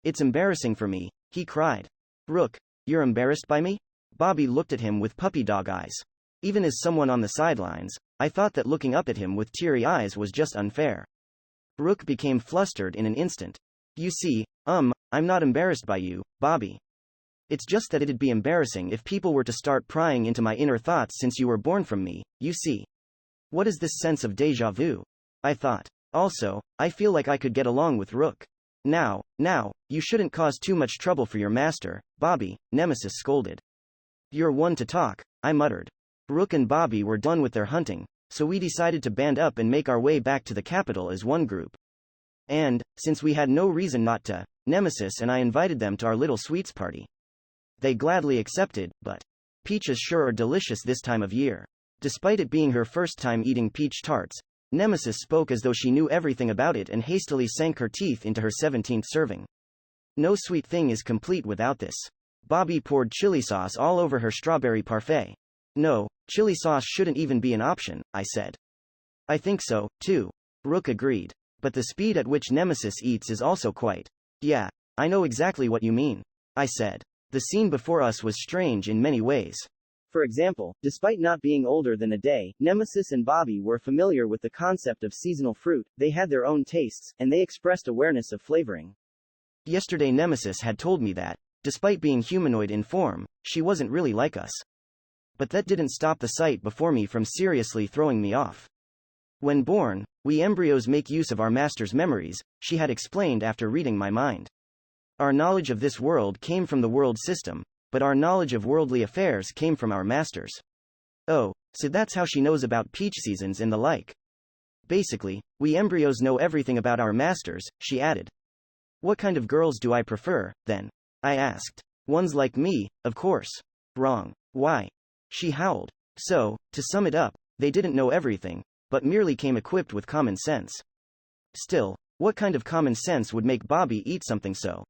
S1: It's embarrassing for me, he cried. Rook, you're embarrassed by me? Bobby looked at him with puppy dog eyes. Even as someone on the sidelines, I thought that looking up at him with teary eyes was just unfair. Rook became flustered in an instant. You see, I'm not embarrassed by you, Bobby. It's just that it'd be embarrassing if people were to start prying into my inner thoughts since you were born from me, you see. What is this sense of déjà vu? I thought. Also, I feel like I could get along with Rook. Now, you shouldn't cause too much trouble for your master, Bobby, Nemesis scolded. You're one to talk, I muttered. Rook and Bobby were done with their hunting, so we decided to band up and make our way back to the capital as one group. And, since we had no reason not to, Nemesis and I invited them to our little sweets party. They gladly accepted, but peaches sure are delicious this time of year. Despite it being her first time eating peach tarts, Nemesis spoke as though she knew everything about it and hastily sank her teeth into her 17th serving. No sweet thing is complete without this. Bobby poured chili sauce all over her strawberry parfait. No, chili sauce shouldn't even be an option, I said. I think so, too. Rook agreed. But the speed at which Nemesis eats is also quite. Yeah, I know exactly what you mean, I said. The scene before us was strange in many ways. For example, despite not being older than a day, Nemesis and Bobby were familiar with the concept of seasonal fruit, they had their own tastes, and they expressed awareness of flavoring. Yesterday Nemesis had told me that, despite being humanoid in form, she wasn't really like us. But that didn't stop the sight before me from seriously throwing me off. When born, we embryos make use of our master's memories, she had explained after reading my mind. Our knowledge of this world came from the world system, but our knowledge of worldly affairs came from our masters. Oh, so that's how she knows about peach seasons and the like. Basically, we embryos know everything about our masters, she added. What kind of girls do I prefer, then? I asked. Ones like me, of course. Wrong. Why? She howled. So, to sum it up, they didn't know everything, but merely came equipped with common sense. Still, what kind of common sense would make Bobby eat something so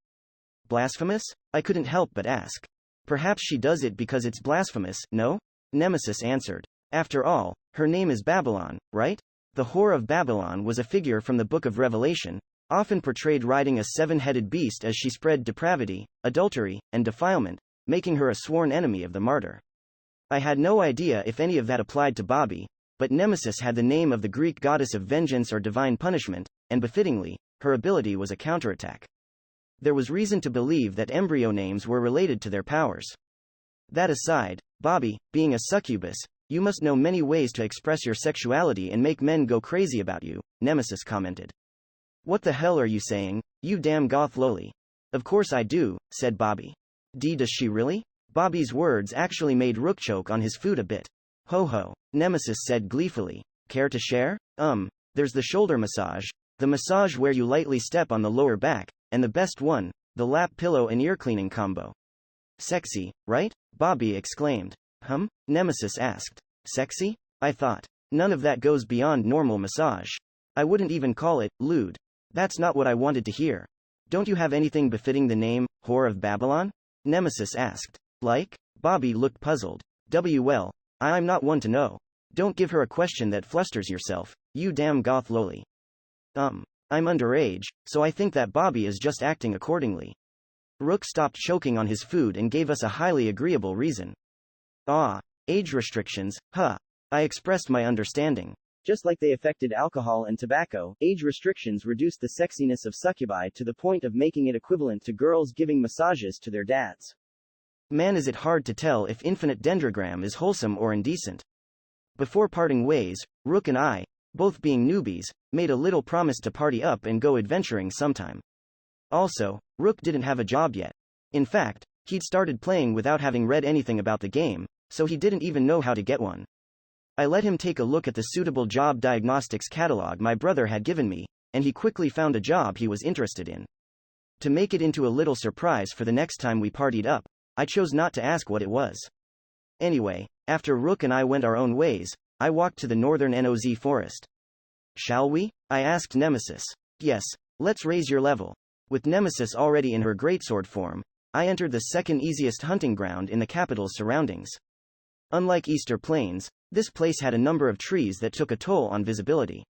S1: blasphemous? I couldn't help but ask. Perhaps she does it because it's blasphemous, no? Nemesis answered. After all, her name is Babylon, right? The whore of Babylon was a figure from the Book of Revelation, often portrayed riding a seven-headed beast as she spread depravity, adultery, and defilement, making her a sworn enemy of the martyr. I had no idea if any of that applied to Bobby, but Nemesis had the name of the Greek goddess of vengeance or divine punishment, and befittingly, her ability was a counterattack. There was reason to believe that embryo names were related to their powers. That aside, Bobby, being a succubus, you must know many ways to express your sexuality and make men go crazy about you, Nemesis commented. What the hell are you saying, you damn goth loli? Of course I do, said Bobby. Does she really? Bobby's words actually made Rook choke on his food a bit. Ho ho, Nemesis said gleefully. Care to share? There's the shoulder massage, the massage where you lightly step on the lower back, and the best one, the lap pillow and ear cleaning combo. Sexy, right? Bobby exclaimed. Nemesis asked. Sexy? I thought. None of that goes beyond normal massage. I wouldn't even call it lewd. That's not what I wanted to hear. Don't you have anything befitting the name, whore of Babylon? Nemesis asked. Like? Bobby looked puzzled. Well, I'm not one to know. Don't give her a question that flusters yourself, you damn goth loli. I'm underage, so I think that Bobby is just acting accordingly. Rook stopped choking on his food and gave us a highly agreeable reason. Age restrictions, huh? I expressed my understanding. Just like they affected alcohol and tobacco, age restrictions reduced the sexiness of succubi to the point of making it equivalent to girls giving massages to their dads. Man, is it hard to tell if Infinite Dendrogram is wholesome or indecent. Before parting ways, Rook and I, both being newbies, made a little promise to party up and go adventuring sometime. Also, Rook didn't have a job yet. In fact, he'd started playing without having read anything about the game, so he didn't even know how to get one. I let him take a look at the suitable job diagnostics catalog my brother had given me, and he quickly found a job he was interested in. To make it into a little surprise for the next time we partied up, I chose not to ask what it was. Anyway, after Rook and I went our own ways, I walked to the northern NOZ forest. Shall we? I asked Nemesis. Yes, let's raise your level. With Nemesis already in her greatsword form, I entered the second easiest hunting ground in the capital's surroundings. Unlike Easter Plains, this place had a number of trees that took a toll on visibility.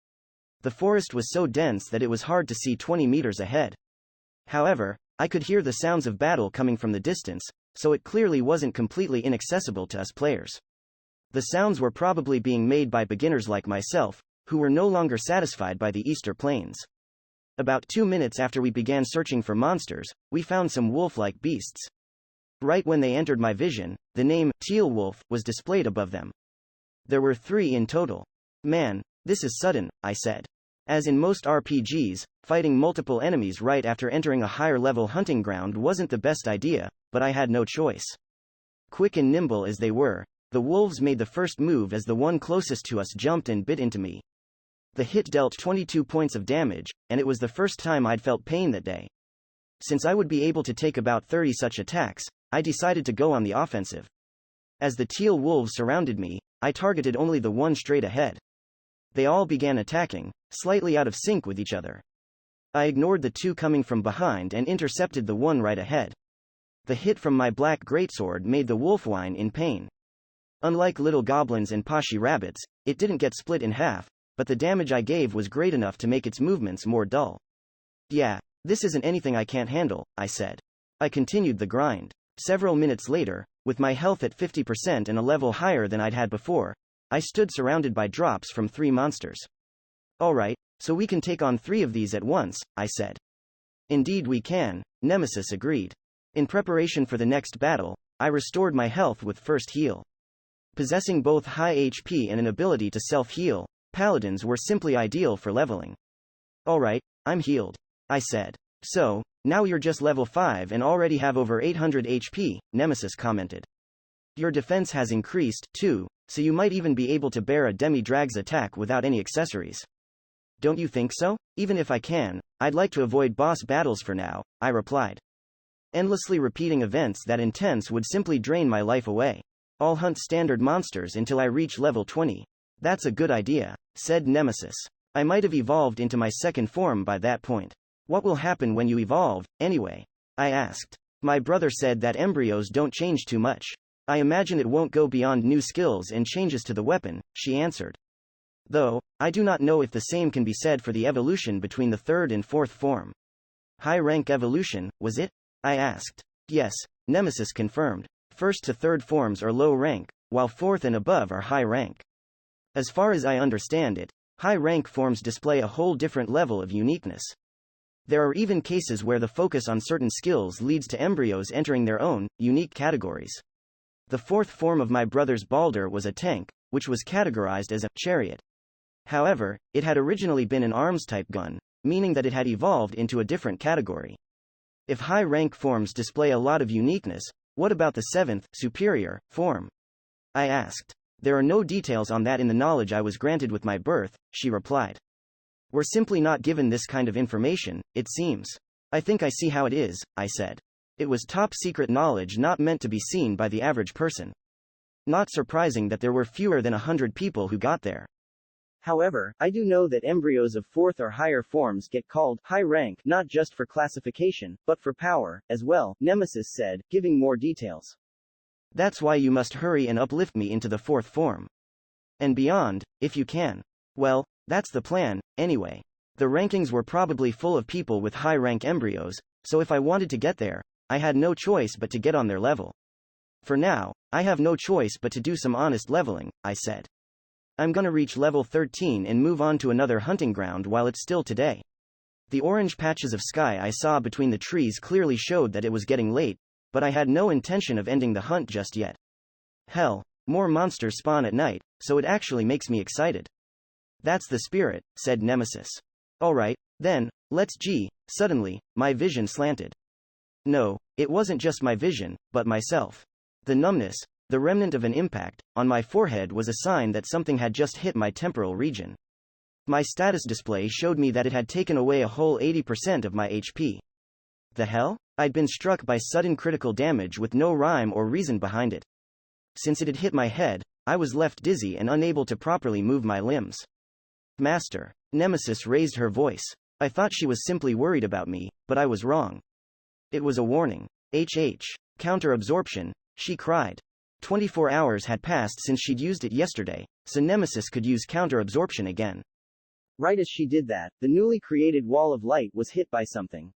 S1: The forest was so dense that it was hard to see 20 meters ahead. However, I could hear the sounds of battle coming from the distance, so it clearly wasn't completely inaccessible to us players. The sounds were probably being made by beginners like myself, who were no longer satisfied by the Easter Plains. About 2 minutes after we began searching for monsters, we found some wolf-like beasts. Right when they entered my vision, the name, Teal Wolf, was displayed above them. There were 3 in total. Man, this is sudden, I said. As in most RPGs, fighting multiple enemies right after entering a higher-level hunting ground wasn't the best idea, but I had no choice. Quick and nimble as they were, The wolves made the first move as the one closest to us jumped and bit into me. The hit dealt 22 points of damage, and it was the first time I'd felt pain that day. Since I would be able to take about 30 such attacks, I decided to go on the offensive. As the teal wolves surrounded me, I targeted only the one straight ahead. They all began attacking, slightly out of sync with each other. I ignored the two coming from behind and intercepted the one right ahead. The hit from my black greatsword made the wolf whine in pain. Unlike little goblins and pashy rabbits, it didn't get split in half, but the damage I gave was great enough to make its movements more dull. Yeah, this isn't anything I can't handle, I said. I continued the grind. Several minutes later, with my health at 50% and a level higher than I'd had before, I stood surrounded by drops from 3 monsters. Alright, so we can take on 3 of these at once, I said. Indeed we can, Nemesis agreed. In preparation for the next battle, I restored my health with first heal. Possessing both high HP and an ability to self-heal, paladins were simply ideal for leveling. Alright, I'm healed, I said. So, now you're just level 5 and already have over 800 HP, Nemesis commented. Your defense has increased, too, so you might even be able to bear a demi-drag's attack without any accessories. Don't you think so? Even if I can, I'd like to avoid boss battles for now, I replied. Endlessly repeating events that intense would simply drain my life away. I'll hunt standard monsters until I reach level 20. That's a good idea, said Nemesis. I might have evolved into my second form by that point. What will happen when you evolve, anyway? I asked. My brother said that embryos don't change too much. I imagine it won't go beyond new skills and changes to the weapon, she answered. Though, I do not know if the same can be said for the evolution between the third and fourth form. High rank evolution, was it? I asked. Yes, Nemesis confirmed. First to third forms are low rank, while fourth and above are high rank. As far as I understand it, high rank forms display a whole different level of uniqueness. There are even cases where the focus on certain skills leads to embryos entering their own, unique categories. The fourth form of my brother's Balder was a tank, which was categorized as a chariot. However, it had originally been an arms-type gun, meaning that it had evolved into a different category. If high-rank forms display a lot of uniqueness, what about the seventh, superior, form? I asked. There are no details on that in the knowledge I was granted with my birth, she replied. We're simply not given this kind of information, it seems. I think I see how it is, I said. It was top-secret knowledge not meant to be seen by the average person. Not surprising that there were fewer than 100 people who got there. However, I do know that embryos of fourth or higher forms get called high rank not just for classification, but for power, as well, Nemesis said, giving more details. That's why you must hurry and uplift me into the fourth form. And beyond, if you can. Well, that's the plan, anyway. The rankings were probably full of people with high rank embryos, so if I wanted to get there, I had no choice but to get on their level. For now, I have no choice but to do some honest leveling, I said. I'm gonna reach level 13 and move on to another hunting ground while it's still today. The orange patches of sky I saw between the trees clearly showed that it was getting late, but I had no intention of ending the hunt just yet. Hell, more monsters spawn at night, so it actually makes me excited. That's the spirit, said Nemesis. Alright, then, let's G. Suddenly, my vision slanted. No, it wasn't just my vision, but myself. The numbness, the remnant of an impact, on my forehead was a sign that something had just hit my temporal region. My status display showed me that it had taken away a whole 80% of my HP. The hell? I'd been struck by sudden critical damage with no rhyme or reason behind it. Since it had hit my head, I was left dizzy and unable to properly move my limbs. Master. Nemesis raised her voice. I thought she was simply worried about me, but I was wrong. It was a warning. Counter-absorption, she cried. 24 hours had passed since she'd used it yesterday, so Nemesis could use counter-absorption again. Right as she did that, the newly created wall of light was hit by something.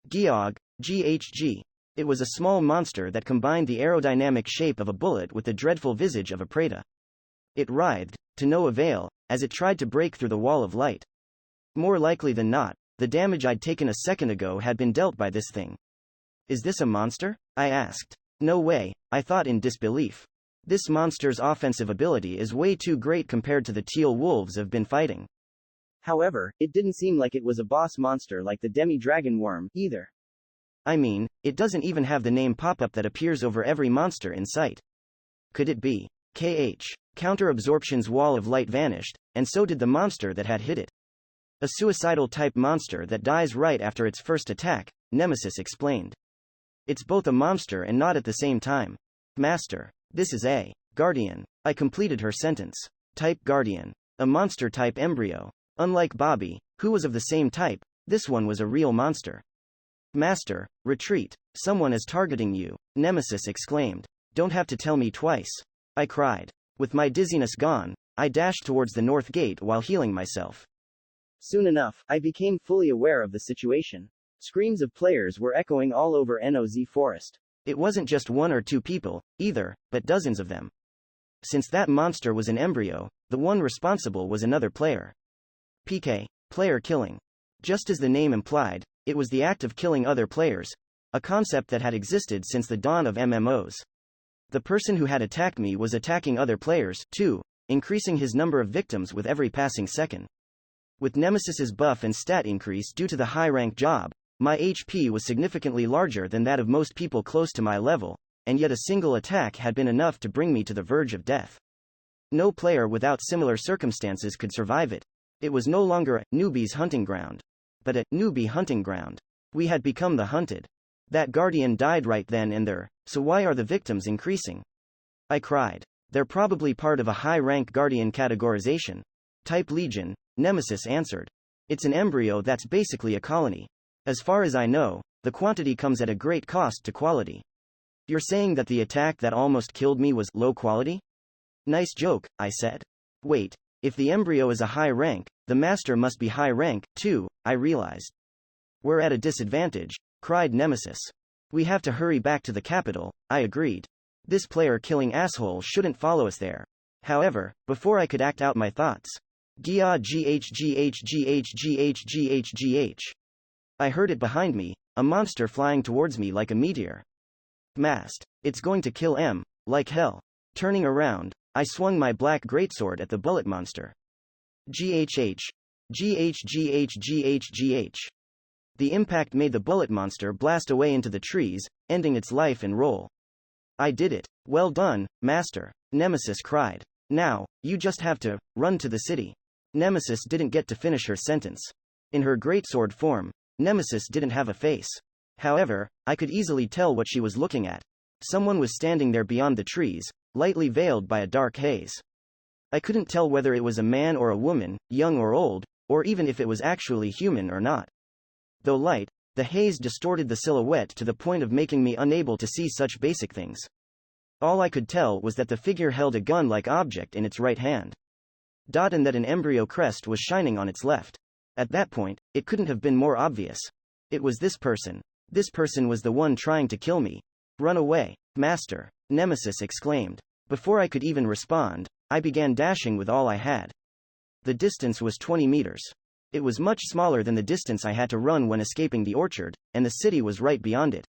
S1: Geog, GHG. It was a small monster that combined the aerodynamic shape of a bullet with the dreadful visage of a preta. It writhed, to no avail, as it tried to break through the wall of light. More likely than not, the damage I'd taken a second ago had been dealt by this thing. Is this a monster? I asked. No way, I thought in disbelief. This monster's offensive ability is way too great compared to the teal wolves I've been fighting. However, it didn't seem like it was a boss monster like the demi-dragon worm, either. I mean, it doesn't even have the name pop-up that appears over every monster in sight. Could it be Counter-absorption's wall of light vanished, and so did the monster that had hit it. A suicidal type monster that dies right after its first attack, Nemesis explained. It's both a monster and not at the same time. Master. This is a guardian. I completed her sentence. Type guardian. A monster-type embryo. Unlike Bobby, who was of the same type, this one was a real monster. Master, retreat. Someone is targeting you, Nemesis exclaimed. Don't have to tell me twice. I cried. With my dizziness gone, I dashed towards the north gate while healing myself. Soon enough, I became fully aware of the situation. Screams of players were echoing all over NOZ Forest. It wasn't just one or two people, either, but dozens of them. Since that monster was an embryo, the one responsible was another player. PK, player killing. Just as the name implied, it was the act of killing other players, a concept that had existed since the dawn of MMOs. The person who had attacked me was attacking other players, too, increasing his number of victims with every passing second. With Nemesis's buff and stat increase due to the high-rank job, my HP was significantly larger than that of most people close to my level, and yet a single attack had been enough to bring me to the verge of death. No player without similar circumstances could survive it. It was no longer a newbie's hunting ground, but a newbie hunting ground. We had become the hunted. That guardian died right then and there, so why are the victims increasing? I cried. They're probably part of a high-rank guardian categorization. Type Legion, Nemesis answered. It's an embryo that's basically a colony. As far as I know, the quantity comes at a great cost to quality. You're saying that the attack that almost killed me was low quality? Nice joke, I said. Wait, if the embryo is a high rank, the master must be high rank, too, I realized. We're at a disadvantage, cried Nemesis. We have to hurry back to the capital, I agreed. This player-killing asshole shouldn't follow us there. However, before I could act out my thoughts, GH. I heard it behind me, a monster flying towards me like a meteor. Mast. It's going to kill M, like hell. Turning around, I swung my black greatsword at the bullet monster. GH. The impact made the bullet monster blast away into the trees, ending its life and roll. I did it. Well done, Master, Nemesis cried. Now, you just have to run to the city. Nemesis didn't get to finish her sentence. In her greatsword form, Nemesis didn't have a face. However, I could easily tell what she was looking at. Someone was standing there beyond the trees, lightly veiled by a dark haze. I couldn't tell whether it was a man or a woman, young or old, or even if it was actually human or not. Though light, the haze distorted the silhouette to the point of making me unable to see such basic things. All I could tell was that the figure held a gun-like object in its right hand. And that an embryo crest was shining on its left. At that point, it couldn't have been more obvious. It was this person. This person was the one trying to kill me. Run away, Master, Nemesis exclaimed. Before I could even respond, I began dashing with all I had. The distance was 20 meters. It was much smaller than the distance I had to run when escaping the orchard, and the city was right beyond it.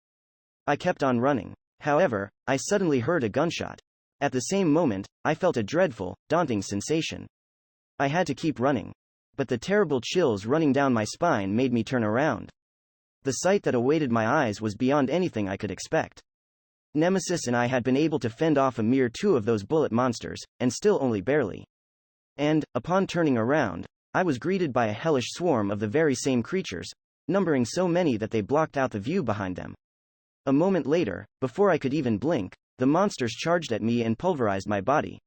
S1: I kept on running. However, I suddenly heard a gunshot. At the same moment, I felt a dreadful, daunting sensation. I had to keep running. But the terrible chills running down my spine made me turn around. The sight that awaited my eyes was beyond anything I could expect. Nemesis and I had been able to fend off a mere 2 of those bullet monsters, and still only barely. And, upon turning around, I was greeted by a hellish swarm of the very same creatures, numbering so many that they blocked out the view behind them. A moment later, before I could even blink, the monsters charged at me and pulverized my body.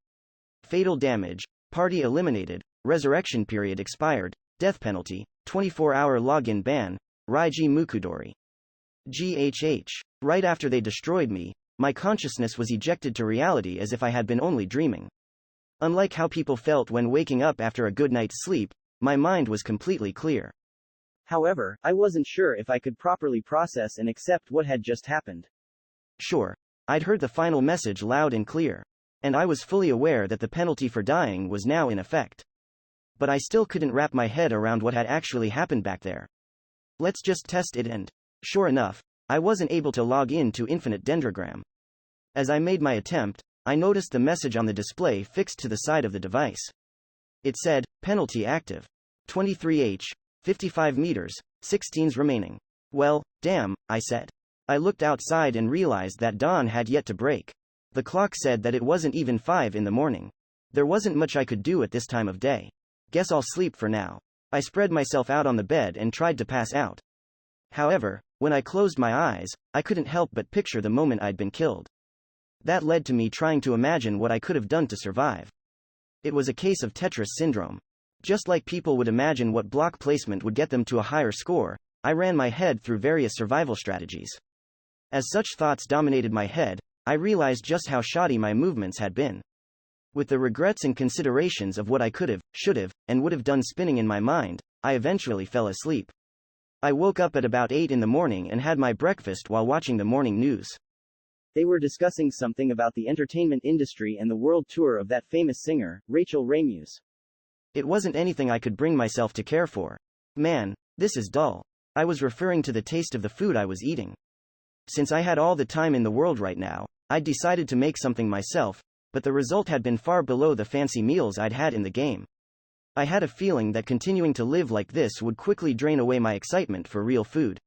S1: Fatal damage, party eliminated, resurrection period expired, death penalty, 24-hour login ban, Raiji Mukudori. GHH. Right after they destroyed me, my consciousness was ejected to reality as if I had been only dreaming. Unlike how people felt when waking up after a good night's sleep, my mind was completely clear. However, I wasn't sure if I could properly process and accept what had just happened. Sure, I'd heard the final message loud and clear, and I was fully aware that the penalty for dying was now in effect. But I still couldn't wrap my head around what had actually happened back there. Let's just test it, and sure enough, I wasn't able to log in to Infinite Dendrogram. As I made my attempt, I noticed the message on the display fixed to the side of the device. It said, penalty active. 23H, 55 meters, 16s remaining. Well, damn, I said. I looked outside and realized that dawn had yet to break. The clock said that it wasn't even 5 in the morning. There wasn't much I could do at this time of day. Guess I'll sleep for now. I spread myself out on the bed and tried to pass out. However, when I closed my eyes, I couldn't help but picture the moment I'd been killed. That led to me trying to imagine what I could have done to survive. It was a case of Tetris syndrome. Just like people would imagine what block placement would get them to a higher score, I ran my head through various survival strategies. As such thoughts dominated my head, I realized just how shoddy my movements had been. With the regrets and considerations of what I could have, should have, and would have done spinning in my mind, I eventually fell asleep. I woke up at about 8 in the morning and had my breakfast while watching the morning news. They were discussing something about the entertainment industry and the world tour of that famous singer, Rachel Ramuse. It wasn't anything I could bring myself to care for. Man, this is dull. I was referring to the taste of the food I was eating. Since I had all the time in the world right now, I'd decided to make something myself, but the result had been far below the fancy meals I'd had in the game. I had a feeling that continuing to live like this would quickly drain away my excitement for real food.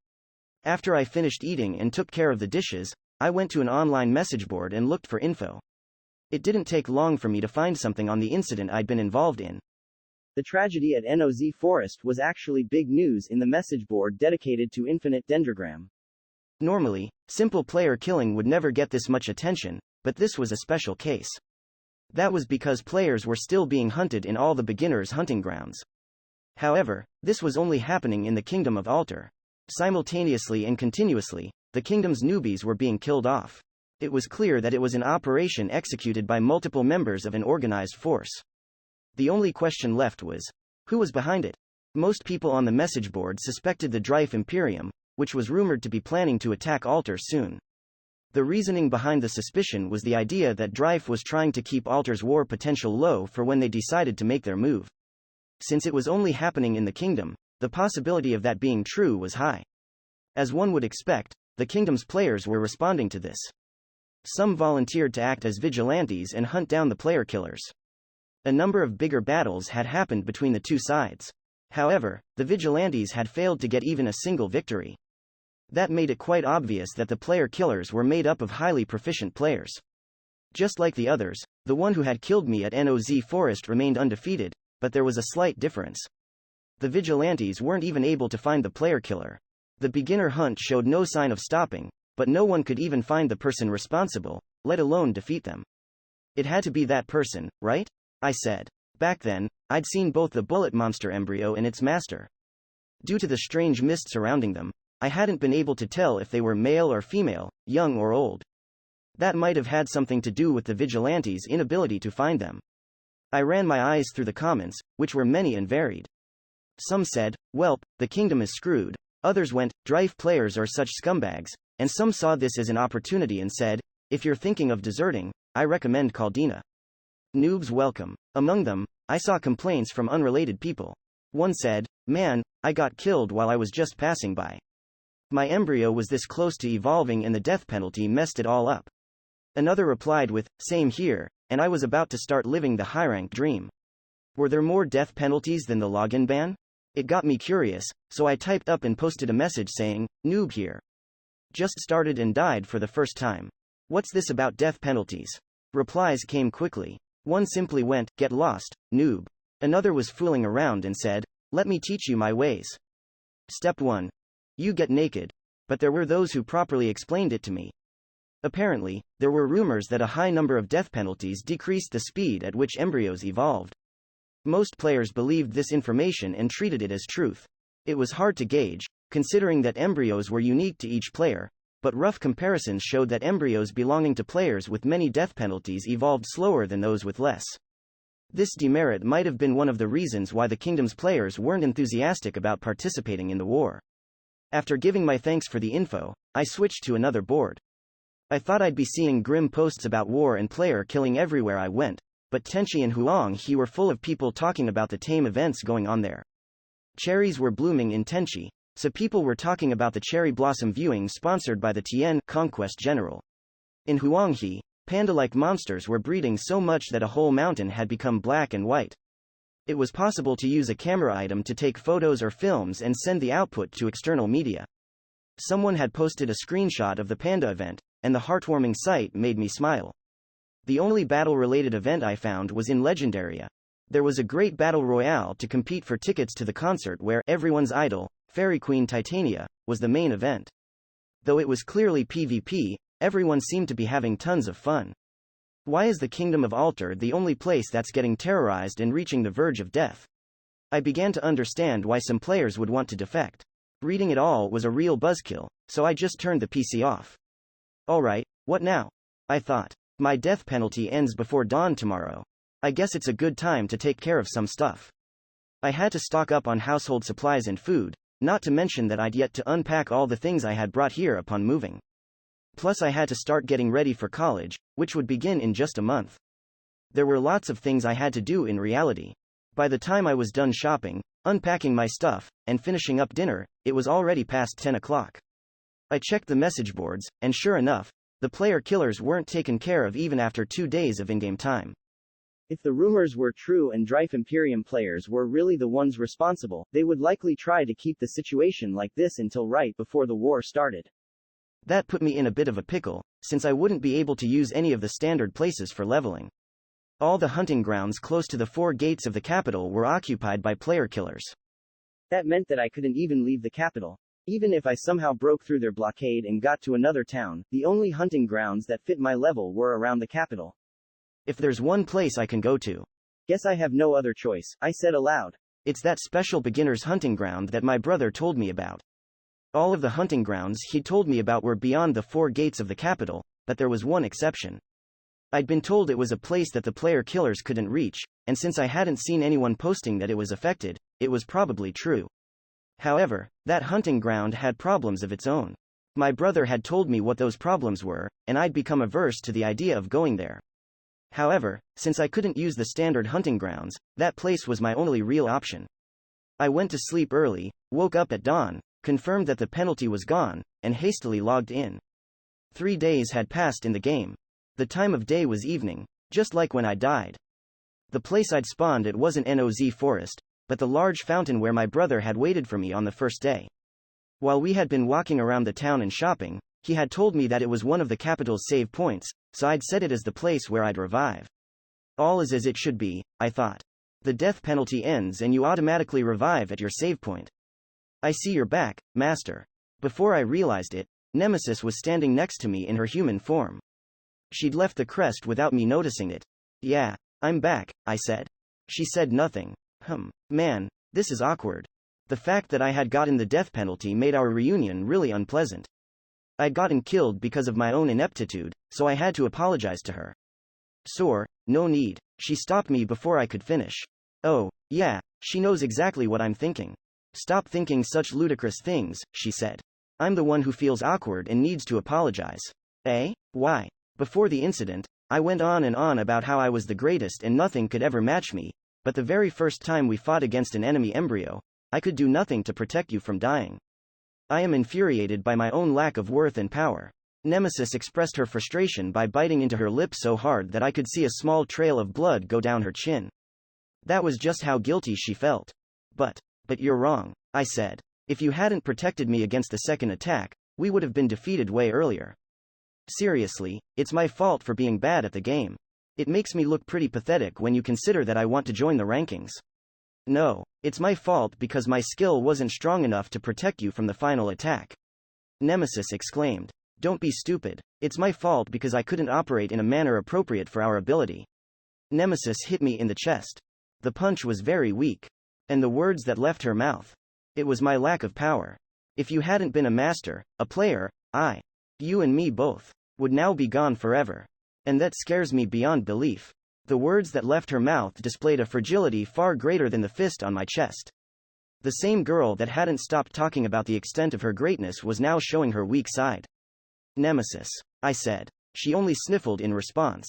S1: After I finished eating and took care of the dishes, I went to an online message board and looked for info. It didn't take long for me to find something on the incident I'd been involved in. The tragedy at Noz Forest was actually big news in the message board dedicated to Infinite Dendrogram. Normally, simple player killing would never get this much attention, but this was a special case. That was because players were still being hunted in all the beginners' hunting grounds. However, this was only happening in the Kingdom of Alter. Simultaneously and continuously, the kingdom's newbies were being killed off. It was clear that it was an operation executed by multiple members of an organized force. The only question left was, who was behind it? Most people on the message board suspected the Drive Imperium, which was rumored to be planning to attack Alter soon. The reasoning behind the suspicion was the idea that Drive was trying to keep Alter's war potential low for when they decided to make their move. Since it was only happening in the kingdom, the possibility of that being true was high. As one would expect, the kingdom's players were responding to this. Some volunteered to act as vigilantes and hunt down the player killers. A number of bigger battles had happened between the two sides. However, the vigilantes had failed to get even a single victory. That made it quite obvious that the player killers were made up of highly proficient players. Just like the others, the one who had killed me at Noz Forest remained undefeated, but there was a slight difference. The vigilantes weren't even able to find the player killer. The beginner hunt showed no sign of stopping, but no one could even find the person responsible, let alone defeat them. It had to be that person, right? I said. Back then, I'd seen both the bullet monster embryo and its master. Due to the strange mist surrounding them, I hadn't been able to tell if they were male or female, young or old. That might have had something to do with the vigilantes' inability to find them. I ran my eyes through the comments, which were many and varied. Some said, "Welp, the kingdom is screwed." Others went, "Drive players are such scumbags," and some saw this as an opportunity and said, "If you're thinking of deserting, I recommend Caldina. Noobs welcome." Among them, I saw complaints from unrelated people. One said, "Man, I got killed while I was just passing by. My embryo was this close to evolving and the death penalty messed it all up." Another replied with, "Same here, and I was about to start living the high-ranked dream." Were there more death penalties than the login ban? It got me curious, so I typed up and posted a message saying, "Noob here. Just started and died for the first time. What's this about death penalties?" Replies came quickly. One simply went, "Get lost, noob." Another was fooling around and said, "Let me teach you my ways. Step 1. You get naked." But there were those who properly explained it to me. Apparently, there were rumors that a high number of death penalties decreased the speed at which embryos evolved. Most players believed this information and treated it as truth. It was hard to gauge, considering that embryos were unique to each player, but rough comparisons showed that embryos belonging to players with many death penalties evolved slower than those with less. This demerit might have been one of the reasons why the kingdom's players weren't enthusiastic about participating in the war. After giving my thanks for the info, I switched to another board. I thought I'd be seeing grim posts about war and player killing everywhere I went, but Tenchi and Huanghe were full of people talking about the tame events going on there. Cherries were blooming in Tenchi, so people were talking about the cherry blossom viewing sponsored by the Tien Conquest General. In Huanghe, panda-like monsters were breeding so much that a whole mountain had become black and white. It was possible to use a camera item to take photos or films and send the output to external media. Someone had posted a screenshot of the panda event, and the heartwarming sight made me smile. The only battle-related event I found was in Legendaria. There was a great battle royale to compete for tickets to the concert where everyone's idol, Fairy Queen Titania, was the main event. Though it was clearly PvP, everyone seemed to be having tons of fun. Why is the Kingdom of Altar the only place that's getting terrorized and reaching the verge of death? I began to understand why some players would want to defect. Reading it all was a real buzzkill, so I just turned the PC off. Alright, what now? I thought. My death penalty ends before dawn tomorrow. I guess it's a good time to take care of some stuff. I had to stock up on household supplies and food, not to mention that I'd yet to unpack all the things I had brought here upon moving. Plus I had to start getting ready for college, which would begin in just a month. There were lots of things I had to do in reality. By the time I was done shopping, unpacking my stuff, and finishing up dinner, it was already past 10 o'clock. I checked the message boards, and sure enough, the player killers weren't taken care of even after 2 days of in-game time. If the rumors were true and Drive Imperium players were really the ones responsible, they would likely try to keep the situation like this until right before the war started. That put me in a bit of a pickle, since I wouldn't be able to use any of the standard places for leveling. All the hunting grounds close to the 4 gates of the capital were occupied by player killers. That meant that I couldn't even leave the capital. Even if I somehow broke through their blockade and got to another town, the only hunting grounds that fit my level were around the capital. If there's one place I can go to. Guess I have no other choice, I said aloud. It's that special beginner's hunting ground that my brother told me about. All of the hunting grounds he told me about were beyond the 4 gates of the capital, but there was one exception. I'd been told it was a place that the player killers couldn't reach, and since I hadn't seen anyone posting that it was affected, it was probably true. However, that hunting ground had problems of its own. My brother had told me what those problems were, and I'd become averse to the idea of going there. However, since I couldn't use the standard hunting grounds, that place was my only real option. I went to sleep early, woke up at dawn, confirmed that the penalty was gone, and hastily logged in. 3 days had passed in the game. The time of day was evening, just like when I died. The place I'd spawned at wasn't Noz Forest, but the large fountain where my brother had waited for me on the first day. While we had been walking around the town and shopping, he had told me that it was one of the capital's save points, so I'd set it as the place where I'd revive. All is as it should be, I thought. The death penalty ends and you automatically revive at your save point. I see you're back, Master. Before I realized it, Nemesis was standing next to me in her human form. She'd left the crest without me noticing it. Yeah, I'm back, I said. She said nothing. Man, this is awkward. The fact that I had gotten the death penalty made our reunion really unpleasant. I'd gotten killed because of my own ineptitude, so I had to apologize to her. No need. She stopped me before I could finish. Oh, yeah, she knows exactly what I'm thinking. Stop thinking such ludicrous things, she said. I'm the one who feels awkward and needs to apologize. Eh? Why? Before the incident, I went on and on about how I was the greatest and nothing could ever match me, but the very first time we fought against an enemy embryo, I could do nothing to protect you from dying. I am infuriated by my own lack of worth and power. Nemesis expressed her frustration by biting into her lip so hard that I could see a small trail of blood go down her chin. That was just how guilty she felt. But you're wrong, I said. If you hadn't protected me against the second attack, we would have been defeated way earlier. Seriously, it's my fault for being bad at the game. It makes me look pretty pathetic when you consider that I want to join the rankings. No, it's my fault because my skill wasn't strong enough to protect you from the final attack. Nemesis exclaimed. Don't be stupid. It's my fault because I couldn't operate in a manner appropriate for our ability. Nemesis hit me in the chest. The punch was very weak. And the words that left her mouth. It was my lack of power. If you hadn't been a master, a player, you and me both, would now be gone forever. And that scares me beyond belief. The words that left her mouth displayed a fragility far greater than the fist on my chest. The same girl that hadn't stopped talking about the extent of her greatness was now showing her weak side. Nemesis, I said. She only sniffled in response.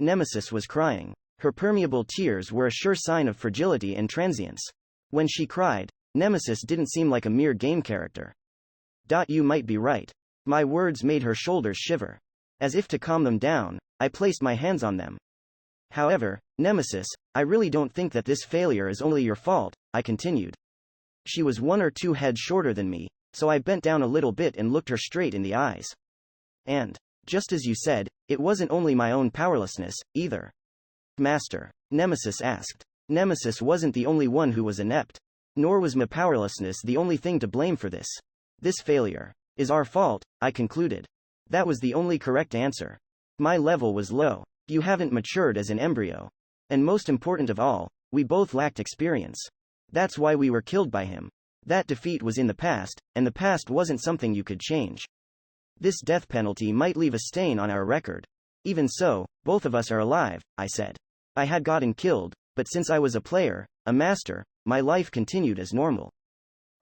S1: Nemesis was crying. Her permeable tears were a sure sign of fragility and transience. When she cried, Nemesis didn't seem like a mere game character. You might be right. My words made her shoulders shiver. As if to calm them down, I placed my hands on them. However, Nemesis, I really don't think that this failure is only your fault, I continued. She was 1 or 2 heads shorter than me, so I bent down a little bit and looked her straight in the eyes. And Just as you said, it wasn't only my own powerlessness, either. Master? Nemesis asked. Nemesis wasn't the only one who was inept. Nor was my powerlessness the only thing to blame for this. This failure is our fault, I concluded. That was the only correct answer. My level was low. You haven't matured as an embryo. And most important of all, we both lacked experience. That's why we were killed by him. That defeat was in the past, and the past wasn't something you could change. This death penalty might leave a stain on our record. Even so, both of us are alive, I said. I had gotten killed, but since I was a player, a master, my life continued as normal.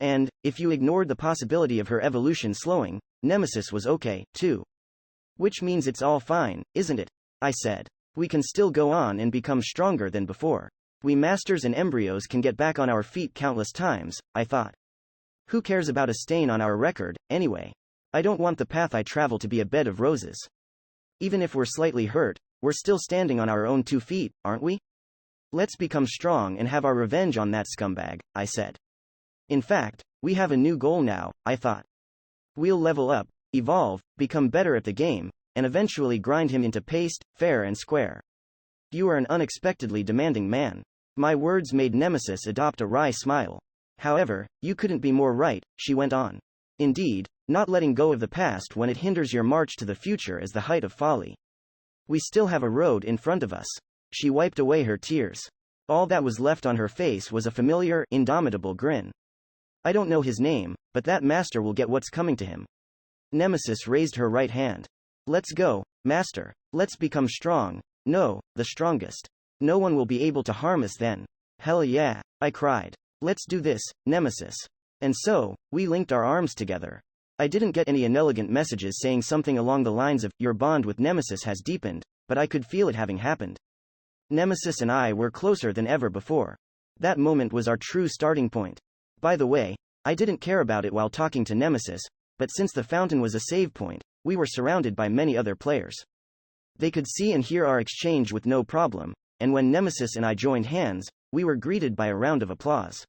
S1: And, if you ignored the possibility of her evolution slowing, Nemesis was okay, too. Which means it's all fine, isn't it? I said. We can still go on and become stronger than before. We masters and embryos can get back on our feet countless times, I thought. Who cares about a stain on our record, anyway? I don't want the path I travel to be a bed of roses. Even if we're slightly hurt, we're still standing on our own 2 feet, aren't we? Let's become strong and have our revenge on that scumbag, I said. In fact, we have a new goal now, I thought. We'll level up, evolve, become better at the game, and eventually grind him into paste, fair and square. You are an unexpectedly demanding man. My words made Nemesis adopt a wry smile. However, you couldn't be more right, she went on. Indeed, not letting go of the past when it hinders your march to the future is the height of folly. We still have a road in front of us. She wiped away her tears. All that was left on her face was a familiar, indomitable grin. I don't know his name, but that master will get what's coming to him. Nemesis raised her right hand. Let's go, master. Let's become strong. No, the strongest. No one will be able to harm us then. Hell yeah, I cried. Let's do this, Nemesis. And so, we linked our arms together. I didn't get any inelegant messages saying something along the lines of, your bond with Nemesis has deepened, but I could feel it having happened. Nemesis and I were closer than ever before. That moment was our true starting point. By the way, I didn't care about it while talking to Nemesis, but since the fountain was a save point, we were surrounded by many other players. They could see and hear our exchange with no problem, and when Nemesis and I joined hands, we were greeted by a round of applause.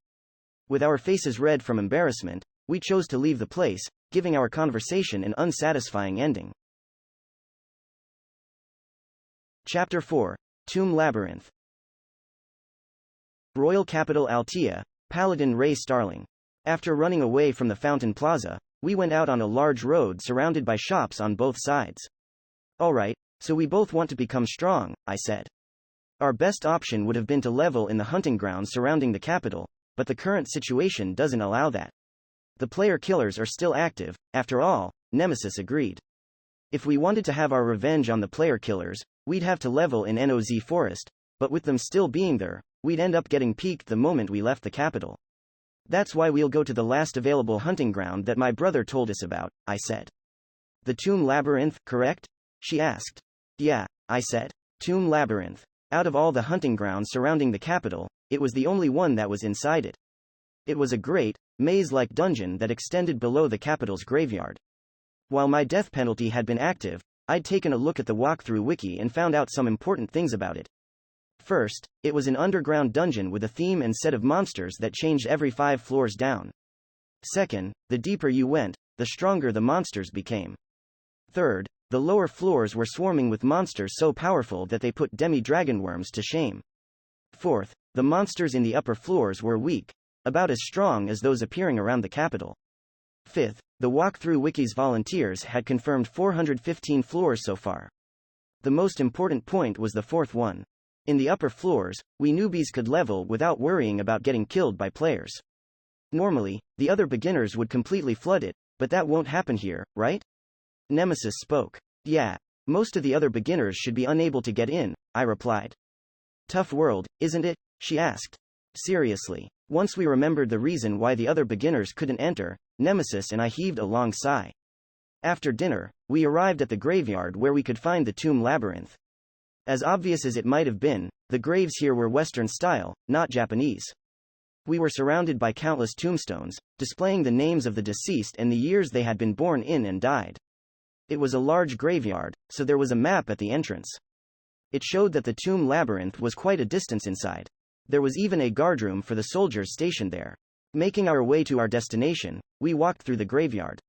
S1: With our faces red from embarrassment, we chose to leave the place, giving our conversation an unsatisfying ending. Chapter 4, Tomb Labyrinth. Royal Capital Altea, Paladin Ray Starling. After running away from the Fountain Plaza, we went out on a large road surrounded by shops on both sides. Alright, so we both want to become strong, I said. Our best option would have been to level in the hunting grounds surrounding the capital, but the current situation doesn't allow that. The player killers are still active, after all, Nemesis agreed. If we wanted to have our revenge on the player killers, we'd have to level in NOZ Forest, but with them still being there, we'd end up getting peaked the moment we left the capital. That's why we'll go to the last available hunting ground that my brother told us about, I said. The Tomb Labyrinth, correct? She asked. Yeah, I said. Tomb Labyrinth. Out of all the hunting grounds surrounding the capital, it was the only one that was inside it. It was a great, maze-like dungeon that extended below the capital's graveyard. While my death penalty had been active, I'd taken a look at the walkthrough wiki and found out some important things about it. First, it was an underground dungeon with a theme and set of monsters that changed every 5 floors down. Second, the deeper you went, the stronger the monsters became. Third, the lower floors were swarming with monsters so powerful that they put demi-dragon worms to shame. Fourth, the monsters in the upper floors were weak, about as strong as those appearing around the capital. Fifth, the walkthrough wiki's volunteers had confirmed 415 floors so far. The most important point was the fourth one. In the upper floors, we newbies could level without worrying about getting killed by players. Normally, the other beginners would completely flood it, but that won't happen here, right? Nemesis spoke. Yeah, most of the other beginners should be unable to get in, I replied. Tough world, isn't it? She asked. Seriously. Once we remembered the reason why the other beginners couldn't enter, Nemesis and I heaved a long sigh. After dinner, we arrived at the graveyard where we could find the Tomb Labyrinth. As obvious as it might have been, the graves here were Western style, not Japanese. We were surrounded by countless tombstones, displaying the names of the deceased and the years they had been born in and died. It was a large graveyard, so there was a map at the entrance. It showed that the Tomb Labyrinth was quite a distance inside. There was even a guardroom for the soldiers stationed there. Making our way to our destination, we walked through the graveyard.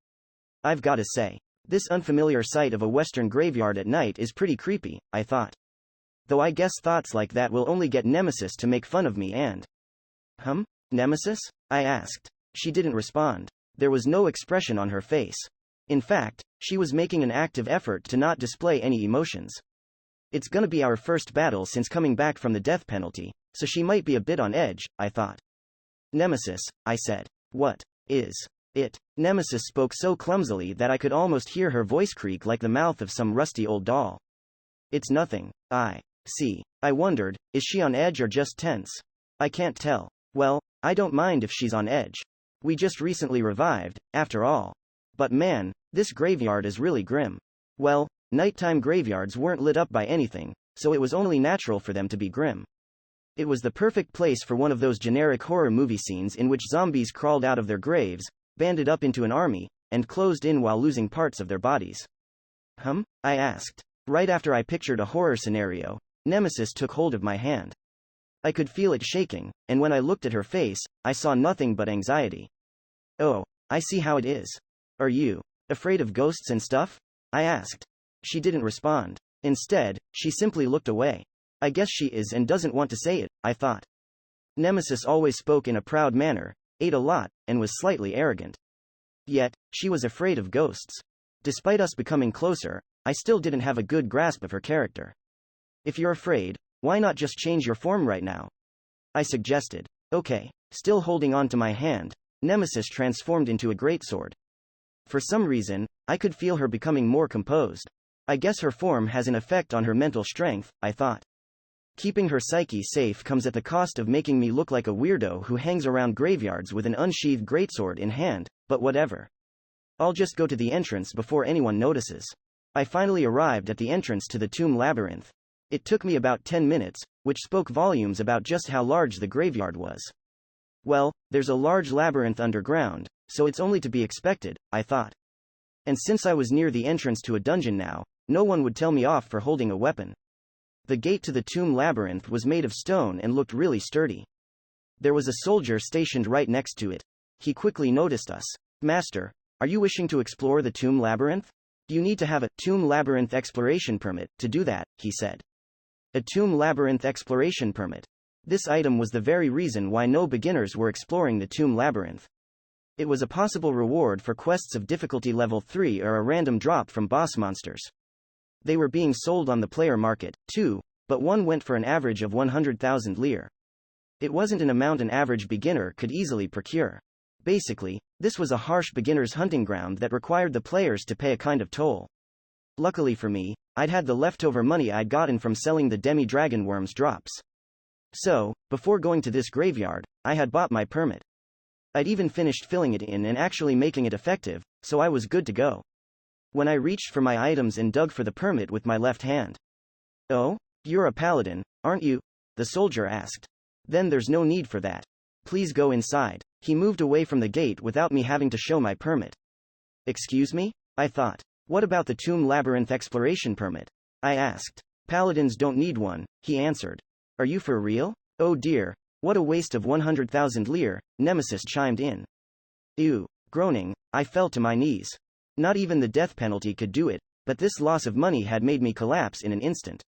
S1: I've got to say, This unfamiliar sight of a Western graveyard at night is pretty creepy, I thought. Though I guess thoughts like that will only get Nemesis to make fun of me and... Nemesis? I asked. She didn't respond. There was no expression on her face. In fact, she was making an active effort to not display any emotions. It's gonna be our first battle since coming back from the death penalty, so she might be a bit on edge, I thought. Nemesis, I said. What is it? Nemesis spoke so clumsily that I could almost hear her voice creak like the mouth of some rusty old doll. It's nothing. I see. I wondered, is she on edge or just tense? I can't tell. Well, I don't mind if she's on edge. We just recently revived, after all. But man, this graveyard is really grim. Well, nighttime graveyards weren't lit up by anything, so it was only natural for them to be grim. It was the perfect place for one of those generic horror movie scenes in which zombies crawled out of their graves, banded up into an army, and closed in while losing parts of their bodies. I asked. Right after I pictured a horror scenario, Nemesis took hold of my hand. I could feel it shaking, and when I looked at her face, I saw nothing but anxiety. Oh, I see how it is. Are you afraid of ghosts and stuff? I asked. She didn't respond. Instead, she simply looked away. I guess she is and doesn't want to say it, I thought. Nemesis always spoke in a proud manner, ate a lot, and was slightly arrogant. Yet, she was afraid of ghosts. Despite us becoming closer, I still didn't have a good grasp of her character. If you're afraid, why not just change your form right now? I suggested. Okay. Still holding on to my hand, Nemesis transformed into a greatsword. For some reason, I could feel her becoming more composed. I guess her form has an effect on her mental strength, I thought. Keeping her psyche safe comes at the cost of making me look like a weirdo who hangs around graveyards with an unsheathed greatsword in hand, but whatever. I'll just go to the entrance before anyone notices. I finally arrived at the entrance to the tomb labyrinth. It took me about 10 minutes, which spoke volumes about just how large the graveyard was. Well, there's a large labyrinth underground, so it's only to be expected, I thought. And since I was near the entrance to a dungeon now, no one would tell me off for holding a weapon. The gate to the tomb labyrinth was made of stone and looked really sturdy. There was a soldier stationed right next to it. He quickly noticed us. Master, are you wishing to explore the tomb labyrinth? You need to have a tomb labyrinth exploration permit to do that, he said. A tomb labyrinth exploration permit. This item was the very reason why no beginners were exploring the tomb labyrinth. It was a possible reward for quests of difficulty level 3 or a random drop from boss monsters. They were being sold on the player market, too, but one went for an average of 100,000 lire. It wasn't an amount an average beginner could easily procure. Basically, this was a harsh beginner's hunting ground that required the players to pay a kind of toll. Luckily for me, I'd had the leftover money I'd gotten from selling the demi-dragon worms drops. So, before going to this graveyard, I had bought my permit. I'd even finished filling it in and actually making it effective, so I was good to go. When I reached for my items and dug for the permit with my left hand. Oh? You're a paladin, aren't you? The soldier asked. Then there's no need for that. Please go inside. He moved away from the gate without me having to show my permit. Excuse me? I thought. What about the tomb labyrinth exploration permit? I asked. Paladins don't need one, he answered. Are you for real? Oh dear. What a waste of 100,000 lire, Nemesis chimed in. Ew. Groaning, I fell to my knees. Not even the death penalty could do it, but this loss of money had made me collapse in an instant.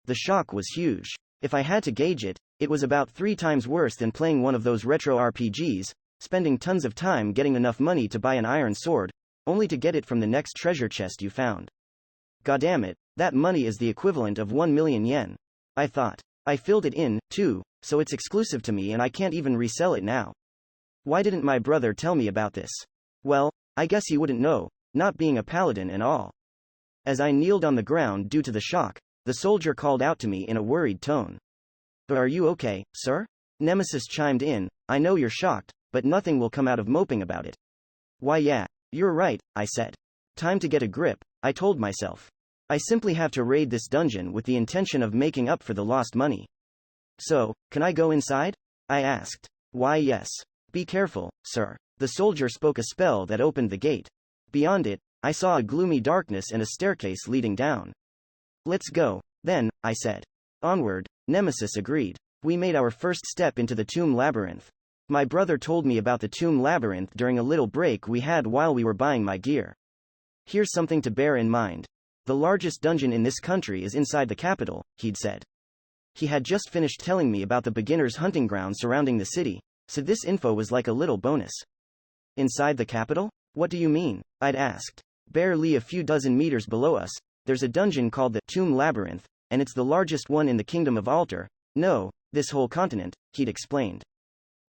S1: The shock was huge. If I had to gauge it, it was about 3 times worse than playing one of those retro RPGs, spending tons of time getting enough money to buy an iron sword, only to get it from the next treasure chest you found. Goddamn, that money is the equivalent of 1 million yen. I thought. I filled it in, too, so it's exclusive to me and I can't even resell it now. Why didn't my brother tell me about this? Well, I guess he wouldn't know, not being a paladin and all. As I kneeled on the ground due to the shock, the soldier called out to me in a worried tone. Are you okay, sir? Nemesis chimed in. I know you're shocked, but nothing will come out of moping about it. Why yeah, you're right, I said. Time to get a grip, I told myself. I simply have to raid this dungeon with the intention of making up for the lost money. So, can I go inside? I asked. Why yes. Be careful, sir. The soldier spoke a spell that opened the gate. Beyond it, I saw a gloomy darkness and a staircase leading down. Let's go, then, I said. Onward, Nemesis agreed. We made our first step into the tomb labyrinth. My brother told me about the tomb labyrinth during a little break we had while we were buying my gear. Here's something to bear in mind. The largest dungeon in this country is inside the capital, he'd said. He had just finished telling me about the beginner's hunting ground surrounding the city, so this info was like a little bonus. Inside the capital? What do you mean? I'd asked. Barely a few dozen meters below us, there's a dungeon called the Tomb Labyrinth, and it's the largest one in the Kingdom of Alter. No, this whole continent, he'd explained.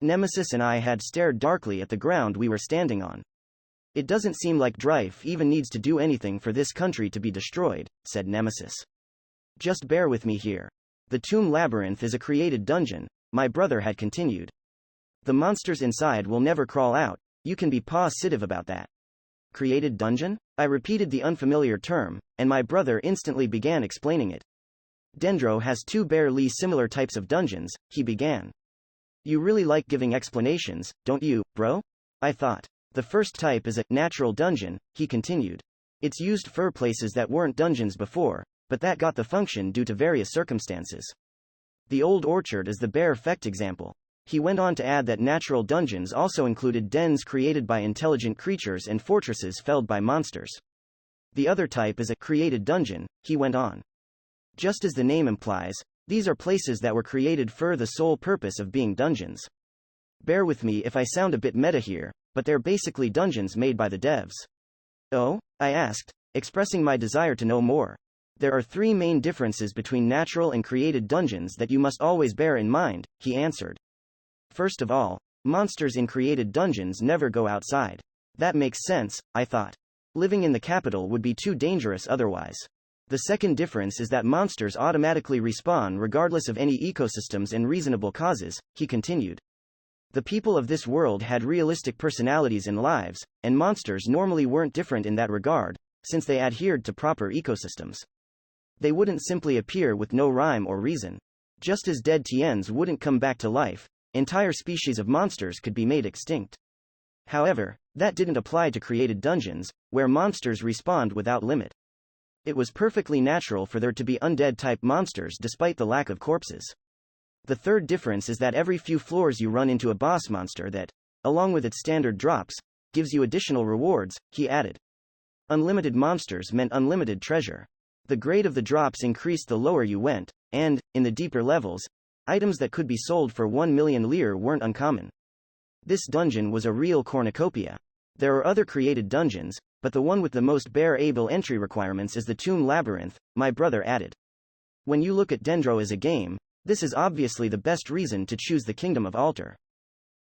S1: Nemesis and I had stared darkly at the ground we were standing on. It doesn't seem like Drife even needs to do anything for this country to be destroyed, said Nemesis. Just bear with me here. The Tomb Labyrinth is a created dungeon, my brother had continued. The monsters inside will never crawl out, you can be positive about that. Created dungeon? I repeated the unfamiliar term, and my brother instantly began explaining it. Dendro has two barely similar types of dungeons, he began. You really like giving explanations, don't you, bro? I thought. The first type is a natural dungeon, he continued. It's used for places that weren't dungeons before, but that got the function due to various circumstances. The Old Orchard is the bare-effect example. He went on to add that natural dungeons also included dens created by intelligent creatures and fortresses felled by monsters. The other type is a created dungeon, he went on. Just as the name implies, these are places that were created for the sole purpose of being dungeons. Bear with me if I sound a bit meta here, but they're basically dungeons made by the devs. Oh? I asked, expressing my desire to know more. There are three main differences between natural and created dungeons that you must always bear in mind, he answered. First of all, monsters in created dungeons never go outside. That makes sense, I thought. Living in the capital would be too dangerous otherwise. The second difference is that monsters automatically respawn regardless of any ecosystems and reasonable causes, he continued. The people of this world had realistic personalities and lives, and monsters normally weren't different in that regard, since they adhered to proper ecosystems. They wouldn't simply appear with no rhyme or reason. Just as dead Tiens wouldn't come back to life, entire species of monsters could be made extinct. However, that didn't apply to created dungeons, where monsters respawned without limit. It was perfectly natural for there to be undead-type monsters despite the lack of corpses. The third difference is that every few floors you run into a boss monster that, along with its standard drops, gives you additional rewards, he added. Unlimited monsters meant unlimited treasure. The grade of the drops increased the lower you went, and, in the deeper levels, items that could be sold for 1 million lire weren't uncommon. This dungeon was a real cornucopia. There are other created dungeons, but the one with the most bearable entry requirements is the Tomb Labyrinth, my brother added. When you look at Dendro as a game, this is obviously the best reason to choose the Kingdom of Alter.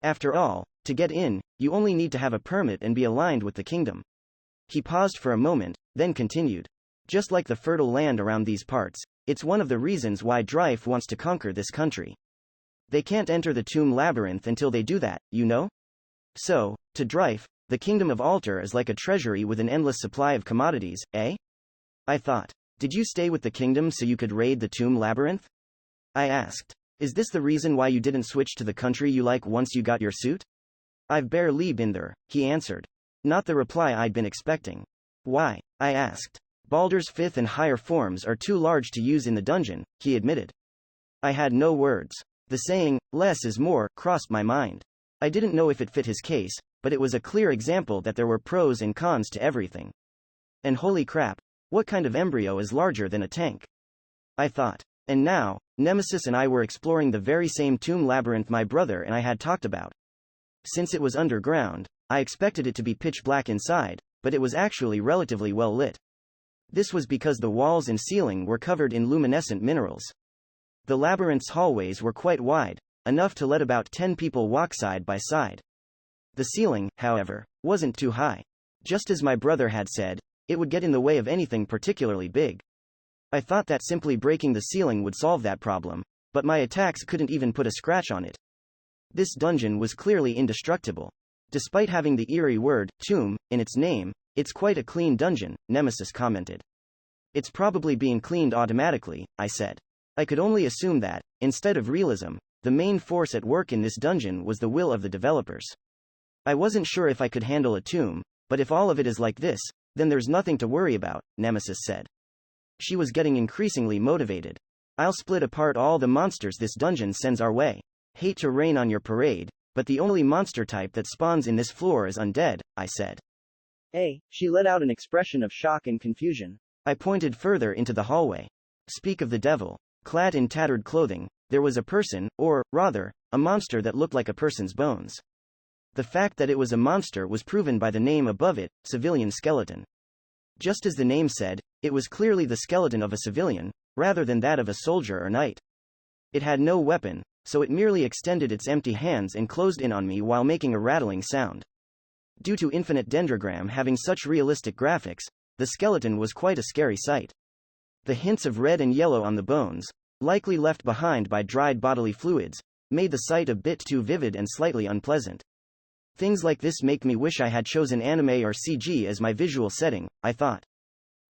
S1: After all, to get in, you only need to have a permit and be aligned with the kingdom. He paused for a moment, then continued. Just like the fertile land around these parts, it's one of the reasons why Drife wants to conquer this country. They can't enter the Tomb Labyrinth until they do that, you know? So, to Drife, the Kingdom of Alter is like a treasury with an endless supply of commodities, eh? I thought. Did you stay with the kingdom so you could raid the Tomb Labyrinth? I asked. Is this the reason why you didn't switch to the country you like once you got your suit? I've barely been there, he answered. Not the reply I'd been expecting. Why? I asked. Baldur's fifth and higher forms are too large to use in the dungeon, he admitted. I had no words. The saying, less is more, crossed my mind. I didn't know if it fit his case, but it was a clear example that there were pros and cons to everything. And holy crap, what kind of embryo is larger than a tank? I thought. And now, Nemesis and I were exploring the very same tomb labyrinth my brother and I had talked about. Since it was underground, I expected it to be pitch black inside, but it was actually relatively well lit. This was because the walls and ceiling were covered in luminescent minerals. The labyrinth's hallways were quite wide, enough to let about 10 people walk side by side. The ceiling, however, wasn't too high. Just as my brother had said, it would get in the way of anything particularly big. I thought that simply breaking the ceiling would solve that problem, but my attacks couldn't even put a scratch on it. This dungeon was clearly indestructible. Despite having the eerie word, tomb, in its name, it's quite a clean dungeon, Nemesis commented. It's probably being cleaned automatically, I said. I could only assume that, instead of realism, the main force at work in this dungeon was the will of the developers. I wasn't sure if I could handle a tomb, but if all of it is like this, then there's nothing to worry about, Nemesis said. She was getting increasingly motivated. I'll split apart all the monsters this dungeon sends our way. Hate to rain on your parade, but the only monster type that spawns in this floor is undead, I said. She let out an expression of shock and confusion. I pointed further into the hallway. Speak of the devil. Clad in tattered clothing, there was a person, or, rather, a monster that looked like a person's bones. The fact that it was a monster was proven by the name above it, civilian skeleton. Just as the name said, it was clearly the skeleton of a civilian, rather than that of a soldier or knight. It had no weapon, so it merely extended its empty hands and closed in on me while making a rattling sound. Due to Infinite Dendrogram having such realistic graphics, the skeleton was quite a scary sight. The hints of red and yellow on the bones, likely left behind by dried bodily fluids, made the sight a bit too vivid and slightly unpleasant. Things like this make me wish I had chosen anime or CG as my visual setting, I thought.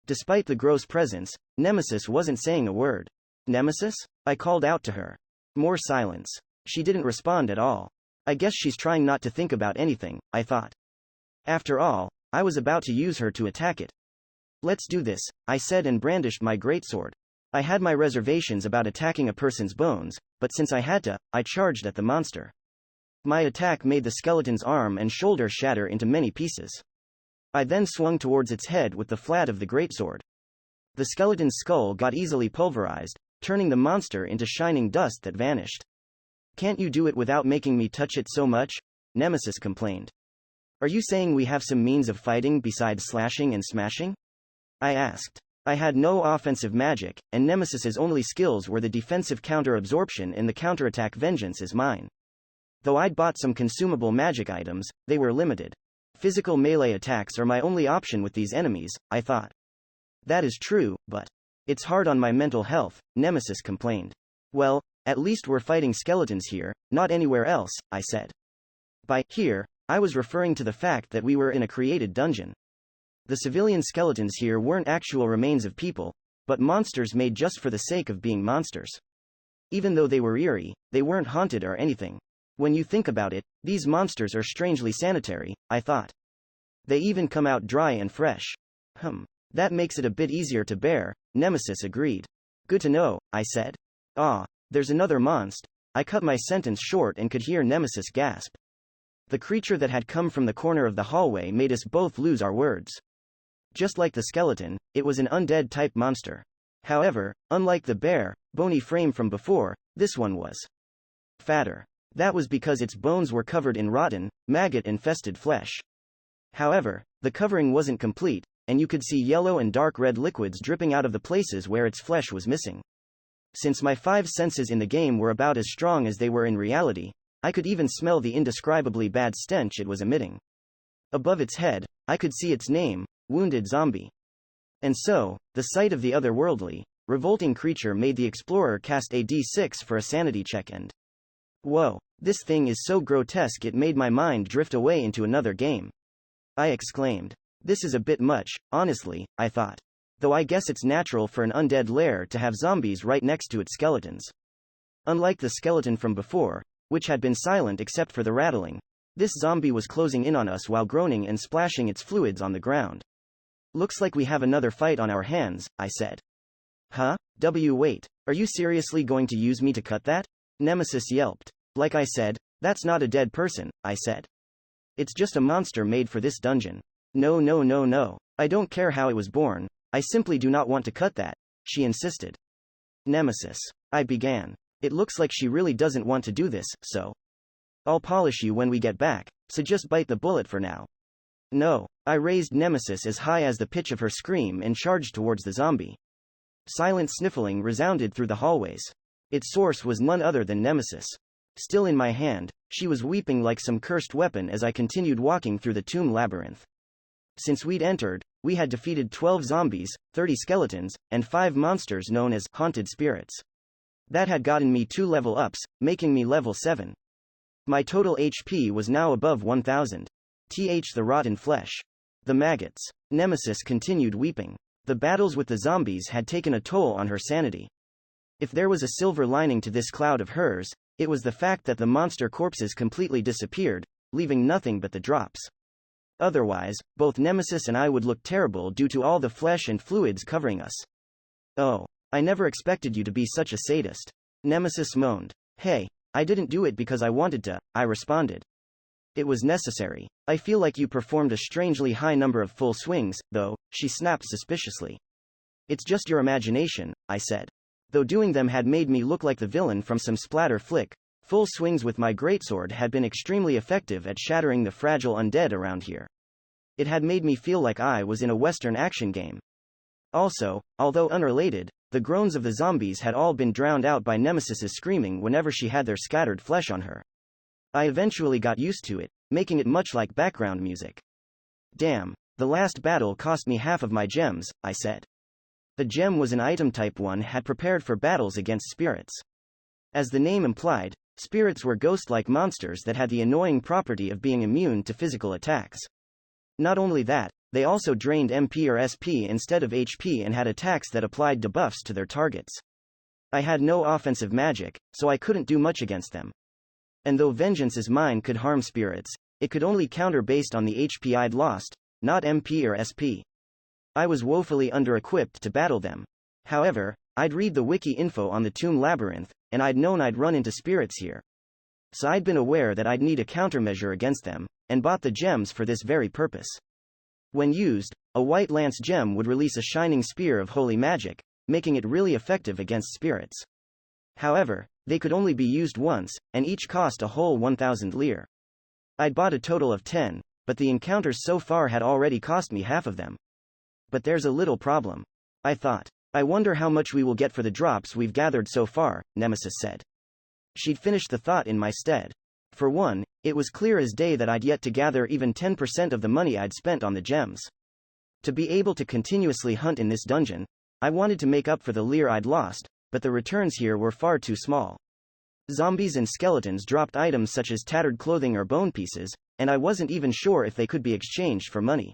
S1: Despite the gross presence, Nemesis wasn't saying a word. Nemesis? I called out to her. More silence. She didn't respond at all. I guess she's trying not to think about anything, I thought. After all, I was about to use her to attack it. Let's do this, I said and brandished my greatsword. I had my reservations about attacking a person's bones, but since I had to, I charged at the monster. My attack made the skeleton's arm and shoulder shatter into many pieces. I then swung towards its head with the flat of the greatsword. The skeleton's skull got easily pulverized, turning the monster into shining dust that vanished. Can't you do it without making me touch it so much? Nemesis complained. Are you saying we have some means of fighting besides slashing and smashing? I asked. I had no offensive magic, and Nemesis's only skills were the defensive counter-absorption and the counterattack vengeance is mine. Though I'd bought some consumable magic items, they were limited. Physical melee attacks are my only option with these enemies, I thought. That is true, but it's hard on my mental health, Nemesis complained. Well, at least we're fighting skeletons here, not anywhere else, I said. By here, I was referring to the fact that we were in a created dungeon. The civilian skeletons here weren't actual remains of people, but monsters made just for the sake of being monsters. Even though they were eerie, they weren't haunted or anything. When you think about it, these monsters are strangely sanitary, I thought. They even come out dry and fresh. That makes it a bit easier to bear, Nemesis agreed. Good to know, I said. There's another monst. I cut my sentence short and could hear Nemesis gasp. The creature that had come from the corner of the hallway made us both lose our words. Just like the skeleton, it was an undead-type monster. However, unlike the bare, bony frame from before, this one was fatter. That was because its bones were covered in rotten, maggot-infested flesh. However, the covering wasn't complete, and you could see yellow and dark red liquids dripping out of the places where its flesh was missing. Since my 5 senses in the game were about as strong as they were in reality, I could even smell the indescribably bad stench it was emitting. Above its head, I could see its name, Wounded Zombie. And so, the sight of the otherworldly, revolting creature made the explorer cast a D6 for a sanity check and whoa, this thing is so grotesque it made my mind drift away into another game. I exclaimed. This is a bit much, honestly, I thought. Though I guess it's natural for an undead lair to have zombies right next to its skeletons. Unlike the skeleton from before, which had been silent except for the rattling, this zombie was closing in on us while groaning and splashing its fluids on the ground. Looks like we have another fight on our hands, I said. Wait, are you seriously going to use me to cut that? Nemesis yelped. Like I said, that's not a dead person, I said. It's just a monster made for this dungeon. No. I don't care how it was born, I simply do not want to cut that, she insisted. Nemesis. I began. It looks like she really doesn't want to do this, so I'll polish you when we get back, so just bite the bullet for now. No. I raised Nemesis as high as the pitch of her scream and charged towards the zombie. Silent sniffling resounded through the hallways. Its source was none other than Nemesis. Still in my hand, she was weeping like some cursed weapon as I continued walking through the tomb labyrinth. Since we'd entered, we had defeated 12 zombies, 30 skeletons, and 5 monsters known as haunted spirits. That had gotten me 2 level ups, making me level 7. My total HP was now above 1000. The rotten flesh. The maggots. Nemesis continued weeping. The battles with the zombies had taken a toll on her sanity. If there was a silver lining to this cloud of hers, it was the fact that the monster corpses completely disappeared, leaving nothing but the drops. Otherwise, both Nemesis and I would look terrible due to all the flesh and fluids covering us. Oh, I never expected you to be such a sadist. Nemesis moaned. Hey, I didn't do it because I wanted to, I responded. It was necessary. I feel like you performed a strangely high number of full swings, though, she snapped suspiciously. It's just your imagination, I said. Though doing them had made me look like the villain from some splatter flick, full swings with my greatsword had been extremely effective at shattering the fragile undead around here. It had made me feel like I was in a Western action game. Also, although unrelated, the groans of the zombies had all been drowned out by Nemesis's screaming whenever she had their scattered flesh on her. I eventually got used to it, making it much like background music. Damn, the last battle cost me half of my gems, I said. The gem was an item type one had prepared for battles against spirits. As the name implied, spirits were ghost-like monsters that had the annoying property of being immune to physical attacks. Not only that, they also drained MP or SP instead of HP and had attacks that applied debuffs to their targets. I had no offensive magic, so I couldn't do much against them. And though Vengeance's mine could harm spirits, it could only counter based on the HP I'd lost, not MP or SP. I was woefully under-equipped to battle them. However, I'd read the wiki info on the tomb Labyrinth, and I'd known I'd run into spirits here. So I'd been aware that I'd need a countermeasure against them, and bought the gems for this very purpose. When used, a white lance gem would release a shining spear of holy magic, making it really effective against spirits. However, they could only be used once, and each cost a whole 1,000 lire. I'd bought a total of 10, but the encounters so far had already cost me half of them. But there's a little problem, I thought. I wonder how much we will get for the drops we've gathered so far, Nemesis said. She'd finished the thought in my stead. For one, it was clear as day that I'd yet to gather even 10% of the money I'd spent on the gems. To be able to continuously hunt in this dungeon, I wanted to make up for the lire I'd lost, but the returns here were far too small. Zombies and skeletons dropped items such as tattered clothing or bone pieces, and I wasn't even sure if they could be exchanged for money.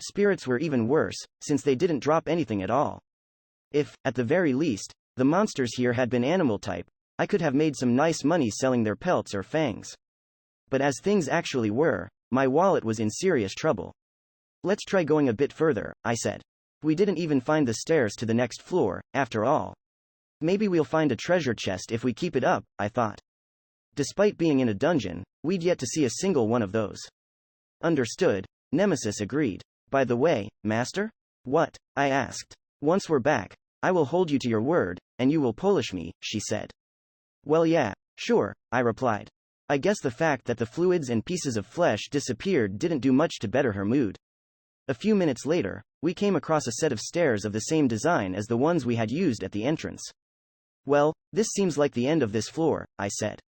S1: Spirits were even worse, since they didn't drop anything at all. If, at the very least, the monsters here had been animal type, I could have made some nice money selling their pelts or fangs. But as things actually were, my wallet was in serious trouble. Let's try going a bit further, I said. We didn't even find the stairs to the next floor, after all. Maybe we'll find a treasure chest if we keep it up, I thought. Despite being in a dungeon, we'd yet to see a single one of those. Understood, Nemesis agreed. By the way, Master? What? I asked. Once we're back, I will hold you to your word, and you will polish me, she said. Well yeah, sure, I replied. I guess the fact that the fluids and pieces of flesh disappeared didn't do much to better her mood. A few minutes later, we came across a set of stairs of the same design as the ones we had used at the entrance. Well, this seems like the end of this floor, I said.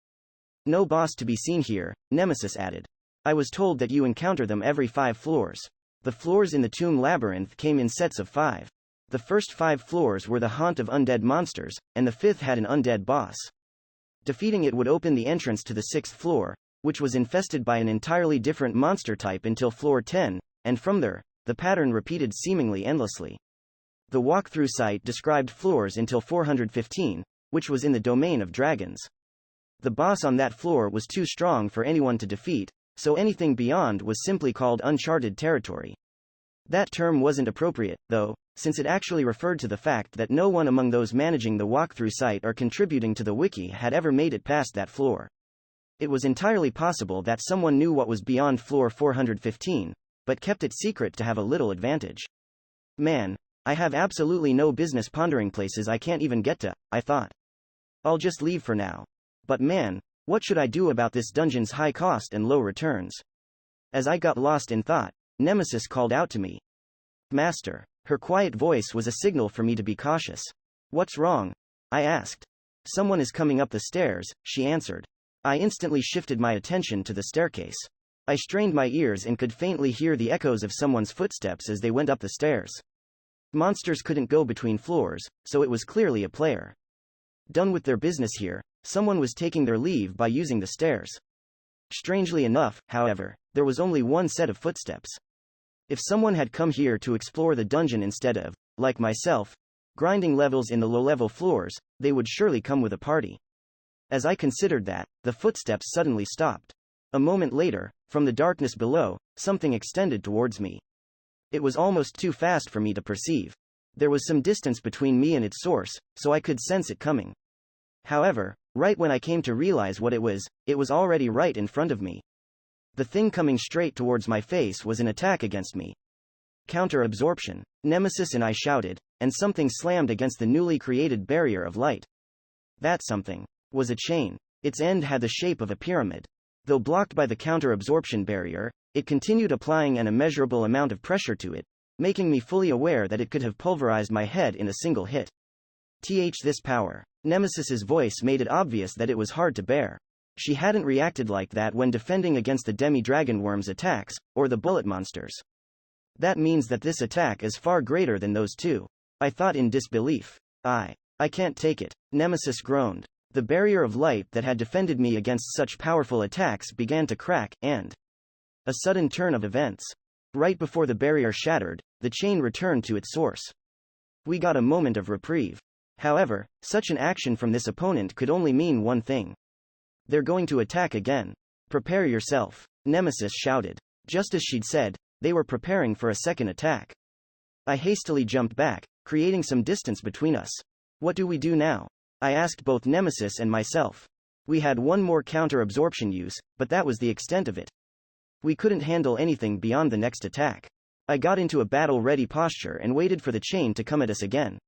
S1: No boss to be seen here, Nemesis added. I was told that you encounter them every 5 floors. The floors in the tomb Labyrinth came in sets of 5. The first 5 floors were the haunt of undead monsters, and the 5th had an undead boss. Defeating it would open the entrance to the 6th floor, which was infested by an entirely different monster type until floor 10, and from there, the pattern repeated seemingly endlessly. The walkthrough site described floors until 415, which was in the domain of dragons. The boss on that floor was too strong for anyone to defeat, so anything beyond was simply called uncharted territory. That term wasn't appropriate, though, since it actually referred to the fact that no one among those managing the walkthrough site or contributing to the wiki had ever made it past that floor. It was entirely possible that someone knew what was beyond floor 415, but kept it secret to have a little advantage. Man, I have absolutely no business pondering places I can't even get to, I thought. I'll just leave for now. But man, what should I do about this dungeon's high cost and low returns? As I got lost in thought, Nemesis called out to me. Master. Her quiet voice was a signal for me to be cautious. What's wrong? I asked. Someone is coming up the stairs, she answered. I instantly shifted my attention to the staircase. I strained my ears and could faintly hear the echoes of someone's footsteps as they went up the stairs. Monsters couldn't go between floors, so it was clearly a player. Done with their business here, someone was taking their leave by using the stairs. Strangely enough, however, there was only one set of footsteps. If someone had come here to explore the dungeon instead of, like myself, grinding levels in the low-level floors, they would surely come with a party. As I considered that, the footsteps suddenly stopped. A moment later, from the darkness below, something extended towards me. It was almost too fast for me to perceive. There was some distance between me and its source, so I could sense it coming. However, right when I came to realize what it was already right in front of me. The thing coming straight towards my face was an attack against me. Counter-absorption. Nemesis and I shouted, and something slammed against the newly created barrier of light. That something was a chain. Its end had the shape of a pyramid. Though blocked by the counter-absorption barrier, it continued applying an immeasurable amount of pressure to it, making me fully aware that it could have pulverized my head in a single hit. This power. Nemesis's voice made it obvious that it was hard to bear. She hadn't reacted like that when defending against the demi-dragon worm's attacks, or the bullet monsters. That means that this attack is far greater than those two. I thought in disbelief. I can't take it. Nemesis groaned. The barrier of light that had defended me against such powerful attacks began to crack, and a sudden turn of events. Right before the barrier shattered, the chain returned to its source. We got a moment of reprieve. However, such an action from this opponent could only mean one thing. They're going to attack again. Prepare yourself. Nemesis shouted. Just as she'd said, they were preparing for a second attack. I hastily jumped back, creating some distance between us. What do we do now? I asked both Nemesis and myself. We had one more counter-absorption use, but that was the extent of it. We couldn't handle anything beyond the next attack. I got into a battle-ready posture and waited for the chain to come at us again.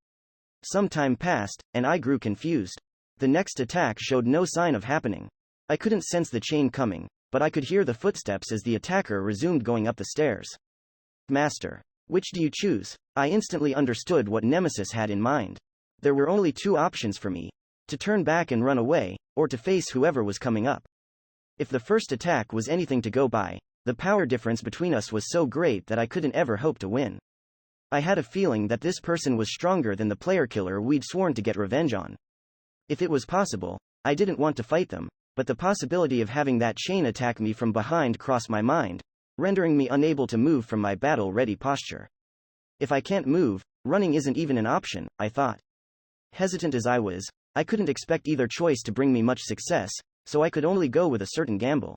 S1: Some time passed, and I grew confused. The next attack showed no sign of happening. I couldn't sense the chain coming, but I could hear the footsteps as the attacker resumed going up the stairs. Master. Which do you choose? I instantly understood what Nemesis had in mind. There were only two options for me: to turn back and run away, or to face whoever was coming up. If the first attack was anything to go by, the power difference between us was so great that I couldn't ever hope to win. I had a feeling that this person was stronger than the player killer we'd sworn to get revenge on. If it was possible, I didn't want to fight them, but the possibility of having that chain attack me from behind crossed my mind, rendering me unable to move from my battle-ready posture. If I can't move, running isn't even an option, I thought. Hesitant as I was, I couldn't expect either choice to bring me much success, so I could only go with a certain gamble.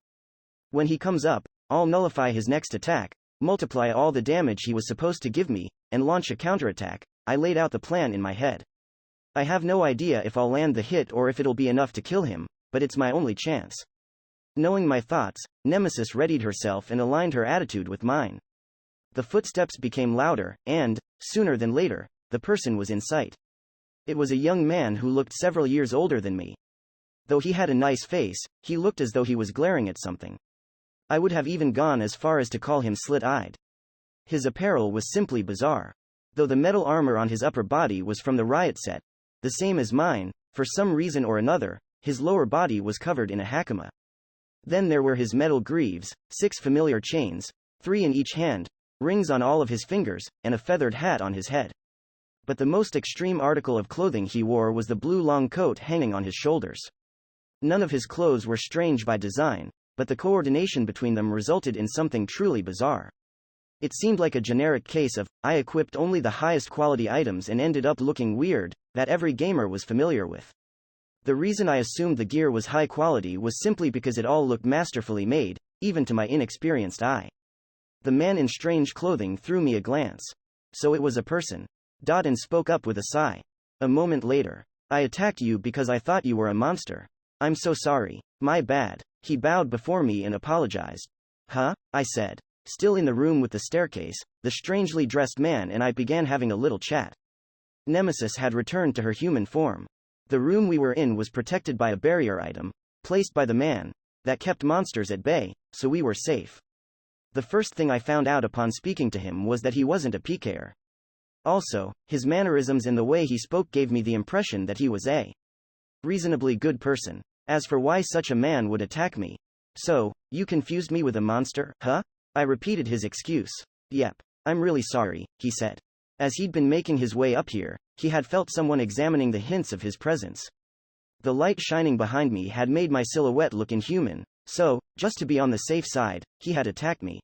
S1: When he comes up, I'll nullify his next attack, multiply all the damage he was supposed to give me, and launch a counterattack. I laid out the plan in my head. I have no idea if I'll land the hit or if it'll be enough to kill him, but it's my only chance. Knowing my thoughts, Nemesis readied herself and aligned her attitude with mine. The footsteps became louder, and, sooner than later, the person was in sight. It was a young man who looked several years older than me. Though he had a nice face, he looked as though he was glaring at something. I would have even gone as far as to call him slit-eyed. His apparel was simply bizarre. Though the metal armor on his upper body was from the riot set, the same as mine, for some reason or another, his lower body was covered in a hakama. Then there were his metal greaves, 6 familiar chains, 3 in each hand, rings on all of his fingers, and a feathered hat on his head. But the most extreme article of clothing he wore was the blue long coat hanging on his shoulders. None of his clothes were strange by design, but the coordination between them resulted in something truly bizarre. It seemed like a generic case of, I equipped only the highest quality items and ended up looking weird, that every gamer was familiar with. The reason I assumed the gear was high quality was simply because it all looked masterfully made, even to my inexperienced eye. The man in strange clothing threw me a glance. So it was a person. And spoke up with a sigh. A moment later. I attacked you because I thought you were a monster. I'm so sorry. My bad. He bowed before me and apologized. Huh? I said. Still in the room with the staircase, the strangely dressed man and I began having a little chat. Nemesis had returned to her human form. The room we were in was protected by a barrier item, placed by the man, that kept monsters at bay, so we were safe. The first thing I found out upon speaking to him was that he wasn't a PKer. Also, his mannerisms and the way he spoke gave me the impression that he was a reasonably good person. As for why such a man would attack me. So, you confused me with a monster, huh? I repeated his excuse. Yep. I'm really sorry, he said. As he'd been making his way up here, he had felt someone examining the hints of his presence. The light shining behind me had made my silhouette look inhuman, so, just to be on the safe side, he had attacked me.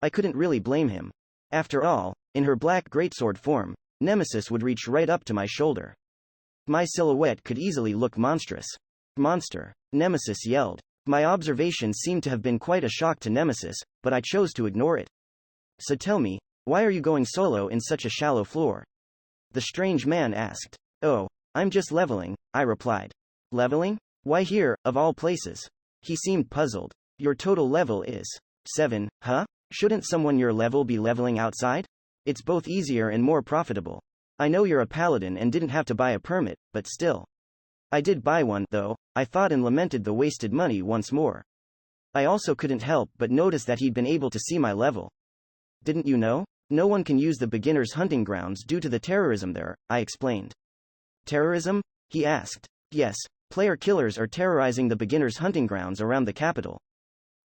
S1: I couldn't really blame him. After all, in her black greatsword form, Nemesis would reach right up to my shoulder. My silhouette could easily look monstrous. Monster, Nemesis yelled. My observation seemed to have been quite a shock to Nemesis, but I chose to ignore it. So tell me, why are you going solo in such a shallow floor? The strange man asked. Oh, I'm just leveling, I replied. Leveling? Why here, of all places? He seemed puzzled. Your total level is 7, huh? Shouldn't someone your level be leveling outside? It's both easier and more profitable. I know you're a paladin and didn't have to buy a permit, but still. I did buy one, though, I thought, and lamented the wasted money once more. I also couldn't help but notice that he'd been able to see my level. Didn't you know? No one can use the beginner's hunting grounds due to the terrorism there, I explained. Terrorism? He asked. Yes, player killers are terrorizing the beginner's hunting grounds around the capital.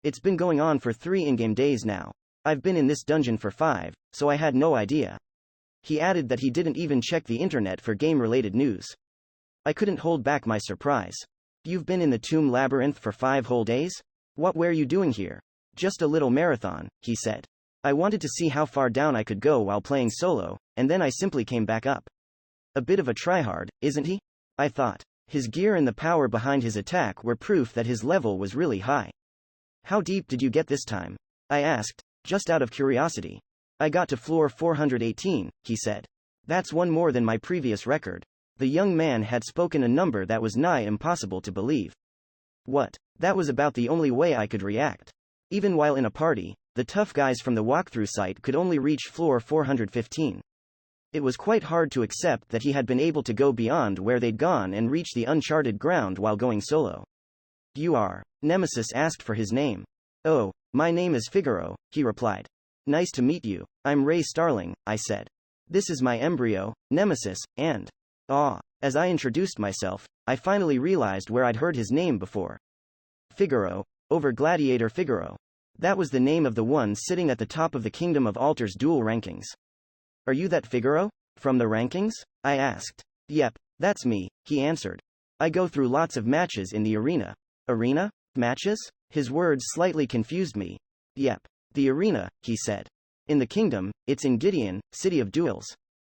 S1: It's been going on for 3 in-game days now. I've been in this dungeon for 5, so I had no idea. He added that he didn't even check the internet for game-related news. I couldn't hold back my surprise. You've been in the tomb labyrinth for 5 whole days? What were you doing here? Just a little marathon, he said. I wanted to see how far down I could go while playing solo, and then I simply came back up. A bit of a tryhard, isn't he? I thought. His gear and the power behind his attack were proof that his level was really high. How deep did you get this time? I asked, just out of curiosity. I got to floor 418, he said. That's one more than my previous record. The young man had spoken a number that was nigh impossible to believe. What? That was about the only way I could react. Even while in a party, the tough guys from the walkthrough site could only reach floor 415. It was quite hard to accept that he had been able to go beyond where they'd gone and reach the uncharted ground while going solo. You are? Nemesis asked for his name. Oh, my name is Figaro, he replied. Nice to meet you. I'm Ray Starling, I said. This is my embryo, Nemesis, and... As I introduced myself, I finally realized where I'd heard his name before. Figaro, over Gladiator Figaro. That was the name of the one sitting at the top of the Kingdom of Altars duel rankings. Are you that Figaro? From the rankings? I asked. Yep, that's me, he answered. I go through lots of matches in the arena. Arena? Matches? His words slightly confused me. Yep. The arena, he said. In the kingdom, it's in Gideon, City of Duels.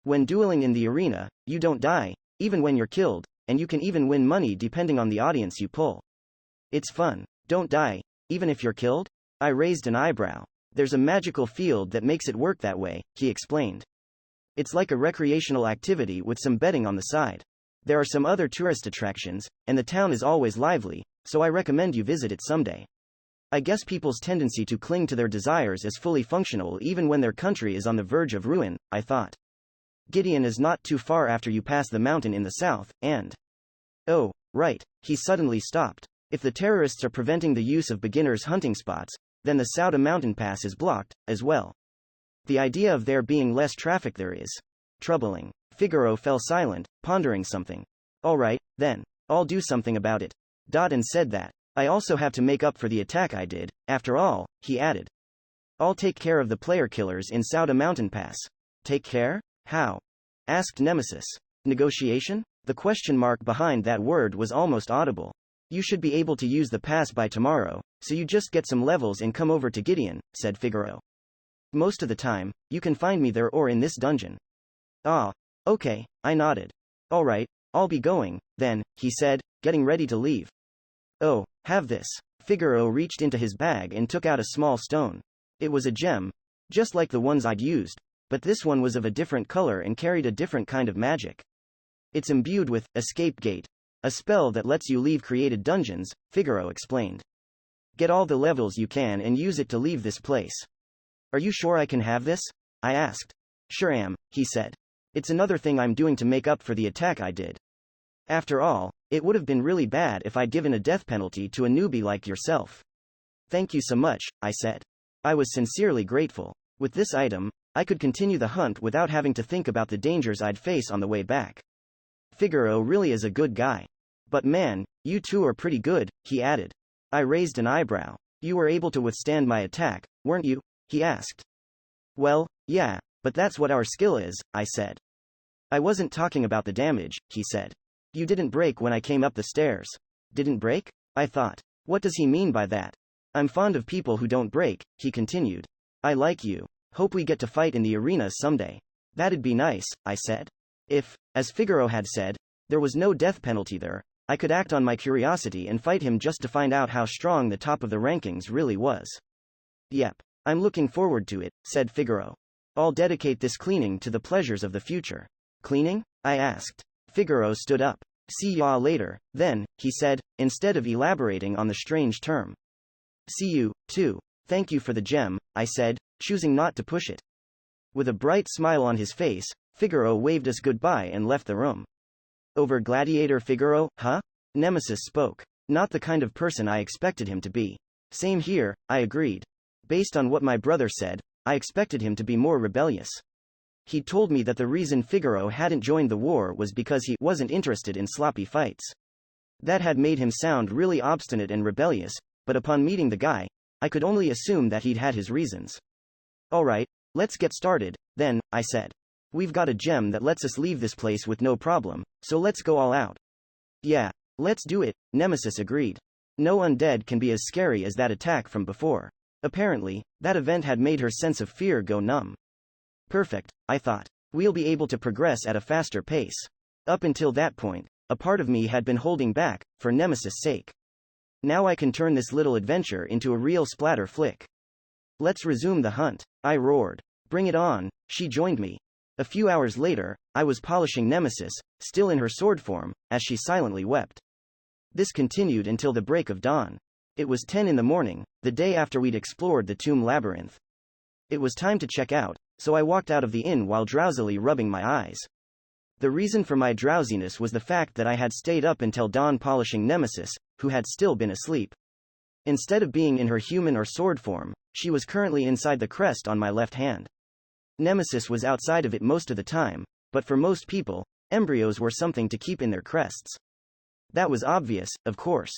S1: When dueling in the arena, you don't die, even when you're killed, and you can even win money depending on the audience you pull. It's fun. Don't die, even if you're killed? I raised an eyebrow. There's a magical field that makes it work that way, he explained. It's like a recreational activity with some betting on the side. There are some other tourist attractions, and the town is always lively, so I recommend you visit it someday. I guess people's tendency to cling to their desires is fully functional even when their country is on the verge of ruin, I thought. Gideon is not too far after you pass the mountain in the south, and... Oh, right, he suddenly stopped. If the terrorists are preventing the use of beginners' hunting spots, then the Sauda mountain pass is blocked, as well. The idea of there being less traffic there is troubling. Figaro fell silent, pondering something. All right, then. I'll do something about it. And said that. I also have to make up for the attack I did, after all, he added. I'll take care of the player killers in Sauda Mountain Pass. Take care? How? Asked Nemesis. Negotiation? The question mark behind that word was almost audible. You should be able to use the pass by tomorrow, so you just get some levels and come over to Gideon, said Figaro. Most of the time, you can find me there or in this dungeon. Okay, I nodded. All right, I'll be going, then, he said, getting ready to leave. Oh, have this. Figaro reached into his bag and took out a small stone. It was a gem, just like the ones I'd used, but this one was of a different color and carried a different kind of magic. It's imbued with Escape Gate, a spell that lets you leave created dungeons, Figaro explained. Get all the levels you can and use it to leave this place. Are you sure I can have this? I asked. Sure am, he said. It's another thing I'm doing to make up for the attack I did. After all, it would have been really bad if I'd given a death penalty to a newbie like yourself. Thank you so much, I said. I was sincerely grateful. With this item, I could continue the hunt without having to think about the dangers I'd face on the way back. Figaro really is a good guy. But man, you two are pretty good, he added. I raised an eyebrow. You were able to withstand my attack, weren't you? He asked. Well, yeah, but that's what our skill is, I said. I wasn't talking about the damage, he said. You didn't break when I came up the stairs. Didn't break? I thought. What does he mean by that? I'm fond of people who don't break, he continued. I like you. Hope we get to fight in the arena someday. That'd be nice, I said. If, as Figaro had said, there was no death penalty there, I could act on my curiosity and fight him just to find out how strong the top of the rankings really was. Yep. I'm looking forward to it, said Figaro. I'll dedicate this cleaning to the pleasures of the future. Cleaning? I asked. Figaro stood up. See ya later, then, he said, instead of elaborating on the strange term. See you, too. Thank you for the gem, I said, choosing not to push it. With a bright smile on his face, Figaro waved us goodbye and left the room. Over Gladiator Figaro, huh? Nemesis spoke. Not the kind of person I expected him to be. Same here, I agreed. Based on what my brother said, I expected him to be more rebellious. He told me that the reason Figaro hadn't joined the war was because he wasn't interested in sloppy fights. That had made him sound really obstinate and rebellious, but upon meeting the guy, I could only assume that he'd had his reasons. Alright, let's get started, then, I said. We've got a gem that lets us leave this place with no problem, so let's go all out. Yeah, let's do it, Nemesis agreed. No undead can be as scary as that attack from before. Apparently, that event had made her sense of fear go numb. Perfect, I thought. We'll be able to progress at a faster pace. Up until that point, a part of me had been holding back, for Nemesis' sake. Now I can turn this little adventure into a real splatter flick. Let's resume the hunt, I roared. Bring it on, she joined me. A few hours later, I was polishing Nemesis, still in her sword form, as she silently wept. This continued until the break of dawn. It was 10 in the morning, the day after we'd explored the tomb labyrinth. It was time to check out, so I walked out of the inn while drowsily rubbing my eyes. The reason for my drowsiness was the fact that I had stayed up until dawn polishing Nemesis, who had still been asleep. Instead of being in her human or sword form, she was currently inside the crest on my left hand. Nemesis was outside of it most of the time, but for most people, embryos were something to keep in their crests. That was obvious, of course.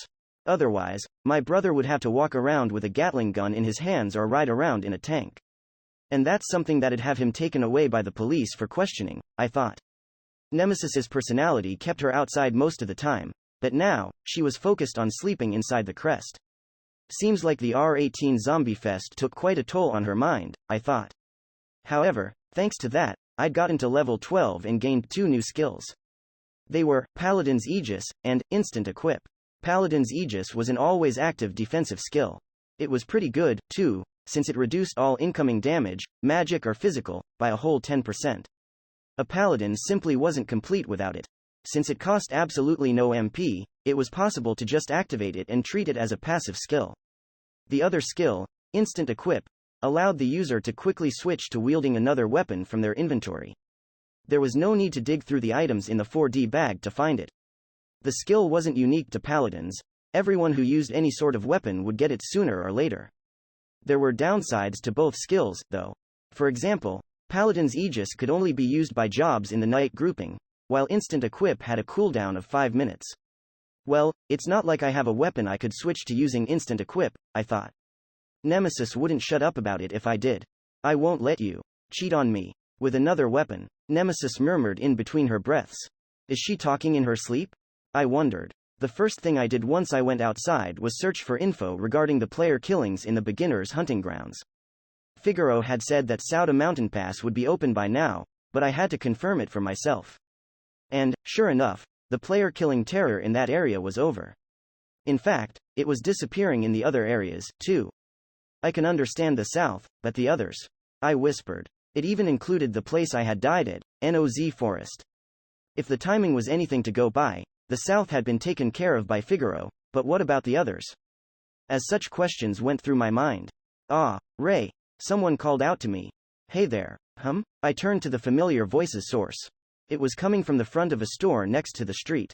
S1: Otherwise, my brother would have to walk around with a Gatling gun in his hands or ride around in a tank. And that's something that'd have him taken away by the police for questioning, I thought. Nemesis's personality kept her outside most of the time, but now, she was focused on sleeping inside the crest. Seems like the R18 Zombie Fest took quite a toll on her mind, I thought. However, thanks to that, I'd gotten to level 12 and gained 2 new skills. They were Paladin's Aegis and Instant Equip. Paladin's Aegis was an always active defensive skill. It was pretty good, too, since it reduced all incoming damage, magic or physical, by a whole 10%. A Paladin simply wasn't complete without it. Since it cost absolutely no MP, it was possible to just activate it and treat it as a passive skill. The other skill, Instant Equip, allowed the user to quickly switch to wielding another weapon from their inventory. There was no need to dig through the items in the 4D bag to find it. The skill wasn't unique to Paladins, everyone who used any sort of weapon would get it sooner or later. There were downsides to both skills, though. For example, Paladin's Aegis could only be used by jobs in the night grouping, while Instant Equip had a cooldown of 5 minutes. Well, it's not like I have a weapon I could switch to using Instant Equip, I thought. Nemesis wouldn't shut up about it if I did. I won't let you cheat on me with another weapon, Nemesis murmured in between her breaths. Is she talking in her sleep? I wondered. The first thing I did once I went outside was search for info regarding the player killings in the beginner's hunting grounds. Figaro had said that Sauda Mountain Pass would be open by now, but I had to confirm it for myself. And, sure enough, the player killing terror in that area was over. In fact, it was disappearing in the other areas, too. I can understand the south, but the others? I whispered. It even included the place I had died at, Noz Forest. If the timing was anything to go by, the south had been taken care of by Figaro, but what about the others? As such questions went through my mind. Ah, Ray, someone called out to me. Hey there, I turned to the familiar voice's source. It was coming from the front of a store next to the street.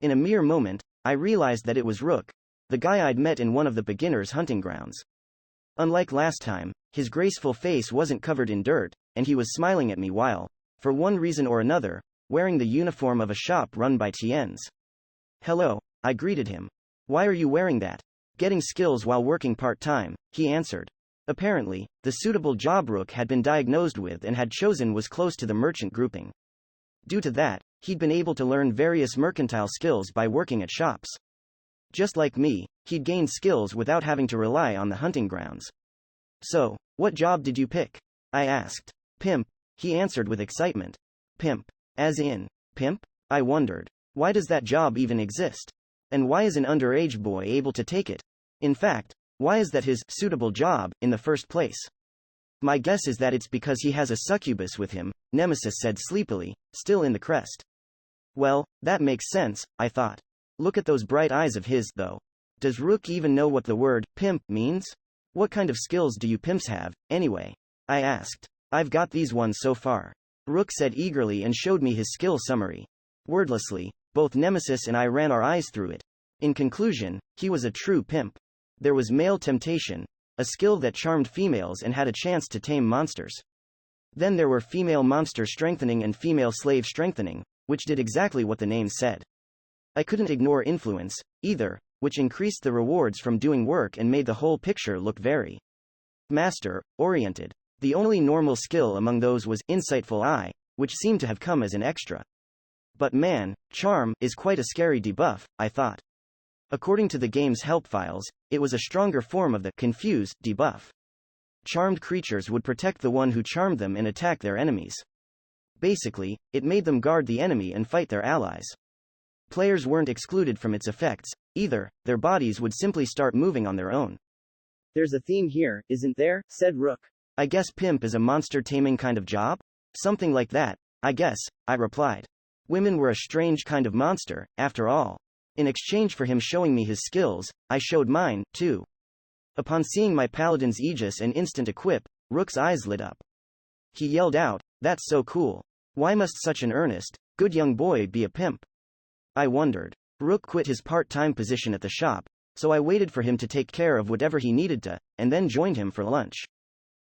S1: In a mere moment, I realized that it was Rook, the guy I'd met in one of the beginner's hunting grounds. Unlike last time, his graceful face wasn't covered in dirt, and he was smiling at me while, for one reason or another, wearing the uniform of a shop run by Tiens. Hello, I greeted him. Why are you wearing that? Getting skills while working part-time, he answered. Apparently, the suitable job Rook had been diagnosed with and had chosen was close to the merchant grouping. Due to that, he'd been able to learn various mercantile skills by working at shops. Just like me, he'd gained skills without having to rely on the hunting grounds. So, what job did you pick? I asked. Pimp, he answered with excitement. Pimp. As in, pimp? I wondered. Why does that job even exist? And why is an underage boy able to take it? In fact, why is that his suitable job in the first place? My guess is that it's because he has a succubus with him, Nemesis said sleepily, still in the crest. Well, that makes sense, I thought. Look at those bright eyes of his, though. Does Rook even know what the word pimp means? What kind of skills do you pimps have, anyway? I asked. I've got these ones so far. Rook said eagerly and showed me his skill summary. Wordlessly, both Nemesis and I ran our eyes through it. In conclusion, he was a true pimp. There was male temptation, a skill that charmed females and had a chance to tame monsters. Then there were female monster strengthening and female slave strengthening, which did exactly what the name said. I couldn't ignore influence, either, which increased the rewards from doing work and made the whole picture look very master-oriented. The only normal skill among those was insightful eye, which seemed to have come as an extra. But man, charm is quite a scary debuff, I thought. According to the game's help files, it was a stronger form of the confuse debuff. Charmed creatures would protect the one who charmed them and attack their enemies. Basically, it made them guard the enemy and fight their allies. Players weren't excluded from its effects, either, their bodies would simply start moving on their own. There's a theme here, isn't there? Said Rook. I guess pimp is a monster taming kind of job? Something like that, I guess, I replied. Women were a strange kind of monster, after all. In exchange for him showing me his skills, I showed mine, too. Upon seeing my paladin's aegis and instant equip, Rook's eyes lit up. He yelled out, "That's so cool. Why must such an earnest, good young boy be a pimp?" I wondered. Rook quit his part-time position at the shop, so I waited for him to take care of whatever he needed to, and then joined him for lunch.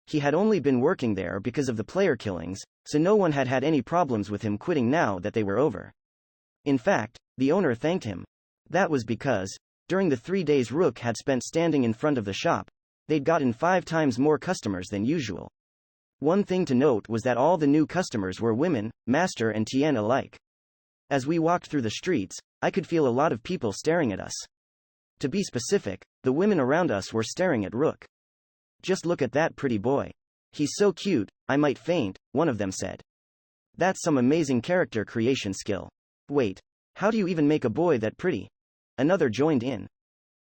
S1: He had only been working there because of the player killings, so no one had had any problems with him quitting now that they were over. In fact, the owner thanked him. That was because, during the 3 days Rook had spent standing in front of the shop, they'd gotten 5 times more customers than usual. One thing to note was that all the new customers were women, Master and Tien alike. As we walked through the streets, I could feel a lot of people staring at us. To be specific, the women around us were staring at Rook. "Just look at that pretty boy. He's so cute, I might faint," one of them said. "That's some amazing character creation skill. Wait, how do you even make a boy that pretty?" Another joined in.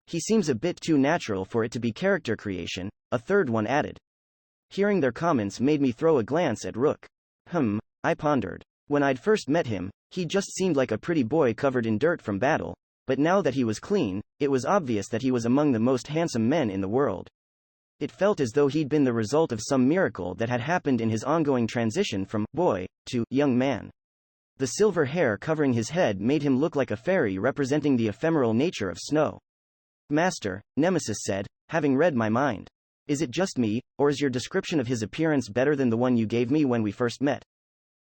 S1: "He seems a bit too natural for it to be character creation," a third one added. Hearing their comments made me throw a glance at Rook. I pondered. When I'd first met him, he just seemed like a pretty boy covered in dirt from battle, but now that he was clean, it was obvious that he was among the most handsome men in the world. It felt as though he'd been the result of some miracle that had happened in his ongoing transition from boy to young man. The silver hair covering his head made him look like a fairy representing the ephemeral nature of snow. "Master," Nemesis said, having read my mind. "Is it just me, or is your description of his appearance better than the one you gave me when we first met?"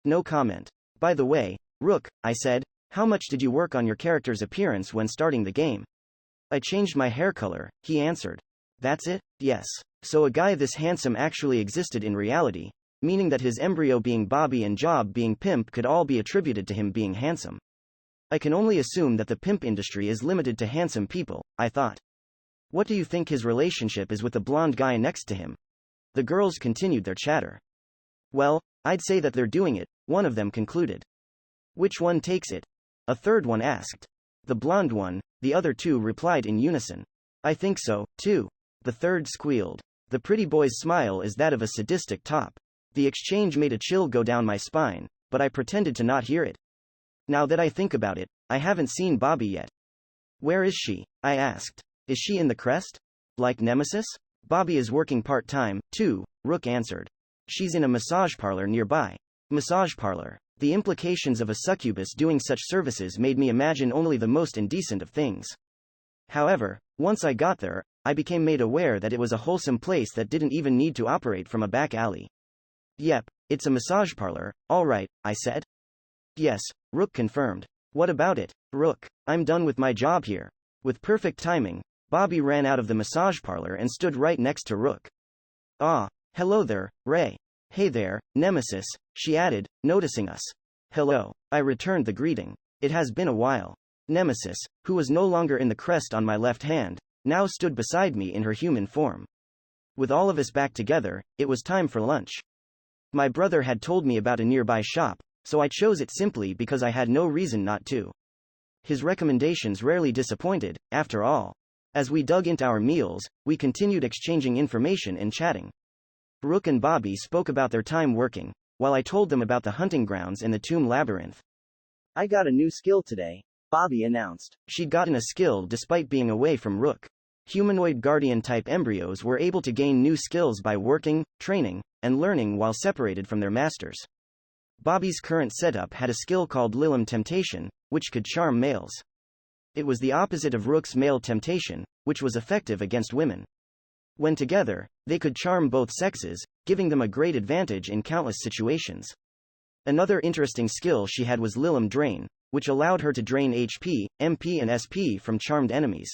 S1: No comment. "By the way, Rook," I said, "how much did you work on your character's appearance when starting the game?" "I changed my hair color," he answered. "That's it?" "Yes. So a guy this handsome actually existed in reality, meaning that his embryo being Bobby and job being pimp could all be attributed to him being handsome. I can only assume that the pimp industry is limited to handsome people," I thought. "What do you think his relationship is with the blonde guy next to him?" The girls continued their chatter. "Well, I'd say that they're doing it," one of them concluded. "Which one takes it?" a third one asked. "The blonde one," the other two replied in unison. "I think so, too," the third squealed. The pretty boy's smile is that of a sadistic top. The exchange made a chill go down my spine, but I pretended to not hear it. Now that I think about it, I haven't seen Bobby yet. "Where is she?" I asked. "Is she in the crest? Like Nemesis?" "Bobby is working part-time, too," Rook answered. "She's in a massage parlor nearby." Massage parlor. The implications of a succubus doing such services made me imagine only the most indecent of things. However, once I got there, I became made aware that it was a wholesome place that didn't even need to operate from a back alley. "Yep, it's a massage parlor, all right," I said. "Yes," Rook confirmed. "What about it, Rook? I'm done with my job here." With perfect timing, Bobby ran out of the massage parlor and stood right next to Rook. "Ah, hello there, Ray." "Hey there, Nemesis," she added, noticing us. "Hello." I returned the greeting. It has been a while. Nemesis, who was no longer in the crest on my left hand, now stood beside me in her human form. With all of us back together, it was time for lunch. My brother had told me about a nearby shop, so I chose it simply because I had no reason not to. His recommendations rarely disappointed, after all. As we dug into our meals, we continued exchanging information and chatting. Rook and Bobby spoke about their time working, while I told them about the hunting grounds and the tomb labyrinth. "I got a new skill today," Bobby announced. She'd gotten a skill despite being away from Rook. Humanoid Guardian-type embryos were able to gain new skills by working, training, and learning while separated from their masters. Bobby's current setup had a skill called Lilim Temptation, which could charm males. It was the opposite of Rook's Male Temptation, which was effective against women. When together, they could charm both sexes, giving them a great advantage in countless situations. Another interesting skill she had was Lilim Drain, which allowed her to drain HP, MP and SP from charmed enemies.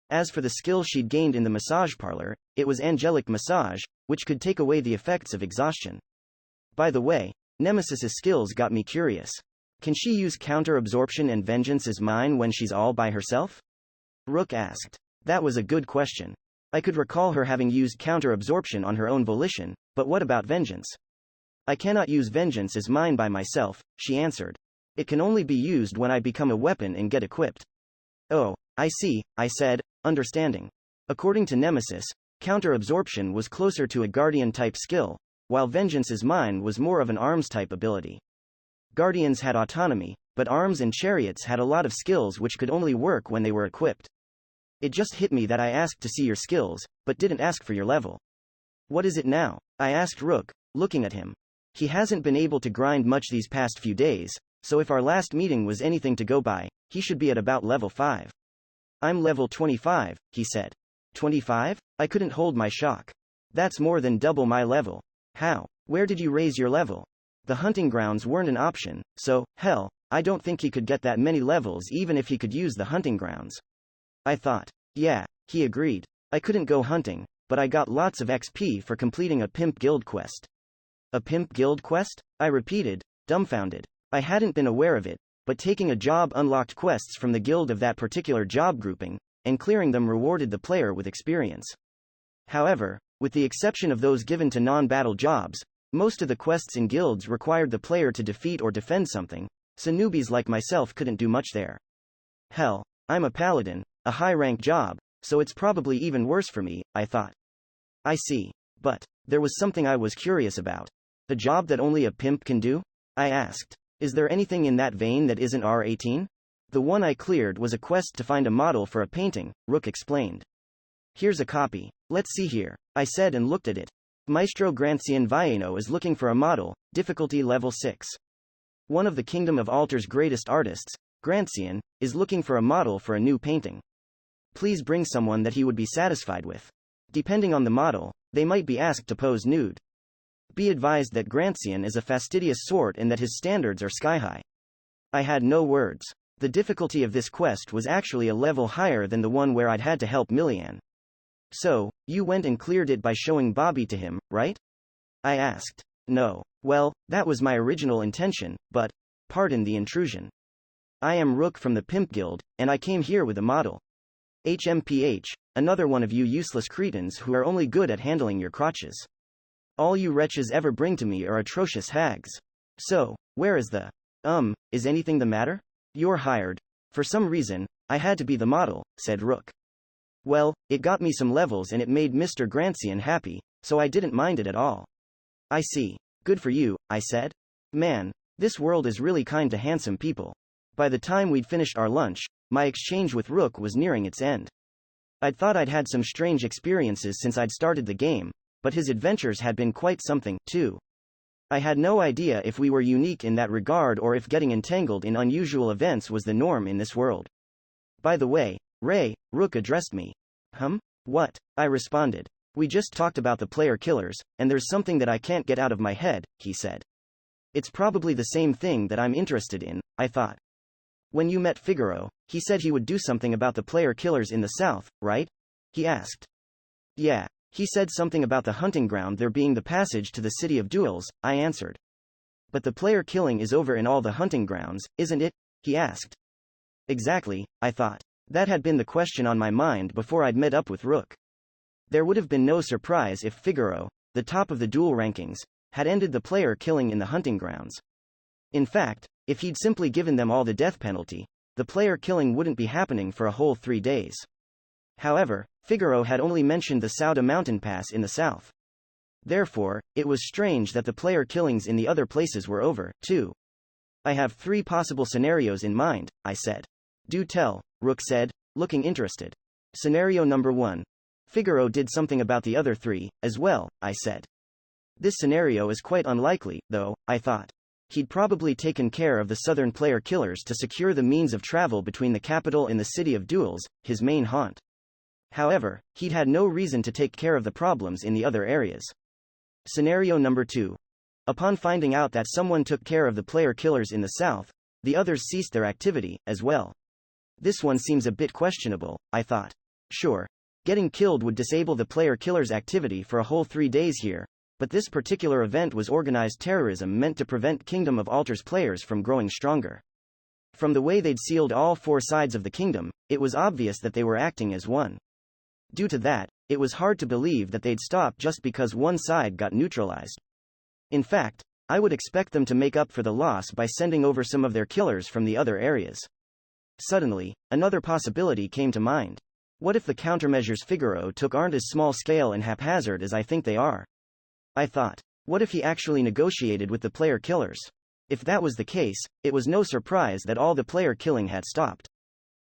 S1: As for the skill she'd gained in the massage parlor, it was Angelic Massage, which could take away the effects of exhaustion. By the way, Nemesis's skills got me curious. Can she use counter-absorption and vengeance as mine when she's all by herself? Rook asked. That was a good question. I could recall her having used counter-absorption on her own volition, but what about vengeance? I cannot use vengeance as mine by myself, she answered. It can only be used when I become a weapon and get equipped. Oh, I see, I said, understanding. According to Nemesis, counter-absorption was closer to a Guardian-type skill, while vengeance as mine was more of an arms-type ability. Guardians had autonomy, but arms and chariots had a lot of skills which could only work when they were equipped. It just hit me that I asked to see your skills, but didn't ask for your level. What is it now? I asked Rook, looking at him. He hasn't been able to grind much these past few days, so if our last meeting was anything to go by, he should be at about level 5. I'm level 25, he said. 25? I couldn't hold my shock. That's more than double my level. How? Where did you raise your level? The hunting grounds weren't an option, so, hell, I don't think he could get that many levels even if he could use the hunting grounds. I thought. Yeah, he agreed. I couldn't go hunting, but I got lots of XP for completing a pimp guild quest. A pimp guild quest? I repeated, dumbfounded. I hadn't been aware of it, but taking a job unlocked quests from the guild of that particular job grouping, and clearing them rewarded the player with experience. However, with the exception of those given to non-battle jobs, most of the quests in guilds required the player to defeat or defend something, so newbies like myself couldn't do much there. Hell, I'm a paladin, a high-rank job, so it's probably even worse for me, I thought. I see. But there was something I was curious about. A job that only a pimp can do? I asked. Is there anything in that vein that isn't R18? The one I cleared was a quest to find a model for a painting, Rook explained. Here's a copy. Let's see here, I said and looked at it. Maestro Grancian Villeno is looking for a model, difficulty level 6. One of the Kingdom of Alter's greatest artists, Grancian, is looking for a model for a new painting. Please bring someone that he would be satisfied with. Depending on the model, they might be asked to pose nude. Be advised that Grancian is a fastidious sort and that his standards are sky-high. I had no words. The difficulty of this quest was actually a level higher than the one where I'd had to help Millian. So, you went and cleared it by showing Bobby to him, right? I asked. No. Well, that was my original intention, but, pardon the intrusion. I am Rook from the Pimp Guild, and I came here with a model. HMPH, another one of you useless cretins who are only good at handling your crotches. All you wretches ever bring to me are atrocious hags. So, where is the... is anything the matter? You're hired. For some reason, I had to be the model, said Rook. Well, it got me some levels and it made Mr. Grancian happy, so I didn't mind it at all. I see. Good for you, I said. Man, this world is really kind to handsome people. By the time we'd finished our lunch, my exchange with Rook was nearing its end. I'd thought I'd had some strange experiences since I'd started the game, but his adventures had been quite something, too. I had no idea if we were unique in that regard or if getting entangled in unusual events was the norm in this world. By the way, Ray, Rook addressed me. What? I responded. We just talked about the player killers, and there's something that I can't get out of my head, he said. It's probably the same thing that I'm interested in, I thought. When you met Figaro, he said he would do something about the player killers in the south, right? He asked. Yeah, he said something about the hunting ground there being the passage to the city of duels, I answered. But the player killing is over in all the hunting grounds, isn't it? He asked. Exactly, I thought. That had been the question on my mind before I'd met up with Rook. There would have been no surprise if Figaro, the top of the duel rankings, had ended the player killing in the hunting grounds. In fact, if he'd simply given them all the death penalty, the player killing wouldn't be happening for a whole 3 days. However, Figaro had only mentioned the Sauda mountain pass in the south. Therefore, it was strange that the player killings in the other places were over, too. I have 3 possible scenarios in mind, I said. Do tell, Rook said, looking interested. Scenario number 1. Figaro did something about the other 3, as well, I said. This scenario is quite unlikely, though, I thought. He'd probably taken care of the southern player killers to secure the means of travel between the capital and the city of Duels, his main haunt. However, he'd had no reason to take care of the problems in the other areas. Scenario number 2. Upon finding out that someone took care of the player killers in the south, the others ceased their activity, as well. This one seems a bit questionable, I thought. Sure, getting killed would disable the player killer's activity for a whole 3 days here, but this particular event was organized terrorism meant to prevent Kingdom of Altars players from growing stronger. From the way they'd sealed all 4 sides of the kingdom, it was obvious that they were acting as one. Due to that, it was hard to believe that they'd stop just because one side got neutralized. In fact, I would expect them to make up for the loss by sending over some of their killers from the other areas. Suddenly, another possibility came to mind. What if the countermeasures Figaro took aren't as small-scale and haphazard as I think they are? I thought. What if he actually negotiated with the player killers? If that was the case, it was no surprise that all the player killing had stopped.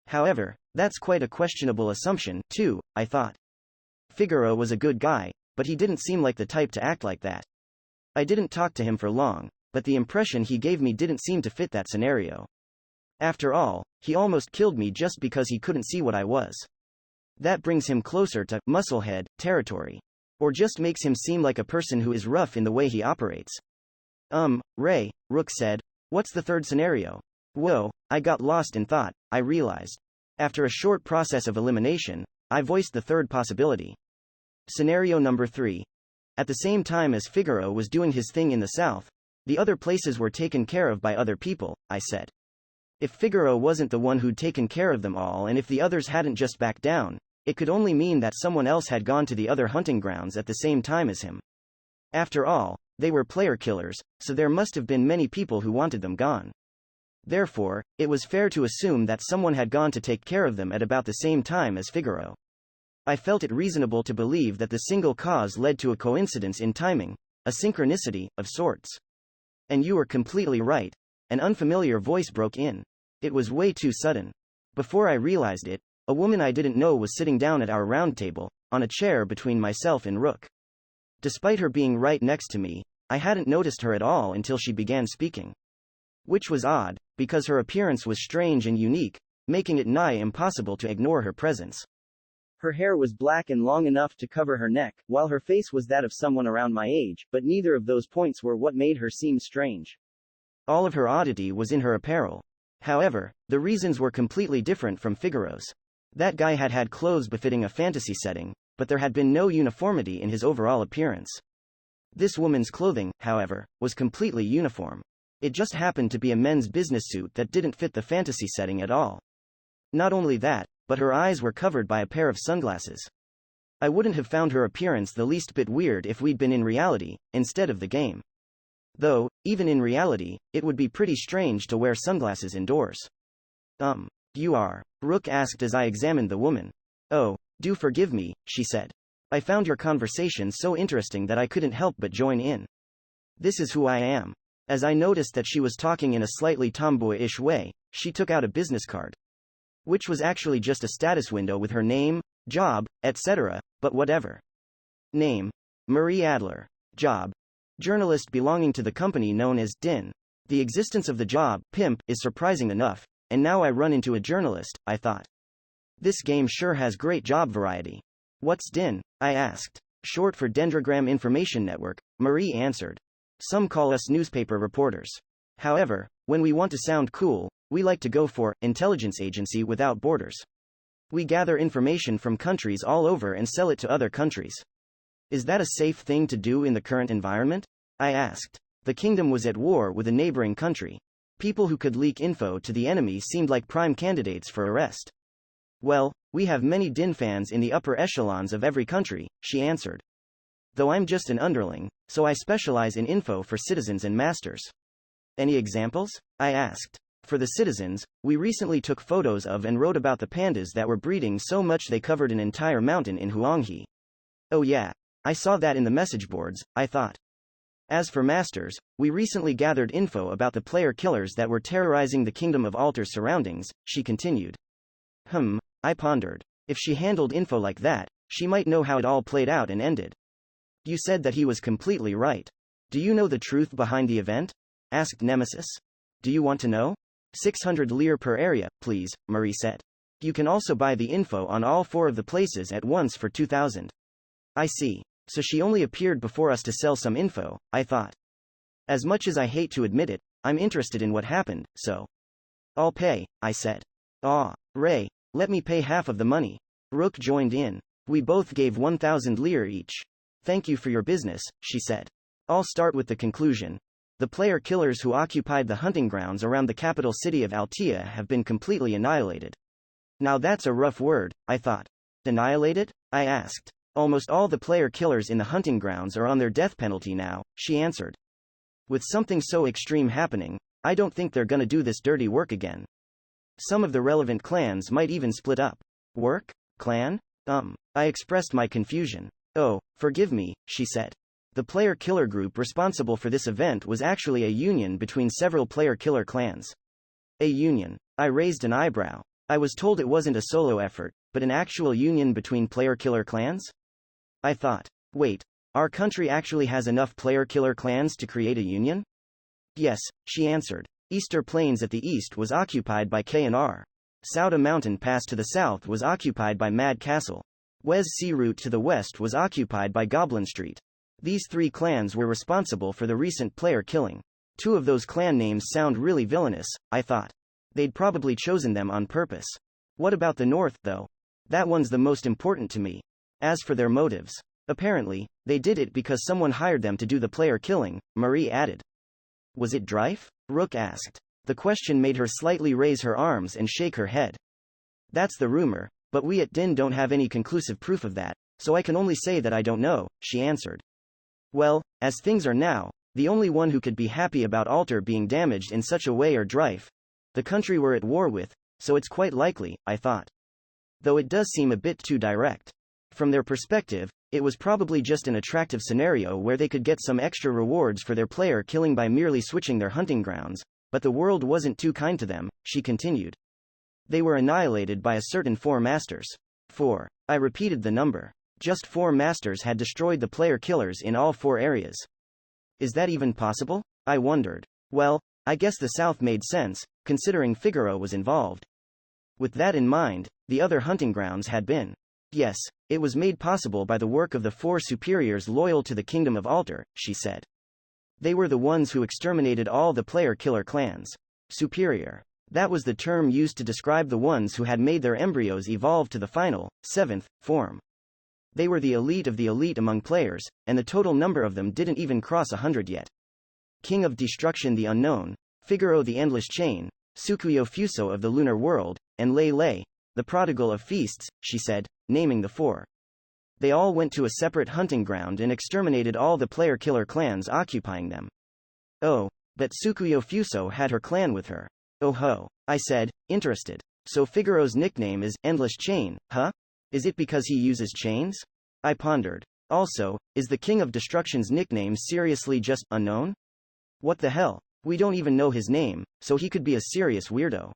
S1: However, that's quite a questionable assumption, too, I thought. Figaro was a good guy, but he didn't seem like the type to act like that. I didn't talk to him for long, but the impression he gave me didn't seem to fit that scenario. After all, he almost killed me just because he couldn't see what I was. That brings him closer to musclehead territory. Or just makes him seem like a person who is rough in the way he operates. Ray, Rook said, what's the third scenario? Whoa, I got lost in thought, I realized. After a short process of elimination, I voiced the third possibility. Scenario number 3. At the same time as Figaro was doing his thing in the south, the other places were taken care of by other people, I said. If Figaro wasn't the one who'd taken care of them all and if the others hadn't just backed down, it could only mean that someone else had gone to the other hunting grounds at the same time as him. After all, they were player killers, so there must have been many people who wanted them gone. Therefore, it was fair to assume that someone had gone to take care of them at about the same time as Figaro. I felt it reasonable to believe that the single cause led to a coincidence in timing, a synchronicity, of sorts. And you were completely right. An unfamiliar voice broke in. It was way too sudden. Before I realized it, a woman I didn't know was sitting down at our round table, on a chair between myself and Rook. Despite her being right next to me, I hadn't noticed her at all until she began speaking. Which was odd, because her appearance was strange and unique, making it nigh impossible to ignore her presence. Her hair was black and long enough to cover her neck, while her face was that of someone around my age, but neither of those points were what made her seem strange. All of her oddity was in her apparel. However, the reasons were completely different from Figaro's. That guy had had clothes befitting a fantasy setting, but there had been no uniformity in his overall appearance. This woman's clothing, however, was completely uniform. It just happened to be a men's business suit that didn't fit the fantasy setting at all. Not only that, but her eyes were covered by a pair of sunglasses. I wouldn't have found her appearance the least bit weird if we'd been in reality, instead of the game. Though, even in reality, it would be pretty strange to wear sunglasses indoors. You are? Rook asked as I examined the woman. Oh, do forgive me, she said. I found your conversation so interesting that I couldn't help but join in. This is who I am. As I noticed that she was talking in a slightly tomboyish way, she took out a business card. Which was actually just a status window with her name, job, etc., but whatever. Name: Marie Adler. Job: journalist belonging to the company known as DIN. The existence of the job, pimp, is surprising enough, and now I run into a journalist, I thought. This game sure has great job variety. What's DIN? I asked. Short for Dendrogram Information Network, Marie answered. Some call us newspaper reporters. However, when we want to sound cool, we like to go for Intelligence Agency Without Borders. We gather information from countries all over and sell it to other countries. Is that a safe thing to do in the current environment? I asked. The kingdom was at war with a neighboring country. People who could leak info to the enemy seemed like prime candidates for arrest. Well, we have many DIN fans in the upper echelons of every country, she answered. Though I'm just an underling, so I specialize in info for citizens and masters. Any examples? I asked. For the citizens, we recently took photos of and wrote about the pandas that were breeding so much they covered an entire mountain in Huanghe. Oh yeah, I saw that in the message boards, I thought. As for masters, we recently gathered info about the player killers that were terrorizing the Kingdom of Alter's surroundings, she continued. I pondered. If she handled info like that, she might know how it all played out and ended. You said that he was completely right. Do you know the truth behind the event? Asked Nemesis. Do you want to know? 600 lire per area, please, Marie said. You can also buy the info on all 4 of the places at once for 2,000. I see. So she only appeared before us to sell some info, I thought. As much as I hate to admit it, I'm interested in what happened, so. I'll pay, I said. Ray, let me pay half of the money. Rook joined in. We both gave 1,000 lire each. Thank you for your business, she said. I'll start with the conclusion. The player killers who occupied the hunting grounds around the capital city of Altea have been completely annihilated. Now that's a rough word, I thought. Annihilated? I asked. Almost all the player killers in the hunting grounds are on their death penalty now, she answered. With something so extreme happening, I don't think they're gonna do this dirty work again. Some of the relevant clans might even split up. Work? Clan? I expressed my confusion. Oh, forgive me, she said. The player killer group responsible for this event was actually a union between several player killer clans. A union. I raised an eyebrow. I was told it wasn't a solo effort, but an actual union between player killer clans? I thought. Wait, our country actually has enough player killer clans to create a union? Yes, she answered. Easter Plains at the east was occupied by K&R. Sauda Mountain Pass to the south was occupied by Mad Castle. Wes Sea Route to the west was occupied by Goblin Street. These 3 clans were responsible for the recent player killing. 2 of those clan names sound really villainous, I thought. They'd probably chosen them on purpose. What about the north, though? That one's the most important to me. As for their motives, apparently, they did it because someone hired them to do the player killing, Marie added. Was it Dryfe? Rook asked. The question made her slightly raise her arms and shake her head. That's the rumor, but we at DIN don't have any conclusive proof of that, so I can only say that I don't know, she answered. Well, as things are now, the only one who could be happy about Alter being damaged in such a way are Dryfe. The country we're at war with, so it's quite likely, I thought. Though it does seem a bit too direct. From their perspective, it was probably just an attractive scenario where they could get some extra rewards for their player killing by merely switching their hunting grounds, but the world wasn't too kind to them, she continued. They were annihilated by a certain 4 masters. 4. I repeated the number. Just 4 masters had destroyed the player killers in all 4 areas. Is that even possible? I wondered. Well, I guess the south made sense, considering Figaro was involved. With that in mind, the other hunting grounds had been. Yes, it was made possible by the work of the 4 superiors loyal to the Kingdom of Alter, she said. They were the ones who exterminated all the player killer clans. Superior. That was the term used to describe the ones who had made their embryos evolve to the final, 7th, form. They were the elite of the elite among players, and the total number of them didn't even cross 100 yet. King of Destruction the Unknown, Figaro the Endless Chain, Tsukuyo Fuso of the Lunar World, and Lei Lei, the Prodigal of Feasts, she said, naming the 4. They all went to a separate hunting ground and exterminated all the player-killer clans occupying them. Oh, but Tsukuyo Fuso had her clan with her. Oh ho, I said, interested. So Figaro's nickname is Endless Chain, huh? Is it because he uses chains? I pondered. Also, is the King of Destruction's nickname seriously just Unknown? What the hell? We don't even know his name, so he could be a serious weirdo.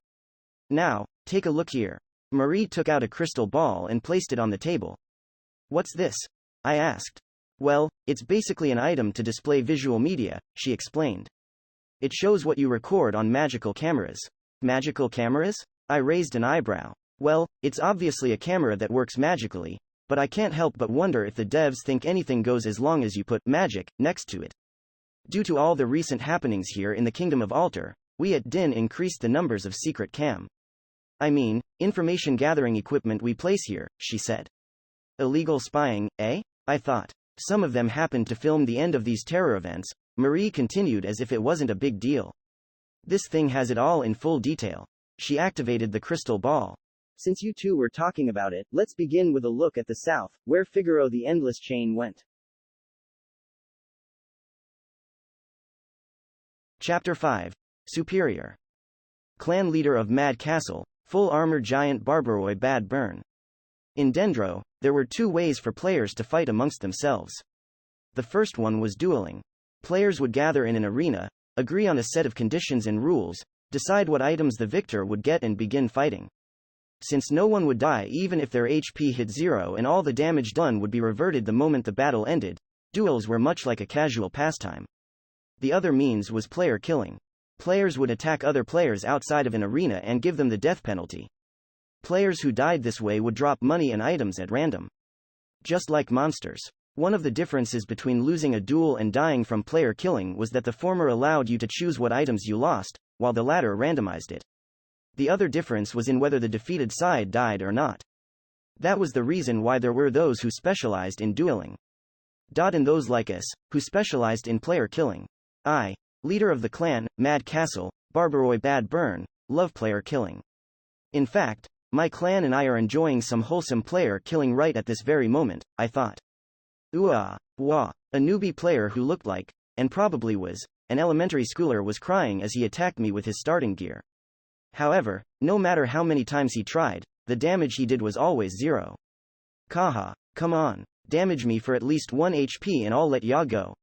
S1: Now, take a look here. Marie took out a crystal ball and placed it on the table. What's this? I asked. Well, it's basically an item to display visual media, she explained. It shows what you record on magical cameras. Magical cameras? I raised an eyebrow. Well, it's obviously a camera that works magically, but I can't help but wonder if the devs think anything goes as long as you put magic next to it. Due to all the recent happenings here in the Kingdom of Alter, we at DIN increased the numbers of secret cam. I mean, information gathering equipment we place here, she said. Illegal spying, eh? I thought. Some of them happened to film the end of these terror events, Marie continued as if it wasn't a big deal. This thing has it all in full detail. She activated the crystal ball. Since you two were talking about it, let's begin with a look at the south, where Figaro the Endless Chain went. Chapter 5. Superior. Clan leader of Mad Castle, full armor giant Barbaroi Bad Burn. In Dendro, there were 2 ways for players to fight amongst themselves. The first one was dueling. Players would gather in an arena, agree on a set of conditions and rules, decide what items the victor would get and begin fighting. Since no one would die even if their HP hit 0 and all the damage done would be reverted the moment the battle ended, duels were much like a casual pastime. The other means was player killing. Players would attack other players outside of an arena and give them the death penalty. Players who died this way would drop money and items at random. Just like monsters. One of the differences between losing a duel and dying from player killing was that the former allowed you to choose what items you lost, while the latter randomized it. The other difference was in whether the defeated side died or not. That was the reason why there were those who specialized in dueling. And those like us, who specialized in player killing. I, leader of the clan, Mad Castle, Barbaroi Bad Burn, love player killing. In fact, my clan and I are enjoying some wholesome player killing right at this very moment, I thought. Wah. A newbie player who looked like, and probably was, an elementary schooler was crying as he attacked me with his starting gear. However, no matter how many times he tried, the damage he did was always 0. Kaha, come on, damage me for at least 1 HP and I'll let ya go.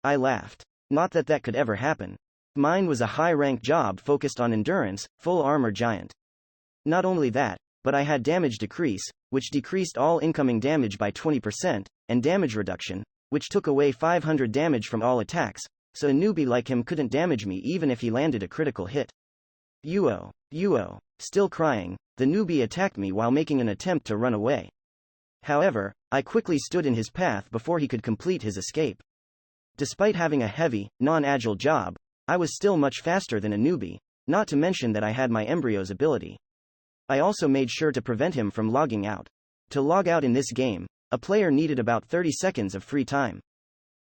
S1: I laughed. Not that that could ever happen. Mine was a high-rank job focused on endurance, full armor giant. Not only that, but I had damage decrease, which decreased all incoming damage by 20%, and damage reduction, which took away 500 damage from all attacks, so a newbie like him couldn't damage me even if he landed a critical hit. Uo. Still crying, the newbie attacked me while making an attempt to run away. However, I quickly stood in his path before he could complete his escape. Despite having a heavy, non-agile job, I was still much faster than a newbie, not to mention that I had my embryo's ability. I also made sure to prevent him from logging out. To log out in this game, a player needed about 30 seconds of free time.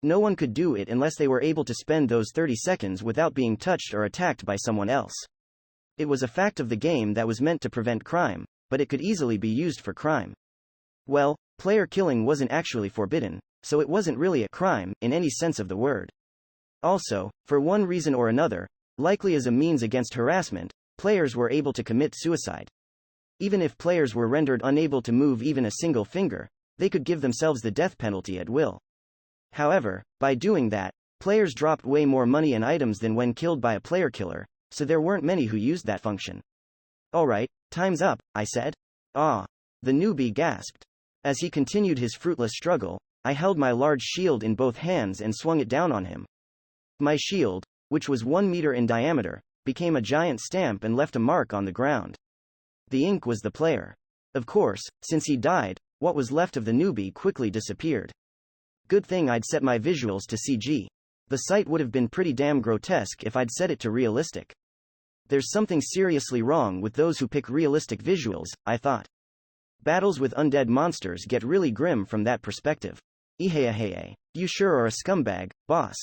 S1: No one could do it unless they were able to spend those 30 seconds without being touched or attacked by someone else. It was a fact of the game that was meant to prevent crime, but it could easily be used for crime. Well, player killing wasn't actually forbidden, so it wasn't really a crime in any sense of the word. Also, for one reason or another, likely as a means against harassment, players were able to commit suicide. Even if players were rendered unable to move even a single finger, they could give themselves the death penalty at will. However, by doing that, players dropped way more money and items than when killed by a player killer, so there weren't many who used that function. Alright, time's up, I said. The newbie gasped. As he continued his fruitless struggle, I held my large shield in both hands and swung it down on him. My shield, which was 1 meter in diameter, became a giant stamp and left a mark on the ground. The ink was the player. Of course, since he died, what was left of the newbie quickly disappeared. Good thing I'd set my visuals to CG. The sight would have been pretty damn grotesque if I'd set it to realistic. There's something seriously wrong with those who pick realistic visuals, I thought. Battles with undead monsters get really grim from that perspective. Ehehehe. You sure are a scumbag, boss.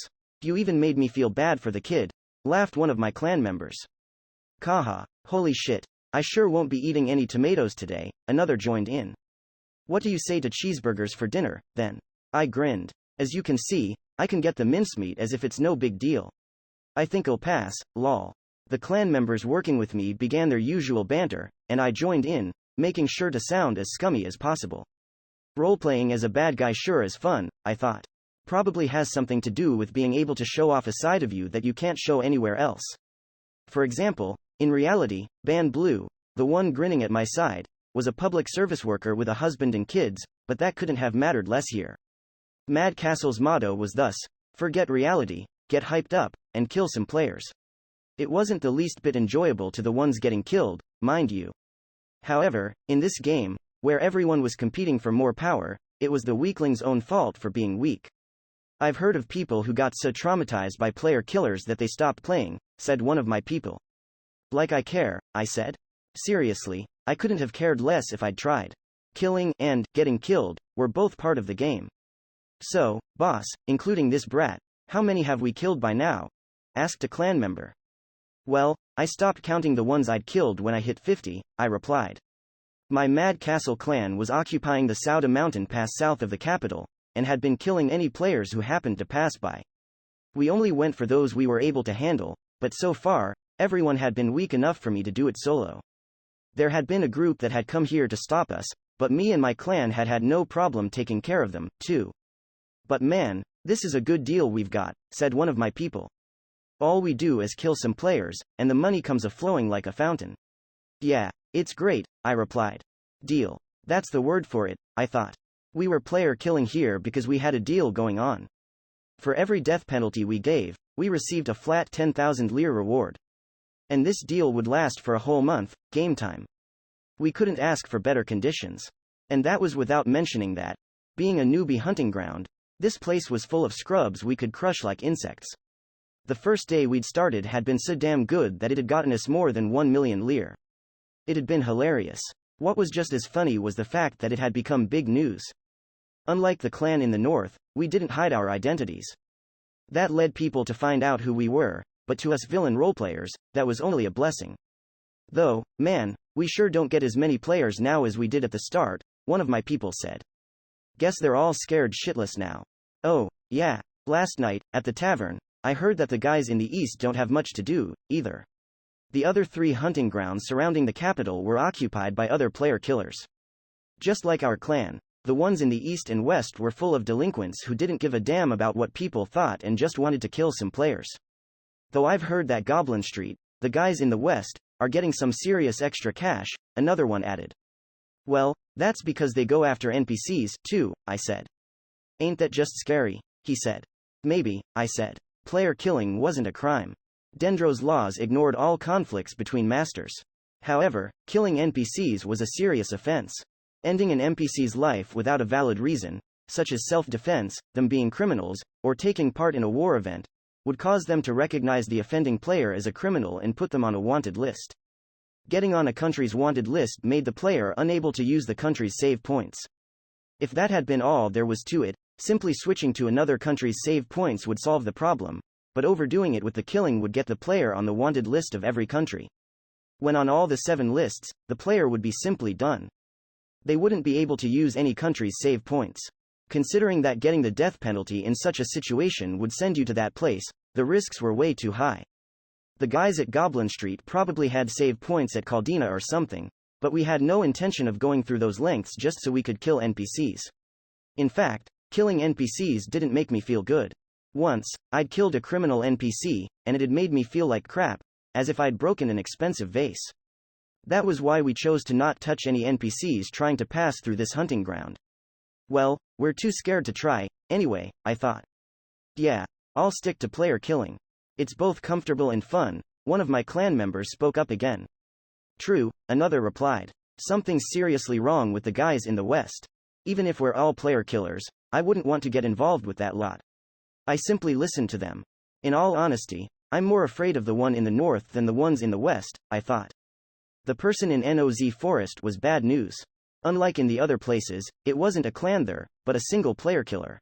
S1: You even made me feel bad for the kid, laughed one of my clan members. Kaha, holy shit, I sure won't be eating any tomatoes today, another joined in. What do you say to cheeseburgers for dinner, then? I grinned. As you can see, I can get the mincemeat as if it's no big deal. I think I'll pass, lol. The clan members working with me began their usual banter, and I joined in, making sure to sound as scummy as possible. Roleplaying as a bad guy sure is fun, I thought. Probably has something to do with being able to show off a side of you that you can't show anywhere else. For example, in reality, Ban Blue, the one grinning at my side, was a public service worker with a husband and kids, but that couldn't have mattered less here. Mad Castle's motto was thus, forget reality, get hyped up, and kill some players. It wasn't the least bit enjoyable to the ones getting killed, mind you. However, in this game, where everyone was competing for more power, it was the weakling's own fault for being weak. I've heard of people who got so traumatized by player killers that they stopped playing, said one of my people. Like I care, I said. Seriously, I couldn't have cared less if I'd tried. Killing and getting killed were both part of the game. So, boss, including this brat, how many have we killed by now? Asked a clan member. Well, I stopped counting the ones I'd killed when I hit 50, I replied. My Mad Castle clan was occupying the Sauda mountain pass south of the capital, and had been killing any players who happened to pass by. We only went for those we were able to handle, but so far, everyone had been weak enough for me to do it solo. There had been a group that had come here to stop us, but me and my clan had had no problem taking care of them, too. But man, "This is a good deal we've got," said one of my people. "All we do is kill some players, and the money comes a-flowing like a fountain." "Yeah, it's great," I replied. "Deal. That's the word for it," I thought. We were player killing here because we had a deal going on. For every death penalty we gave, we received a flat 10,000 lire reward. And this deal would last for a whole month, game time. We couldn't ask for better conditions. And that was without mentioning that, being a newbie hunting ground, this place was full of scrubs we could crush like insects. The first day we'd started had been so damn good that it had gotten us more than 1 million lire. It had been hilarious. What was just as funny was the fact that it had become big news. Unlike the clan in the north, we didn't hide our identities. That led people to find out who we were, but to us villain roleplayers, that was only a blessing. Though, man, we sure don't get as many players now as we did at the start, one of my people said. Guess they're all scared shitless now. Oh, yeah, last night, at the tavern, I heard that the guys in the east don't have much to do, either. The other 3 hunting grounds surrounding the capital were occupied by other player killers. Just like our clan, the ones in the east and west were full of delinquents who didn't give a damn about what people thought and just wanted to kill some players. Though I've heard that Goblin Street, the guys in the west, are getting some serious extra cash, another one added. Well, that's because they go after NPCs, too, I said. Ain't that just scary? He said. Maybe, I said. Player killing wasn't a crime. Dendro's laws ignored all conflicts between masters. However, killing NPCs was a serious offense. Ending an NPC's life without a valid reason, such as self-defense, them being criminals, or taking part in a war event, would cause them to recognize the offending player as a criminal and put them on a wanted list. Getting on a country's wanted list made the player unable to use the country's save points. If that had been all there was to it, simply switching to another country's save points would solve the problem, but overdoing it with the killing would get the player on the wanted list of every country. When on all the 7 lists, the player would be simply done. They wouldn't be able to use any country's save points. Considering that getting the death penalty in such a situation would send you to that place, the risks were way too high. The guys at Goblin Street probably had save points at Caldina or something, but we had no intention of going through those lengths just so we could kill NPCs. In fact, killing NPCs didn't make me feel good. Once, I'd killed a criminal NPC, and it had made me feel like crap, as if I'd broken an expensive vase. That was why we chose to not touch any NPCs trying to pass through this hunting ground. Well, we're too scared to try, anyway, I thought. Yeah, I'll stick to player killing. It's both comfortable and fun, one of my clan members spoke up again. True, another replied. Something's seriously wrong with the guys in the west. Even if we're all player killers, I wouldn't want to get involved with that lot. I simply listened to them. In all honesty, I'm more afraid of the one in the north than the ones in the west, I thought. The person in NOZ Forest was bad news. Unlike in the other places, it wasn't a clan there, but a single player killer.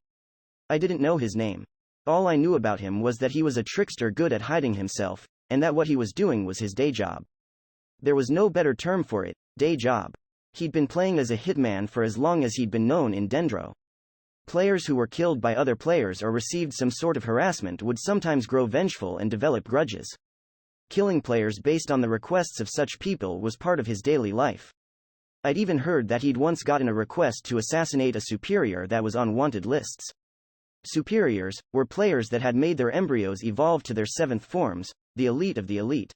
S1: I didn't know his name. All I knew about him was that he was a trickster good at hiding himself, and that what he was doing was his day job. There was no better term for it, day job. He'd been playing as a hitman for as long as he'd been known in Dendro. Players who were killed by other players or received some sort of harassment would sometimes grow vengeful and develop grudges. Killing players based on the requests of such people was part of his daily life. I'd even heard that he'd once gotten a request to assassinate a superior that was on wanted lists. Superiors were players that had made their embryos evolve to their 7th forms, the elite of the elite.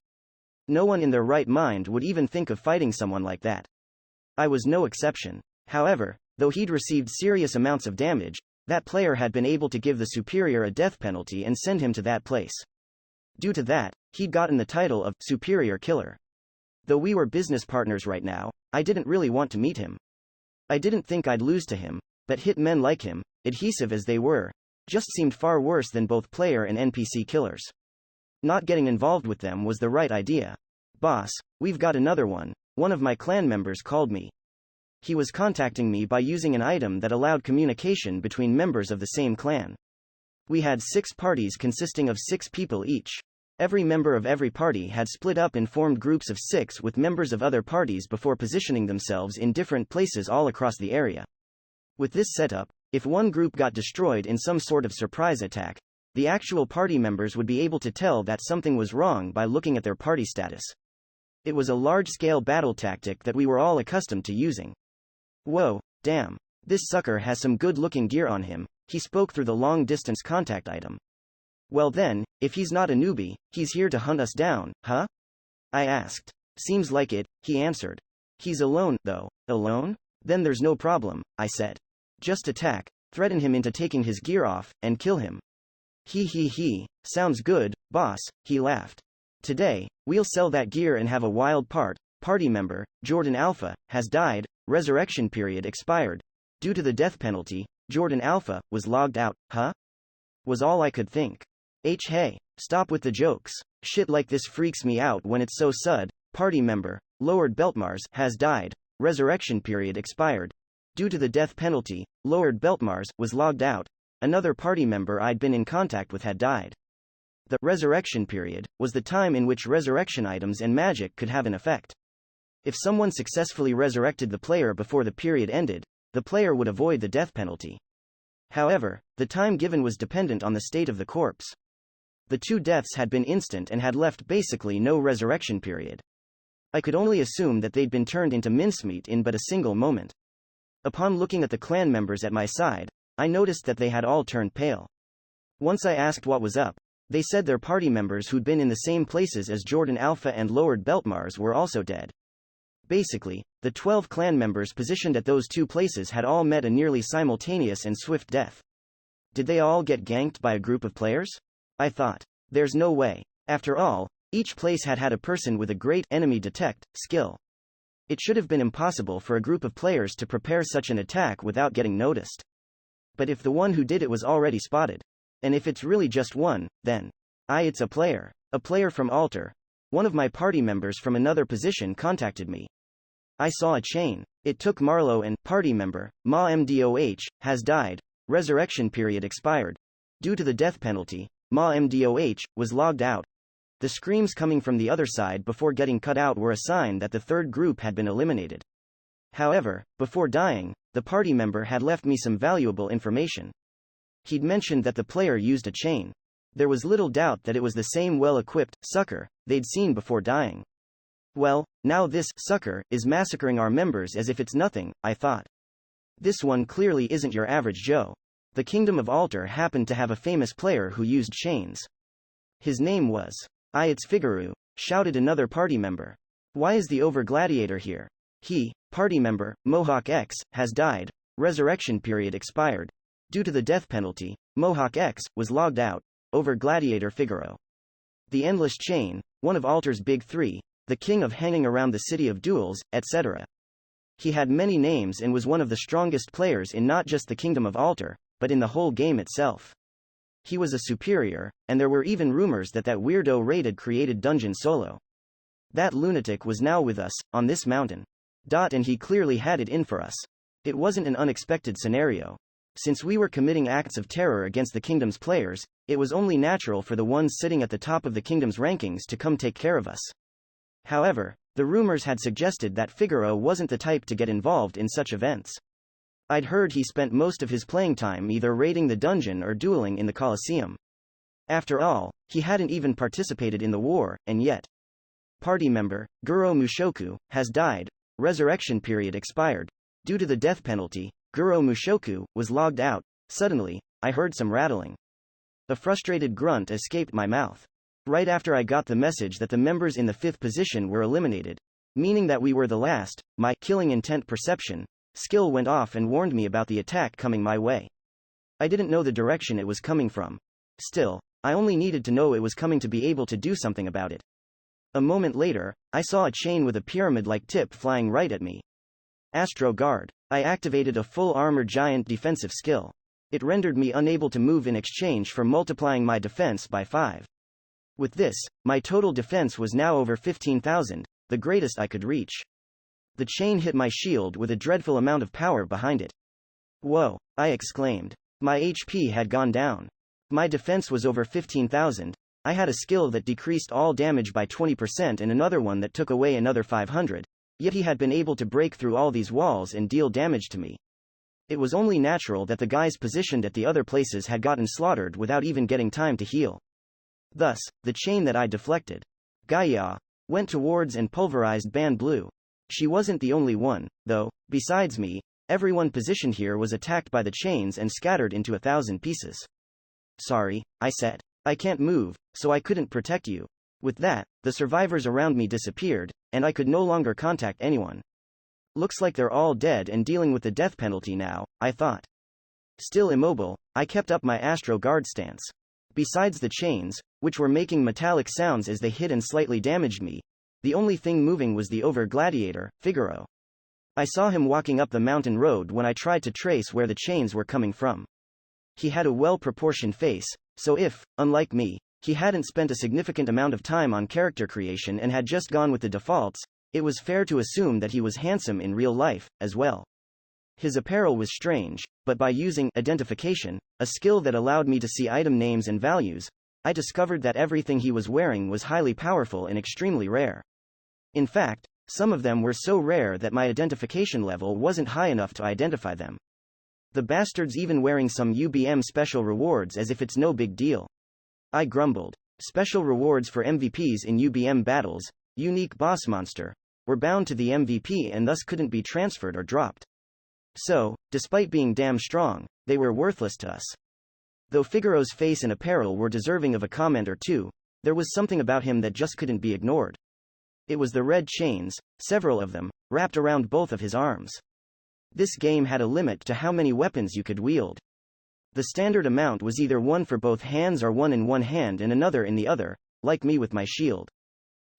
S1: No one in their right mind would even think of fighting someone like that. I was no exception. However, though he'd received serious amounts of damage, that player had been able to give the superior a death penalty and send him to that place. Due to that, he'd gotten the title of Superior Killer. Though we were business partners right now, I didn't really want to meet him. I didn't think I'd lose to him, but hit men like him, adhesive as they were, just seemed far worse than both player and NPC killers. Not getting involved with them was the right idea. Boss, we've got another one of my clan members called me. He was contacting me by using an item that allowed communication between members of the same clan. We had 6 parties consisting of 6 people each. Every member of every party had split up and formed groups of 6 with members of other parties before positioning themselves in different places all across the area. With this setup, if one group got destroyed in some sort of surprise attack, the actual party members would be able to tell that something was wrong by looking at their party status. It was a large-scale battle tactic that we were all accustomed to using. Whoa, damn. This sucker has some good-looking gear on him, He spoke through the long-distance contact item. Well then, if he's not a newbie, he's here to hunt us down, huh? I asked. Seems like it, he answered. He's alone, though. Alone? Then there's no problem, I said. Just attack, threaten him into taking his gear off, and kill him. He, sounds good, boss, he laughed. Today, we'll sell that gear and have a wild party member, Jordan Alpha, has died, resurrection period expired. Due to the death penalty, Jordan Alpha was logged out, huh? Was all I could think. Hey, stop with the jokes. Shit like this freaks me out when it's so sud. Party member, Lord Beltmars, has died, resurrection period expired. Due to the death penalty, Lord Beltmars was logged out. Another party member I'd been in contact with had died. The resurrection period was the time in which resurrection items and magic could have an effect. If someone successfully resurrected the player before the period ended, the player would avoid the death penalty. However, the time given was dependent on the state of the corpse. The 2 deaths had been instant and had left basically no resurrection period. I could only assume that they'd been turned into mincemeat in but a single moment. Upon looking at the clan members at my side, I noticed that they had all turned pale. Once I asked what was up, they said their party members who'd been in the same places as Jordan Alpha and Lord Beltmars were also dead. Basically, the 12 clan members positioned at those 2 places had all met a nearly simultaneous and swift death. Did they all get ganked by a group of players? I thought. There's no way. After all, each place had had a person with a great enemy detect skill. It should have been impossible for a group of players to prepare such an attack without getting noticed. But if the one who did it was already spotted, and if it's really just one, then it's a player from Altar. One of my party members from another position contacted me. I saw a chain. It took Marlowe and party member, MDOH, has died, resurrection period expired. Due to the death penalty, MDOH was logged out. The screams coming from the other side before getting cut out were a sign that the third group had been eliminated. However, before dying, the party member had left me some valuable information. He'd mentioned that the player used a chain. There was little doubt that it was the same well-equipped sucker they'd seen before dying. Well, now this sucker is massacring our members as if it's nothing, I thought. This one clearly isn't your average Joe. The Kingdom of Altar happened to have a famous player who used chains. His name was It's Figaro, shouted another party member. Why is the Over-Gladiator here? He, party member, Mohawk X, has died, resurrection period expired. Due to the death penalty, Mohawk X was logged out, Over-Gladiator Figaro. The Endless Chain, one of Altar's big 3, the king of hanging around the city of duels, etc. He had many names and was one of the strongest players in not just the Kingdom of Altar, but in the whole game itself. He was a superior, and there were even rumors that weirdo raided created dungeon solo. That lunatic was now with us, on this mountain. And he clearly had it in for us. It wasn't an unexpected scenario. Since we were committing acts of terror against the kingdom's players, it was only natural for the ones sitting at the top of the kingdom's rankings to come take care of us. However, the rumors had suggested that Figaro wasn't the type to get involved in such events. I'd heard he spent most of his playing time either raiding the dungeon or dueling in the Colosseum. After all, he hadn't even participated in the war, and yet. Party member, Guro Mushoku, has died, resurrection period expired. Due to the death penalty, Guro Mushoku was logged out. Suddenly, I heard some rattling. A frustrated grunt escaped my mouth. Right after I got the message that the members in the 5th position were eliminated, meaning that we were the last, my killing intent perception skill went off and warned me about the attack coming my way. I didn't know the direction it was coming from. Still, I only needed to know it was coming to be able to do something about it. A moment later, I saw a chain with a pyramid-like tip flying right at me. Astro Guard. I activated a full armor giant defensive skill. It rendered me unable to move in exchange for multiplying my defense by 5. With this, my total defense was now over 15,000, the greatest I could reach. The chain hit my shield with a dreadful amount of power behind it. Whoa, I exclaimed. My HP had gone down. My defense was over 15,000. I had a skill that decreased all damage by 20% and another one that took away another 500, yet he had been able to break through all these walls and deal damage to me. It was only natural that the guys positioned at the other places had gotten slaughtered without even getting time to heal. Thus, the chain that I deflected, Gaia, went towards and pulverized Ban Blue. She wasn't the only one, though. Besides me, Everyone positioned here was attacked by the chains and scattered into 1,000 pieces. Sorry, I said. I can't move, so I couldn't protect you. With that, the survivors around me disappeared, and I could no longer contact anyone. Looks like they're all dead and dealing with the death penalty now, I thought. Still immobile, I kept up my Astro Guard stance. Besides the chains, which were making metallic sounds as they hit and slightly damaged me, the only thing moving was the over-gladiator, Figaro. I saw him walking up the mountain road when I tried to trace where the chains were coming from. He had a well-proportioned face, so if, unlike me, he hadn't spent a significant amount of time on character creation and had just gone with the defaults, it was fair to assume that he was handsome in real life, as well. His apparel was strange, but by using identification, a skill that allowed me to see item names and values, I discovered that everything he was wearing was highly powerful and extremely rare. In fact, some of them were so rare that my identification level wasn't high enough to identify them. The bastard's even wearing some UBM special rewards as if it's no big deal. I grumbled. Special rewards for MVPs in UBM battles, unique boss monster, were bound to the MVP and thus couldn't be transferred or dropped. So, despite being damn strong, they were worthless to us. Though Figaro's face and apparel were deserving of a comment or two, there was something about him that just couldn't be ignored. It was the red chains, several of them, wrapped around both of his arms. This game had a limit to how many weapons you could wield. The standard amount was either one for both hands or one in one hand and another in the other, like me with my shield.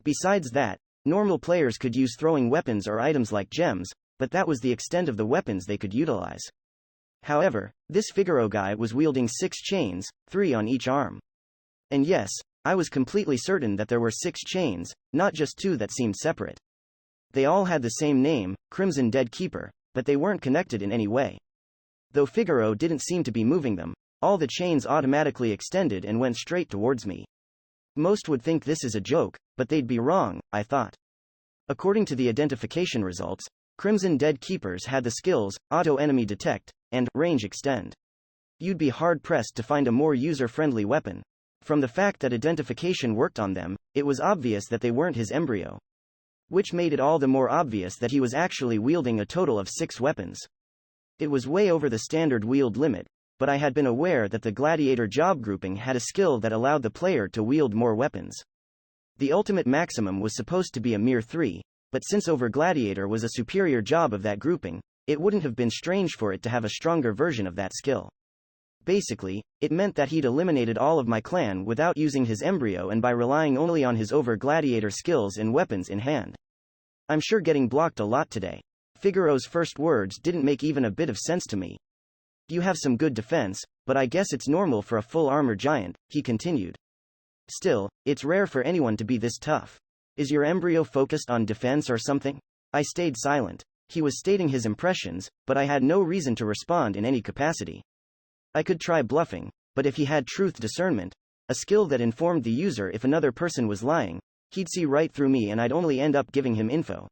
S1: Besides that, normal players could use throwing weapons or items like gems, but that was the extent of the weapons they could utilize. However, this Figaro guy was wielding 6 chains, 3 on each arm. And yes, I was completely certain that there were 6 chains, not just 2 that seemed separate. They all had the same name, Crimson Dead Keeper, but they weren't connected in any way. Though Figaro didn't seem to be moving them, all the chains automatically extended and went straight towards me. Most would think this is a joke, but they'd be wrong, I thought. According to the identification results, Crimson Dead Keepers had the skills, Auto Enemy Detect, and Range Extend. You'd be hard-pressed to find a more user-friendly weapon. From the fact that identification worked on them, it was obvious that they weren't his embryo. Which made it all the more obvious that he was actually wielding a total of 6 weapons. It was way over the standard wield limit, but I had been aware that the gladiator job grouping had a skill that allowed the player to wield more weapons. The ultimate maximum was supposed to be a mere 3, but since over gladiator was a superior job of that grouping, it wouldn't have been strange for it to have a stronger version of that skill. Basically, it meant that he'd eliminated all of my clan without using his embryo and by relying only on his over gladiator skills and weapons in hand. I'm sure getting blocked a lot today. Figaro's first words didn't make even a bit of sense to me. You have some good defense, but I guess it's normal for a full armor giant, he continued. Still, it's rare for anyone to be this tough. Is your embryo focused on defense or something? I stayed silent. He was stating his impressions, but I had no reason to respond in any capacity. I could try bluffing, but if he had truth discernment, a skill that informed the user if another person was lying, he'd see right through me and I'd only end up giving him info.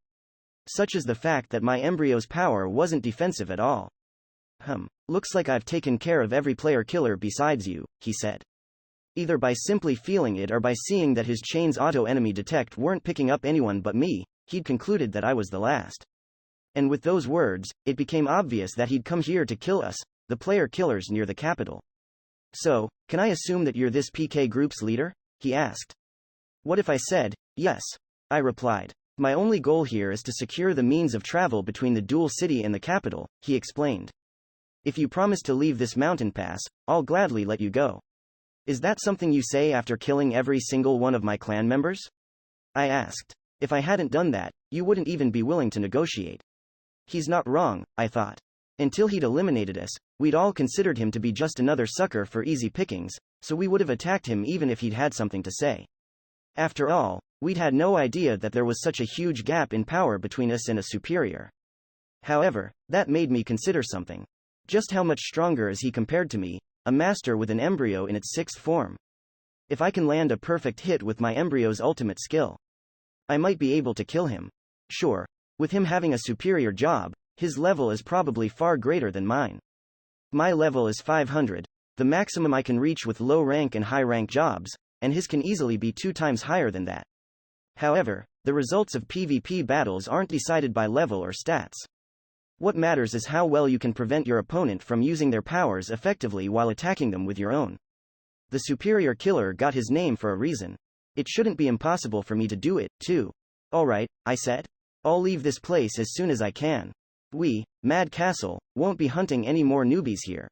S1: Such as the fact that my embryo's power wasn't defensive at all. Looks like I've taken care of every player killer besides you, he said. Either by simply feeling it or by seeing that his chain's auto enemy detect weren't picking up anyone but me, he'd concluded that I was the last. And with those words, it became obvious that he'd come here to kill us, the player killers near the capital. So, can I assume that you're this PK group's leader? He asked. What if I said, yes? I replied. My only goal here is to secure the means of travel between the dual city and the capital, he explained. If you promise to leave this mountain pass, I'll gladly let you go. Is that something you say after killing every single one of my clan members? I asked. If I hadn't done that, you wouldn't even be willing to negotiate. He's not wrong, I thought. Until he'd eliminated us, we'd all considered him to be just another sucker for easy pickings, so we would have attacked him even if he'd had something to say. After all, we'd had no idea that there was such a huge gap in power between us and a superior. However, that made me consider something. Just how much stronger is he compared to me, a master with an embryo in its 6th form? If I can land a perfect hit with my embryo's ultimate skill, I might be able to kill him. Sure, with him having a superior job, his level is probably far greater than mine. My level is 500, the maximum I can reach with low rank and high rank jobs, and his can easily be 2 times higher than that. However, the results of PvP battles aren't decided by level or stats. What matters is how well you can prevent your opponent from using their powers effectively while attacking them with your own. The superior killer got his name for a reason. It shouldn't be impossible for me to do it, too. Alright, I said. I'll leave this place as soon as I can. We, Mad Castle, won't be hunting any more newbies here.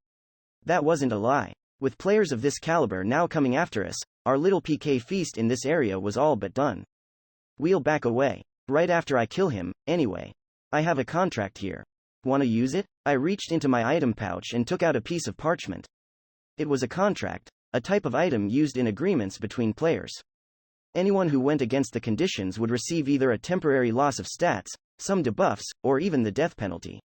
S1: That wasn't a lie. With players of this caliber now coming after us, our little PK feast in this area was all but done. We'll back away. Right after I kill him, anyway. I have a contract here. Wanna use it? I reached into my item pouch and took out a piece of parchment. It was a contract, a type of item used in agreements between players. Anyone who went against the conditions would receive either a temporary loss of stats, some debuffs, or even the death penalty.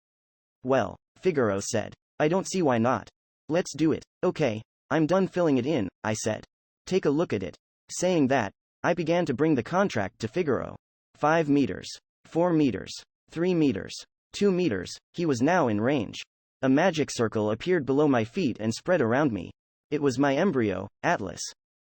S1: Well, Figaro said. I don't see why not. Let's do it. Okay, I'm done filling it in, I said. Take a look at it. Saying that, I began to bring the contract to Figaro. 5 meters. 4 meters. 3 meters. 2 meters, he was now in range. A magic circle appeared below my feet and spread around me. It was my embryo, Atlas.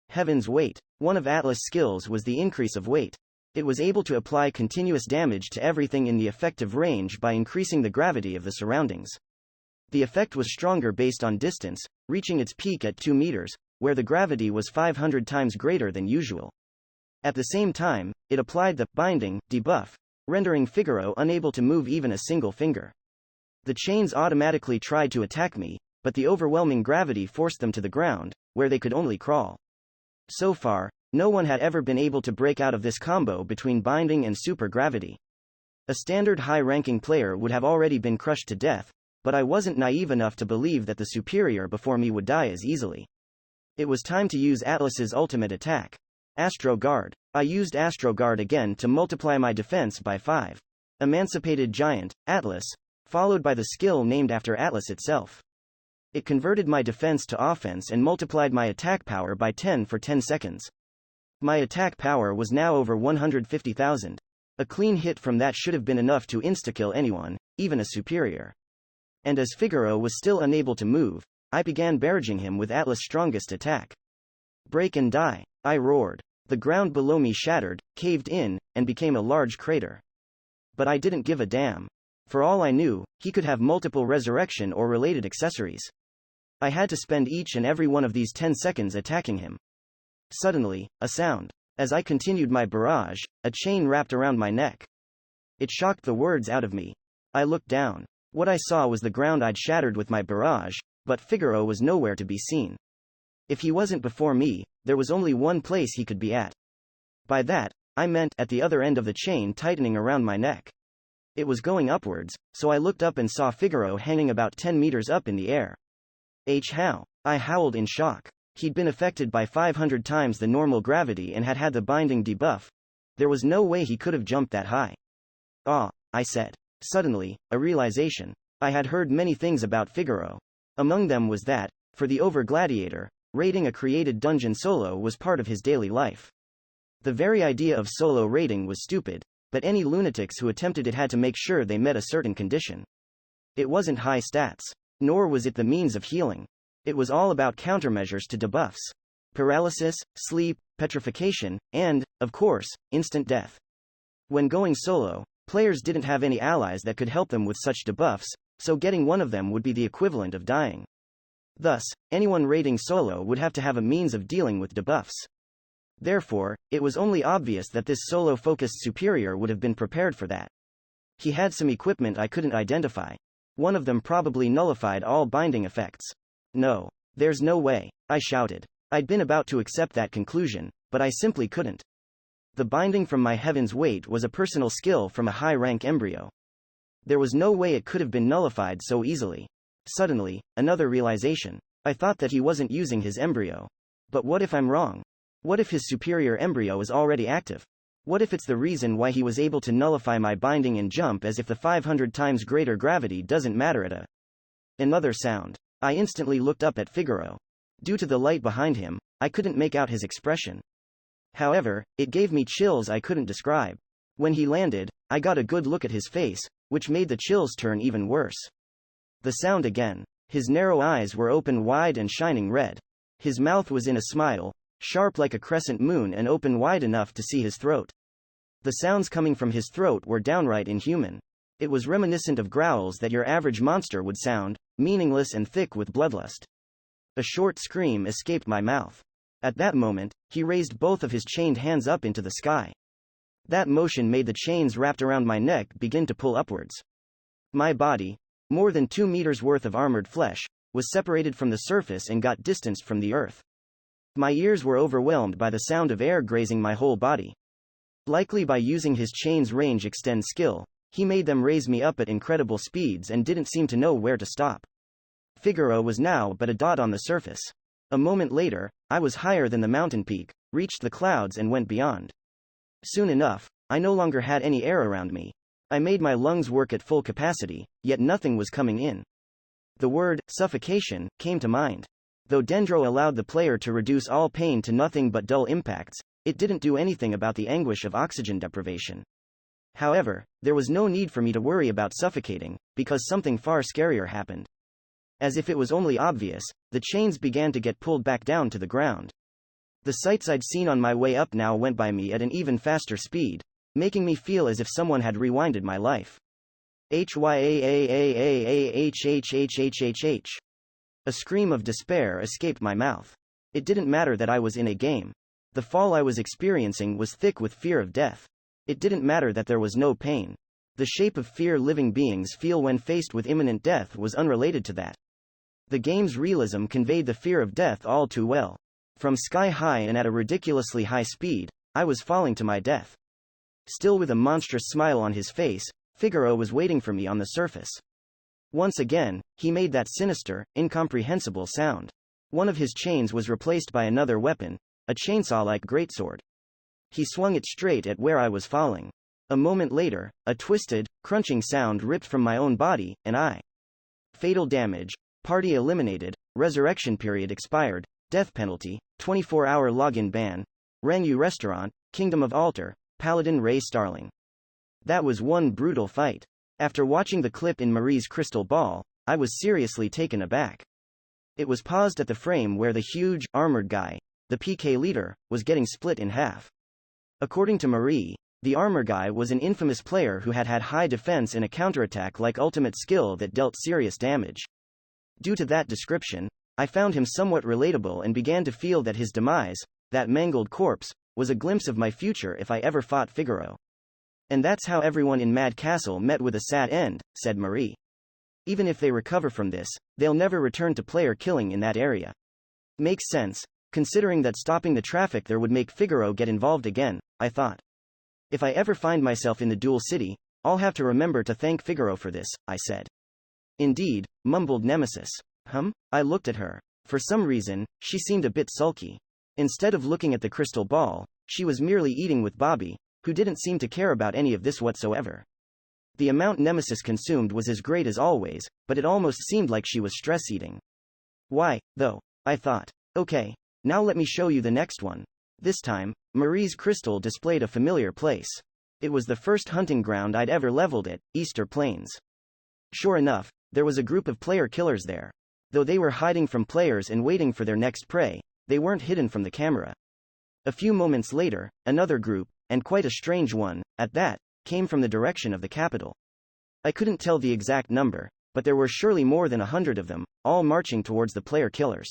S1: Heaven's weight. One of Atlas' skills was the increase of weight. It was able to apply continuous damage to everything in the effective range by increasing the gravity of the surroundings. The effect was stronger based on distance, reaching its peak at 2 meters, where the gravity was 500 times greater than usual. At the same time, it applied the binding debuff, rendering Figaro unable to move even a single finger. The chains automatically tried to attack me, but the overwhelming gravity forced them to the ground, where they could only crawl. So far, no one had ever been able to break out of this combo between binding and super gravity. A standard high-ranking player would have already been crushed to death, but I wasn't naive enough to believe that the superior before me would die as easily. It was time to use Atlas's ultimate attack. Astro Guard. I used Astro Guard again to multiply my defense by 5. Emancipated Giant, Atlas, followed by the skill named after Atlas itself. It converted my defense to offense and multiplied my attack power by 10 for 10 seconds. My attack power was now over 150,000. A clean hit from that should have been enough to insta-kill anyone, even a superior. And as Figaro was still unable to move, I began barraging him with Atlas' strongest attack. Break and die, I roared. The ground below me shattered, caved in, and became a large crater. But I didn't give a damn. For all I knew, he could have multiple resurrection or related accessories. I had to spend each and every one of these 10 seconds attacking him. Suddenly, a sound. As I continued my barrage, a chain wrapped around my neck. It shocked the words out of me. I looked down. What I saw was the ground I'd shattered with my barrage, but Figaro was nowhere to be seen. If he wasn't before me, there was only one place he could be at. By that, I meant at the other end of the chain tightening around my neck. It was going upwards, so I looked up and saw Figaro hanging about 10 meters up in the air. How? I howled in shock. He'd been affected by 500 times the normal gravity and had the binding debuff. There was no way he could have jumped that high. Ah, I said. Suddenly, a realization. I had heard many things about Figaro. Among them was that, for the Over-Gladiator, raiding a created dungeon solo was part of his daily life. The very idea of solo raiding was stupid, but any lunatics who attempted it had to make sure they met a certain condition. It wasn't high stats. Nor was it the means of healing. It was all about countermeasures to debuffs. Paralysis, sleep, petrification, and, of course, instant death. When going solo, players didn't have any allies that could help them with such debuffs, so getting one of them would be the equivalent of dying. Thus, anyone raiding solo would have to have a means of dealing with debuffs. Therefore, it was only obvious that this solo-focused superior would have been prepared for that. He had some equipment I couldn't identify. One of them probably nullified all binding effects. No. There's no way, I shouted. I'd been about to accept that conclusion, but I simply couldn't. The binding from my Heaven's Weight was a personal skill from a high-rank embryo. There was no way it could have been nullified so easily. Suddenly, another realization. I thought that he wasn't using his embryo. But what if I'm wrong? What if his superior embryo is already active? What if it's the reason why he was able to nullify my binding and jump, as if the 500 times greater gravity doesn't matter at another sound? I instantly looked up at Figaro. Due to the light behind him, I couldn't make out his expression. However, it gave me chills I couldn't describe. When he landed, I got a good look at his face, which made the chills turn even worse. The sound again. His narrow eyes were open wide and shining red. His mouth was in a smile, sharp like a crescent moon and open wide enough to see his throat. The sounds coming from his throat were downright inhuman. It was reminiscent of growls that your average monster would sound, meaningless and thick with bloodlust. A short scream escaped my mouth. At that moment, he raised both of his chained hands up into the sky. That motion made the chains wrapped around my neck begin to pull upwards. My body, more than 2 meters worth of armored flesh, was separated from the surface and got distanced from the earth. My ears were overwhelmed by the sound of air grazing my whole body. Likely by using his chain's range extend skill, he made them raise me up at incredible speeds and didn't seem to know where to stop. Figaro was now but a dot on the surface. A moment later, I was higher than the mountain peak, reached the clouds and went beyond. Soon enough, I no longer had any air around me. I made my lungs work at full capacity, yet nothing was coming in. The word, suffocation, came to mind. Though Dendro allowed the player to reduce all pain to nothing but dull impacts, it didn't do anything about the anguish of oxygen deprivation. However, there was no need for me to worry about suffocating, because something far scarier happened. As if it was only obvious, the chains began to get pulled back down to the ground. The sights I'd seen on my way up now went by me at an even faster speed, making me feel as if someone had rewinded my life. HYAAAAAHHHHHH. A scream of despair escaped my mouth. It didn't matter that I was in a game. The fall I was experiencing was thick with fear of death. It didn't matter that there was no pain. The shape of fear living beings feel when faced with imminent death was unrelated to that. The game's realism conveyed the fear of death all too well. From sky high and at a ridiculously high speed, I was falling to my death. Still with a monstrous smile on his face, Figaro was waiting for me on the surface. Once again, he made that sinister, incomprehensible sound. One of his chains was replaced by another weapon, a chainsaw-like greatsword. He swung it straight at where I was falling. A moment later, a twisted, crunching sound ripped from my own body, and I. Fatal damage, party eliminated, resurrection period expired, death penalty, 24-hour login ban, Ranyu Restaurant, Kingdom of Altar, Paladin Ray Starling. That was one brutal fight. After watching the clip in Marie's crystal ball, I was seriously taken aback. It was paused at the frame where the huge, armored guy, the PK leader, was getting split in half. According to Marie, the armor guy was an infamous player who had had high defense and a counterattack-like ultimate skill that dealt serious damage. Due to that description, I found him somewhat relatable and began to feel that his demise, that mangled corpse, was a glimpse of my future if I ever fought Figaro. And that's how everyone in Mad Castle met with a sad end, said Marie. Even if they recover from this, they'll never return to player killing in that area. Makes sense, considering that stopping the traffic there would make Figaro get involved again, I thought. If I ever find myself in the Dual City, I'll have to remember to thank Figaro for this, I said. Indeed, mumbled Nemesis. I looked at her. For some reason, she seemed a bit sulky. Instead of looking at the crystal ball, she was merely eating with Bobby, who didn't seem to care about any of this whatsoever. The amount Nemesis consumed was as great as always, but it almost seemed like she was stress-eating. Why, though? I thought. Okay, now let me show you the next one. This time, Marie's crystal displayed a familiar place. It was the first hunting ground I'd ever leveled at, Easter Plains. Sure enough, there was a group of player killers there. Though they were hiding from players and waiting for their next prey, they weren't hidden from the camera. A few moments later, another group, and quite a strange one, at that, came from the direction of the capital. I couldn't tell the exact number, but there were surely more than 100 of them, all marching towards the player killers.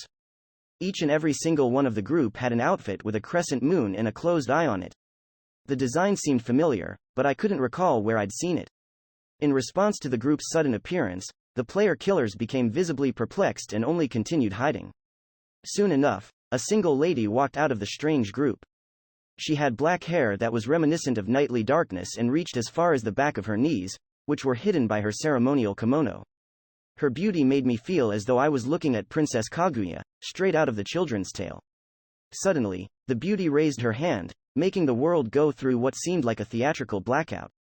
S1: Each and every single one of the group had an outfit with a crescent moon and a closed eye on it. The design seemed familiar, but I couldn't recall where I'd seen it. In response to the group's sudden appearance, the player killers became visibly perplexed and only continued hiding. Soon enough, a single lady walked out of the strange group. She had black hair that was reminiscent of nightly darkness and reached as far as the back of her knees, which were hidden by her ceremonial kimono. Her beauty made me feel as though I was looking at Princess Kaguya, straight out of the children's tale. Suddenly, the beauty raised her hand, making the world go through what seemed like a theatrical blackout.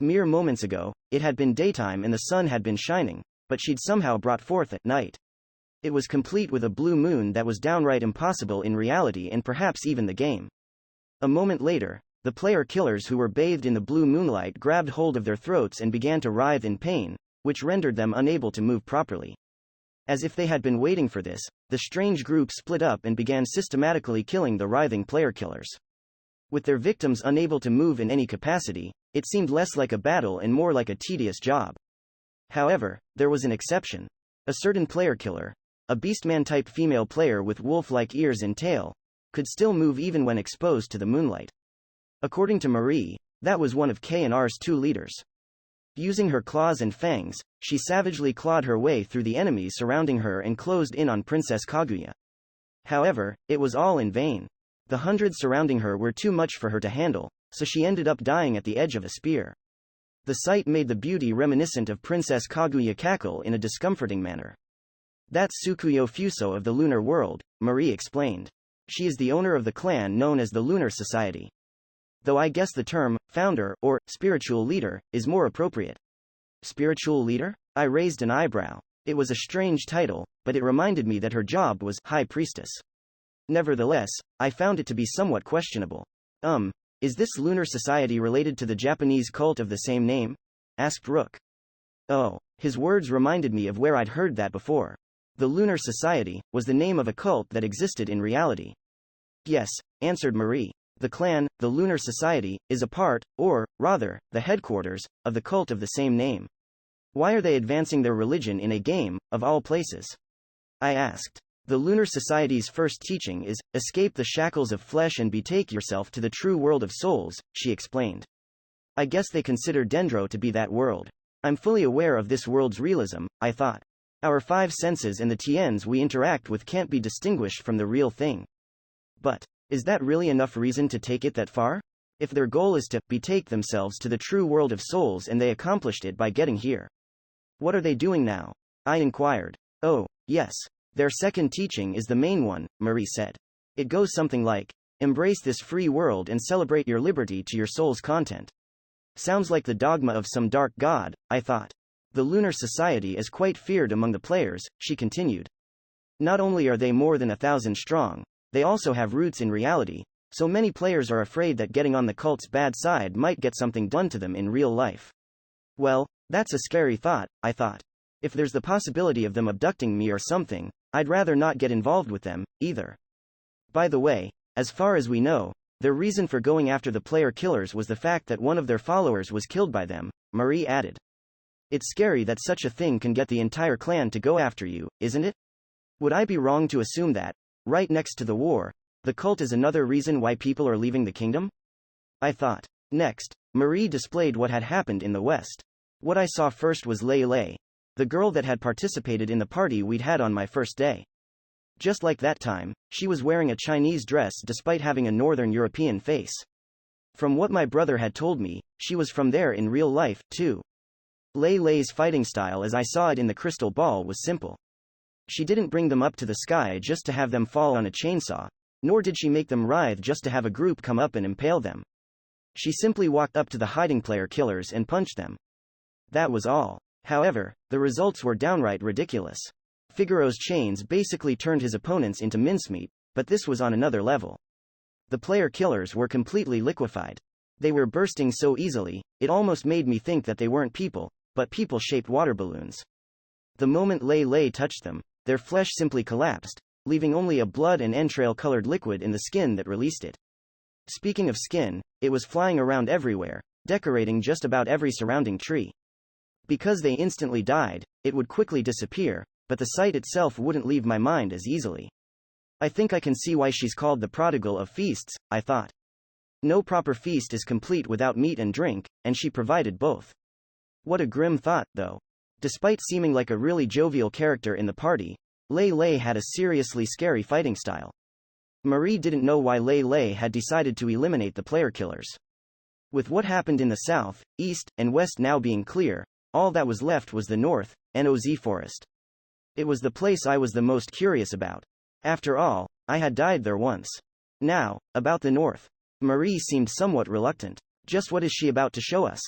S1: Mere moments ago, it had been daytime and the sun had been shining, but she'd somehow brought forth at night. It was complete with a blue moon that was downright impossible in reality and perhaps even the game. A moment later, the player killers who were bathed in the blue moonlight grabbed hold of their throats and began to writhe in pain, which rendered them unable to move properly. As if they had been waiting for this, the strange group split up and began systematically killing the writhing player killers. With their victims unable to move in any capacity, it seemed less like a battle and more like a tedious job. However, there was an exception. A certain player killer, a beastman-type female player with wolf-like ears and tail, could still move even when exposed to the moonlight. According to Marie, that was one of K&R's 2 leaders. Using her claws and fangs, she savagely clawed her way through the enemies surrounding her and closed in on Princess Kaguya. However, it was all in vain. The hundreds surrounding her were too much for her to handle, so she ended up dying at the edge of a spear. The sight made the beauty reminiscent of Princess Kaguya cackle in a discomforting manner. That's Tsukuyo Fuso of the Lunar World, Marie explained. She is the owner of the clan known as the Lunar Society. Though I guess the term, founder, or spiritual leader, is more appropriate. Spiritual leader? I raised an eyebrow. It was a strange title, but it reminded me that her job was High Priestess. Nevertheless, I found it to be somewhat questionable. Is this Lunar Society related to the Japanese cult of the same name? Asked Rook. Oh, his words reminded me of where I'd heard that before. The Lunar Society was the name of a cult that existed in reality. Yes, answered Marie. The clan, the Lunar Society, is a part, or, rather, the headquarters, of the cult of the same name. Why are they advancing their religion in a game, of all places? I asked. The Lunar Society's first teaching is, escape the shackles of flesh and betake yourself to the true world of souls, she explained. I guess they consider Dendro to be that world. I'm fully aware of this world's realism, I thought. Our 5 senses and the tiens we interact with can't be distinguished from the real thing. But, is that really enough reason to take it that far? If their goal is to betake themselves to the true world of souls and they accomplished it by getting here, what are they doing now? I inquired. Oh, yes. Their second teaching is the main one, Marie said. It goes something like, embrace this free world and celebrate your liberty to your soul's content. Sounds like the dogma of some dark god, I thought. The Lunar Society is quite feared among the players, she continued. Not only are they more than 1,000 strong, they also have roots in reality, so many players are afraid that getting on the cult's bad side might get something done to them in real life. Well, that's a scary thought, I thought. If there's the possibility of them abducting me or something, I'd rather not get involved with them, either. By the way, as far as we know, their reason for going after the player killers was the fact that one of their followers was killed by them, Marie added. It's scary that such a thing can get the entire clan to go after you, isn't it? Would I be wrong to assume that, right next to the war, the cult is another reason why people are leaving the kingdom? I thought. Next, Marie displayed what had happened in the West. What I saw first was Lei Lei, the girl that had participated in the party we'd had on my first day. Just like that time, she was wearing a Chinese dress despite having a Northern European face. From what my brother had told me, she was from there in real life, too. Lei Lei's fighting style as I saw it in the crystal ball was simple. She didn't bring them up to the sky just to have them fall on a chainsaw, nor did she make them writhe just to have a group come up and impale them. She simply walked up to the hiding player killers and punched them. That was all. However, the results were downright ridiculous. Figaro's chains basically turned his opponents into mincemeat, but this was on another level. The player killers were completely liquefied. They were bursting so easily, it almost made me think that they weren't people, but people-shaped water balloons. The moment Lei Lei touched them, their flesh simply collapsed, leaving only a blood and entrail-colored liquid in the skin that released it. Speaking of skin, it was flying around everywhere, decorating just about every surrounding tree. Because they instantly died, it would quickly disappear, but the sight itself wouldn't leave my mind as easily. I think I can see why she's called the prodigal of feasts, I thought. No proper feast is complete without meat and drink, and she provided both. What a grim thought, though. Despite seeming like a really jovial character in the party, Lei Lei had a seriously scary fighting style. Marie didn't know why Lei Lei had decided to eliminate the player killers. With what happened in the south, east, and west now being clear, all that was left was the north, Noz forest. It was the place I was the most curious about. After all, I had died there once. Now, about the north. Marie seemed somewhat reluctant. Just what is she about to show us?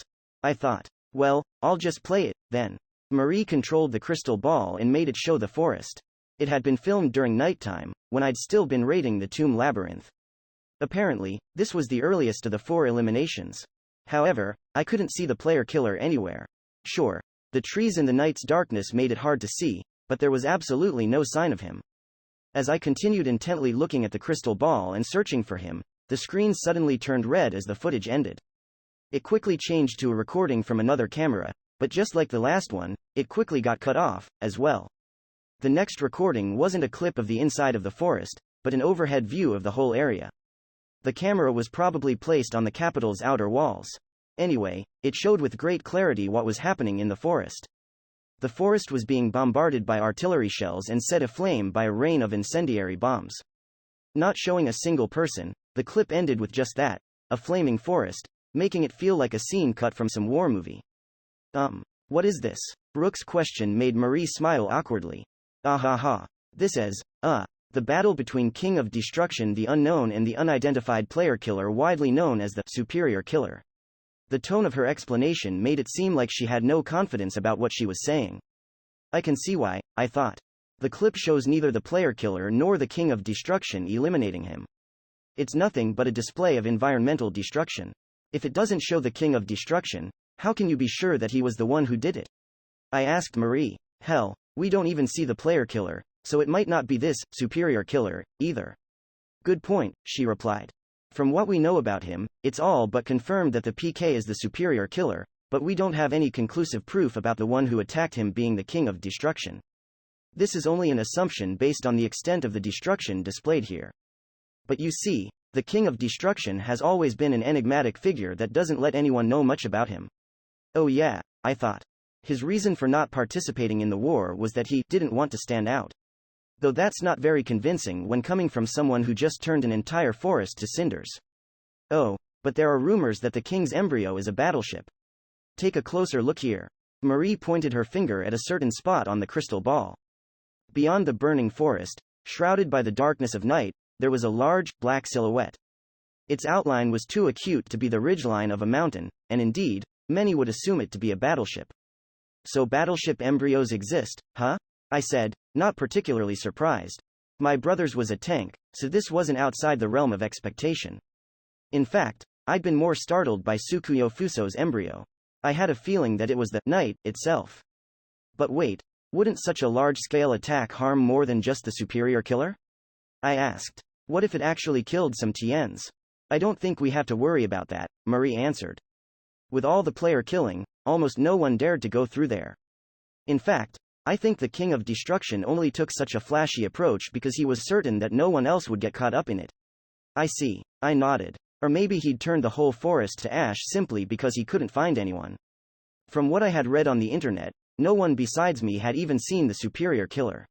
S1: I thought. Well, I'll just play it, then. Marie controlled the crystal ball and made it show the forest. It had been filmed during nighttime, when I'd still been raiding the tomb Labyrinth. Apparently, this was the earliest of the 4 eliminations. However, I couldn't see the player killer anywhere. Sure, the trees in the night's darkness made it hard to see, but there was absolutely no sign of him. As I continued intently looking at the crystal ball and searching for him, The screen suddenly turned red as the footage ended. It quickly changed to a recording from another camera, but just like the last one, it quickly got cut off, as well. The next recording wasn't a clip of the inside of the forest, but an overhead view of the whole area. The camera was probably placed on the capital's outer walls. Anyway, it showed with great clarity what was happening in the forest. The forest was being bombarded by artillery shells and set aflame by a rain of incendiary bombs. Not showing a single person, the clip ended with just that, a flaming forest, making it feel like a scene cut from some war movie. What is this? Rook's question made Marie smile awkwardly. This is, the battle between King of Destruction the Unknown and the unidentified player killer widely known as the Superior Killer. The tone of her explanation made it seem like she had no confidence about what she was saying. I can see why, I thought. The clip shows neither the player killer nor the King of Destruction eliminating him. It's nothing but a display of environmental destruction. If it doesn't show the King of Destruction, how can you be sure that he was the one who did it? I asked Marie. Hell, we don't even see the player killer, so it might not be this superior killer, either. Good point, she replied. From what we know about him, it's all but confirmed that the PK is the superior killer, but we don't have any conclusive proof about the one who attacked him being the King of Destruction. This is only an assumption based on the extent of the destruction displayed here. But you see, the King of Destruction has always been an enigmatic figure that doesn't let anyone know much about him. Oh yeah, I thought. His reason for not participating in the war was that he didn't want to stand out. Though that's not very convincing when coming from someone who just turned an entire forest to cinders. Oh, but there are rumors that the king's embryo is a battleship. Take a closer look here. Marie pointed her finger at a certain spot on the crystal ball. Beyond the burning forest, shrouded by the darkness of night, there was a large, black silhouette. Its outline was too acute to be the ridgeline of a mountain, and indeed, many would assume it to be a battleship. So battleship embryos exist, huh? I said, not particularly surprised. My brother's was a tank, so this wasn't outside the realm of expectation. In fact, I'd been more startled by Tsukuyo Fuso's embryo. I had a feeling that it was the knight itself. But wait, wouldn't such a large-scale attack harm more than just the superior killer? I asked. What if it actually killed some Tiens? I don't think we have to worry about that, Marie answered. With all the player killing, almost no one dared to go through there. In fact, I think the King of Destruction only took such a flashy approach because he was certain that no one else would get caught up in it. I see, I nodded. Or maybe he'd turned the whole forest to ash simply because he couldn't find anyone. From what I had read on the internet, no one besides me had even seen the superior killer.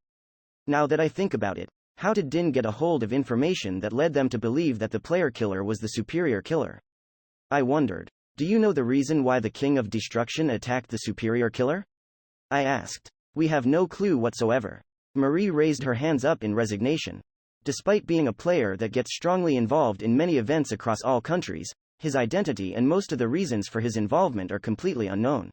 S1: Now that I think about it, how did Din get a hold of information that led them to believe that the player killer was the superior killer? I wondered. Do you know the reason why the King of Destruction attacked the superior killer? I asked. We have no clue whatsoever. Marie raised her hands up in resignation. Despite being a player that gets strongly involved in many events across all countries, his identity and most of the reasons for his involvement are completely unknown.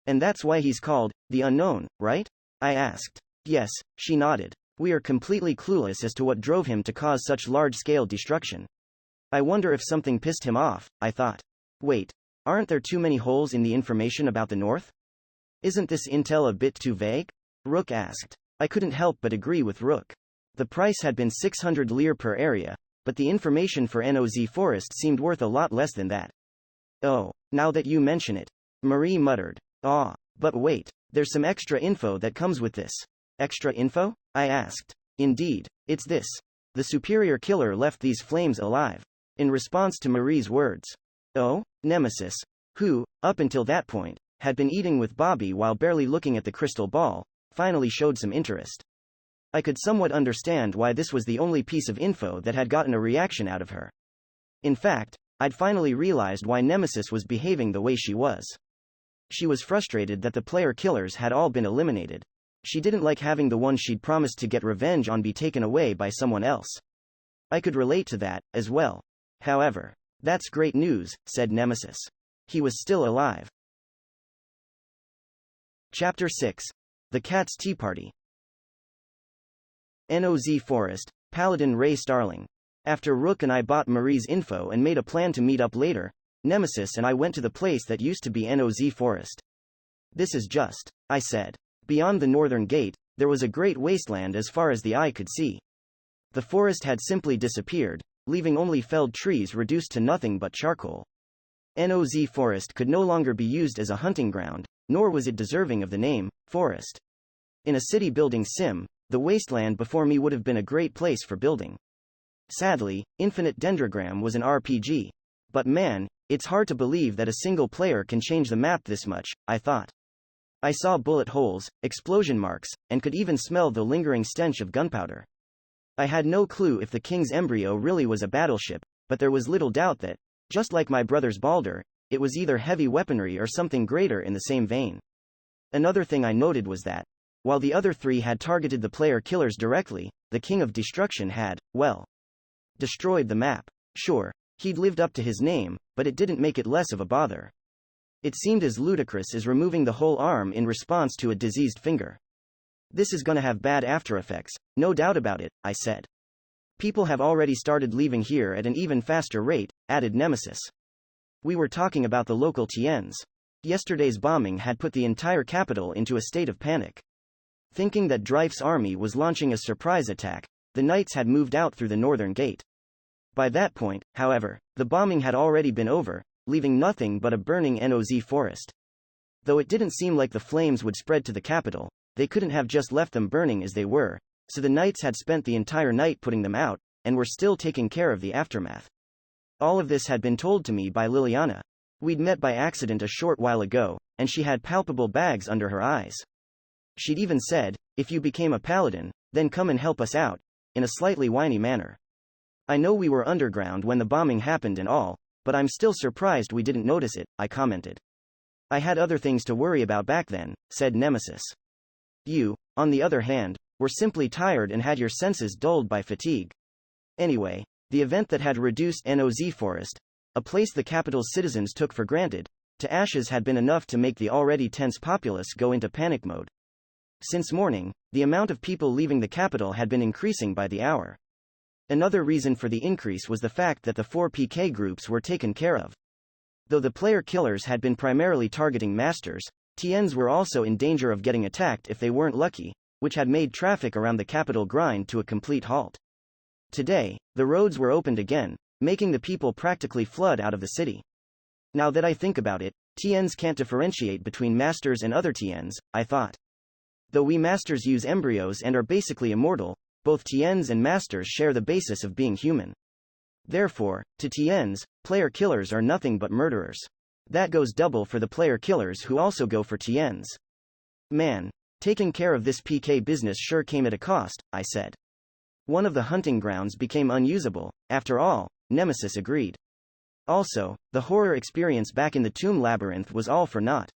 S1: And that's why he's called the Unknown, right? I asked. Yes, she nodded. We are completely clueless as to what drove him to cause such large-scale destruction. I wonder if something pissed him off, I thought. Wait, aren't there too many holes in the information about the North? Isn't this intel a bit too vague? Rook asked. I couldn't help but agree with Rook. The price had been 600 lire per area, but the information for NOZ Forest seemed worth a lot less than that. Oh, now that you mention it. Marie muttered. But wait, there's some extra info that comes with this. Extra info? I asked. Indeed, it's this. The superior killer left these flames alive. In response to Marie's words. Oh, Nemesis, who, up until that point, had been eating with Bobby while barely looking at the crystal ball, finally showed some interest. I could somewhat understand why this was the only piece of info that had gotten a reaction out of her. In fact, I'd finally realized why Nemesis was behaving the way she was. She was frustrated that the player killers had all been eliminated. She didn't like having the one she'd promised to get revenge on be taken away by someone else. I could relate to that, as well. However, that's great news, said Nemesis. He was still alive. Chapter 6. The Cat's Tea Party. NOZ Forest, Paladin Ray Starling. After Rook and I bought Marie's info and made a plan to meet up later, Nemesis and I went to the place that used to be NOZ Forest. This is just, I said. Beyond the northern gate, there was a great wasteland as far as the eye could see. The forest had simply disappeared, leaving only felled trees reduced to nothing but charcoal. NOZ Forest could no longer be used as a hunting ground, nor was it deserving of the name, forest. In a city-building sim, the wasteland before me would have been a great place for building. Sadly, Infinite Dendrogram was an RPG. But man, it's hard to believe that a single player can change the map this much, I thought. I saw bullet holes, explosion marks, and could even smell the lingering stench of gunpowder. I had no clue if the king's embryo really was a battleship, but there was little doubt that, just like my brother's Balder, it was either heavy weaponry or something greater in the same vein. Another thing I noted was that, while the other three had targeted the player killers directly, the King of Destruction had, well, destroyed the map. Sure, he'd lived up to his name, but it didn't make it less of a bother. It seemed as ludicrous as removing the whole arm in response to a diseased finger. This is gonna have bad after effects, no doubt about it, I said. People have already started leaving here at an even faster rate, added Nemesis. We were talking about the local Thaaanks. Yesterday's bombing had put the entire capital into a state of panic. Thinking that Dreyf's army was launching a surprise attack, the knights had moved out through the northern gate. By that point, however, the bombing had already been over, leaving nothing but a burning NOZ forest. Though it didn't seem like the flames would spread to the capital, they couldn't have just left them burning as they were, so the knights had spent the entire night putting them out, and were still taking care of the aftermath. All of this had been told to me by Liliana. We'd met by accident a short while ago, and she had palpable bags under her eyes. She'd even said, "If you became a paladin, then come and help us out," in a slightly whiny manner. I know we were underground when the bombing happened and all, but I'm still surprised we didn't notice it, I commented. I had other things to worry about back then, said Nemesis. You, on the other hand, were simply tired and had your senses dulled by fatigue. Anyway, the event that had reduced NOZ Forest, a place the capital's citizens took for granted, to ashes had been enough to make the already tense populace go into panic mode. Since morning, the amount of people leaving the capital had been increasing by the hour. Another reason for the increase was the fact that the 4 PK groups were taken care of. Though the player killers had been primarily targeting masters, Thaaanks were also in danger of getting attacked if they weren't lucky, which had made traffic around the capital grind to a complete halt. Today, the roads were opened again, making the people practically flood out of the city. Now that I think about it, Thaaanks can't differentiate between masters and other Thaaanks, I thought. Though we masters use embryos and are basically immortal, both Thaaanks and masters share the basis of being human. Therefore, to Thaaanks, player killers are nothing but murderers. That goes double for the player killers who also go for Thaaanks. Man, taking care of this PK business sure came at a cost, I said. One of the hunting grounds became unusable, after all, Nemesis agreed. Also, the horror experience back in the tomb labyrinth was all for naught.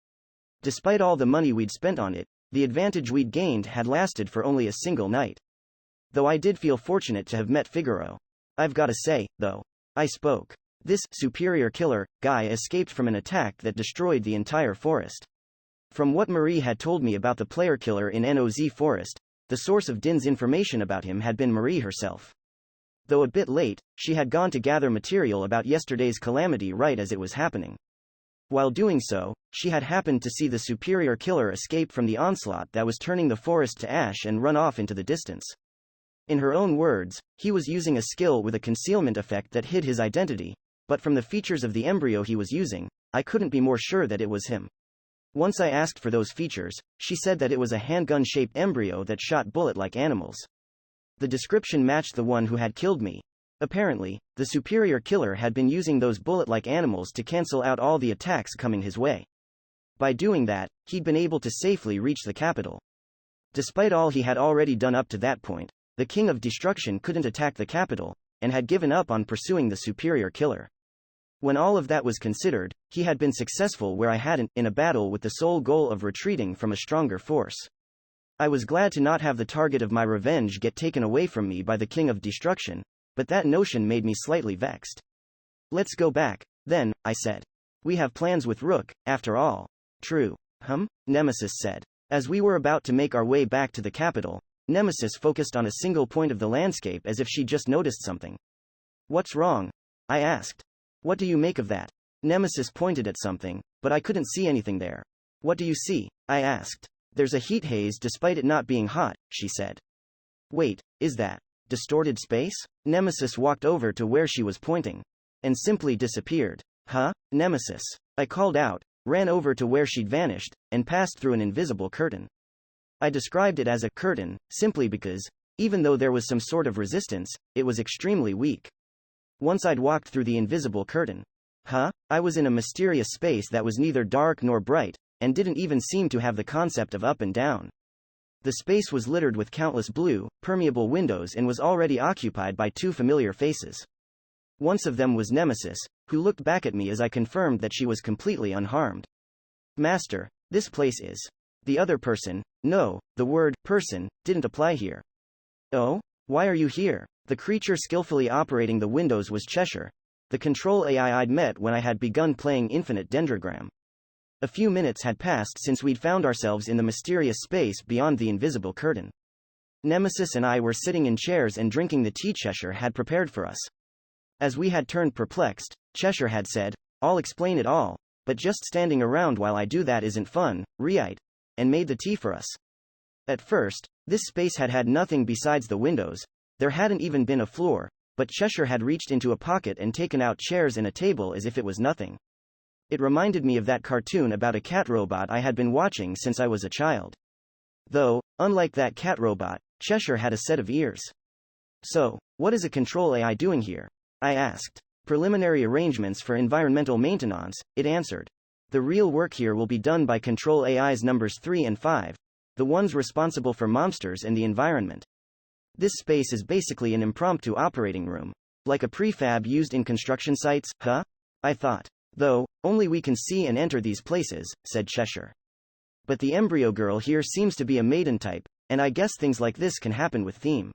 S1: Despite all the money we'd spent on it, the advantage we'd gained had lasted for only a single night. Though I did feel fortunate to have met Figaro. I've gotta say, though, I spoke. This superior killer guy escaped from an attack that destroyed the entire forest. From what Marie had told me about the player killer in NOZ Forest, the source of Din's information about him had been Marie herself. Though a bit late, she had gone to gather material about yesterday's calamity right as it was happening. While doing so, she had happened to see the superior killer escape from the onslaught that was turning the forest to ash and run off into the distance. In her own words, he was using a skill with a concealment effect that hid his identity, but from the features of the embryo he was using, I couldn't be more sure that it was him. Once I asked for those features, she said that it was a handgun-shaped embryo that shot bullet-like animals. The description matched the one who had killed me. Apparently, the superior killer had been using those bullet-like animals to cancel out all the attacks coming his way. By doing that, he'd been able to safely reach the capital. Despite all he had already done up to that point, the King of Destruction couldn't attack the capital, and had given up on pursuing the superior killer. When all of that was considered, he had been successful where I hadn't, in a battle with the sole goal of retreating from a stronger force. I was glad to not have the target of my revenge get taken away from me by the King of Destruction, but that notion made me slightly vexed. Let's go back, then, I said. We have plans with Rook, after all. True. Nemesis said. As we were about to make our way back to the capital, Nemesis focused on a single point of the landscape as if she just noticed something. What's wrong? I asked. What do you make of that? Nemesis pointed at something, but I couldn't see anything there. What do you see? I asked. There's a heat haze despite it not being hot, she said. Wait, is that Distorted space? Nemesis walked over to where she was pointing. And simply disappeared. Huh? Nemesis. I called out, ran over to where she'd vanished, and passed through an invisible curtain. I described it as a curtain, simply because, even though there was some sort of resistance, it was extremely weak. Once I'd walked through the invisible curtain. Huh? I was in a mysterious space that was neither dark nor bright, and didn't even seem to have the concept of up and down. The space was littered with countless blue, permeable windows and was already occupied by two familiar faces. One of them was Nemesis, who looked back at me as I confirmed that she was completely unharmed. Master, this place is. The other person, no, the word person didn't apply here. Oh? Why are you here? The creature skillfully operating the windows was Cheshire, the control AI I'd met when I had begun playing Infinite Dendrogram. A few minutes had passed since we'd found ourselves in the mysterious space beyond the invisible curtain. Nemesis and I were sitting in chairs and drinking the tea Cheshire had prepared for us. As we had turned perplexed, Cheshire had said, "I'll explain it all, but just standing around while I do that isn't fun, right?" and made the tea for us. At first, this space had had nothing besides the windows, there hadn't even been a floor, but Cheshire had reached into a pocket and taken out chairs and a table as if it was nothing. It reminded me of that cartoon about a cat robot I had been watching since I was a child. Though, unlike that cat robot, Cheshire had a set of ears. So, what is a control AI doing here? I asked. Preliminary arrangements for environmental maintenance, it answered. The real work here will be done by control AIs numbers 3 and 5, the ones responsible for monsters and the environment. This space is basically an impromptu operating room. Like a prefab used in construction sites, huh? I thought. Though, only we can see and enter these places, said Cheshire. But the embryo girl here seems to be a maiden type, and I guess things like this can happen with theme.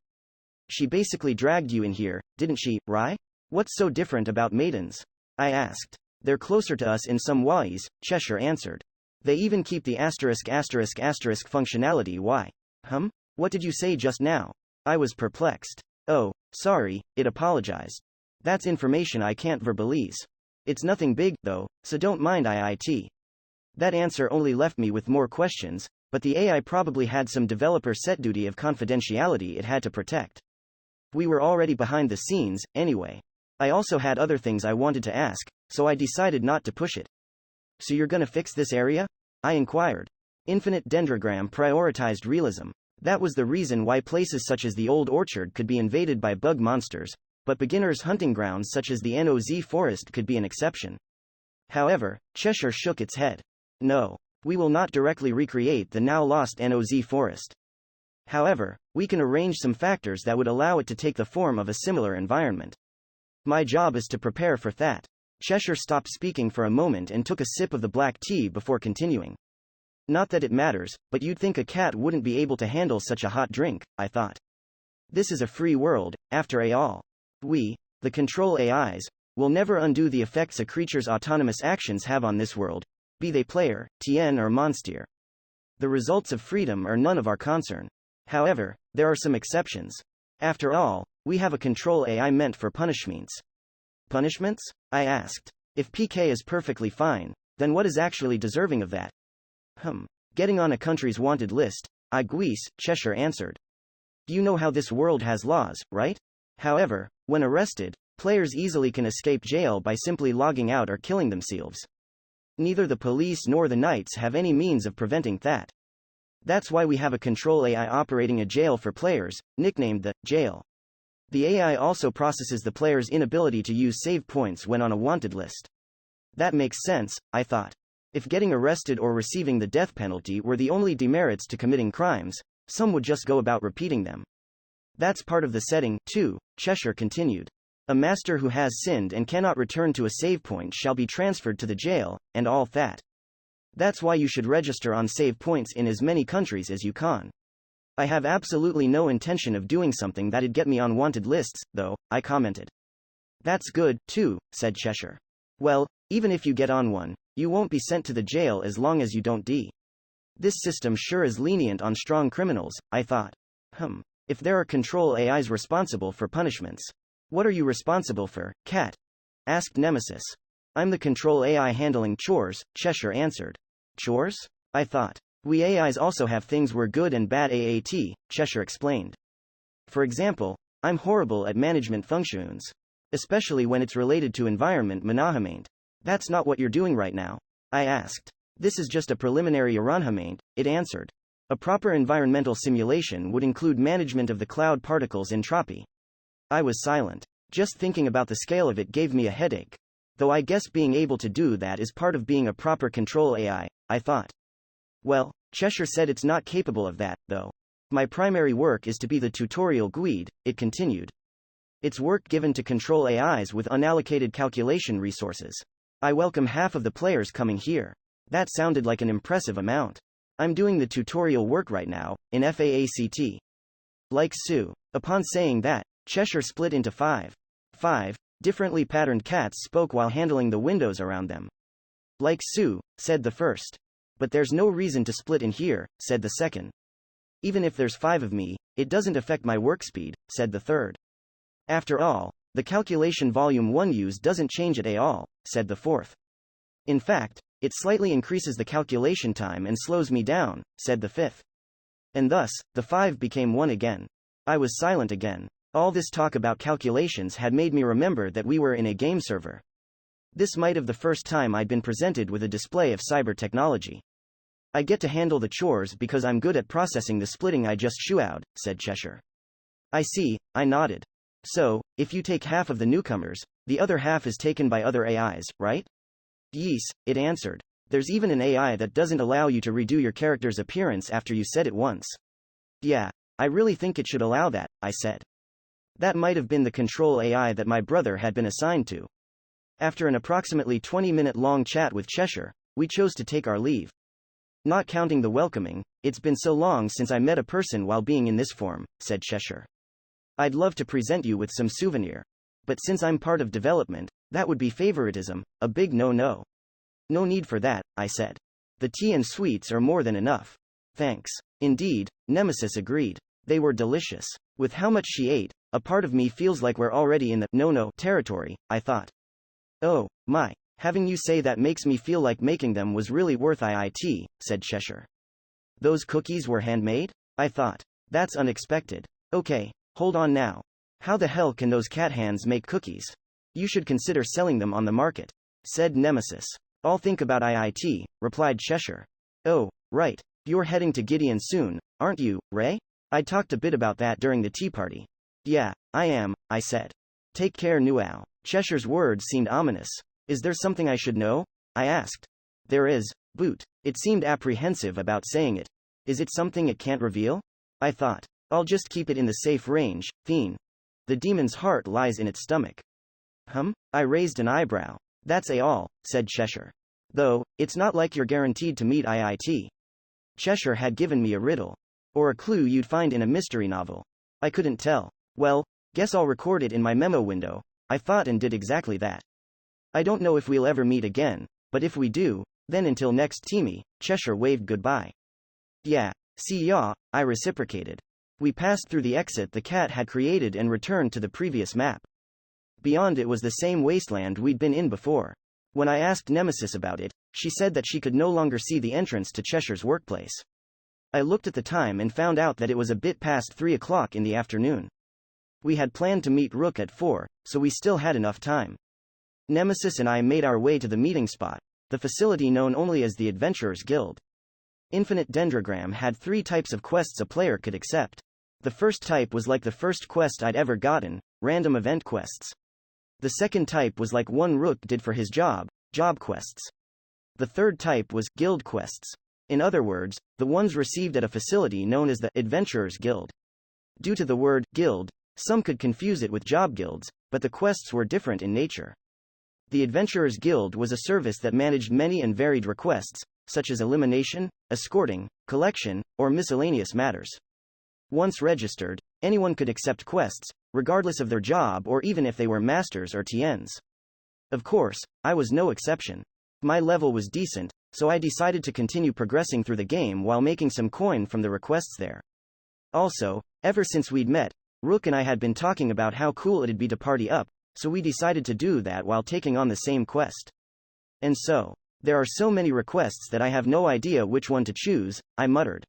S1: She basically dragged you in here, didn't she, Rye? What's so different about maidens? I asked. They're closer to us in some ways, Cheshire answered. They even keep the asterisk functionality. Why? What did you say just now? I was perplexed. Oh, sorry, it apologized. That's information I can't verbalize. It's nothing big, though, so don't mind IIT. That answer only left me with more questions, but the AI probably had some developer set duty of confidentiality it had to protect. We were already behind the scenes, anyway. I also had other things I wanted to ask, so I decided not to push it. So you're gonna fix this area? I inquired. Infinite Dendrogram prioritized realism. That was the reason why places such as the Old Orchard could be invaded by bug monsters, but beginners' hunting grounds such as the NOZ Forest could be an exception. However, Cheshire shook its head. No, we will not directly recreate the now lost NOZ Forest. However, we can arrange some factors that would allow it to take the form of a similar environment. My job is to prepare for that. Cheshire stopped speaking for a moment and took a sip of the black tea before continuing. Not that it matters, but you'd think a cat wouldn't be able to handle such a hot drink, I thought. This is a free world, after all. We, the control AIs, will never undo the effects a creature's autonomous actions have on this world, be they player, TN or monster. The results of freedom are none of our concern. However, there are some exceptions. After all, we have a control AI meant for punishments. Punishments? I asked. If PK is perfectly fine, then what is actually deserving of that? Getting on a country's wanted list, I guess, Cheshire answered. You know how this world has laws, right? However, when arrested, players easily can escape jail by simply logging out or killing themselves. Neither the police nor the knights have any means of preventing that. That's why we have a control AI operating a jail for players, nicknamed the jail. The AI also processes the player's inability to use save points when on a wanted list. That makes sense, I thought. If getting arrested or receiving the death penalty were the only demerits to committing crimes, some would just go about repeating them. That's part of the setting, too, Cheshire continued. A master who has sinned and cannot return to a save point shall be transferred to the jail, and all that. That's why you should register on save points in as many countries as you can. I have absolutely no intention of doing something that'd get me on wanted lists, though, I commented. That's good, too, said Cheshire. Well, even if you get on one, you won't be sent to the jail as long as you don't die. This system sure is lenient on strong criminals, I thought. If there are control AIs responsible for punishments, what are you responsible for, Cat? Asked Nemesis. I'm the control AI handling chores, Cheshire answered. Chores? I thought. We AIs also have things we're good and bad AAT, Cheshire explained. For example, I'm horrible at management functions. Especially when it's related to environment management. That's not what you're doing right now? I asked. This is just a preliminary arrangement, it answered. A proper environmental simulation would include management of the cloud particles entropy. I was silent. Just thinking about the scale of it gave me a headache. Though I guess being able to do that is part of being a proper control AI, I thought. Well, Cheshire said it's not capable of that, though. My primary work is to be the tutorial guide, it continued. It's work given to control AIs with unallocated calculation resources. I welcome half of the players coming here. That sounded like an impressive amount. I'm doing the tutorial work right now, in FAACT. Like Sue. Upon saying that, Cheshire split into five differently patterned cats spoke while handling the windows around them. Like Sue, said the first. But there's no reason to split in here, said the second. Even if there's 5 of me, it doesn't affect my work speed, said the third. After all, the calculation volume 1 use doesn't change it at all, said the fourth. In fact, it slightly increases the calculation time and slows me down, said the fifth. And thus, the 5 became 1 again. I was silent again. All this talk about calculations had made me remember that we were in a game server. This might have the first time I'd been presented with a display of cyber technology. I get to handle the chores because I'm good at processing the splitting I just shouted, said Cheshire. I see, I nodded. So, if you take half of the newcomers, the other half is taken by other AIs, right? Yes, it answered. There's even an AI that doesn't allow you to redo your character's appearance after you said it once. Yeah, I really think it should allow that, I said. That might have been the control AI that my brother had been assigned to. After an approximately 20-minute long chat with Cheshire, we chose to take our leave. Not counting the welcoming, it's been so long since I met a person while being in this form, said Cheshire. I'd love to present you with some souvenir. But since I'm part of development, that would be favoritism, a big no-no. No need for that, I said. The tea and sweets are more than enough. Thanks. Indeed, Nemesis agreed. They were delicious. With how much she ate, a part of me feels like we're already in the no-no territory, I thought. Oh, my. Having you say that makes me feel like making them was really worth it, said Cheshire. Those cookies were handmade? I thought. That's unexpected. Okay, hold on now. How the hell can those cat hands make cookies? You should consider selling them on the market, said Nemesis. I'll think about it, replied Cheshire. Oh, right. You're heading to Gideon soon, aren't you, Ray? I talked a bit about that during the tea party. Yeah, I am, I said. Take care, Nuau. Cheshire's words seemed ominous. Is there something I should know? I asked. There is, Boot. It seemed apprehensive about saying it. Is it something it can't reveal? I thought. I'll just keep it in the safe range, Thaaanks. The demon's heart lies in its stomach. I raised an eyebrow. That's all, said Cheshire. Though, it's not like you're guaranteed to meet it. Cheshire had given me a riddle. Or a clue you'd find in a mystery novel. I couldn't tell. Well, guess I'll record it in my memo window, I thought, and did exactly that. I don't know if we'll ever meet again, but if we do, then until next Teamy, Cheshire waved goodbye. Yeah, see ya, I reciprocated. We passed through the exit the cat had created and returned to the previous map. Beyond it was the same wasteland we'd been in before. When I asked Nemesis about it, she said that she could no longer see the entrance to Cheshire's workplace. I looked at the time and found out that it was a bit past 3 o'clock in the afternoon. We had planned to meet Rook at 4, so we still had enough time. Nemesis and I made our way to the meeting spot, the facility known only as the Adventurers Guild. Infinite Dendrogram had 3 types of quests a player could accept. The first type was like the first quest I'd ever gotten, random event quests. The second type was like one Rook did for his job quests. The third type was guild quests. In other words, the ones received at a facility known as the Adventurers Guild. Due to the word guild, some could confuse it with job guilds, but the quests were different in nature. The Adventurers Guild was a service that managed many and varied requests, such as elimination, escorting, collection, or miscellaneous matters. Once registered, anyone could accept quests, regardless of their job or even if they were masters or TNs. Of course, I was no exception. My level was decent, so I decided to continue progressing through the game while making some coin from the requests there. Also, ever since we'd met, Rook and I had been talking about how cool it'd be to party up, so we decided to do that while taking on the same quest. And so, there are so many requests that I have no idea which one to choose, I muttered.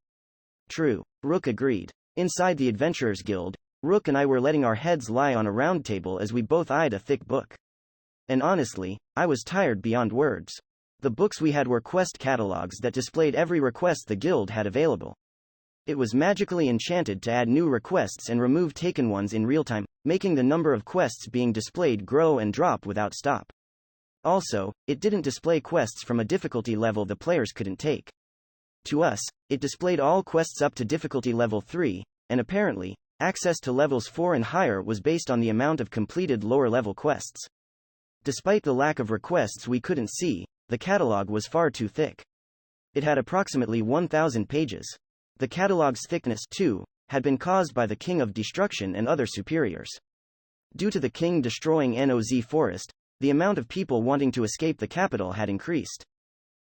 S1: True, Rook agreed. Inside the Adventurers Guild, Rook and I were letting our heads lie on a round table as we both eyed a thick book. And honestly, I was tired beyond words. The books we had were quest catalogs that displayed every request the guild had available. It was magically enchanted to add new requests and remove taken ones in real time, making the number of quests being displayed grow and drop without stop. Also, it didn't display quests from a difficulty level the players couldn't take. To us, it displayed all quests up to difficulty level 3, and apparently, access to levels 4 and higher was based on the amount of completed lower-level quests. Despite the lack of requests we couldn't see, the catalog was far too thick. It had approximately 1,000 pages. The catalog's thickness, too, had been caused by the King of Destruction and other superiors. Due to the king destroying Noz Forest, the amount of people wanting to escape the capital had increased.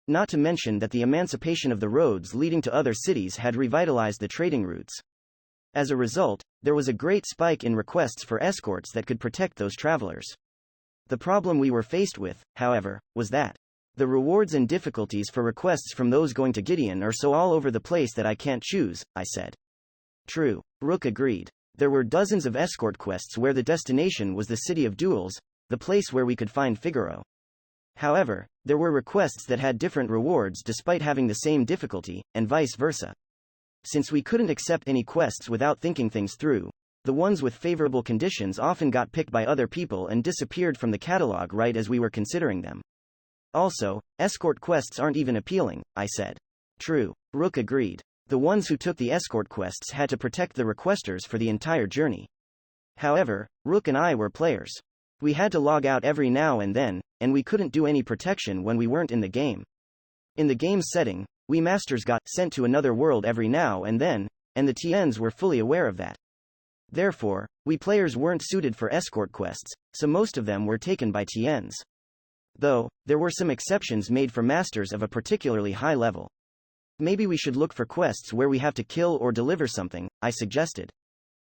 S1: Not to mention that the emancipation of the roads leading to other cities had revitalized the trading routes. As a result, there was a great spike in requests for escorts that could protect those travelers. The problem we were faced with, however, was that the rewards and difficulties for requests from those going to Gideon are so all over the place that I can't choose, I said. True, Rook agreed. There were dozens of escort quests where the destination was the City of Duels, the place where we could find Figaro. However, there were requests that had different rewards despite having the same difficulty, and vice versa. Since we couldn't accept any quests without thinking things through, the ones with favorable conditions often got picked by other people and disappeared from the catalog right as we were considering them. Also, escort quests aren't even appealing, I said. True, Rook agreed. The ones who took the escort quests had to protect the requesters for the entire journey. However, Rook and I were players. We had to log out every now and then, and we couldn't do any protection when we weren't in the game. In the game setting, we masters got sent to another world every now and then, and the TNs were fully aware of that. Therefore, we players weren't suited for escort quests, so most of them were taken by TNs. Though, there were some exceptions made for masters of a particularly high level. Maybe we should look for quests where we have to kill or deliver something, I suggested.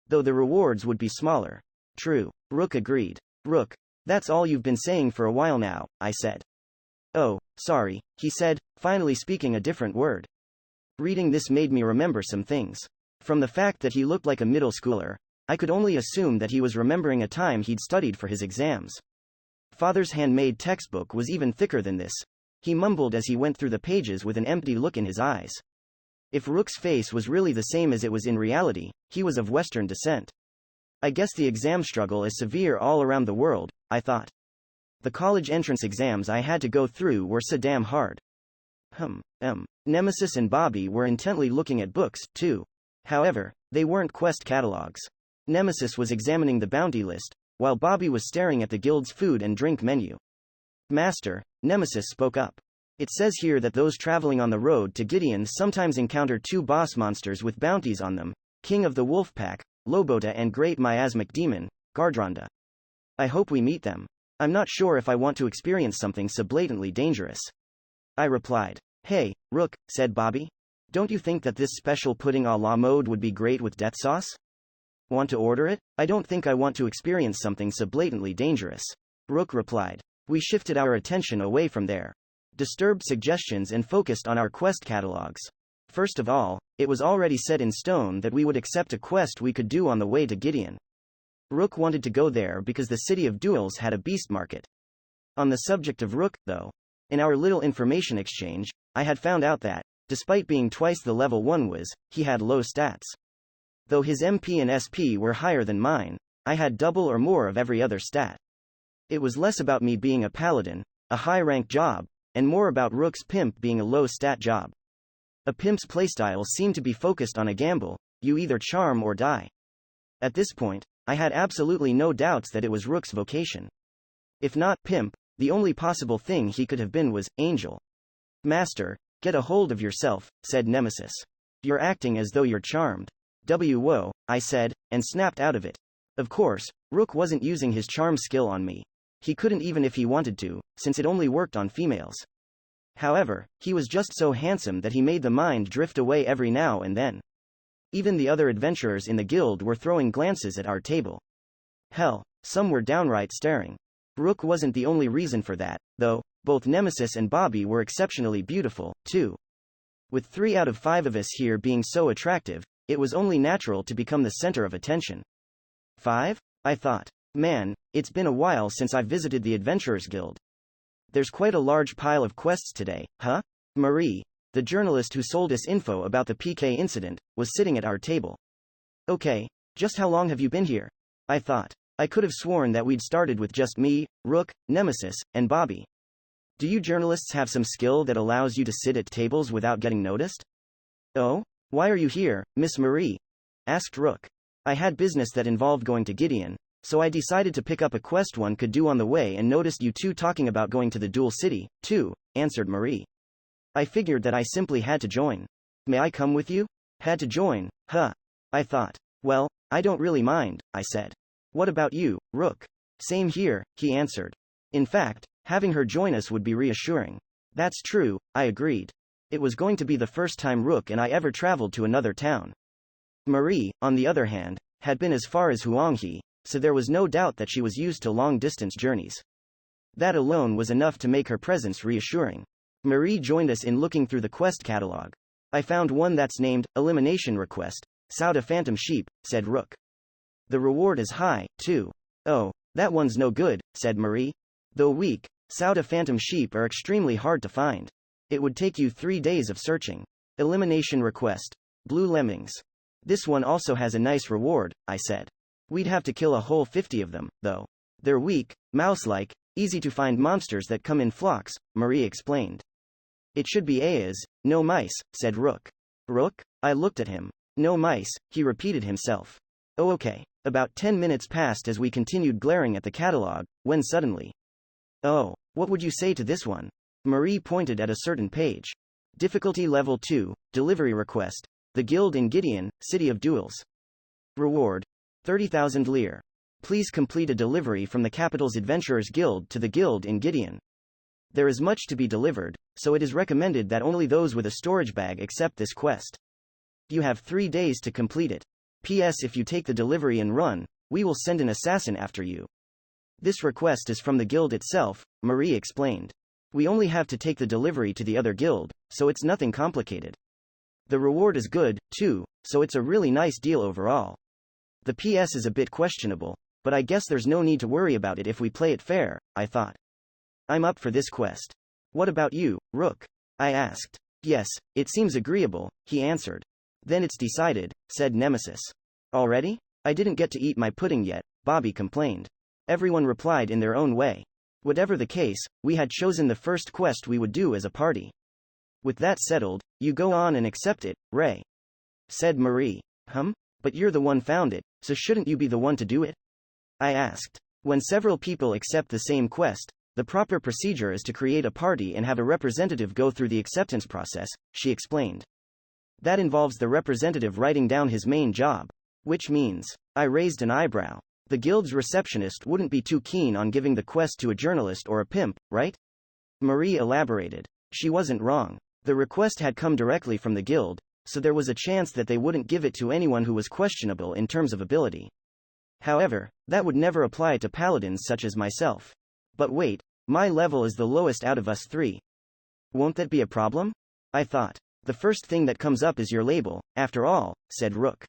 S1: Though the rewards would be smaller. True, Rook agreed. Rook, that's all you've been saying for a while now, I said. Oh, sorry, he said, finally speaking a different word. Reading this made me remember some things. From the fact that he looked like a middle schooler, I could only assume that he was remembering a time he'd studied for his exams. Father's handmade textbook was even thicker than this. He mumbled as he went through the pages with an empty look in his eyes. If Rook's face was really the same as it was in reality, he was of Western descent. I guess the exam struggle is severe all around the world, I thought. The college entrance exams I had to go through were so damn hard. Nemesis and Bobby were intently looking at books, too. However, they weren't quest catalogs. Nemesis was examining the bounty list, while Bobby was staring at the guild's food and drink menu. Master, Nemesis spoke up. It says here that those traveling on the road to Gideon sometimes encounter two boss monsters with bounties on them, King of the Wolf Pack, Lobota, and Great Miasmic Demon, Gardronda. I hope we meet them. I'm not sure if I want to experience something so blatantly dangerous. I replied. Hey, Rook, said Bobby. Don't you think that this special pudding a la mode would be great with death sauce? Want to order it? I don't think I want to experience something so blatantly dangerous. Rook replied. We shifted our attention away from their disturbed suggestions and focused on our quest catalogs. First of all, it was already set in stone that we would accept a quest we could do on the way to Gideon. Rook wanted to go there because the City of Duels had a beast market. On the subject of Rook, though, in our little information exchange, I had found out that, despite being twice the level 1 was, he had low stats. Though his MP and SP were higher than mine, I had double or more of every other stat. It was less about me being a paladin, a high-rank job, and more about Rook's pimp being a low-stat job. A pimp's playstyle seemed to be focused on a gamble, you either charm or die. At this point, I had absolutely no doubts that it was Rook's vocation. If not pimp, the only possible thing he could have been was angel. Master, get a hold of yourself, said Nemesis. You're acting as though you're charmed. Whoa, I said, and snapped out of it. Of course, Rook wasn't using his charm skill on me. He couldn't even if he wanted to, since it only worked on females. However, he was just so handsome that he made the mind drift away every now and then. Even the other adventurers in the guild were throwing glances at our table. Hell, some were downright staring. Rook wasn't the only reason for that, though. Both Nemesis and Bobby were exceptionally beautiful, too. With 3 out of 5 of us here being so attractive, it was only natural to become the center of attention. 5? I thought. Man, it's been a while since I've visited the Adventurers Guild. There's quite a large pile of quests today, huh? Marie, the journalist who sold us info about the PK incident, was sitting at our table. Okay, just how long have you been here? I thought. I could have sworn that we'd started with just me, Rook, Nemesis, and Bobby. Do you journalists have some skill that allows you to sit at tables without getting noticed? Oh? Why are you here, Miss Marie? Asked Rook. I had business that involved going to Gideon, so I decided to pick up a quest one could do on the way and noticed you two talking about going to the Dual City, too, answered Marie. I figured that I simply had to join. May I come with you? Had to join, huh? I thought. Well, I don't really mind, I said. What about you, Rook? Same here, he answered. In fact, having her join us would be reassuring. That's true, I agreed. It was going to be the first time Rook and I ever traveled to another town. Marie, on the other hand, had been as far as Huanghe, so there was no doubt that she was used to long-distance journeys. That alone was enough to make her presence reassuring. Marie joined us in looking through the quest catalog. I found one that's named, Elimination Request, Sauda Phantom Sheep, said Rook. The reward is high, too. Oh, that one's no good, said Marie. Though weak, Sauda Phantom Sheep are extremely hard to find. It would take you 3 days of searching. Elimination Request. Blue Lemmings. This one also has a nice reward, I said. We'd have to kill a whole 50 of them, though. They're weak, mouse-like, easy to find monsters that come in flocks, Marie explained. It should be Aas, no mice, said Rook. Rook? I looked at him. No mice, he repeated himself. Oh okay. About 10 minutes passed as we continued glaring at the catalog, when suddenly. Oh, what would you say to this one? Marie pointed at a certain page. Difficulty Level 2, Delivery Request. The Guild in Gideon, City of Duels. Reward. 30,000 lire. Please complete a delivery from the capital's Adventurers Guild to the Guild in Gideon. There is much to be delivered, so it is recommended that only those with a storage bag accept this quest. You have 3 days to complete it. P.S. If you take the delivery and run, we will send an assassin after you. This request is from the guild itself, Marie explained. We only have to take the delivery to the other guild, so it's nothing complicated. The reward is good, too, so it's a really nice deal overall. The PS is a bit questionable, but I guess there's no need to worry about it if we play it fair, I thought. I'm up for this quest. What about you, Rook? I asked. Yes, it seems agreeable, he answered. Then it's decided, said Nemesis. Already? I didn't get to eat my pudding yet, Bobby complained. Everyone replied in their own way. Whatever the case, we had chosen the first quest we would do as a party. With that settled, you go on and accept it, Ray. Said Marie. But you're the one found it, so shouldn't you be the one to do it? I asked. When several people accept the same quest, the proper procedure is to create a party and have a representative go through the acceptance process, she explained. That involves the representative writing down his main job. Which means, I raised an eyebrow. The guild's receptionist wouldn't be too keen on giving the quest to a journalist or a pimp, right? Marie elaborated. She wasn't wrong. The request had come directly from the guild, so there was a chance that they wouldn't give it to anyone who was questionable in terms of ability. However, that would never apply to paladins such as myself. But wait, my level is the lowest out of us 3. Won't that be a problem? I thought. The first thing that comes up is your label, after all, said Rook.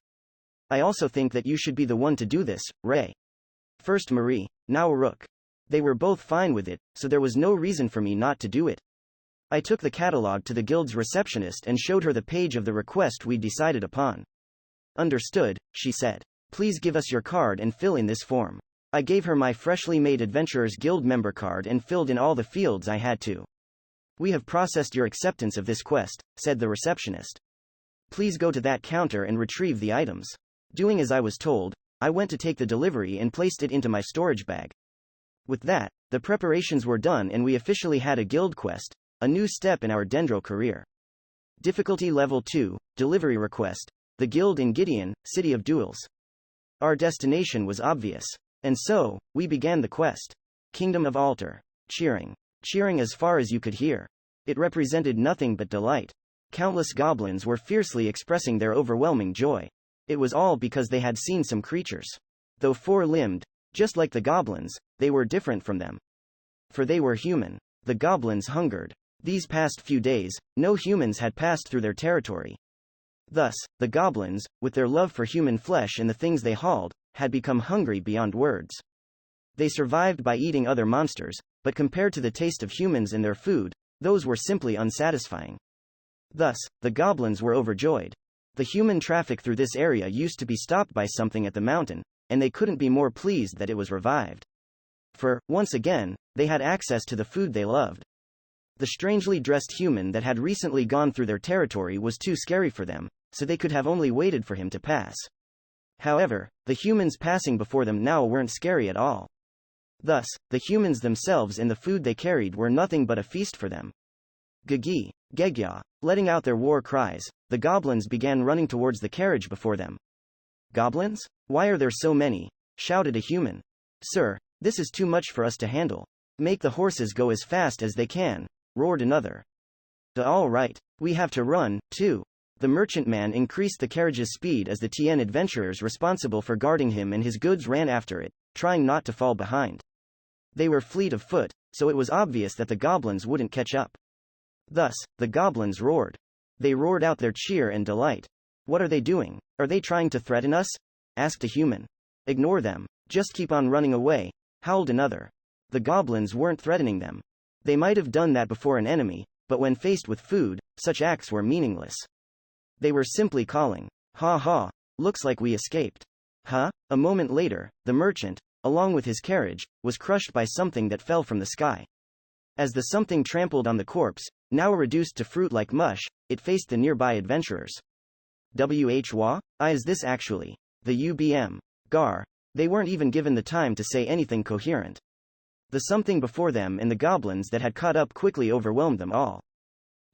S1: I also think that you should be the one to do this, Ray. First Marie, now Rook. They were both fine with it, so there was no reason for me not to do it. I took the catalog to the guild's receptionist and showed her the page of the request we'd decided upon. Understood, she said. Please give us your card and fill in this form. I gave her my freshly made Adventurers Guild member card and filled in all the fields I had to. We have processed your acceptance of this quest, said the receptionist. Please go to that counter and retrieve the items. Doing as I was told, I went to take the delivery and placed it into my storage bag. With that, the preparations were done and we officially had a guild quest, a new step in our Dendro career. Difficulty Level 2, Delivery Request. The Guild in Gideon, City of Duels. Our destination was obvious. And so, we began the quest. Kingdom of Altar. Cheering. Cheering as far as you could hear. It represented nothing but delight. Countless goblins were fiercely expressing their overwhelming joy. It was all because they had seen some creatures. Though four-limbed, just like the goblins, they were different from them. For they were human. The goblins hungered. These past few days, no humans had passed through their territory. Thus, the goblins, with their love for human flesh and the things they hauled, had become hungry beyond words. They survived by eating other monsters, but compared to the taste of humans and their food, those were simply unsatisfying. Thus, the goblins were overjoyed. The human traffic through this area used to be stopped by something at the mountain, and they couldn't be more pleased that it was revived. For, once again, they had access to the food they loved. The strangely dressed human that had recently gone through their territory was too scary for them, so they could have only waited for him to pass. However, the humans passing before them now weren't scary at all. Thus, the humans themselves and the food they carried were nothing but a feast for them. Gagi, Gegya, letting out their war cries, the goblins began running towards the carriage before them. Goblins? Why are there so many? Shouted a human. Sir, this is too much for us to handle. Make the horses go as fast as they can, roared another. All right, we have to run, too. The merchantman increased the carriage's speed as the TN adventurers responsible for guarding him and his goods ran after it, trying not to fall behind. They were fleet of foot, so it was obvious that the goblins wouldn't catch up. Thus, the goblins roared. They roared out their cheer and delight. What are they doing? Are they trying to threaten us? Asked a human. Ignore them. Just keep on running away, howled another. The goblins weren't threatening them. They might have done that before an enemy, but when faced with food, such acts were meaningless. They were simply calling, ha ha, looks like we escaped. Huh? A moment later, the merchant, along with his carriage, was crushed by something that fell from the sky. As the something trampled on the corpse, now reduced to fruit-like mush, it faced the nearby adventurers. Wha? Is this actually? The UBM. Gar. They weren't even given the time to say anything coherent. The something before them and the goblins that had caught up quickly overwhelmed them all.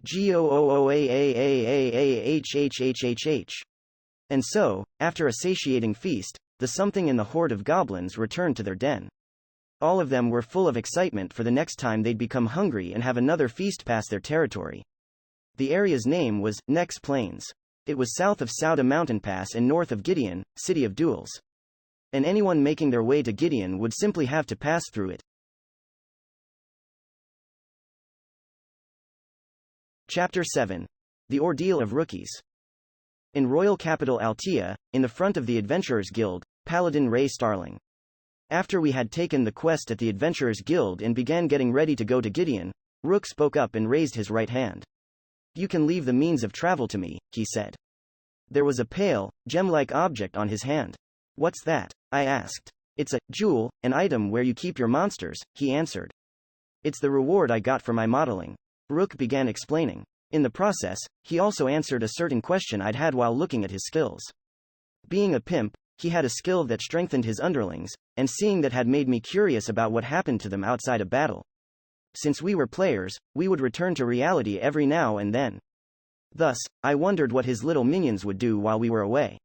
S1: Gooooaahhhhhh. And so, after a satiating feast, the something and the horde of goblins returned to their den. All of them were full of excitement for the next time they'd become hungry and have another feast pass their territory. The area's name was Nex Plains. It was south of Sauda Mountain Pass and north of Gideon, City of Duels. And anyone making their way to Gideon would simply have to pass through it. Chapter 7. The Ordeal of Rookies. In royal capital Altea, in the front of the Adventurers Guild, Paladin Ray Starling. After we had taken the quest at the Adventurers Guild and began getting ready to go to Gideon, Rook spoke up and raised his right hand. You can leave the means of travel to me, he said. There was a pale, gem-like object on his hand. What's that? I asked. It's a jewel, an item where you keep your monsters, he answered. It's the reward I got for my modeling. Rook began explaining. In the process, he also answered a certain question I'd had while looking at his skills. Being a pimp, he had a skill that strengthened his underlings, and seeing that had made me curious about what happened to them outside a battle. Since we were players, we would return to reality every now and then. Thus, I wondered what his little minions would do while we were away.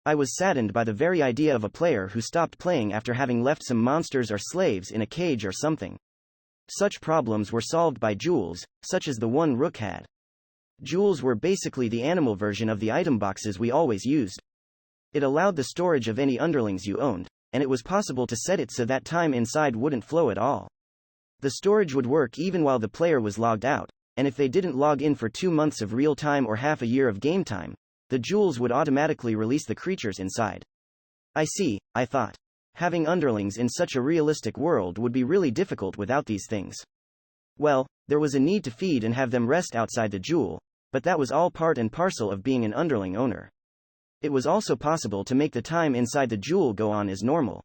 S1: I was saddened by the very idea of a player who stopped playing after having left some monsters or slaves in a cage or something. Such problems were solved by jewels, such as the one Rook had. Jewels were basically the animal version of the item boxes we always used. It allowed the storage of any underlings you owned, and it was possible to set it so that time inside wouldn't flow at all. The storage would work even while the player was logged out, and if they didn't log in for 2 months of real time or half a year of game time, the jewels would automatically release the creatures inside. I see, I thought. Having underlings in such a realistic world would be really difficult without these things. Well, there was a need to feed and have them rest outside the jewel, but that was all part and parcel of being an underling owner. It was also possible to make the time inside the jewel go on as normal.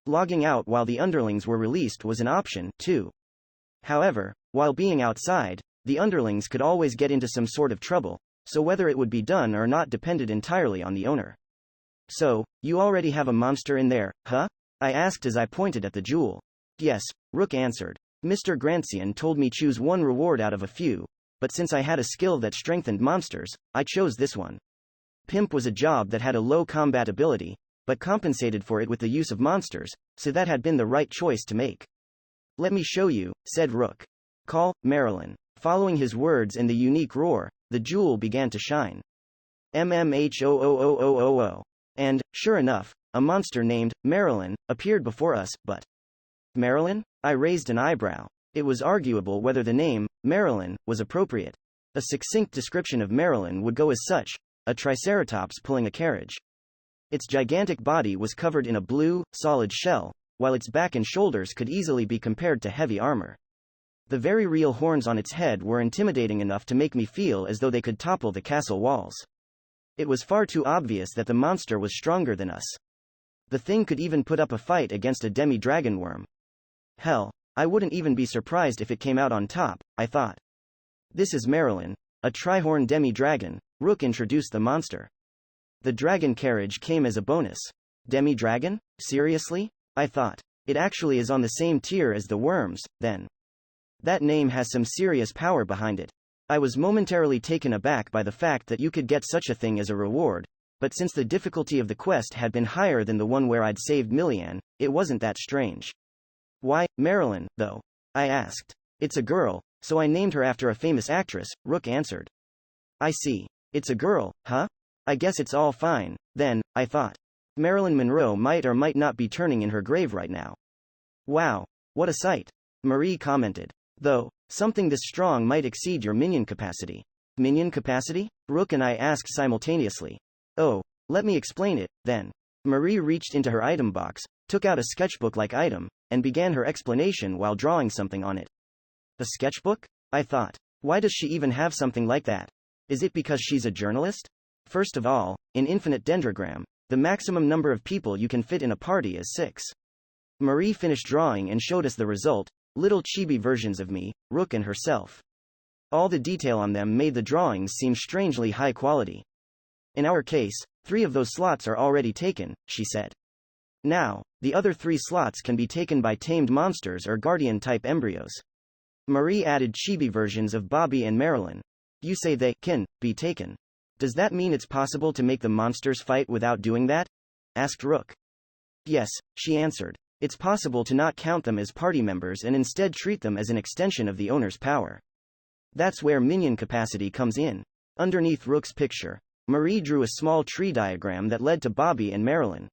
S1: Logging out while the underlings were released was an option, too. However, while being outside, the underlings could always get into some sort of trouble, so whether it would be done or not depended entirely on the owner. So, you already have a monster in there, huh? I asked as I pointed at the jewel. Yes, Rook answered. Mr. Grantian told me choose one reward out of a few, but since I had a skill that strengthened monsters, I chose this one. Pimp was a job that had a low combat ability, but compensated for it with the use of monsters, so that had been the right choice to make. Let me show you, said Rook. Call, Marilyn. Following his words and the unique roar, the jewel began to shine. MMHOOOOOO. And, sure enough, a monster named Marilyn appeared before us, but Marilyn? I raised an eyebrow. It was arguable whether the name, Marilyn, was appropriate. A succinct description of Marilyn would go as such: a triceratops pulling a carriage. Its gigantic body was covered in a blue, solid shell, while its back and shoulders could easily be compared to heavy armor. The very real horns on its head were intimidating enough to make me feel as though they could topple the castle walls. It was far too obvious that the monster was stronger than us. The thing could even put up a fight against a demi-dragon worm. Hell, I wouldn't even be surprised if it came out on top, I thought. This is Marilyn, a trihorn demi-dragon, Rook introduced the monster. The dragon carriage came as a bonus. Demi-dragon? Seriously? I thought. It actually is on the same tier as the worms, then. That name has some serious power behind it. I was momentarily taken aback by the fact that you could get such a thing as a reward, but since the difficulty of the quest had been higher than the one where I'd saved Millian, it wasn't that strange. Why, Marilyn, though? I asked. It's a girl, so I named her after a famous actress, Rook answered. I see. It's a girl, huh? I guess it's all fine, then, I thought. Marilyn Monroe might or might not be turning in her grave right now. Wow, what a sight, Marie commented. Though, something this strong might exceed your minion capacity. Minion capacity? Rook and I asked simultaneously. Oh, let me explain it, then. Marie reached into her item box, took out a sketchbook-like item, and began her explanation while drawing something on it. A sketchbook? I thought. Why does she even have something like that? Is it because she's a journalist? First of all, in Infinite Dendrogram, the maximum number of people you can fit in a party is 6. Marie finished drawing and showed us the result, little chibi versions of me, Rook and herself. All the detail on them made the drawings seem strangely high quality. In our case, 3 of those slots are already taken, she said. Now, the other 3 slots can be taken by tamed monsters or guardian-type embryos. Marie added chibi versions of Bobby and Marilyn. You say they can be taken. Does that mean it's possible to make the monsters fight without doing that? Asked Rook. Yes, she answered. It's possible to not count them as party members and instead treat them as an extension of the owner's power. That's where minion capacity comes in. Underneath Rook's picture, Marie drew a small tree diagram that led to Bobby and Marilyn.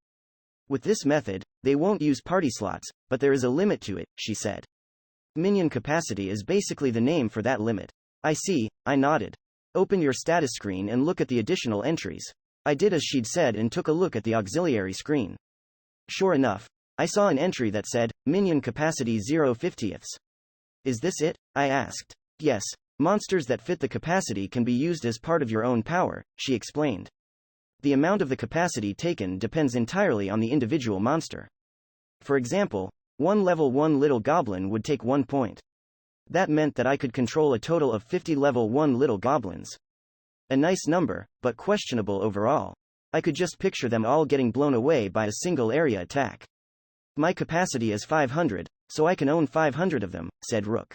S1: With this method, they won't use party slots, but there is a limit to it, she said. Minion capacity is basically the name for that limit. I see, I nodded. Open your status screen and look at the additional entries. I did as she'd said and took a look at the auxiliary screen. Sure enough, I saw an entry that said, minion capacity 0/50. Is this it? I asked. Yes, monsters that fit the capacity can be used as part of your own power, she explained. The amount of the capacity taken depends entirely on the individual monster. For example, one level 1 little goblin would take 1 point. That meant that I could control a total of 50 level 1 little goblins. A nice number, but questionable overall. I could just picture them all getting blown away by a single area attack. My capacity is 500, so I can own 500 of them, said Rook.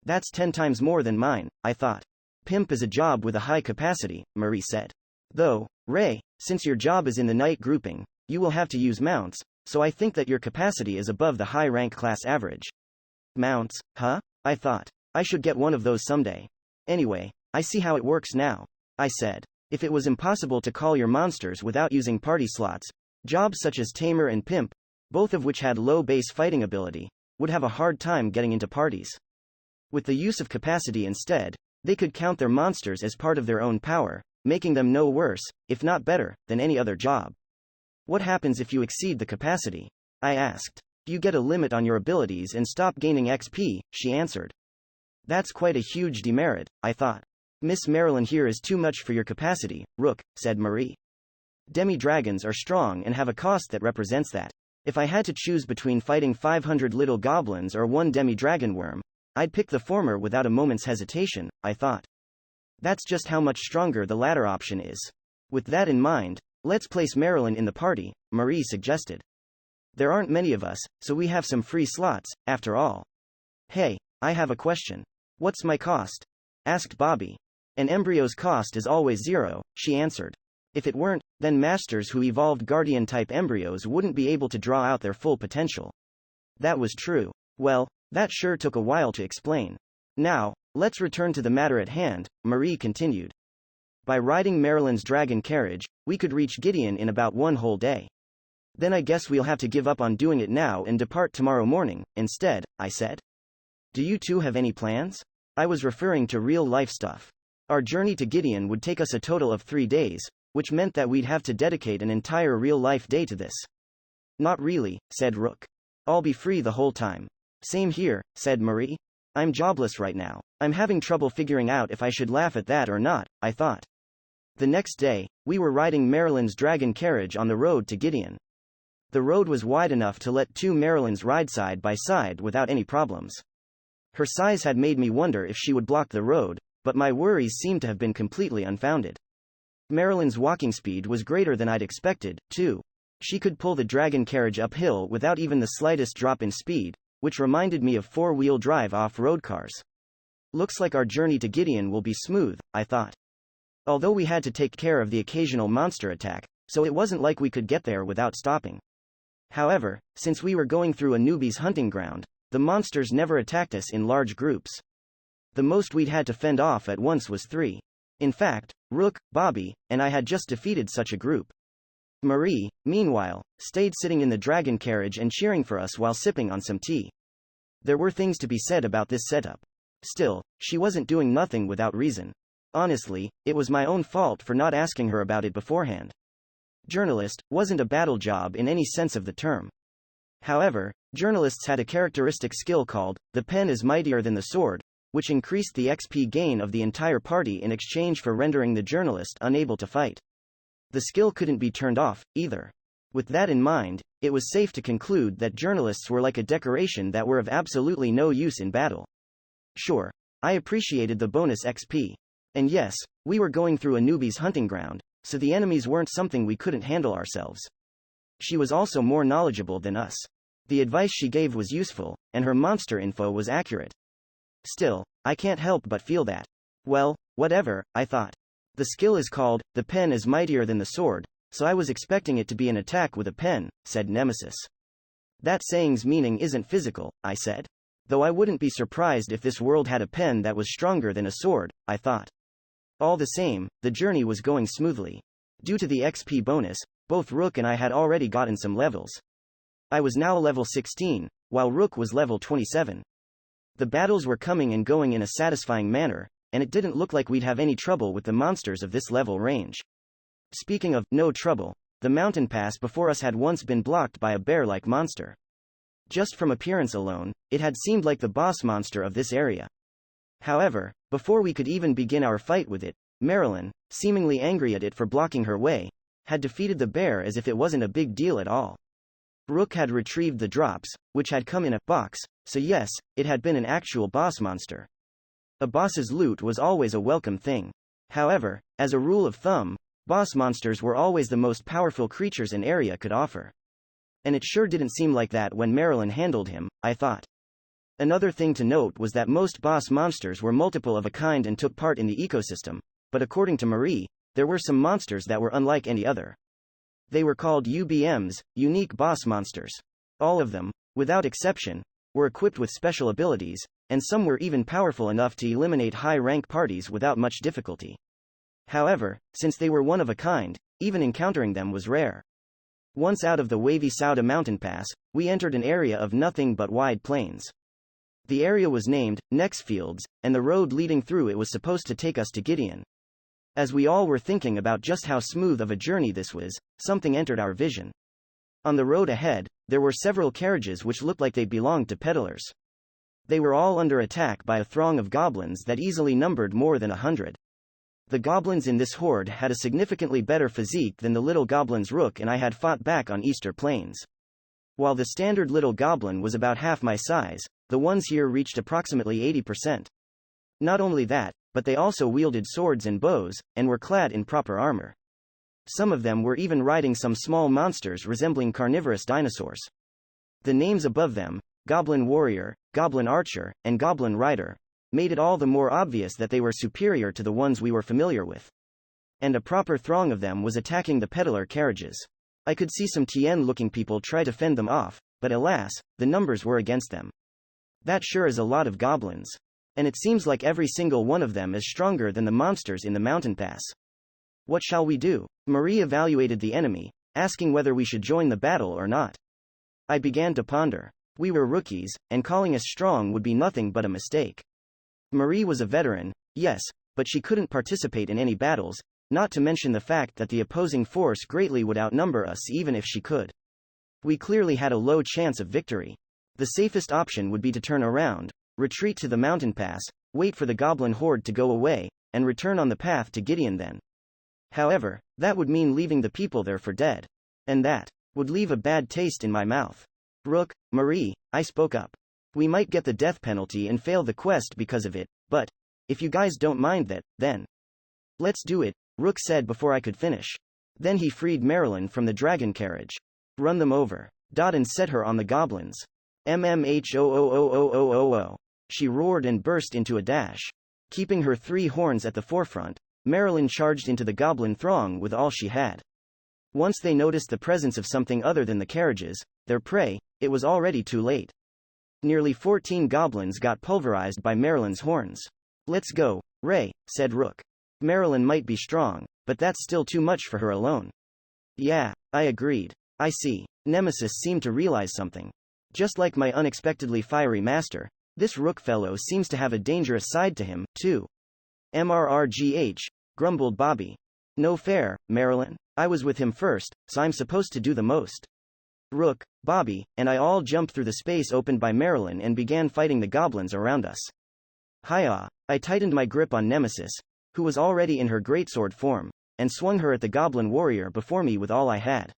S1: That's 10 times more than mine, I thought. Pimp is a job with a high capacity, Marie said. Though, Ray, since your job is in the night grouping, you will have to use mounts, so I think that your capacity is above the high rank class average. Mounts, huh? I thought. I should get one of those someday. Anyway, I see how it works now, I said. If it was impossible to call your monsters without using party slots, jobs such as Tamer and Pimp, both of which had low base fighting ability, would have a hard time getting into parties. With the use of capacity instead, they could count their monsters as part of their own power, making them no worse, if not better, than any other job. What happens if you exceed the capacity? I asked. You get a limit on your abilities and stop gaining XP, she answered. That's quite a huge demerit, I thought. Miss Marilyn here is too much for your capacity, Rook, said Marie. Demi-dragons are strong and have a cost that represents that. If I had to choose between fighting 500 little goblins or 1 demi-dragon worm, I'd pick the former without a moment's hesitation, I thought. That's just how much stronger the latter option is. With that in mind, let's place Marilyn in the party, Marie suggested. There aren't many of us, so we have some free slots, after all. Hey, I have a question. What's my cost? Asked Bobby. An embryo's cost is always 0, she answered. If it weren't, then masters who evolved guardian-type embryos wouldn't be able to draw out their full potential. That was true. Well, that sure took a while to explain. Now, let's return to the matter at hand, Marie continued. By riding Marilyn's dragon carriage, we could reach Gideon in about 1 whole day. Then I guess we'll have to give up on doing it now and depart tomorrow morning, instead, I said. Do you two have any plans? I was referring to real-life stuff. Our journey to Gideon would take us a total of 3 days, which meant that we'd have to dedicate an entire real-life day to this. Not really, said Rook. I'll be free the whole time. Same here, said Marie. I'm jobless right now. I'm having trouble figuring out if I should laugh at that or not, I thought. The next day, we were riding Marilyn's dragon carriage on the road to Gideon. The road was wide enough to let two Marilyns ride side by side without any problems. Her size had made me wonder if she would block the road, but my worries seemed to have been completely unfounded. Marilyn's walking speed was greater than I'd expected, too. She could pull the dragon carriage uphill without even the slightest drop in speed, which reminded me of four-wheel drive off-road cars. Looks like our journey to Gideon will be smooth, I thought. Although we had to take care of the occasional monster attack, so it wasn't like we could get there without stopping. However, since we were going through a newbie's hunting ground, the monsters never attacked us in large groups. The most we'd had to fend off at once was 3. In fact, Rook, Bobby, and I had just defeated such a group. Marie, meanwhile, stayed sitting in the dragon carriage and cheering for us while sipping on some tea. There were things to be said about this setup. Still, she wasn't doing nothing without reason. Honestly, it was my own fault for not asking her about it beforehand. Journalist wasn't a battle job in any sense of the term. However, journalists had a characteristic skill called, the pen is mightier than the sword, which increased the XP gain of the entire party in exchange for rendering the journalist unable to fight. The skill couldn't be turned off, either. With that in mind, it was safe to conclude that journalists were like a decoration that were of absolutely no use in battle. Sure, I appreciated the bonus XP. And yes, we were going through a newbie's hunting ground, so the enemies weren't something we couldn't handle ourselves. She was also more knowledgeable than us. The advice she gave was useful, and her monster info was accurate. Still, I can't help but feel that. Well, whatever, I thought. The skill is called, the pen is mightier than the sword, so I was expecting it to be an attack with a pen, said Nemesis. That saying's meaning isn't physical, I said. Though I wouldn't be surprised if this world had a pen that was stronger than a sword, I thought. All the same, the journey was going smoothly. Due to the XP bonus, both Rook and I had already gotten some levels. I was now level 16, while Rook was level 27. The battles were coming and going in a satisfying manner, and it didn't look like we'd have any trouble with the monsters of this level range. Speaking of no trouble, the mountain pass before us had once been blocked by a bear-like monster. Just from appearance alone, it had seemed like the boss monster of this area. However, before we could even begin our fight with it, Marilyn, seemingly angry at it for blocking her way, had defeated the bear as if it wasn't a big deal at all. Rook had retrieved the drops, which had come in a box, so yes, it had been an actual boss monster. A boss's loot was always a welcome thing. However, as a rule of thumb, boss monsters were always the most powerful creatures an area could offer. And it sure didn't seem like that when Marilyn handled him, I thought. Another thing to note was that most boss monsters were multiple of a kind and took part in the ecosystem, but according to Marie, there were some monsters that were unlike any other. They were called UBMs, unique boss monsters. All of them, without exception, were equipped with special abilities, and some were even powerful enough to eliminate high-rank parties without much difficulty. However, since they were one of a kind, even encountering them was rare. Once out of the wavy Sauda mountain pass, we entered an area of nothing but wide plains. The area was named Nexfields, and the road leading through it was supposed to take us to Gideon. As we all were thinking about just how smooth of a journey this was, something entered our vision. On the road ahead, there were several carriages which looked like they belonged to peddlers. They were all under attack by a throng of goblins that easily numbered more than 100. The goblins in this horde had a significantly better physique than the little goblins Rook and I had fought back on Easter Plains. While the standard little goblin was about half my size, the ones here reached approximately 80%. Not only that, but they also wielded swords and bows, and were clad in proper armor. Some of them were even riding some small monsters resembling carnivorous dinosaurs. The names above them, Goblin Warrior, Goblin Archer, and Goblin Rider, made it all the more obvious that they were superior to the ones we were familiar with. And a proper throng of them was attacking the peddler carriages. I could see some Tien-looking people try to fend them off, but alas, the numbers were against them. That sure is a lot of goblins. And it seems like every single one of them is stronger than the monsters in the mountain pass. What shall we do? Marie evaluated the enemy, asking whether we should join the battle or not. I began to ponder. We were rookies, and calling us strong would be nothing but a mistake. Marie was a veteran, yes, but she couldn't participate in any battles, not to mention the fact that the opposing force greatly would outnumber us even if she could. We clearly had a low chance of victory. The safest option would be to turn around, retreat to the mountain pass, wait for the goblin horde to go away, and return on the path to Gideon then. However, that would mean leaving the people there for dead. And that would leave a bad taste in my mouth. Rook, Marie, I spoke up. We might get the death penalty and fail the quest because of it, but if you guys don't mind that, then let's do it, Rook said before I could finish. Then he freed Marilyn from the dragon carriage. Run them over. And set her on the goblins. MMH0000000. She roared and burst into a dash. Keeping her 3 horns at the forefront, Marilyn charged into the goblin throng with all she had. Once they noticed the presence of something other than the carriages, their prey, it was already too late. Nearly 14 goblins got pulverized by Marilyn's horns. Let's go, Ray, said Rook. Marilyn might be strong, but that's still too much for her alone. Yeah, I agreed. I see. Nemesis seemed to realize something. Just like my unexpectedly fiery master, this Rook fellow seems to have a dangerous side to him, too. MRRGH, grumbled Bobby. No fair, Marilyn. I was with him first, so I'm supposed to do the most. Rook, Bobby, and I all jumped through the space opened by Marilyn and began fighting the goblins around us. Hi-ah, I tightened my grip on Nemesis, who was already in her greatsword form, and swung her at the goblin warrior before me with all I had.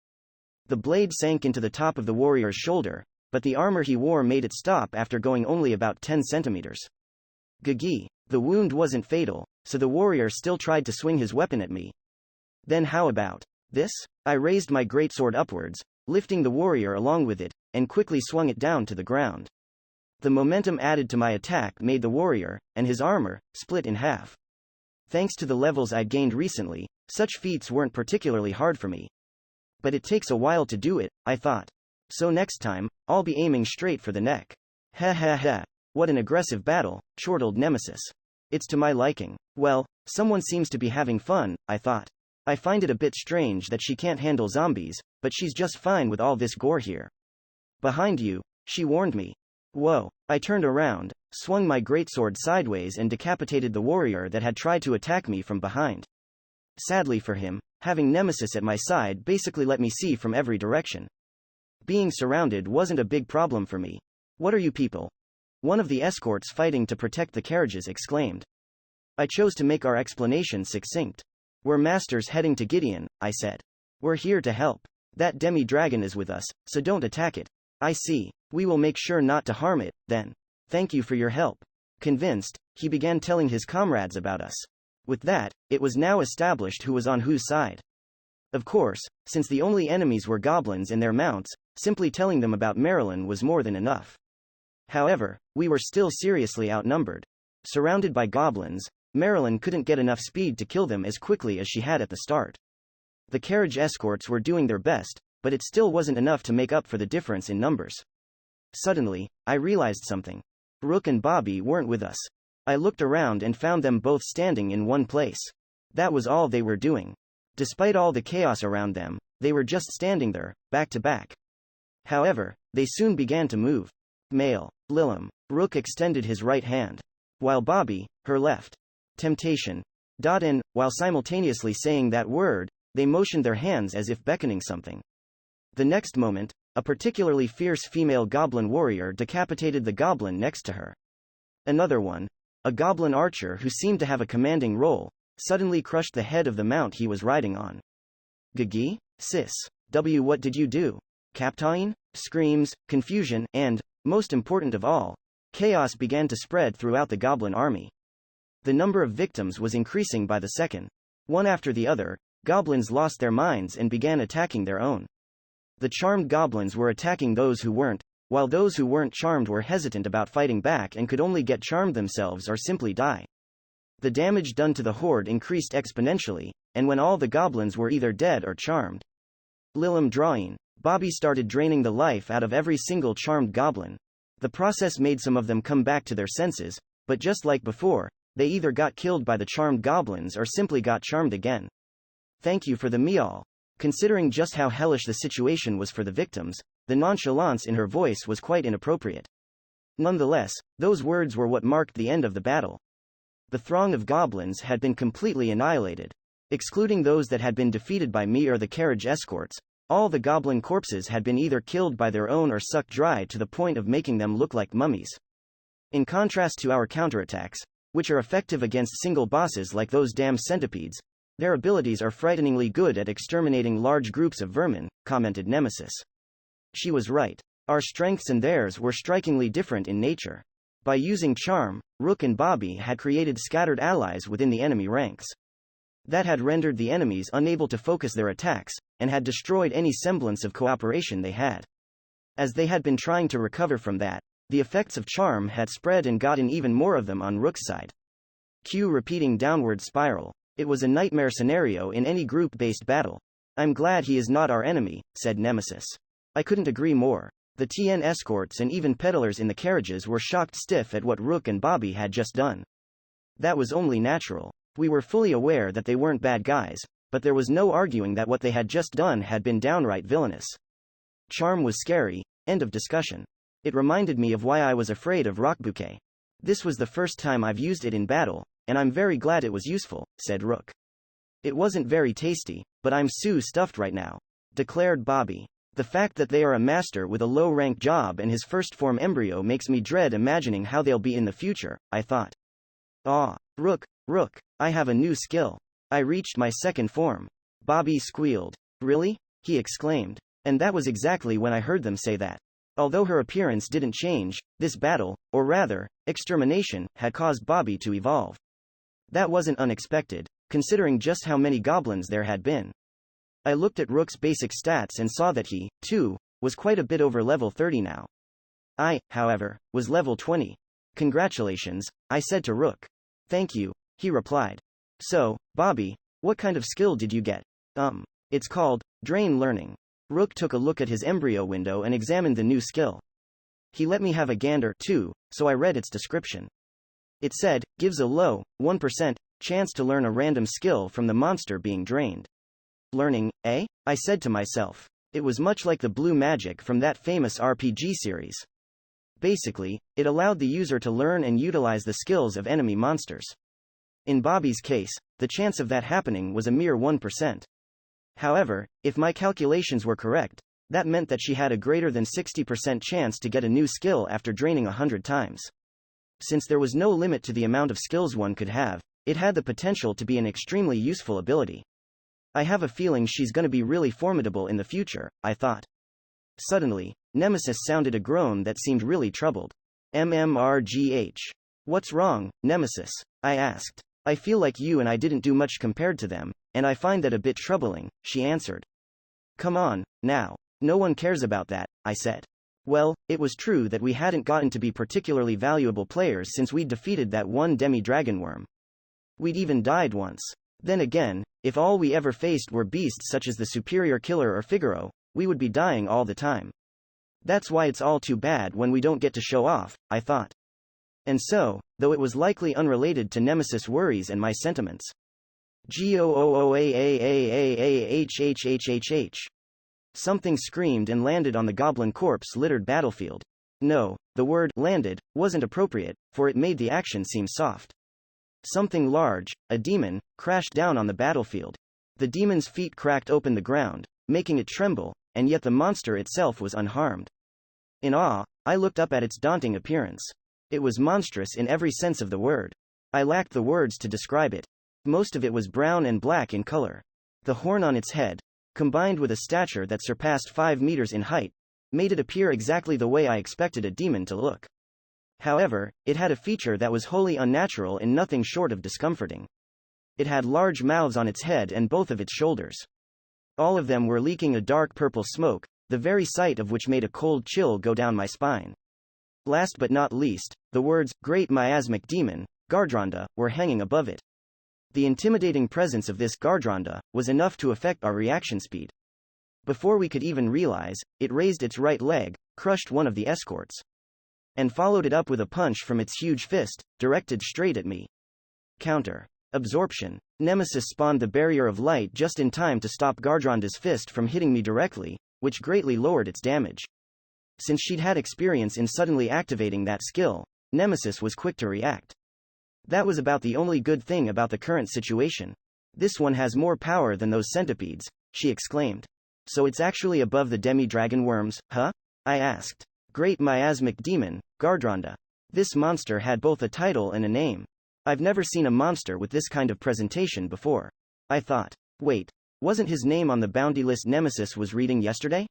S1: The blade sank into the top of the warrior's shoulder, but the armor he wore made it stop after going only about 10 centimeters. Gagi, the wound wasn't fatal, so the warrior still tried to swing his weapon at me. Then how about this? I raised my greatsword upwards, lifting the warrior along with it, and quickly swung it down to the ground. The momentum added to my attack made the warrior, and his armor, split in half. Thanks to the levels I'd gained recently, such feats weren't particularly hard for me. But it takes a while to do it, I thought. So next time, I'll be aiming straight for the neck. Ha ha ha. What an aggressive battle, chortled Nemesis. It's to my liking. Well, someone seems to be having fun, I thought. I find it a bit strange that she can't handle zombies, but she's just fine with all this gore here. Behind you, she warned me. Whoa. I turned around, swung my greatsword sideways and decapitated the warrior that had tried to attack me from behind. Sadly for him, having Nemesis at my side basically let me see from every direction. Being surrounded wasn't a big problem for me. What are you people? One of the escorts fighting to protect the carriages exclaimed. I chose to make our explanation succinct. We're masters heading to Gideon, I said. We're here to help. That demi-dragon is with us, so don't attack it. I see. We will make sure not to harm it, then. Thank you for your help. Convinced, he began telling his comrades about us. With that, it was now established who was on whose side. Of course, since the only enemies were goblins and their mounts, simply telling them about Marilyn was more than enough. However, we were still seriously outnumbered. Surrounded by goblins, Marilyn couldn't get enough speed to kill them as quickly as she had at the start. The carriage escorts were doing their best, but it still wasn't enough to make up for the difference in numbers. Suddenly, I realized something. Rook and Bobby weren't with us. I looked around and found them both standing in one place. That was all they were doing. Despite all the chaos around them, they were just standing there, back to back. However, they soon began to move. Male. Lilim. Rook extended his right hand. While Bobby, her left. Temptation. And, while simultaneously saying that word, they motioned their hands as if beckoning something. The next moment, a particularly fierce female goblin warrior decapitated the goblin next to her. Another one, a goblin archer who seemed to have a commanding role, suddenly crushed the head of the mount he was riding on. Gagi? Sis. What did you do? Captain? Screams, confusion, and, most important of all, chaos began to spread throughout the goblin army. The number of victims was increasing by the second. One after the other, goblins lost their minds and began attacking their own. The charmed goblins were attacking those who weren't, while those who weren't charmed were hesitant about fighting back and could only get charmed themselves or simply die. The damage done to the horde increased exponentially, and when all the goblins were either dead or charmed. Lilim drawing. Bobby started draining the life out of every single charmed goblin. The process made some of them come back to their senses, but just like before, they either got killed by the charmed goblins or simply got charmed again. Thank you for the meal. Considering just how hellish the situation was for the victims, the nonchalance in her voice was quite inappropriate. Nonetheless, those words were what marked the end of the battle. The throng of goblins had been completely annihilated. Excluding those that had been defeated by me or the carriage escorts, all the goblin corpses had been either killed by their own or sucked dry to the point of making them look like mummies. In contrast to our counterattacks, which are effective against single bosses like those damn centipedes, their abilities are frighteningly good at exterminating large groups of vermin, commented Nemesis. She was right. Our strengths and theirs were strikingly different in nature. By using charm, Rook and Bobby had created scattered allies within the enemy ranks. That had rendered the enemies unable to focus their attacks, and had destroyed any semblance of cooperation they had. As they had been trying to recover from that, the effects of charm had spread and gotten even more of them on Rook's side. Q repeating downward spiral. It was a nightmare scenario in any group-based battle. I'm glad he is not our enemy, said Nemesis. I couldn't agree more. The TN escorts and even peddlers in the carriages were shocked stiff at what Rook and Bobby had just done. That was only natural. We were fully aware that they weren't bad guys, but there was no arguing that what they had just done had been downright villainous. Charm was scary, end of discussion. It reminded me of why I was afraid of Rock Bouquet. This was the first time I've used it in battle, and I'm very glad it was useful, said Rook. It wasn't very tasty, but I'm so stuffed right now, declared Bobby. The fact that they are a master with a low-rank job and his first form embryo makes me dread imagining how they'll be in the future, I thought. Ah, Rook, I have a new skill. I reached my second form. Bobby squealed. Really? He exclaimed. And that was exactly when I heard them say that. Although her appearance didn't change, this battle, or rather, extermination, had caused Bobby to evolve. That wasn't unexpected, considering just how many goblins there had been. I looked at Rook's basic stats and saw that he, too, was quite a bit over level 30 now. I, however, was level 20. Congratulations, I said to Rook. Thank you, he replied. So, Bobby, what kind of skill did you get? It's called Drain Learning. Rook took a look at his embryo window and examined the new skill. He let me have a gander, too, so I read its description. It said, gives a low, 1%, chance to learn a random skill from the monster being drained. Learning, eh? I said to myself. It was much like the blue magic from that famous RPG series. Basically, it allowed the user to learn and utilize the skills of enemy monsters. In Bobby's case, the chance of that happening was a mere 1%. However, if my calculations were correct, that meant that she had a greater than 60% chance to get a new skill after draining 100 times. Since there was no limit to the amount of skills one could have, it had the potential to be an extremely useful ability. I have a feeling she's gonna be really formidable in the future, I thought. Suddenly, Nemesis sounded a groan that seemed really troubled. MMRGH. What's wrong, Nemesis? I asked. I feel like you and I didn't do much compared to them, and I find that a bit troubling, she answered. Come on, now. No one cares about that, I said. Well, it was true that we hadn't gotten to be particularly valuable players since we'd defeated that one demi-dragon worm. We'd even died once. Then again, if all we ever faced were beasts such as the Superior Killer or Figaro, we would be dying all the time. That's why it's all too bad when we don't get to show off, I thought. And so, though it was likely unrelated to Nemesis' worries and my sentiments. GOOOAAAAAHHHHH. Something screamed and landed on the goblin corpse-littered battlefield. No, the word landed wasn't appropriate, for it made the action seem soft. Something large, a demon, crashed down on the battlefield. The demon's feet cracked open the ground, making it tremble, and yet the monster itself was unharmed. In awe, I looked up at its daunting appearance. It was monstrous in every sense of the word. I lacked the words to describe it. Most of it was brown and black in color. The horn on its head, combined with a stature that surpassed 5 meters in height, made it appear exactly the way I expected a demon to look. However, it had a feature that was wholly unnatural and nothing short of discomforting. It had large mouths on its head and both of its shoulders. All of them were leaking a dark purple smoke, the very sight of which made a cold chill go down my spine. Last but not least, the words, Great Miasmic Demon, Gardronda, were hanging above it. The intimidating presence of this Gardronda was enough to affect our reaction speed. Before we could even realize, it raised its right leg, crushed one of the escorts, and followed it up with a punch from its huge fist, directed straight at me. Counter. Absorption. Nemesis spawned the barrier of light just in time to stop Gardronda's fist from hitting me directly, which greatly lowered its damage. Since she'd had experience in suddenly activating that skill, Nemesis was quick to react. That was about the only good thing about the current situation. This one has more power than those centipedes, she exclaimed. So it's actually above the demi-dragon worms, huh? I asked. Great miasmic demon, Gardronda. This monster had both a title and a name. I've never seen a monster with this kind of presentation before. I thought. Wait, wasn't his name on the bounty list Nemesis was reading yesterday?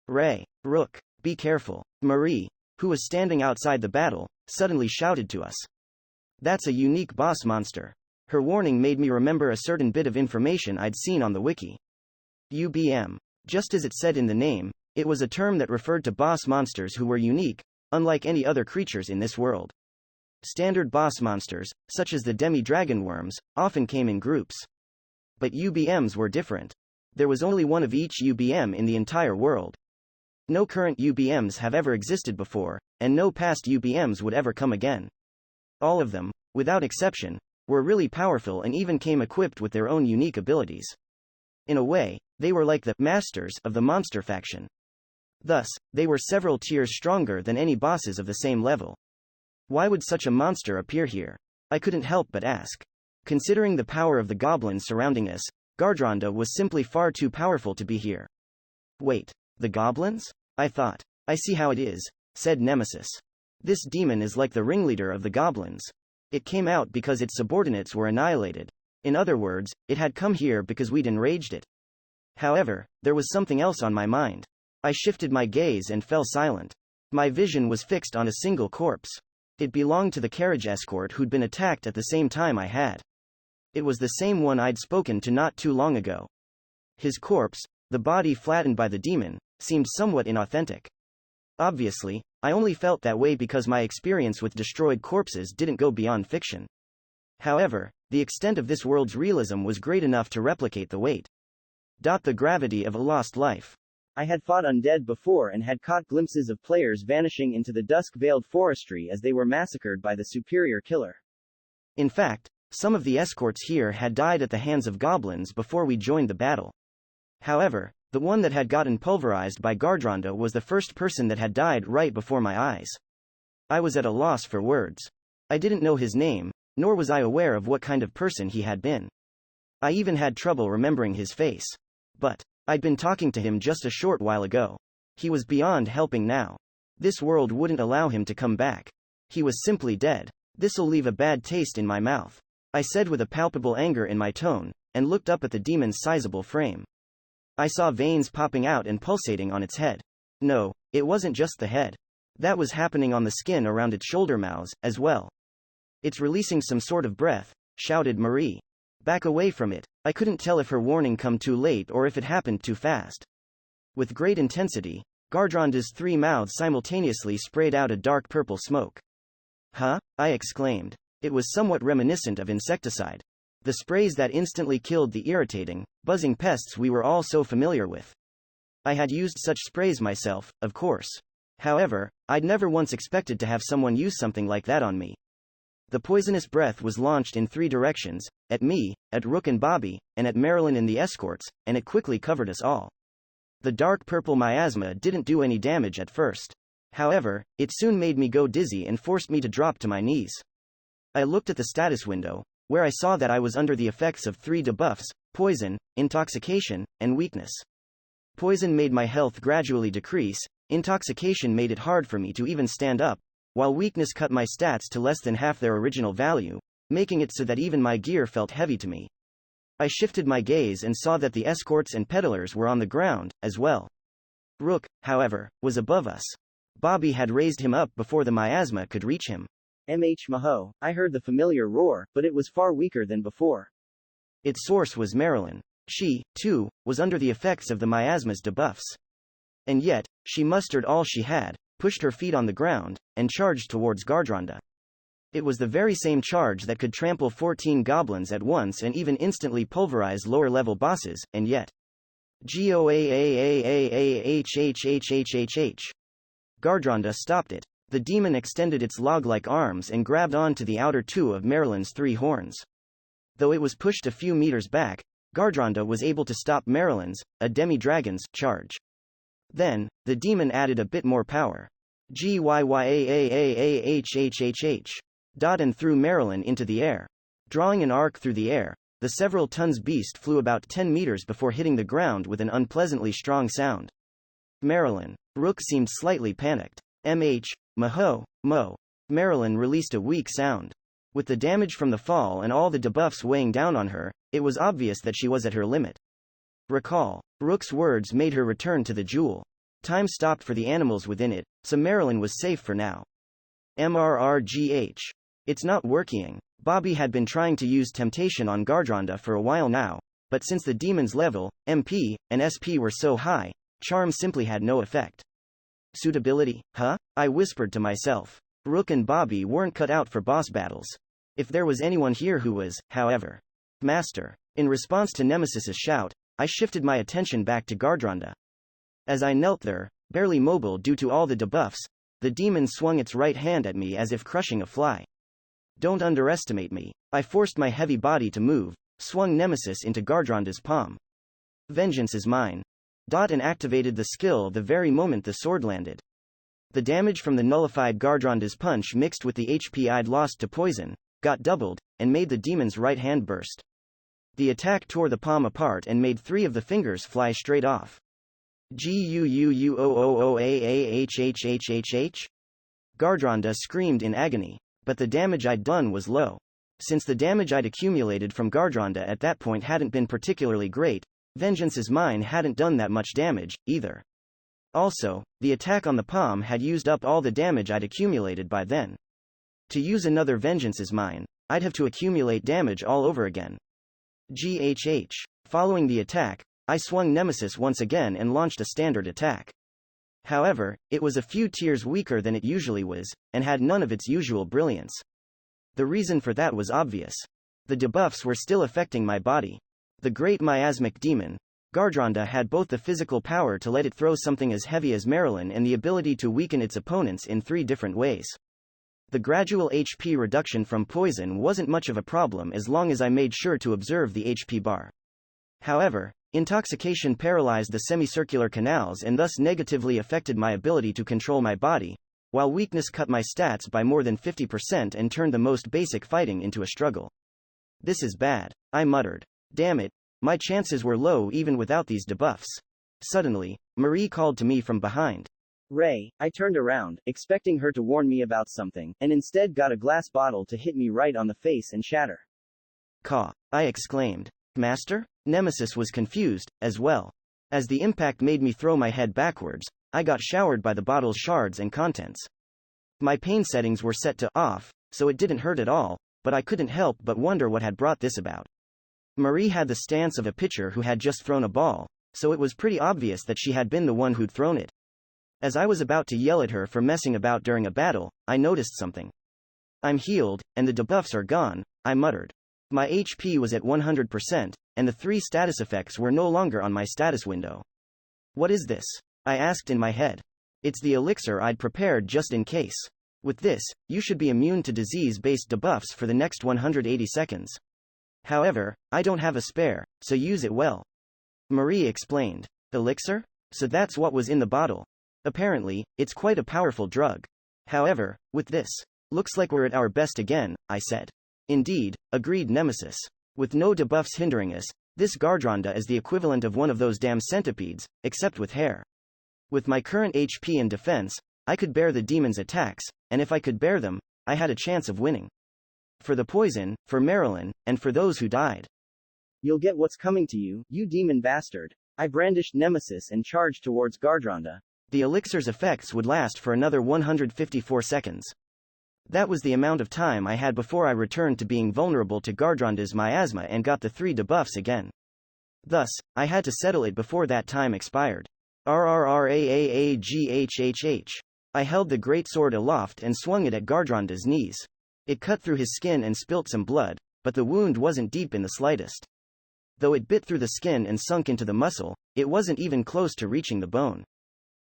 S1: Ray, Rook, be careful. Marie, who was standing outside the battle, suddenly shouted to us. That's a unique boss monster. Her warning made me remember a certain bit of information I'd seen on the wiki. UBM. Just as it said in the name, it was a term that referred to boss monsters who were unique, unlike any other creatures in this world. Standard boss monsters, such as the demi-dragon worms, often came in groups. But UBMs were different. There was only one of each UBM in the entire world. No current UBMs have ever existed before, and no past UBMs would ever come again. All of them, without exception, were really powerful and even came equipped with their own unique abilities. In a way, they were like the masters of the monster faction. Thus, they were several tiers stronger than any bosses of the same level. Why would such a monster appear here? I couldn't help but ask. Considering the power of the goblins surrounding us, Gardronda was simply far too powerful to be here. Wait, the goblins? I thought. I see how it is, said Nemesis. This demon is like the ringleader of the goblins. It came out because its subordinates were annihilated. In other words, it had come here because we'd enraged it. However, there was something else on my mind. I shifted my gaze and fell silent. My vision was fixed on a single corpse. It belonged to the carriage escort who'd been attacked at the same time I had. It was the same one I'd spoken to not too long ago. His corpse, the body flattened by the demon, seemed somewhat inauthentic. Obviously, I only felt that way because my experience with destroyed corpses didn't go beyond fiction. However, the extent of this world's realism was great enough to replicate the weight. The gravity of a lost life. I had fought undead before and had caught glimpses of players vanishing into the dusk-veiled forestry as they were massacred by the superior killer. In fact, some of the escorts here had died at the hands of goblins before we joined the battle. However, the one that had gotten pulverized by Gardronda was the first person that had died right before my eyes. I was at a loss for words. I didn't know his name, nor was I aware of what kind of person he had been. I even had trouble remembering his face. But I'd been talking to him just a short while ago. He was beyond helping now. This world wouldn't allow him to come back. He was simply dead. This'll leave a bad taste in my mouth, I said with a palpable anger in my tone, and looked up at the demon's sizable frame. I saw veins popping out and pulsating on its head. No, it wasn't just the head. That was happening on the skin around its shoulder mouths, as well. It's releasing some sort of breath, shouted Marie. Back away from it. I couldn't tell if her warning come too late or if it happened too fast. With great intensity, Gardronda's three mouths simultaneously sprayed out a dark purple smoke. Huh? I exclaimed. It was somewhat reminiscent of insecticide. The sprays that instantly killed the irritating, buzzing pests we were all so familiar with. I had used such sprays myself, of course. However, I'd never once expected to have someone use something like that on me. The poisonous breath was launched in three directions, at me, at Rook and Bobby, and at Marilyn and the escorts, and it quickly covered us all. The dark purple miasma didn't do any damage at first. However, it soon made me go dizzy and forced me to drop to my knees. I looked at the status window, where I saw that I was under the effects of three debuffs: poison, intoxication, and weakness. Poison made my health gradually decrease, intoxication made it hard for me to even stand up, while weakness cut my stats to less than half their original value, making it so that even my gear felt heavy to me. I shifted my gaze and saw that the escorts and peddlers were on the ground, as well. Rook, however, was above us. Bobby had raised him up before the miasma could reach him. Maho, I heard the familiar roar, but it was far weaker than before. Its source was Marilyn. She, too, was under the effects of the miasma's debuffs. And yet, she mustered all she had, pushed her feet on the ground, and charged towards Gardronda. It was the very same charge that could trample 14 goblins at once and even instantly pulverize lower-level bosses, and yet. Goaaaaaaahhhhhh. Gardronda stopped it. The demon extended its log-like arms and grabbed onto the outer two of Marilyn's three horns. Though it was pushed a few meters back, Gardronda was able to stop Marilyn's, a demi-dragon's, charge. Then, the demon added a bit more power. Gyyaaaahhhhh. And threw Marilyn into the air. Drawing an arc through the air, the several tons beast flew about 10 meters before hitting the ground with an unpleasantly strong sound. Marilyn. Rook seemed slightly panicked. Maho, Mo. Marilyn released a weak sound. With the damage from the fall and all the debuffs weighing down on her, it was obvious that she was at her limit. Recall. Rook's words made her return to the jewel. Time stopped for the animals within it, so Marilyn was safe for now. MRRGH. It's not working. Bobby had been trying to use Temptation on Gardronda for a while now, but since the demon's level, MP, and SP were so high, Charm simply had no effect. Suitability, huh? I whispered to myself. Rook and Bobby weren't cut out for boss battles. If there was anyone here who was, however. Master. In response to Nemesis's shout, I shifted my attention back to Gardronda. As I knelt there, barely mobile due to all the debuffs, the demon swung its right hand at me as if crushing a fly. Don't underestimate me. I forced my heavy body to move, swung Nemesis into Gardronda's palm. Vengeance is mine. And activated the skill the very moment the sword landed. The damage from the nullified Gardronda's punch mixed with the HP I'd lost to poison, got doubled, and made the demon's right hand burst. The attack tore the palm apart and made 3 of the fingers fly straight off. Guuuuoooaahhhhh. Gardronda screamed in agony, but the damage I'd done was low. Since the damage I'd accumulated from Gardronda at that point hadn't been particularly great, Vengeance is Mine hadn't done that much damage, either. Also, the attack on the palm had used up all the damage I'd accumulated by then. To use another Vengeance is Mine, I'd have to accumulate damage all over again. GHH. Following the attack, I swung Nemesis once again and launched a standard attack. However, it was a few tiers weaker than it usually was, and had none of its usual brilliance. The reason for that was obvious. The debuffs were still affecting my body. The great miasmic demon, Gardronda, had both the physical power to let it throw something as heavy as Marilyn and the ability to weaken its opponents in 3 different ways. The gradual HP reduction from poison wasn't much of a problem as long as I made sure to observe the HP bar. However, intoxication paralyzed the semicircular canals and thus negatively affected my ability to control my body, while weakness cut my stats by more than 50% and turned the most basic fighting into a struggle. This is bad, I muttered. Damn it, my chances were low even without these debuffs. Suddenly, Marie called to me from behind. Ray. I turned around, expecting her to warn me about something, and instead got a glass bottle to hit me right on the face and shatter. Caw. I exclaimed. Master? Nemesis was confused, as well. As the impact made me throw my head backwards, I got showered by the bottle's shards and contents. My pain settings were set to off, so it didn't hurt at all, but I couldn't help but wonder what had brought this about. Marie had the stance of a pitcher who had just thrown a ball, so it was pretty obvious that she had been the one who'd thrown it. As I was about to yell at her for messing about during a battle, I noticed something. I'm healed, and the debuffs are gone, I muttered. My HP was at 100%, and the 3 status effects were no longer on my status window. What is this? I asked in my head. It's the elixir I'd prepared just in case. With this, you should be immune to disease-based debuffs for the next 180 seconds. However, I don't have a spare, so use it well. Marie explained. Elixir? So that's what was in the bottle. Apparently, it's quite a powerful drug. However, with this, looks like we're at our best again, I said. Indeed, agreed Nemesis. With no debuffs hindering us, this Gardronda is the equivalent of one of those damn centipedes, except with hair. With my current HP and defense, I could bear the demon's attacks, and if I could bear them, I had a chance of winning. For the poison, for Marilyn, and for those who died. You'll get what's coming to you, you demon bastard. I brandished Nemesis and charged towards Gardronda. The elixir's effects would last for another 154 seconds. That was the amount of time I had before I returned to being vulnerable to Gardronda's miasma and got the 3 debuffs again. Thus, I had to settle it before that time expired. RRRAAAGHHH. I held the great sword aloft and swung it at Gardronda's knees. It cut through his skin and spilt some blood, but the wound wasn't deep in the slightest. Though it bit through the skin and sunk into the muscle, it wasn't even close to reaching the bone.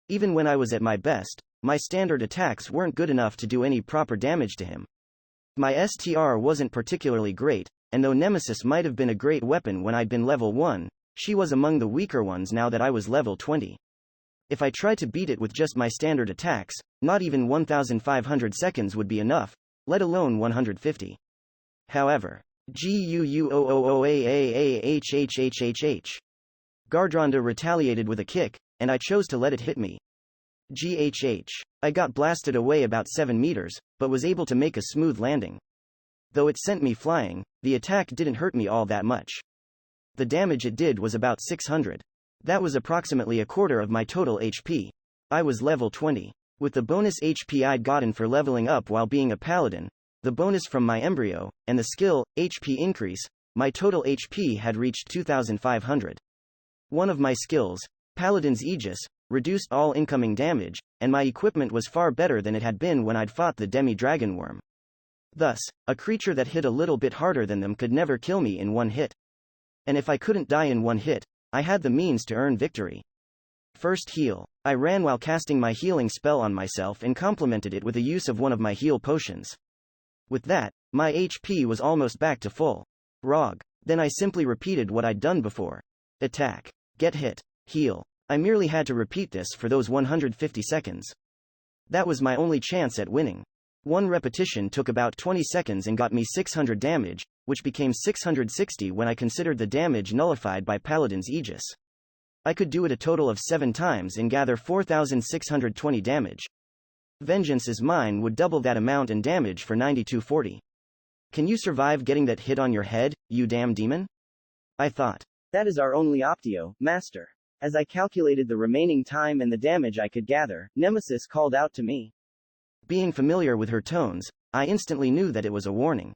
S1: Even when I was at my best, my standard attacks weren't good enough to do any proper damage to him. My STR wasn't particularly great, and though Nemesis might have been a great weapon when I'd been level 1, she was among the weaker ones now that I was level 20. If I tried to beat it with just my standard attacks, not even 1,500 seconds would be enough, let alone 150. However, Guuuoooaahhhhh. Gardronda retaliated with a kick, and I chose to let it hit me. Ghh. I got blasted away about 7 meters, but was able to make a smooth landing. Though it sent me flying, the attack didn't hurt me all that much. The damage it did was about 600. That was approximately a quarter of my total HP. I was level 20. With the bonus HP I'd gotten for leveling up while being a paladin, the bonus from my embryo, and the skill, HP increase, my total HP had reached 2,500. One of my skills, Paladin's Aegis, reduced all incoming damage, and my equipment was far better than it had been when I'd fought the demi-dragon worm. Thus, a creature that hit a little bit harder than them could never kill me in one hit. And if I couldn't die in one hit, I had the means to earn victory. First heal. I ran while casting my healing spell on myself and complemented it with the use of one of my heal potions. With that, my HP was almost back to full. Rog. Then I simply repeated what I'd done before. Attack. Get hit. Heal. I merely had to repeat this for those 150 seconds. That was my only chance at winning. One repetition took about 20 seconds and got me 600 damage, which became 660 when I considered the damage nullified by Paladin's Aegis. I could do it a total of 7 times and gather 4,620 damage. Vengeance is Mine would double that amount and damage for 9240. Can you survive getting that hit on your head, you damn demon? I thought. That is our only optio, master. As I calculated the remaining time and the damage I could gather, Nemesis called out to me. Being familiar with her tones, I instantly knew that it was a warning.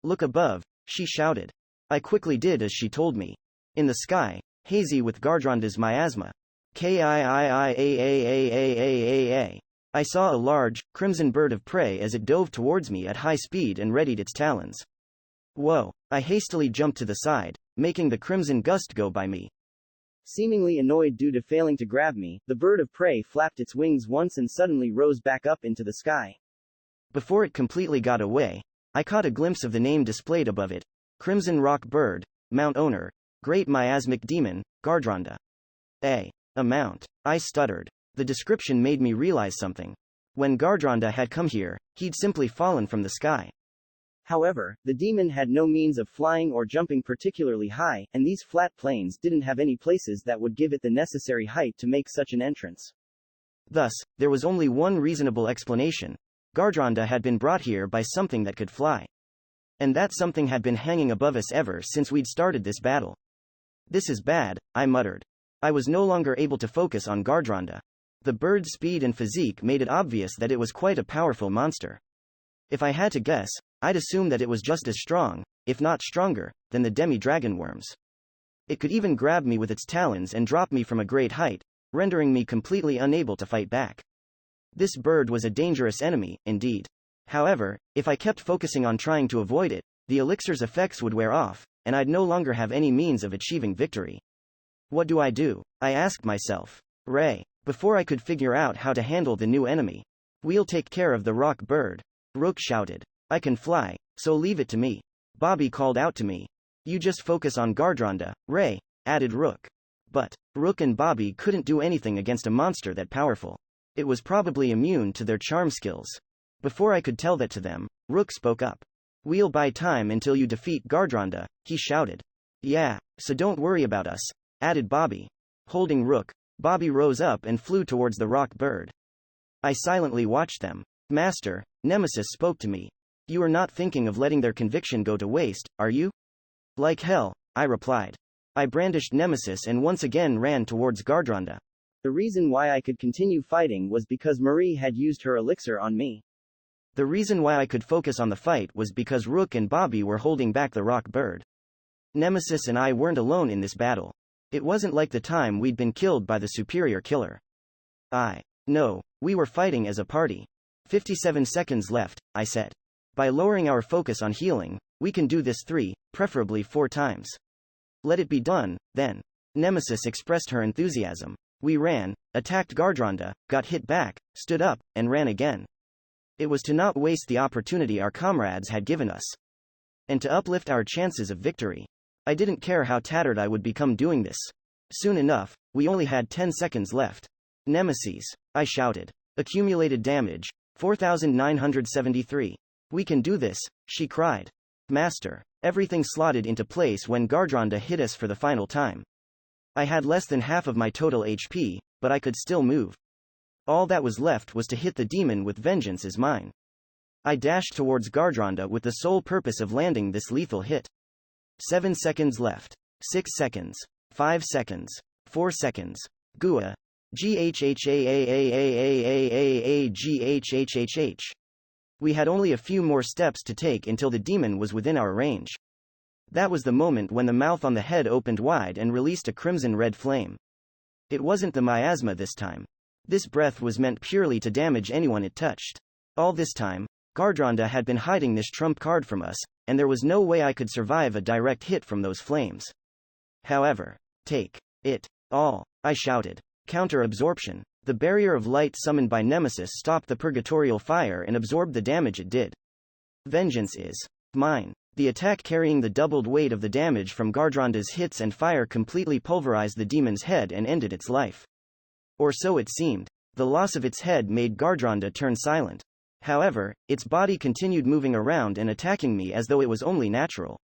S1: Look above, she shouted. I quickly did as she told me. In the sky, hazy with Gardronda's miasma. Kiiiaaaaaaaaaa. I saw a large, crimson bird of prey as it dove towards me at high speed and readied its talons. Whoa! I hastily jumped to the side, making the crimson gust go by me. Seemingly annoyed due to failing to grab me, the bird of prey flapped its wings once and suddenly rose back up into the sky. Before it completely got away, I caught a glimpse of the name displayed above it. Crimson Rock Bird, Mount Owner, Great Miasmic Demon, Gardronda. A mount. I stuttered. The description made me realize something. When Gardronda had come here, he'd simply fallen from the sky. However, the demon had no means of flying or jumping particularly high, and these flat plains didn't have any places that would give it the necessary height to make such an entrance. Thus, there was only one reasonable explanation. Gardronda had been brought here by something that could fly. And that something had been hanging above us ever since we'd started this battle. This is bad, I muttered. I was no longer able to focus on Gardronda. The bird's speed and physique made it obvious that it was quite a powerful monster. If I had to guess, I'd assume that it was just as strong, if not stronger, than the demi-dragon worms. It could even grab me with its talons and drop me from a great height, rendering me completely unable to fight back. This bird was a dangerous enemy, indeed. However, if I kept focusing on trying to avoid it, the elixir's effects would wear off, and I'd no longer have any means of achieving victory. What do? I asked myself. Ray. Before I could figure out how to handle the new enemy. We'll take care of the rock bird. Rook shouted. I can fly, so leave it to me. Bobby called out to me. You just focus on Gardronda, Ray, added Rook. But Rook and Bobby couldn't do anything against a monster that powerful. It was probably immune to their charm skills. Before I could tell that to them, Rook spoke up. We'll buy time until you defeat Gardronda, he shouted. Yeah, so don't worry about us, added Bobby. Holding Rook, Bobby rose up and flew towards the rock bird. I silently watched them. Master, Nemesis spoke to me. You are not thinking of letting their conviction go to waste, are you? Like hell, I replied. I brandished Nemesis and once again ran towards Gardronda. The reason why I could continue fighting was because Marie had used her elixir on me. The reason why I could focus on the fight was because Rook and Bobby were holding back the rock bird. Nemesis and I weren't alone in this battle. It wasn't like the time we'd been killed by the superior killer. No, we were fighting as a party. 57 seconds left, I said. By lowering our focus on healing, we can do this 3, preferably 4 times. Let it be done, then. Nemesis expressed her enthusiasm. We ran, attacked Gardronda, got hit back, stood up, and ran again. It was to not waste the opportunity our comrades had given us. And to uplift our chances of victory. I didn't care how tattered I would become doing this. Soon enough, we only had 10 seconds left. Nemesis, I shouted. Accumulated damage, 4,973. We can do this, she cried. Master, Everything slotted into place when Gardronda hit us for the final time. I had less than half of my total HP, but I could still move. All that was left was to hit the demon with vengeance is mine. I dashed towards Gardronda with the sole purpose of landing this lethal hit. 7 seconds left. 6 seconds. 5 seconds. 4 seconds. Gua. GHHAAAAAAAAGHHHH. We had only a few more steps to take until the demon was within our range. That was the moment when the mouth on the head opened wide and released a crimson-red flame. It wasn't the miasma this time. This breath was meant purely to damage anyone it touched. All this time, Gardronda had been hiding this trump card from us, and there was no way I could survive a direct hit from those flames. However, take it all, I shouted. Counter-absorption. The barrier of light summoned by Nemesis stopped the purgatorial fire and absorbed the damage it did. Vengeance is mine. The attack carrying the doubled weight of the damage from Gardronda's hits and fire completely pulverized the demon's head and ended its life. Or so it seemed. The loss of its head made Gardronda turn silent. However, its body continued moving around and attacking me as though it was only natural.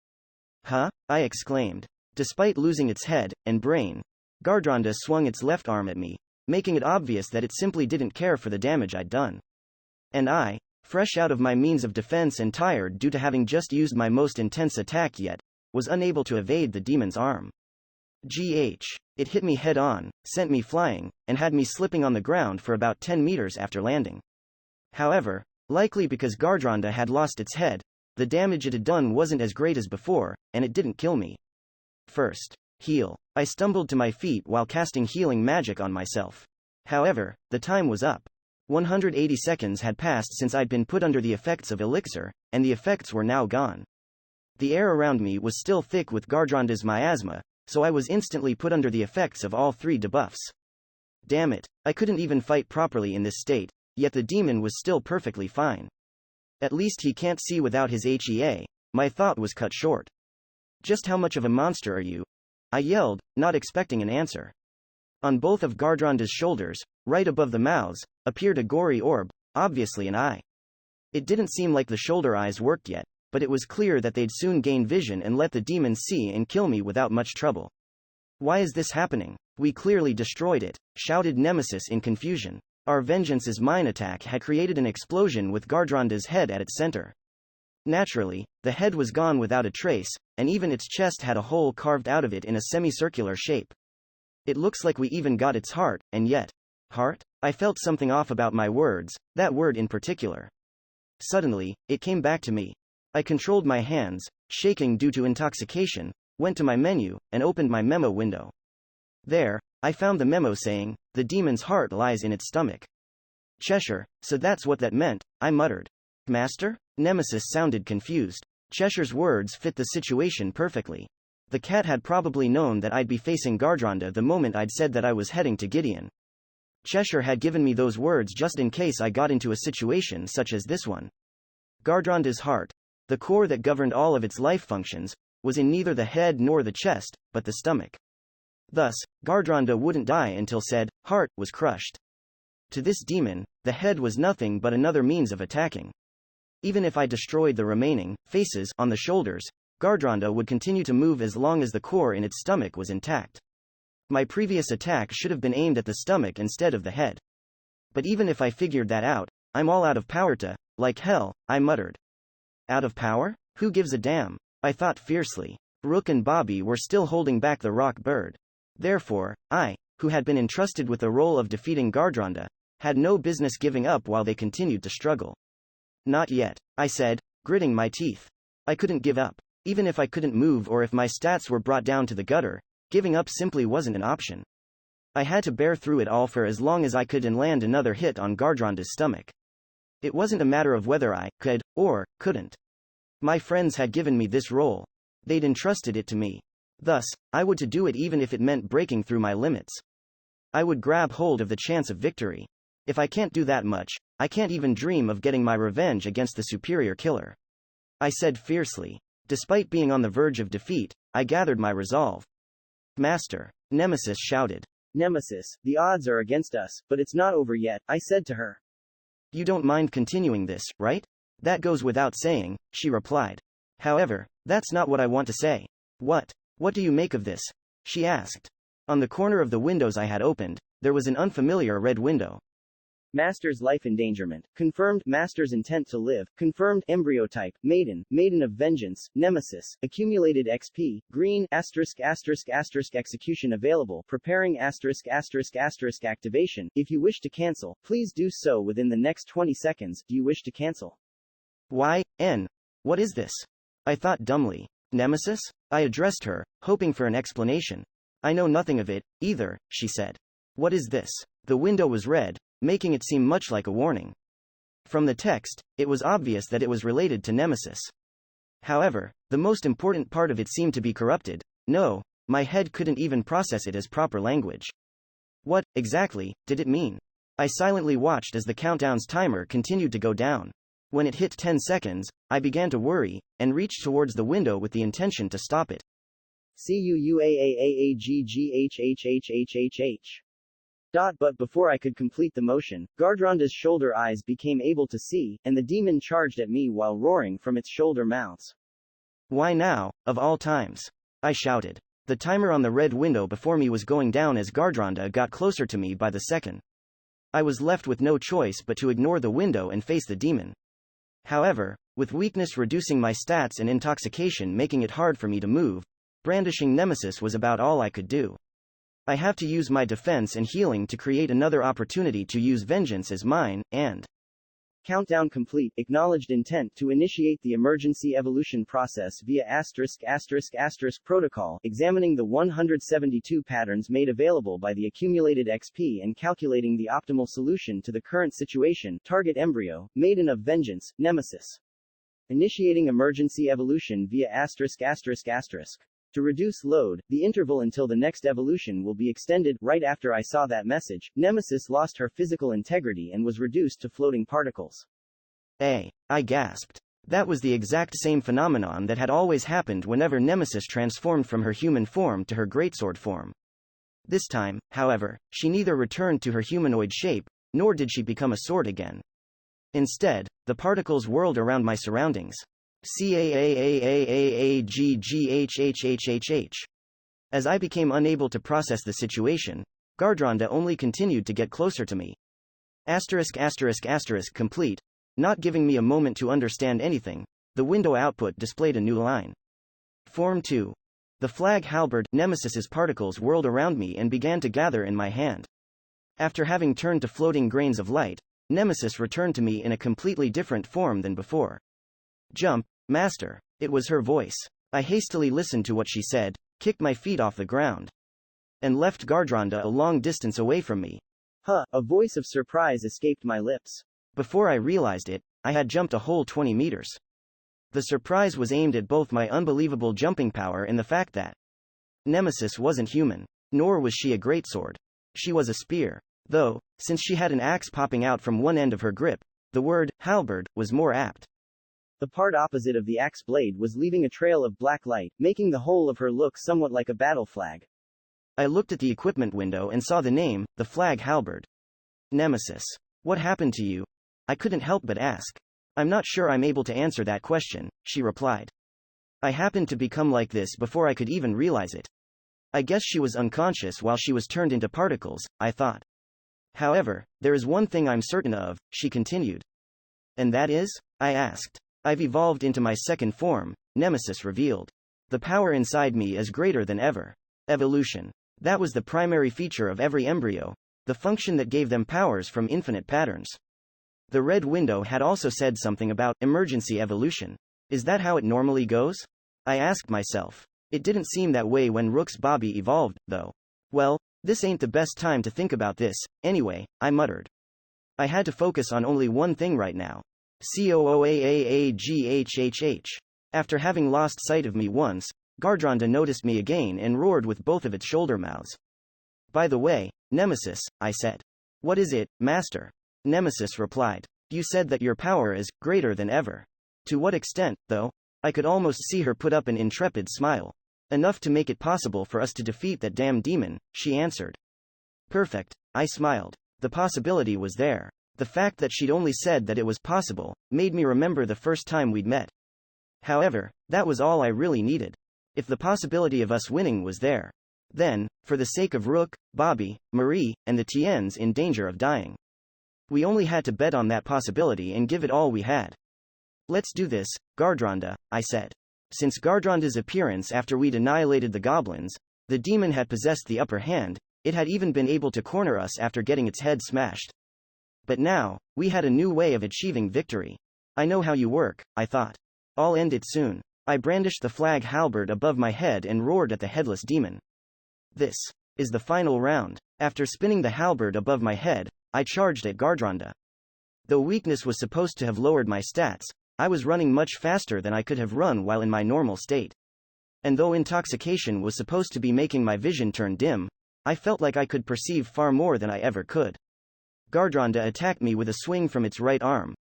S1: Huh? I exclaimed. Despite losing its head and brain, Gardronda swung its left arm at me, making it obvious that it simply didn't care for the damage I'd done. And I, fresh out of my means of defense and tired due to having just used my most intense attack yet, was unable to evade the demon's arm. It hit me head on, sent me flying, and had me slipping on the ground for about 10 meters after landing. However, likely because Gardronda had lost its head, the damage it had done wasn't as great as before, and it didn't kill me. First, heal. I stumbled to my feet while casting healing magic on myself. However, the time was up. 180 seconds had passed since I'd been put under the effects of elixir, and the effects were now gone. The air around me was still thick with Gardronda's miasma, so I was instantly put under the effects of all 3 debuffs. Damn it, I couldn't even fight properly in this state, yet the demon was still perfectly fine. At least he can't see without his HEA, my thought was cut short. Just how much of a monster are you? I yelled, not expecting an answer. On both of Gardronda's shoulders, right above the mouths, appeared a gory orb, obviously an eye. It didn't seem like the shoulder eyes worked yet, but it was clear that they'd soon gain vision and let the demon see and kill me without much trouble. Why is this happening? We clearly destroyed it, shouted Nemesis in confusion. Our vengeance is mine attack had created an explosion with Gardronda's head at its center. Naturally, the head was gone without a trace, and even its chest had a hole carved out of it in a semicircular shape. It looks like we even got its heart, and yet... Heart? I felt something off about my words, that word in particular. Suddenly, it came back to me. I controlled my hands, shaking due to intoxication, went to my menu, and opened my memo window. There, I found the memo saying, the demon's heart lies in its stomach. Cheshire, so that's what that meant, I muttered. Master? Nemesis sounded confused. Cheshire's words fit the situation perfectly. The cat had probably known that I'd be facing Gardronda the moment I'd said that I was heading to Gideon. Cheshire had given me those words just in case I got into a situation such as this one. Gardronda's heart, the core that governed all of its life functions, was in neither the head nor the chest, but the stomach. Thus, Gardronda wouldn't die until said heart was crushed. To this demon, the head was nothing but another means of attacking. Even if I destroyed the remaining faces on the shoulders, Gardronda would continue to move as long as the core in its stomach was intact. My previous attack should have been aimed at the stomach instead of the head. But even if I figured that out, I'm all out of power to, like hell, I muttered. Out of power? Who gives a damn? I thought fiercely. Rook and Bobby were still holding back the rock bird. Therefore, I, who had been entrusted with the role of defeating Gardronda, had no business giving up while they continued to struggle. Not yet, I said, gritting my teeth. I couldn't give up. Even if I couldn't move or if my stats were brought down to the gutter, giving up simply wasn't an option. I had to bear through it all for as long as I could and land another hit on Gardronda's stomach. It wasn't a matter of whether I could or couldn't. My friends had given me this role. They'd entrusted it to me. Thus, I would to do it even if it meant breaking through my limits. I would grab hold of the chance of victory. If I can't do that much, I can't even dream of getting my revenge against the superior killer. I said fiercely. Despite being on the verge of defeat, I gathered my resolve. Master, Nemesis shouted. Nemesis, the odds are against us, but it's not over yet, I said to her. You don't mind continuing this, right? That goes without saying, she replied. However, that's not what I want to say. What do you make of this? She asked. On the corner of the windows I had opened, there was an unfamiliar red window. Master's life endangerment. Confirmed. Master's intent to live. Confirmed. Embryo type. Maiden. Maiden of vengeance. Nemesis. Accumulated XP. Green. Asterisk. Execution available. Preparing. Activation. If you wish to cancel, please do so within the next 20 seconds. Do you wish to cancel? Why, N? What is this? I thought dumbly. Nemesis? I addressed her, hoping for an explanation. I know nothing of it, either, she said. What is this? The window was red, making it seem much like a warning. From the text, it was obvious that it was related to Nemesis. However, the most important part of it seemed to be corrupted. No, my head couldn't even process it as proper language. What, exactly, did it mean? I silently watched as the countdown's timer continued to go down. When it hit 10 seconds, I began to worry, and reached towards the window with the intention to stop it. CUUAAAAGGHHHHHH. But before I could complete the motion, Gardronda's shoulder eyes became able to see, and the demon charged at me while roaring from its shoulder mouths. Why now, of all times? I shouted. The timer on the red window before me was going down as Gardronda got closer to me by the second. I was left with no choice but to ignore the window and face the demon. However, with weakness reducing my stats and intoxication making it hard for me to move, brandishing Nemesis was about all I could do. I have to use my defense and healing to create another opportunity to use vengeance as mine, and countdown complete. Acknowledged intent to initiate the emergency evolution process via protocol, examining the 172 patterns made available by the accumulated XP and calculating the optimal solution to the current situation. Target embryo, Maiden of Vengeance, Nemesis. Initiating emergency evolution via To reduce load, the interval until the next evolution will be extended. Right after I saw that message, Nemesis lost her physical integrity and was reduced to floating particles. I gasped. That was the exact same phenomenon that had always happened whenever Nemesis transformed from her human form to her greatsword form. This time, however, she neither returned to her humanoid shape, nor did she become a sword again. Instead, the particles whirled around my surroundings. CAAAAAAGGHHHHH. As I became unable to process the situation, Gardronda only continued to get closer to me. Complete. Not giving me a moment to understand anything, the window output displayed a new line. Form 2. The flag halberd Nemesis's particles whirled around me and began to gather in my hand. After having turned to floating grains of light, Nemesis returned to me in a completely different form than before. Jump, Master. It was her voice. I hastily listened to what she said, kicked my feet off the ground, and left Gardronda a long distance away from me. A voice of surprise escaped my lips. Before I realized it, I had jumped a whole 20 meters. The surprise was aimed at both my unbelievable jumping power and the fact that Nemesis wasn't human, nor was she a greatsword. She was a spear. Though, since she had an axe popping out from one end of her grip, the word halberd was more apt. The part opposite of the axe blade was leaving a trail of black light, making the whole of her look somewhat like a battle flag. I looked at the equipment window and saw the name, the flag halberd. Nemesis. What happened to you? I couldn't help but ask. I'm not sure I'm able to answer that question, she replied. I happened to become like this before I could even realize it. I guess she was unconscious while she was turned into particles, I thought. However, there is one thing I'm certain of, she continued. And that is? I asked. I've evolved into my second form, Nemesis revealed. The power inside me is greater than ever. Evolution. That was the primary feature of every embryo, the function that gave them powers from infinite patterns. The red window had also said something about emergency evolution. Is that how it normally goes? I asked myself. It didn't seem that way when Rook's Bobby evolved, though. Well, this ain't the best time to think about this, anyway, I muttered. I had to focus on only one thing right now. COOAAAGHHH. After having lost sight of me once, Gardronda noticed me again and roared with both of its shoulder mouths. By the way, Nemesis, I said. What is it, Master? Nemesis replied. You said that your power is greater than ever. To what extent, though? I could almost see her put up an intrepid smile. Enough to make it possible for us to defeat that damn demon, she answered. Perfect, I smiled. The possibility was there. The fact that she'd only said that it was possible made me remember the first time we'd met. However, that was all I really needed. If the possibility of us winning was there, then, for the sake of Rook, Bobby, Marie, and the Tiens in danger of dying, we only had to bet on that possibility and give it all we had. Let's do this, Gardronda, I said. Since Gardronda's appearance after we'd annihilated the goblins, the demon had possessed the upper hand. It had even been able to corner us after getting its head smashed. But now, we had a new way of achieving victory. I know how you work, I thought. I'll end it soon. I brandished the flag halberd above my head and roared at the headless demon. This is the final round. After spinning the halberd above my head, I charged at Gardronda. Though weakness was supposed to have lowered my stats, I was running much faster than I could have run while in my normal state. And though intoxication was supposed to be making my vision turn dim, I felt like I could perceive far more than I ever could. Gardronda attacked me with a swing from its right arm,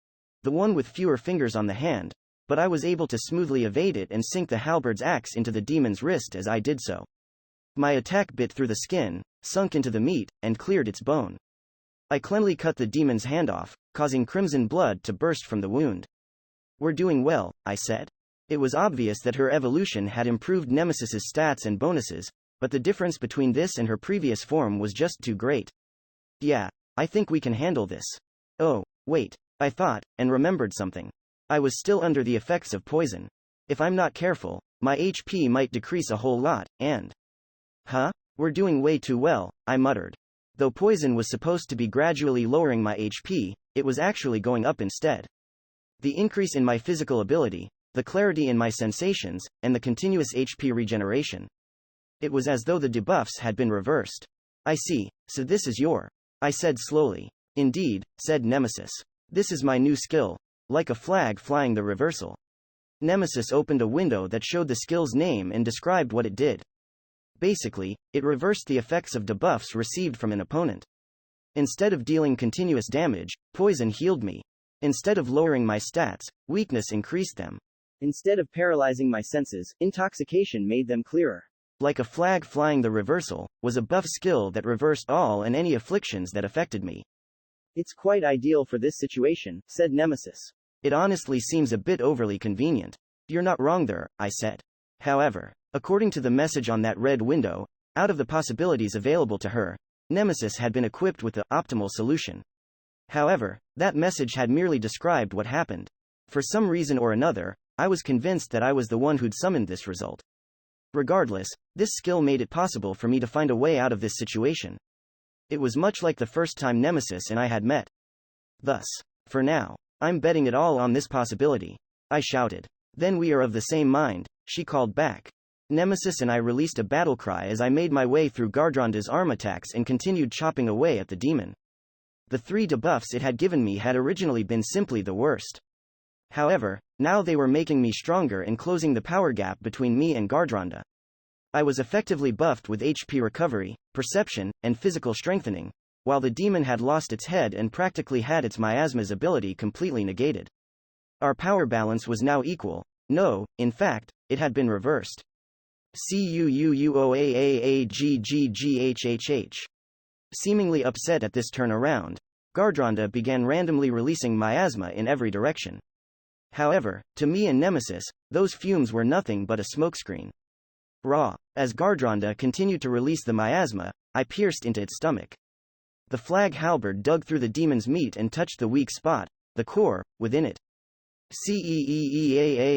S1: the one with fewer fingers on the hand, but I was able to smoothly evade it and sink the halberd's axe into the demon's wrist as I did so. My attack bit through the skin, sunk into the meat, and cleared its bone. I cleanly cut the demon's hand off, causing crimson blood to burst from the wound. We're doing well, I said. It was obvious that her evolution had improved Nemesis's stats and bonuses, but the difference between this and her previous form was just too great. Yeah, I think we can handle this. Oh, wait, I thought, and remembered something. I was still under the effects of poison. If I'm not careful, my HP might decrease a whole lot, and... Huh? We're doing way too well, I muttered. Though poison was supposed to be gradually lowering my HP, it was actually going up instead. The increase in my physical ability, the clarity in my sensations, and the continuous HP regeneration. It was as though the debuffs had been reversed. I see, so this is I said slowly. Indeed, said Nemesis. This is my new skill. Like a flag flying the reversal. Nemesis opened a window that showed the skill's name and described what it did. Basically, it reversed the effects of debuffs received from an opponent. Instead of dealing continuous damage, poison healed me. Instead of lowering my stats, weakness increased them. Instead of paralyzing my senses, intoxication made them clearer. Like a flag flying the reversal, was a buff skill that reversed all and any afflictions that affected me. It's quite ideal for this situation, said Nemesis. It honestly seems a bit overly convenient. You're not wrong there, I said. However, according to the message on that red window, out of the possibilities available to her, Nemesis had been equipped with the optimal solution. However, that message had merely described what happened. For some reason or another, I was convinced that I was the one who'd summoned this result. Regardless, this skill made it possible for me to find a way out of this situation. It was much like the first time Nemesis and I had met. Thus, for now, I'm betting it all on this possibility, I shouted. Then we are of the same mind, she called back. Nemesis and I released a battle cry as I made my way through Gardronda's arm attacks and continued chopping away at the demon. The 3 debuffs it had given me had originally been simply the worst. However, now they were making me stronger and closing the power gap between me and Gardronda. I was effectively buffed with HP recovery, perception, and physical strengthening, while the demon had lost its head and practically had its miasma's ability completely negated. Our power balance was now equal. No, in fact, it had been reversed. Cuuuoaaaaggghhh. Seemingly upset at this turnaround, Gardronda began randomly releasing miasma in every direction. However, to me and Nemesis, those fumes were nothing but a smokescreen. Raw. As Gardronda continued to release the miasma, I pierced into its stomach. The flag halberd dug through the demon's meat and touched the weak spot, the core, within it. Ceeaaaaghh.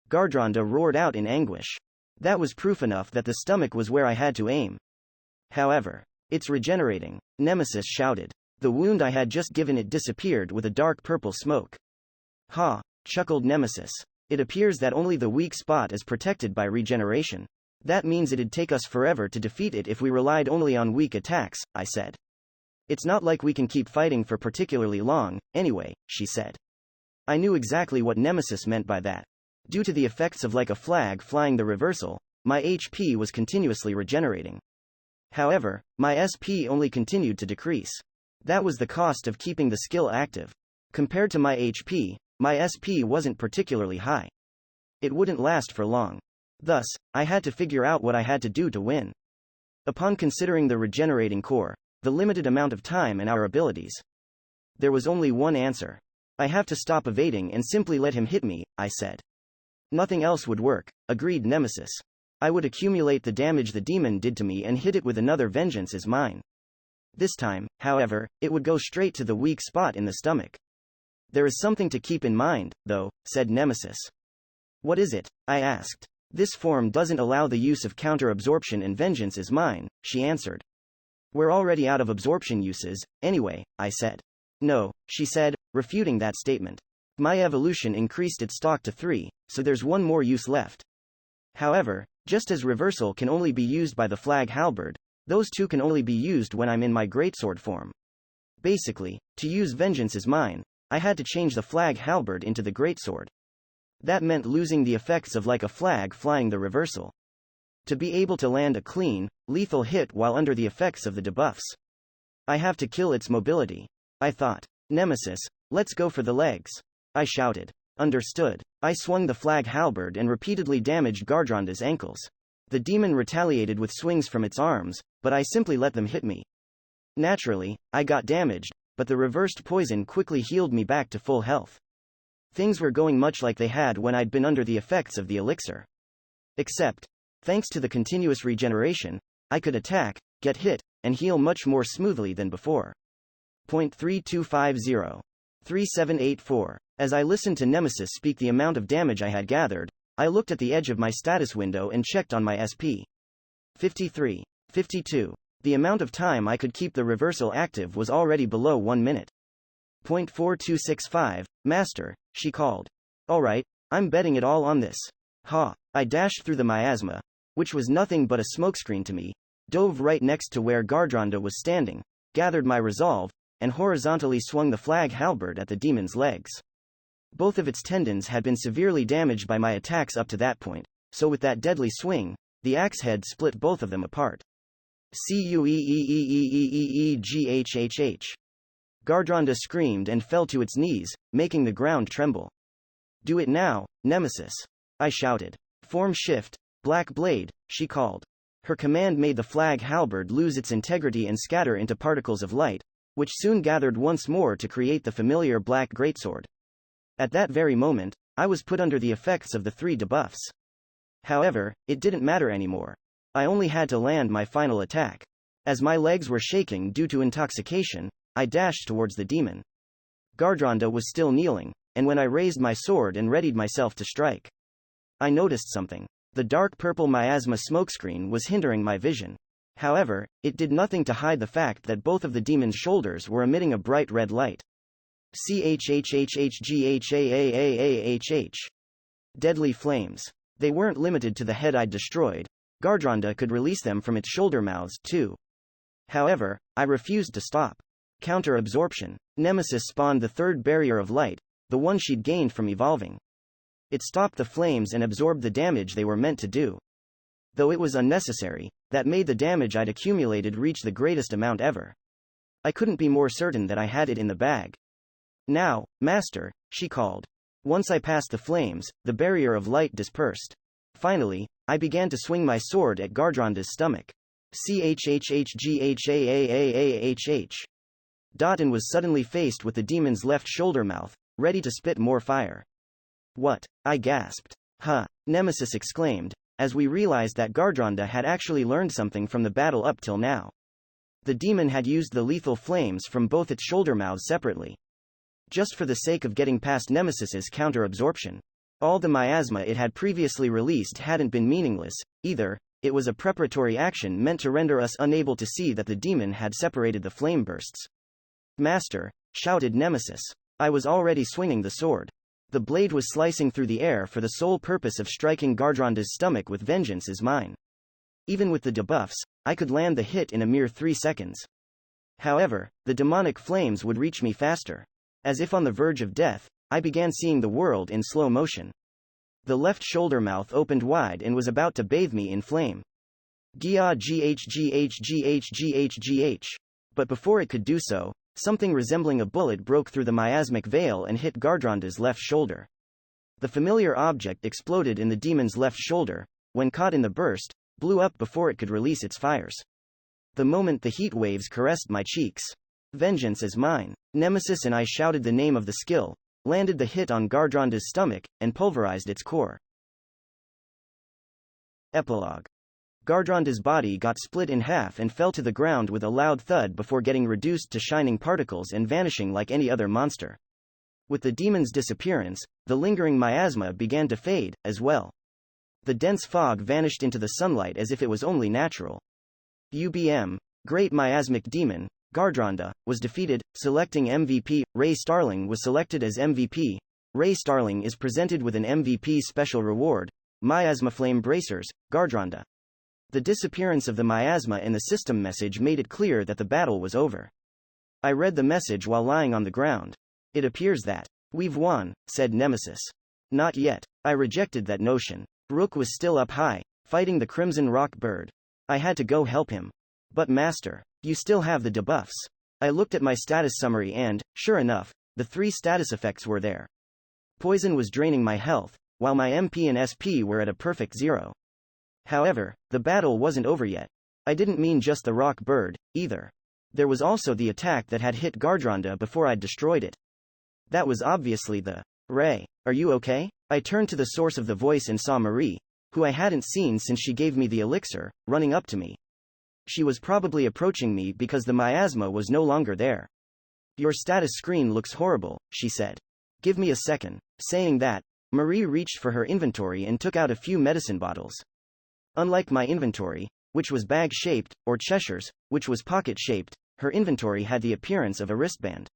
S1: Gardronda roared out in anguish. That was proof enough that the stomach was where I had to aim. However, it's regenerating, Nemesis shouted. The wound I had just given it disappeared with a dark purple smoke. Ha, chuckled Nemesis. It appears that only the weak spot is protected by regeneration. That means it'd take us forever to defeat it if we relied only on weak attacks, I said. It's not like we can keep fighting for particularly long, anyway, she said. I knew exactly what Nemesis meant by that. Due to the effects of like a flag flying the reversal, my HP was continuously regenerating. However, my SP only continued to decrease. That was the cost of keeping the skill active. Compared to my HP, my SP wasn't particularly high. It wouldn't last for long. Thus, I had to figure out what I had to do to win. Upon considering the regenerating core, the limited amount of time and our abilities, there was only one answer. I have to stop evading and simply let him hit me, I said. Nothing else would work, agreed Nemesis. I would accumulate the damage the demon did to me and hit it with another vengeance is mine. This time, however, it would go straight to the weak spot in the stomach. There is something to keep in mind, though, said Nemesis. What is it? I asked. This form doesn't allow the use of counter-absorption and vengeance is mine, she answered. We're already out of absorption uses, anyway, I said. No, she said, refuting that statement. My evolution increased its stock to 3, so there's one more use left. However, just as reversal can only be used by the flag halberd, those two can only be used when I'm in my greatsword form. Basically, to use vengeance is mine, I had to change the flag halberd into the greatsword. That meant losing the effects of like a flag flying the reversal. To be able to land a clean, lethal hit while under the effects of the debuffs. I have to kill its mobility. I thought. Nemesis, let's go for the legs. I shouted. Understood. I swung the flag halberd and repeatedly damaged Gardronda's ankles. The demon retaliated with swings from its arms, but I simply let them hit me. Naturally, I got damaged, but the reversed poison quickly healed me back to full health. Things were going much like they had when I'd been under the effects of the elixir. Except, thanks to the continuous regeneration, I could attack, get hit, and heal much more smoothly than before. Point 3250. 3784. As I listened to Nemesis speak the amount of damage I had gathered, I looked at the edge of my status window and checked on my SP. 53. 52. The amount of time I could keep the reversal active was already below 1 minute. Point 4265. Master, she called. Alright, I'm betting it all on this. Ha. I dashed through the miasma, which was nothing but a smokescreen to me, dove right next to where Gardronda was standing, gathered my resolve, and horizontally swung the flag halberd at the demon's legs. Both of its tendons had been severely damaged by my attacks up to that point, so with that deadly swing, the axe head split both of them apart. Cueeeeeeeeghhh. Gardronda screamed and fell to its knees, making the ground tremble. Do it now, Nemesis. I shouted. Form shift, black blade, she called. Her command made the flag halberd lose its integrity and scatter into particles of light, which soon gathered once more to create the familiar black greatsword. At that very moment, I was put under the effects of the 3 debuffs. However, it didn't matter anymore. I only had to land my final attack. As my legs were shaking due to intoxication, I dashed towards the demon. Gardronda was still kneeling, and when I raised my sword and readied myself to strike, I noticed something. The dark purple miasma smokescreen was hindering my vision. However, it did nothing to hide the fact that both of the demon's shoulders were emitting a bright red light. Chhhhghaaaaahh. Deadly flames. They weren't limited to the head I'd destroyed. Gardronda could release them from its shoulder mouths, too. However, I refused to stop. Counter-absorption. Nemesis spawned the 3rd barrier of light, the one she'd gained from evolving. It stopped the flames and absorbed the damage they were meant to do. Though it was unnecessary, that made the damage I'd accumulated reach the greatest amount ever. I couldn't be more certain that I had it in the bag. Now, Master, she called. Once I passed the flames, the barrier of light dispersed. Finally, I began to swing my sword at Gardronda's stomach. Chhhghaaaaahh. Dotton was suddenly faced with the demon's left shoulder mouth, ready to spit more fire. What? I gasped. Huh, Nemesis exclaimed, as we realized that Gardronda had actually learned something from the battle up till now. The demon had used the lethal flames from both its shoulder mouths separately, just for the sake of getting past Nemesis's counter-absorption. All the miasma it had previously released hadn't been meaningless, either. It was a preparatory action meant to render us unable to see that the demon had separated the flame bursts. Master, shouted Nemesis. I was already swinging the sword. The blade was slicing through the air for the sole purpose of striking Gardronda's stomach with vengeance is mine. Even with the debuffs, I could land the hit in a mere 3 seconds. However, the demonic flames would reach me faster. As if on the verge of death, I began seeing the world in slow motion. The left shoulder mouth opened wide and was about to bathe me in flame. Ghghghghghghh. But before it could do so, something resembling a bullet broke through the miasmic veil and hit Gardronda's left shoulder. The familiar object exploded in the demon's left shoulder, when caught in the burst, blew up before it could release its fires. The moment the heat waves caressed my cheeks. Vengeance is mine. Nemesis and I shouted the name of the skill, landed the hit on Gardronda's stomach, and pulverized its core. Epilogue. Gardronda's body got split in half and fell to the ground with a loud thud before getting reduced to shining particles and vanishing like any other monster. With the demon's disappearance, the lingering miasma began to fade, as well. The dense fog vanished into the sunlight as if it was only natural. UBM, Great Miasmic Demon, Gardronda, was defeated. Selecting MVP, Ray Starling was selected as MVP. Ray Starling is presented with an MVP special reward, Miasma Flame Bracers, Gardronda. The disappearance of the miasma in the system message made it clear that the battle was over. I read the message while lying on the ground. It appears that we've won, said Nemesis. Not yet. I rejected that notion. Rook was still up high, fighting the Crimson Rock Bird. I had to go help him. But Master, you still have the debuffs. I looked at my status summary and, sure enough, the 3 status effects were there. Poison was draining my health, while my MP and SP were at a perfect 0. However, the battle wasn't over yet. I didn't mean just the rock bird, either. There was also the attack that had hit Gardronda before I'd destroyed it. That was obviously the Ray, are you okay? I turned to the source of the voice and saw Marie, who I hadn't seen since she gave me the elixir, running up to me. She was probably approaching me because the miasma was no longer there. Your status screen looks horrible, she said. Give me a second. Saying that, Marie reached for her inventory and took out a few medicine bottles. Unlike my inventory, which was bag-shaped, or Cheshire's, which was pocket-shaped, her inventory had the appearance of a wristband.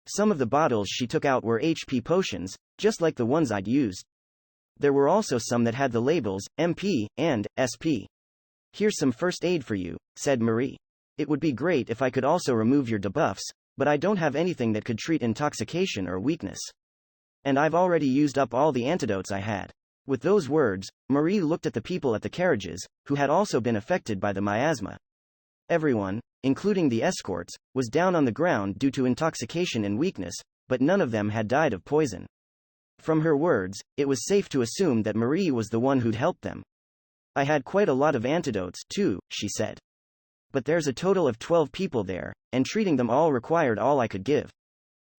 S1: Some of the bottles she took out were HP potions, just like the ones I'd used. There were also some that had the labels, MP, and SP. Here's some first aid for you, said Marie. It would be great if I could also remove your debuffs, but I don't have anything that could treat intoxication or weakness. And I've already used up all the antidotes I had. With those words, Marie looked at the people at the carriages, who had also been affected by the miasma. Everyone, including the escorts, was down on the ground due to intoxication and weakness, but none of them had died of poison. From her words, it was safe to assume that Marie was the one who'd helped them. I had quite a lot of antidotes, too, she said. But there's a total of 12 people there, and treating them all required all I could give.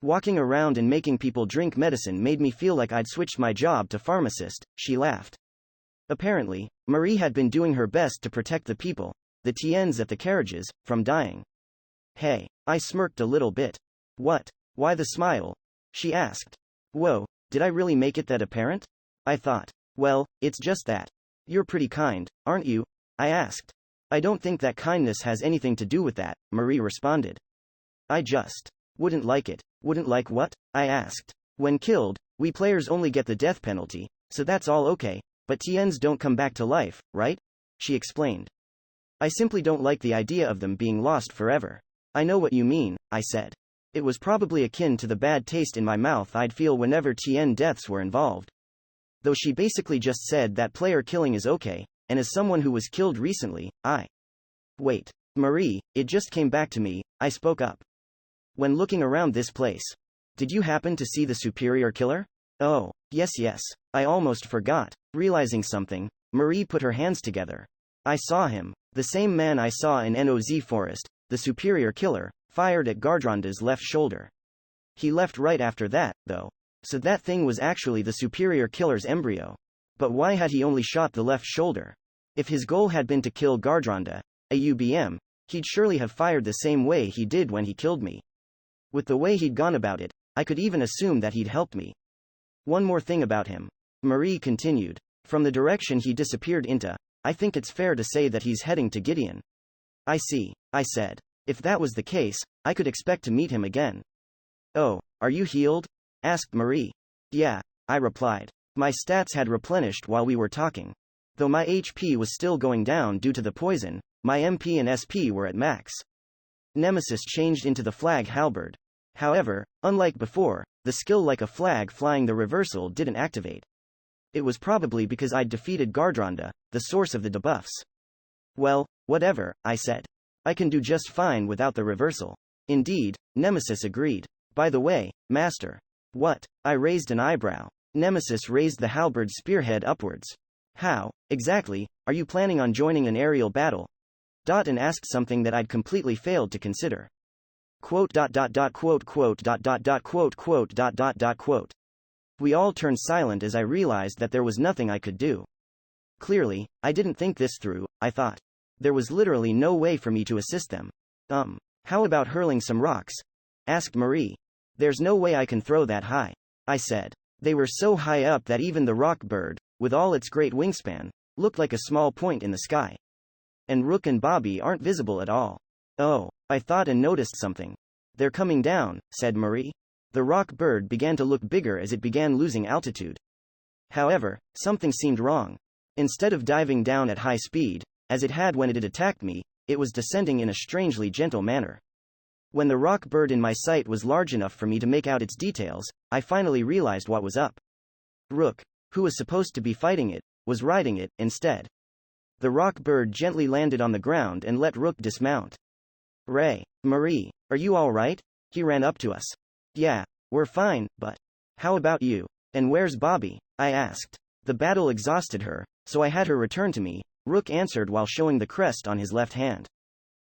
S1: Walking around and making people drink medicine made me feel like I'd switched my job to pharmacist, she laughed. Apparently, Marie had been doing her best to protect the people, the TNs at the carriages, from dying. Hey, I smirked a little bit. What? Why the smile? She asked. Whoa, did I really make it that apparent? I thought. Well, it's just that. You're pretty kind, aren't you? I asked. I don't think that kindness has anything to do with that, Marie responded. I just wouldn't like it. Wouldn't like what? I asked. When killed, we players only get the death penalty, so that's all okay, but TNs don't come back to life, right? She explained. I simply don't like the idea of them being lost forever. I know what you mean, I said. It was probably akin to the bad taste in my mouth I'd feel whenever TN deaths were involved. Though she basically just said that player killing is okay, and as someone who was killed recently, Wait, Marie, it just came back to me, I spoke up. When looking around this place, did you happen to see the superior killer? Oh, yes, I almost forgot. Realizing something, Marie put her hands together. I saw him, the same man I saw in NOZ Forest, the superior killer, fired at Gardronda's left shoulder. He left right after that, though. So that thing was actually the superior killer's embryo. But why had he only shot the left shoulder? If his goal had been to kill Gardronda, a UBM, he'd surely have fired the same way he did when he killed me. With the way he'd gone about it, I could even assume that he'd helped me. One more thing about him. Marie continued. From the direction he disappeared into, I think it's fair to say that he's heading to Gideon. I see, I said. If that was the case, I could expect to meet him again. Oh, are you healed? Asked Marie. Yeah, I replied. My stats had replenished while we were talking. Though my HP was still going down due to the poison, my MP and SP were at max. Nemesis changed into the flag halberd. However, unlike before, the skill like a flag flying the reversal didn't activate. It was probably because I'd defeated Gardronda, the source of the debuffs. Well, whatever, I said. I can do just fine without the reversal. Indeed, Nemesis agreed. By the way, Master. What? I raised an eyebrow. Nemesis raised the halberd spearhead upwards. How, exactly, are you planning on joining an aerial battle? And asked something that I'd completely failed to consider. Quote dot dot dot quote quote dot dot dot quote quote dot dot dot quote. We all turned silent as I realized that there was nothing I could do. Clearly, I didn't think this through, I thought. There was literally no way for me to assist them. How about hurling some rocks? Asked Marie. There's no way I can throw that high, I said. They were so high up that even the rock bird, with all its great wingspan, looked like a small point in the sky. And Rook and Bobby aren't visible at all. Oh, I thought and noticed something. They're coming down, said Marie. The rock bird began to look bigger as it began losing altitude. However, something seemed wrong. Instead of diving down at high speed, as it had when it had attacked me, it was descending in a strangely gentle manner. When the rock bird in my sight was large enough for me to make out its details, I finally realized what was up. Rook, who was supposed to be fighting it, was riding it, instead. The rock bird gently landed on the ground and let Rook dismount. Ray, Marie, are you all right? He ran up to us. Yeah, we're fine, but how about you? And where's Bobby? I asked. The battle exhausted her, so I had her return to me, Rook answered while showing the crest on his left hand.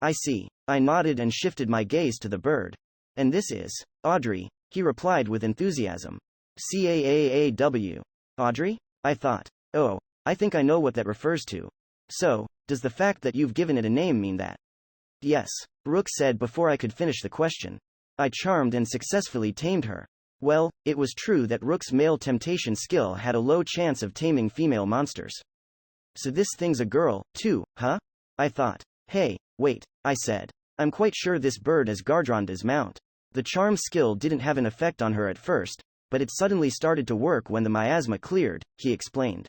S1: I see. I nodded and shifted my gaze to the bird. And this is Audrey, he replied with enthusiasm. CAAAW. Audrey? I thought. Oh, I think I know what that refers to. So, does the fact that you've given it a name mean that? Yes, Rook said before I could finish the question. I charmed and successfully tamed her. Well, it was true that Rook's male temptation skill had a low chance of taming female monsters. So this thing's a girl, too, huh? I thought. Hey, wait, I said. I'm quite sure this bird is Gardronda's mount. The charm skill didn't have an effect on her at first, but it suddenly started to work when the miasma cleared, he explained.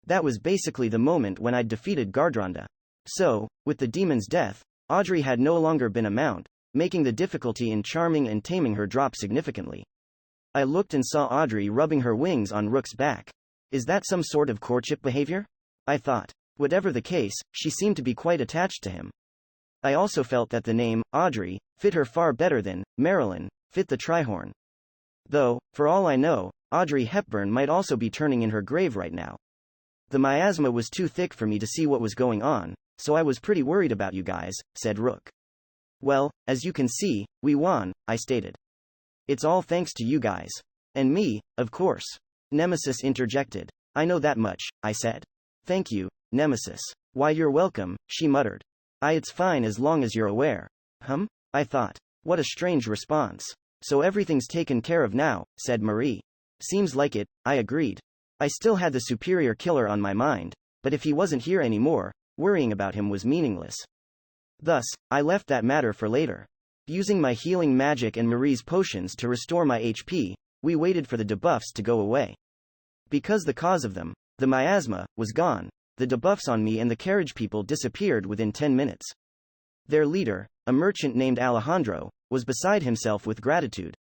S1: That was basically the moment when I'd defeated Gardronda. So, with the demon's death, Audrey had no longer been a mount, making the difficulty in charming and taming her drop significantly. I looked and saw Audrey rubbing her wings on Rook's back. Is that some sort of courtship behavior? I thought. Whatever the case, she seemed to be quite attached to him. I also felt that the name, Audrey, fit her far better than Marilyn fit the Trihorn. Though, for all I know, Audrey Hepburn might also be turning in her grave right now. The miasma was too thick for me to see what was going on, so I was pretty worried about you guys, said Rook. Well, as you can see, we won, I stated. It's all thanks to you guys. And me, of course. Nemesis interjected. I know that much, I said. Thank you, Nemesis. Why, you're welcome, she muttered. It's fine as long as you're aware. I thought. What a strange response. So everything's taken care of now, said Marie. Seems like it, I agreed. I still had the superior killer on my mind, but if he wasn't here anymore, worrying about him was meaningless. Thus, I left that matter for later. Using my healing magic and Marie's potions to restore my HP, we waited for the debuffs to go away. Because the cause of them, the miasma, was gone, the debuffs on me and the carriage people disappeared within 10 minutes. Their leader, a merchant named Alejandro, was beside himself with gratitude.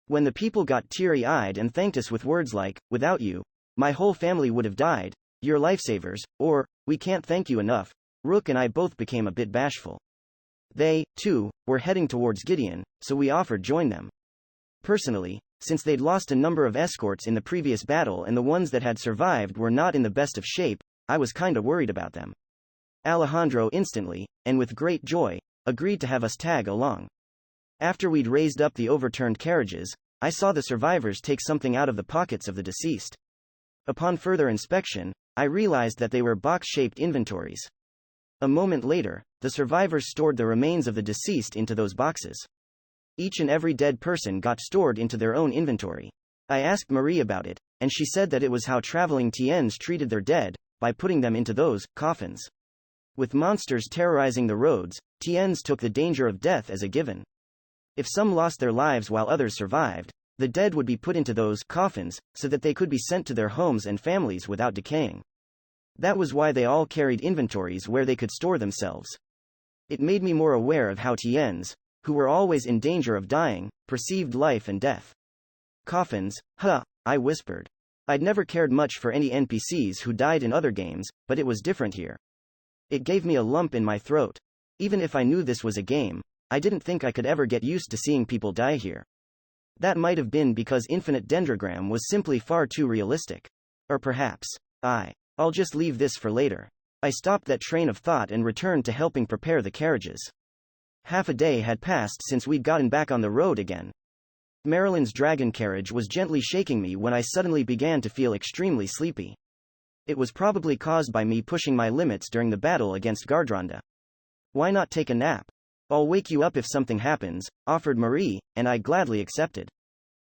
S1: When the people got teary-eyed and thanked us with words like, without you, my whole family would have died, you're lifesavers, or, we can't thank you enough, Rook and I both became a bit bashful. They, too, were heading towards Gideon, so we offered join them. Personally, since they'd lost a number of escorts in the previous battle and the ones that had survived were not in the best of shape, I was kinda worried about them. Alejandro instantly, and with great joy, agreed to have us tag along. After we'd raised up the overturned carriages, I saw the survivors take something out of the pockets of the deceased. Upon further inspection, I realized that they were box-shaped inventories. A moment later, the survivors stored the remains of the deceased into those boxes. Each and every dead person got stored into their own inventory. I asked Marie about it, and she said that it was how traveling Tiens treated their dead, by putting them into those coffins. With monsters terrorizing the roads, Tiens took the danger of death as a given. If some lost their lives while others survived, the dead would be put into those coffins, so that they could be sent to their homes and families without decaying. That was why they all carried inventories where they could store themselves. It made me more aware of how Tiens, who were always in danger of dying, perceived life and death. Coffins, I whispered. I'd never cared much for any NPCs who died in other games, but it was different here. It gave me a lump in my throat. Even if I knew this was a game, I didn't think I could ever get used to seeing people die here. That might have been because Infinite Dendrogram was simply far too realistic. Or perhaps, I'll just leave this for later. I stopped that train of thought and returned to helping prepare the carriages. Half a day had passed since we'd gotten back on the road again. Marilyn's dragon carriage was gently shaking me when I suddenly began to feel extremely sleepy. It was probably caused by me pushing my limits during the battle against Gardronda. Why not take a nap? I'll wake you up if something happens, offered Marie, and I gladly accepted.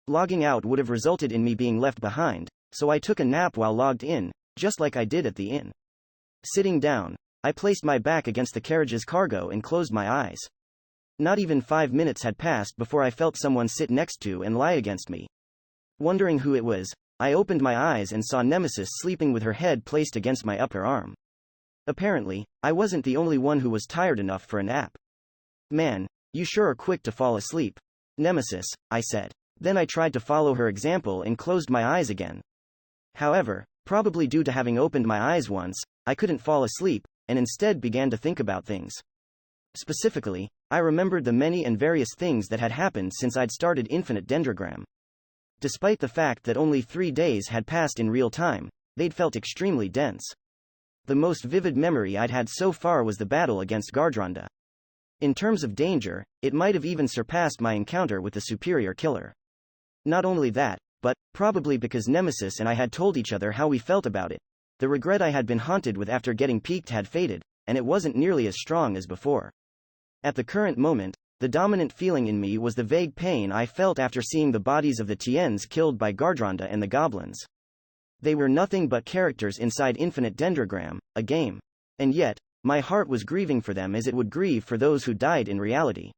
S1: Logging out would have resulted in me being left behind, so I took a nap while logged in, just like I did at the inn. Sitting down, I placed my back against the carriage's cargo and closed my eyes. Not even 5 minutes had passed before I felt someone sit next to and lie against me. Wondering who it was, I opened my eyes and saw Nemesis sleeping with her head placed against my upper arm. Apparently, I wasn't the only one who was tired enough for a nap. Man, you sure are quick to fall asleep. Nemesis, I said. Then I tried to follow her example and closed my eyes again. However, probably due to having opened my eyes once, I couldn't fall asleep, and instead began to think about things. Specifically, I remembered the many and various things that had happened since I'd started Infinite Dendrogram. Despite the fact that only 3 days had passed in real time, they'd felt extremely dense. The most vivid memory I'd had so far was the battle against Gardronda. In terms of danger, it might have even surpassed my encounter with the superior killer. Not only that, but, probably because Nemesis and I had told each other how we felt about it, the regret I had been haunted with after getting peaked had faded, and it wasn't nearly as strong as before. At the current moment, the dominant feeling in me was the vague pain I felt after seeing the bodies of the Thaaanks killed by Gardronda and the goblins. They were nothing but characters inside Infinite Dendrogram, a game. And yet, my heart was grieving for them as it would grieve for those who died in reality.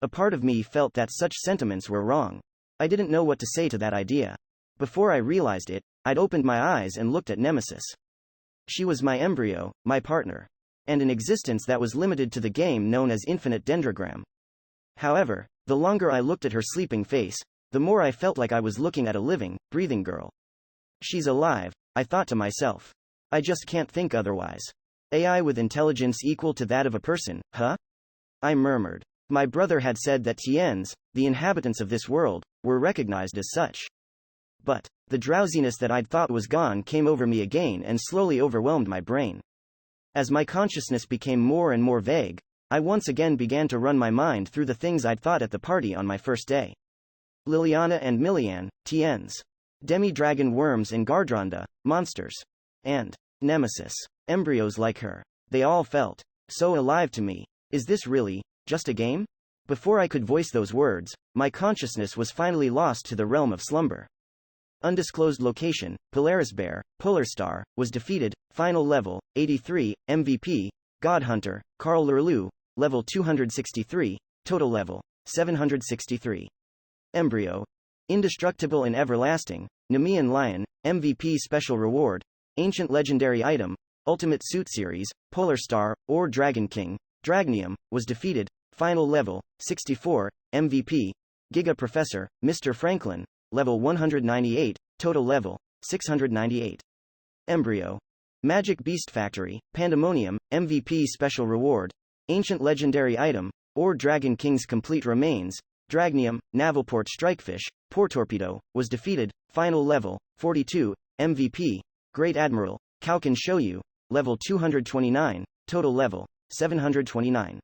S1: A part of me felt that such sentiments were wrong. I didn't know what to say to that idea. Before I realized it, I'd opened my eyes and looked at Nemesis. She was my embryo, my partner. And an existence that was limited to the game known as Infinite Dendrogram. However, the longer I looked at her sleeping face, the more I felt like I was looking at a living, breathing girl. She's alive, I thought to myself. I just can't think otherwise. AI with intelligence equal to that of a person, huh? I murmured. My brother had said that Thaaanks, the inhabitants of this world, were recognized as such. But, the drowsiness that I'd thought was gone came over me again and slowly overwhelmed my brain. As my consciousness became more and more vague, I once again began to run my mind through the things I'd thought at the party on my first day. Liliana and Milian, Thaaanks. Demi-dragon worms and Gardronda, monsters. And Nemesis, embryos like her. They all felt so alive to me. Is this really just a game? Before I could voice those words, my consciousness was finally lost to the realm of slumber. Undisclosed location, Polaris Bear, Polar Star, was defeated, final level, 83, MVP, Godhunter, Carl Lurlu, level 263, total level, 763. Embryo. Indestructible and Everlasting, Nemean Lion, MVP Special Reward, Ancient Legendary Item, Ultimate Suit Series, Polar Star, or Dragon King, Dragnium, was defeated, final level, 64, MVP, Giga Professor, Mr. Franklin, level 198, total level, 698. Embryo. Magic Beast Factory, Pandemonium, MVP Special Reward, Ancient Legendary Item, or Dragon King's Complete Remains, Dragnium, Navalport Strikefish, Torpedo, was defeated, final level, 42, MVP, Great Admiral, Kaukan Shoyu, level 229, total level, 729.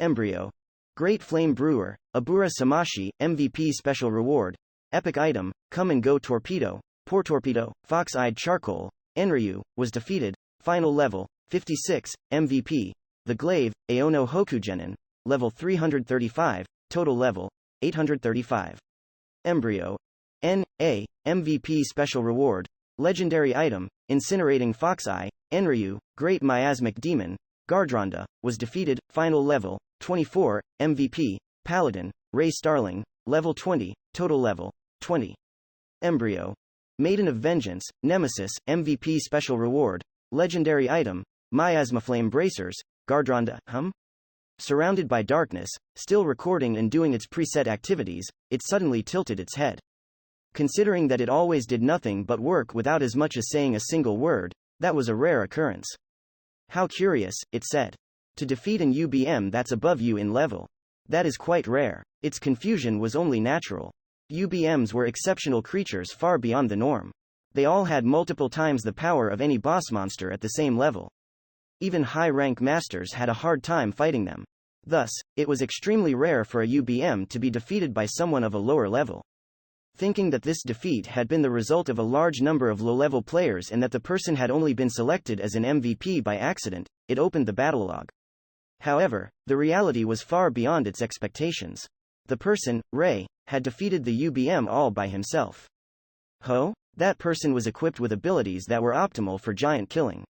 S1: Embryo. Great Flame Brewer, Abura Samashi, MVP Special Reward, Epic Item, Come and Go Torpedo, Torpedo, Fox-Eyed Charcoal, Enryu, was defeated, final level, 56, MVP, The Glaive, Aono Hokugenin, level 335, total level, 835. Embryo. N.A., MVP Special Reward, Legendary Item, Incinerating Fox-Eye, Enryu, Great Miasmic Demon, Gardronda, was defeated, final level, 24, MVP, Paladin, Ray Starling, level 20, total level, 20. Embryo. Maiden of Vengeance, Nemesis, MVP Special Reward, Legendary Item, Miasma Flame Bracers, Gardronda, Surrounded by darkness, still recording and doing its preset activities, it suddenly tilted its head. Considering that it always did nothing but work without as much as saying a single word, that was a rare occurrence. How curious, it said. To defeat an UBM that's above you in level. That is quite rare. Its confusion was only natural. UBMs were exceptional creatures far beyond the norm. They all had multiple times the power of any boss monster at the same level. Even high-rank masters had a hard time fighting them. Thus, it was extremely rare for a UBM to be defeated by someone of a lower level. Thinking that this defeat had been the result of a large number of low-level players and that the person had only been selected as an MVP by accident, it opened the battle log. However, the reality was far beyond its expectations. The person, Ray, had defeated the UBM all by himself. That person was equipped with abilities that were optimal for giant killing.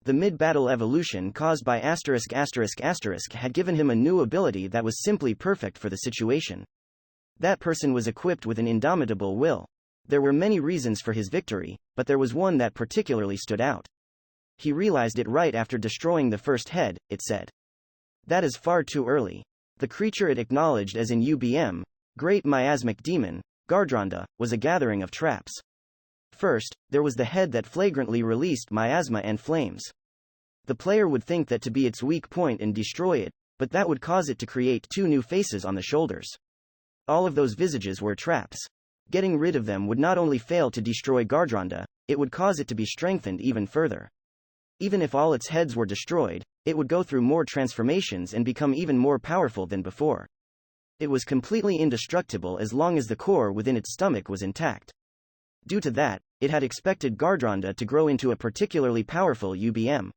S1: The mid-battle evolution caused by **** had given him a new ability that was simply perfect for the situation. That person was equipped with an indomitable will. There were many reasons for his victory, but there was one that particularly stood out. He realized it right after destroying the first head, it said. That is far too early. The creature it acknowledged as in UBM, Great Miasmic Demon, Gardronda, was a gathering of traps. First, there was the head that flagrantly released miasma and flames. The player would think that to be its weak point and destroy it, but that would cause it to create two new faces on the shoulders. All of those visages were traps. Getting rid of them would not only fail to destroy Gardronda, it would cause it to be strengthened even further. Even if all its heads were destroyed, it would go through more transformations and become even more powerful than before. It was completely indestructible as long as the core within its stomach was intact. Due to that, it had expected Gardronda to grow into a particularly powerful UBM.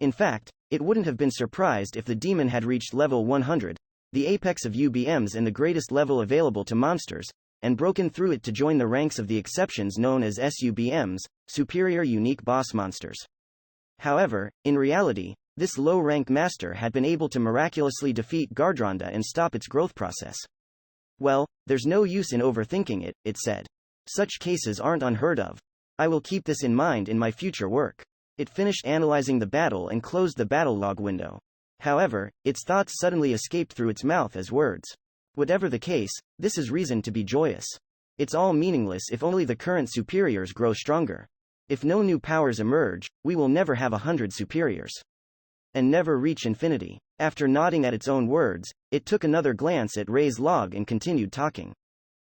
S1: In fact, it wouldn't have been surprised if the demon had reached level 100, the apex of UBMs and the greatest level available to monsters, and broken through it to join the ranks of the exceptions known as SUBMs, Superior Unique Boss Monsters. However, in reality, this low-rank master had been able to miraculously defeat Gardronda and stop its growth process. Well, there's no use in overthinking it, it said. Such cases aren't unheard of. I will keep this in mind in my future work. It finished analyzing the battle and closed the battle log window. However, its thoughts suddenly escaped through its mouth as words. Whatever the case, this is reason to be joyous. It's all meaningless if only the current superiors grow stronger. If no new powers emerge, we will never have 100 superiors. And never reach infinity. After nodding at its own words, it took another glance at Ray's log and continued talking.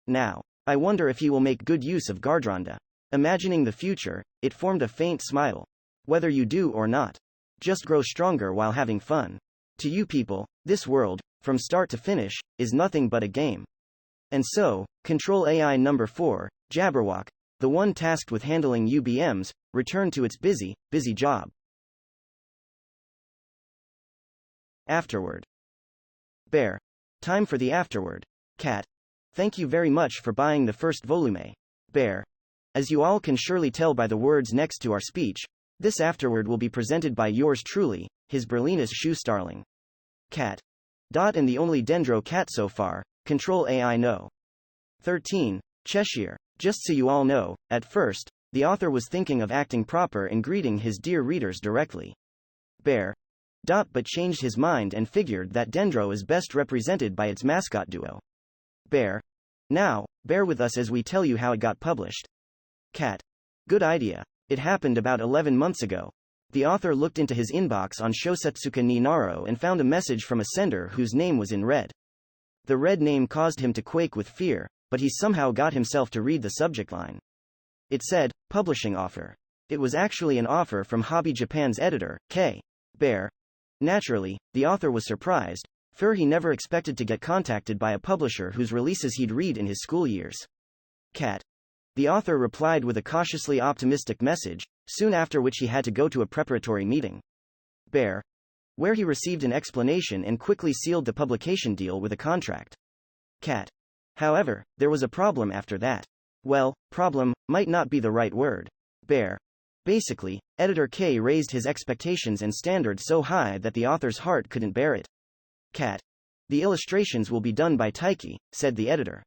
S1: Now, I wonder if he will make good use of Gardronda. Imagining the future, it formed a faint smile. Whether you do or not. Just grow stronger while having fun. To you people, this world, from start to finish, is nothing but a game. And so, Control AI number 4, Jabberwock, the one tasked with handling UBMs, returned to its busy job. Afterword. Bear. Time for the afterword. Cat. Thank you very much for buying the first volume. Bear. As you all can surely tell by the words next to our speech, this afterword will be presented by yours truly, His Berlinus Shoe Starling. Cat. And the only Dendro cat so far, Control AI No. 13, Cheshire. Just so you all know, at first, the author was thinking of acting proper and greeting his dear readers directly. Bear. But changed his mind and figured that Dendro is best represented by its mascot duo. Bear. Now, bear with us as we tell you how it got published. Cat. Good idea. It happened about 11 months ago. The author looked into his inbox on Shosetsuka ni Naro and found a message from a sender whose name was in red. The red name caused him to quake with fear, but he somehow got himself to read the subject line. It said, publishing offer. It was actually an offer from Hobby Japan's editor, K. Bear. Naturally, the author was surprised, for he never expected to get contacted by a publisher whose releases he'd read in his school years. Cat. The author replied with a cautiously optimistic message, soon after which he had to go to a preparatory meeting. Bear. Where he received an explanation and quickly sealed the publication deal with a contract. Cat. However, there was a problem after that. Well, problem might not be the right word. Bear. Basically, editor K raised his expectations and standards so high that the author's heart couldn't bear it. Cat. The illustrations will be done by Taiki, said the editor.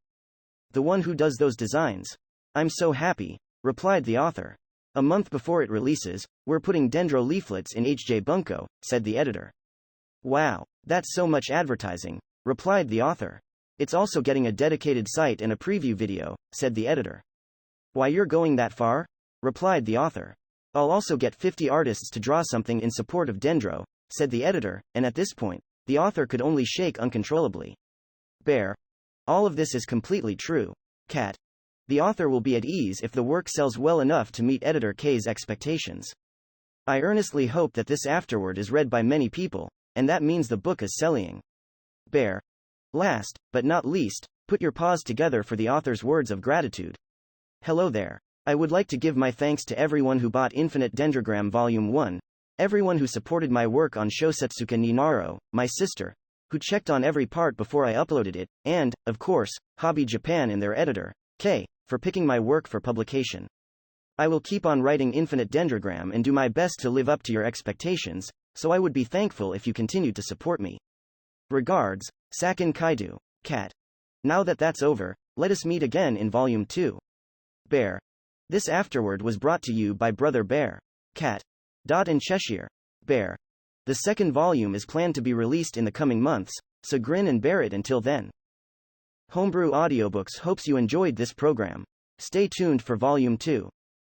S1: The one who does those designs. I'm so happy, replied the author. A month before it releases, we're putting Dendro leaflets in HJ Bunko, said the editor. Wow, that's so much advertising, replied the author. It's also getting a dedicated site and a preview video, said the editor. Why you're going that far? Replied the author. I'll also get 50 artists to draw something in support of Dendro, said the editor, and at this point, the author could only shake uncontrollably. Bear. All of this is completely true. Cat. The author will be at ease if the work sells well enough to meet editor K's expectations. I earnestly hope that this afterword is read by many people, and that means the book is selling. Bear. Last, but not least, put your paws together for the author's words of gratitude. Hello there. I would like to give my thanks to everyone who bought Infinite Dendrogram Volume 1, everyone who supported my work on Shosetsuka ni Naro, my sister, who checked on every part before I uploaded it, and, of course, Hobby Japan and their editor, K, for picking my work for publication. I will keep on writing Infinite Dendrogram and do my best to live up to your expectations, so I would be thankful if you continued to support me. Regards, Sakin Kaidu, Cat. Now that that's over, let us meet again in Volume 2. Bear. This afterword was brought to you by Brother Bear. Cat. And Cheshire. Bear. The second volume is planned to be released in the coming months, so grin and bear it until then. Homebrew Audiobooks hopes you enjoyed this program. Stay tuned for Volume 2.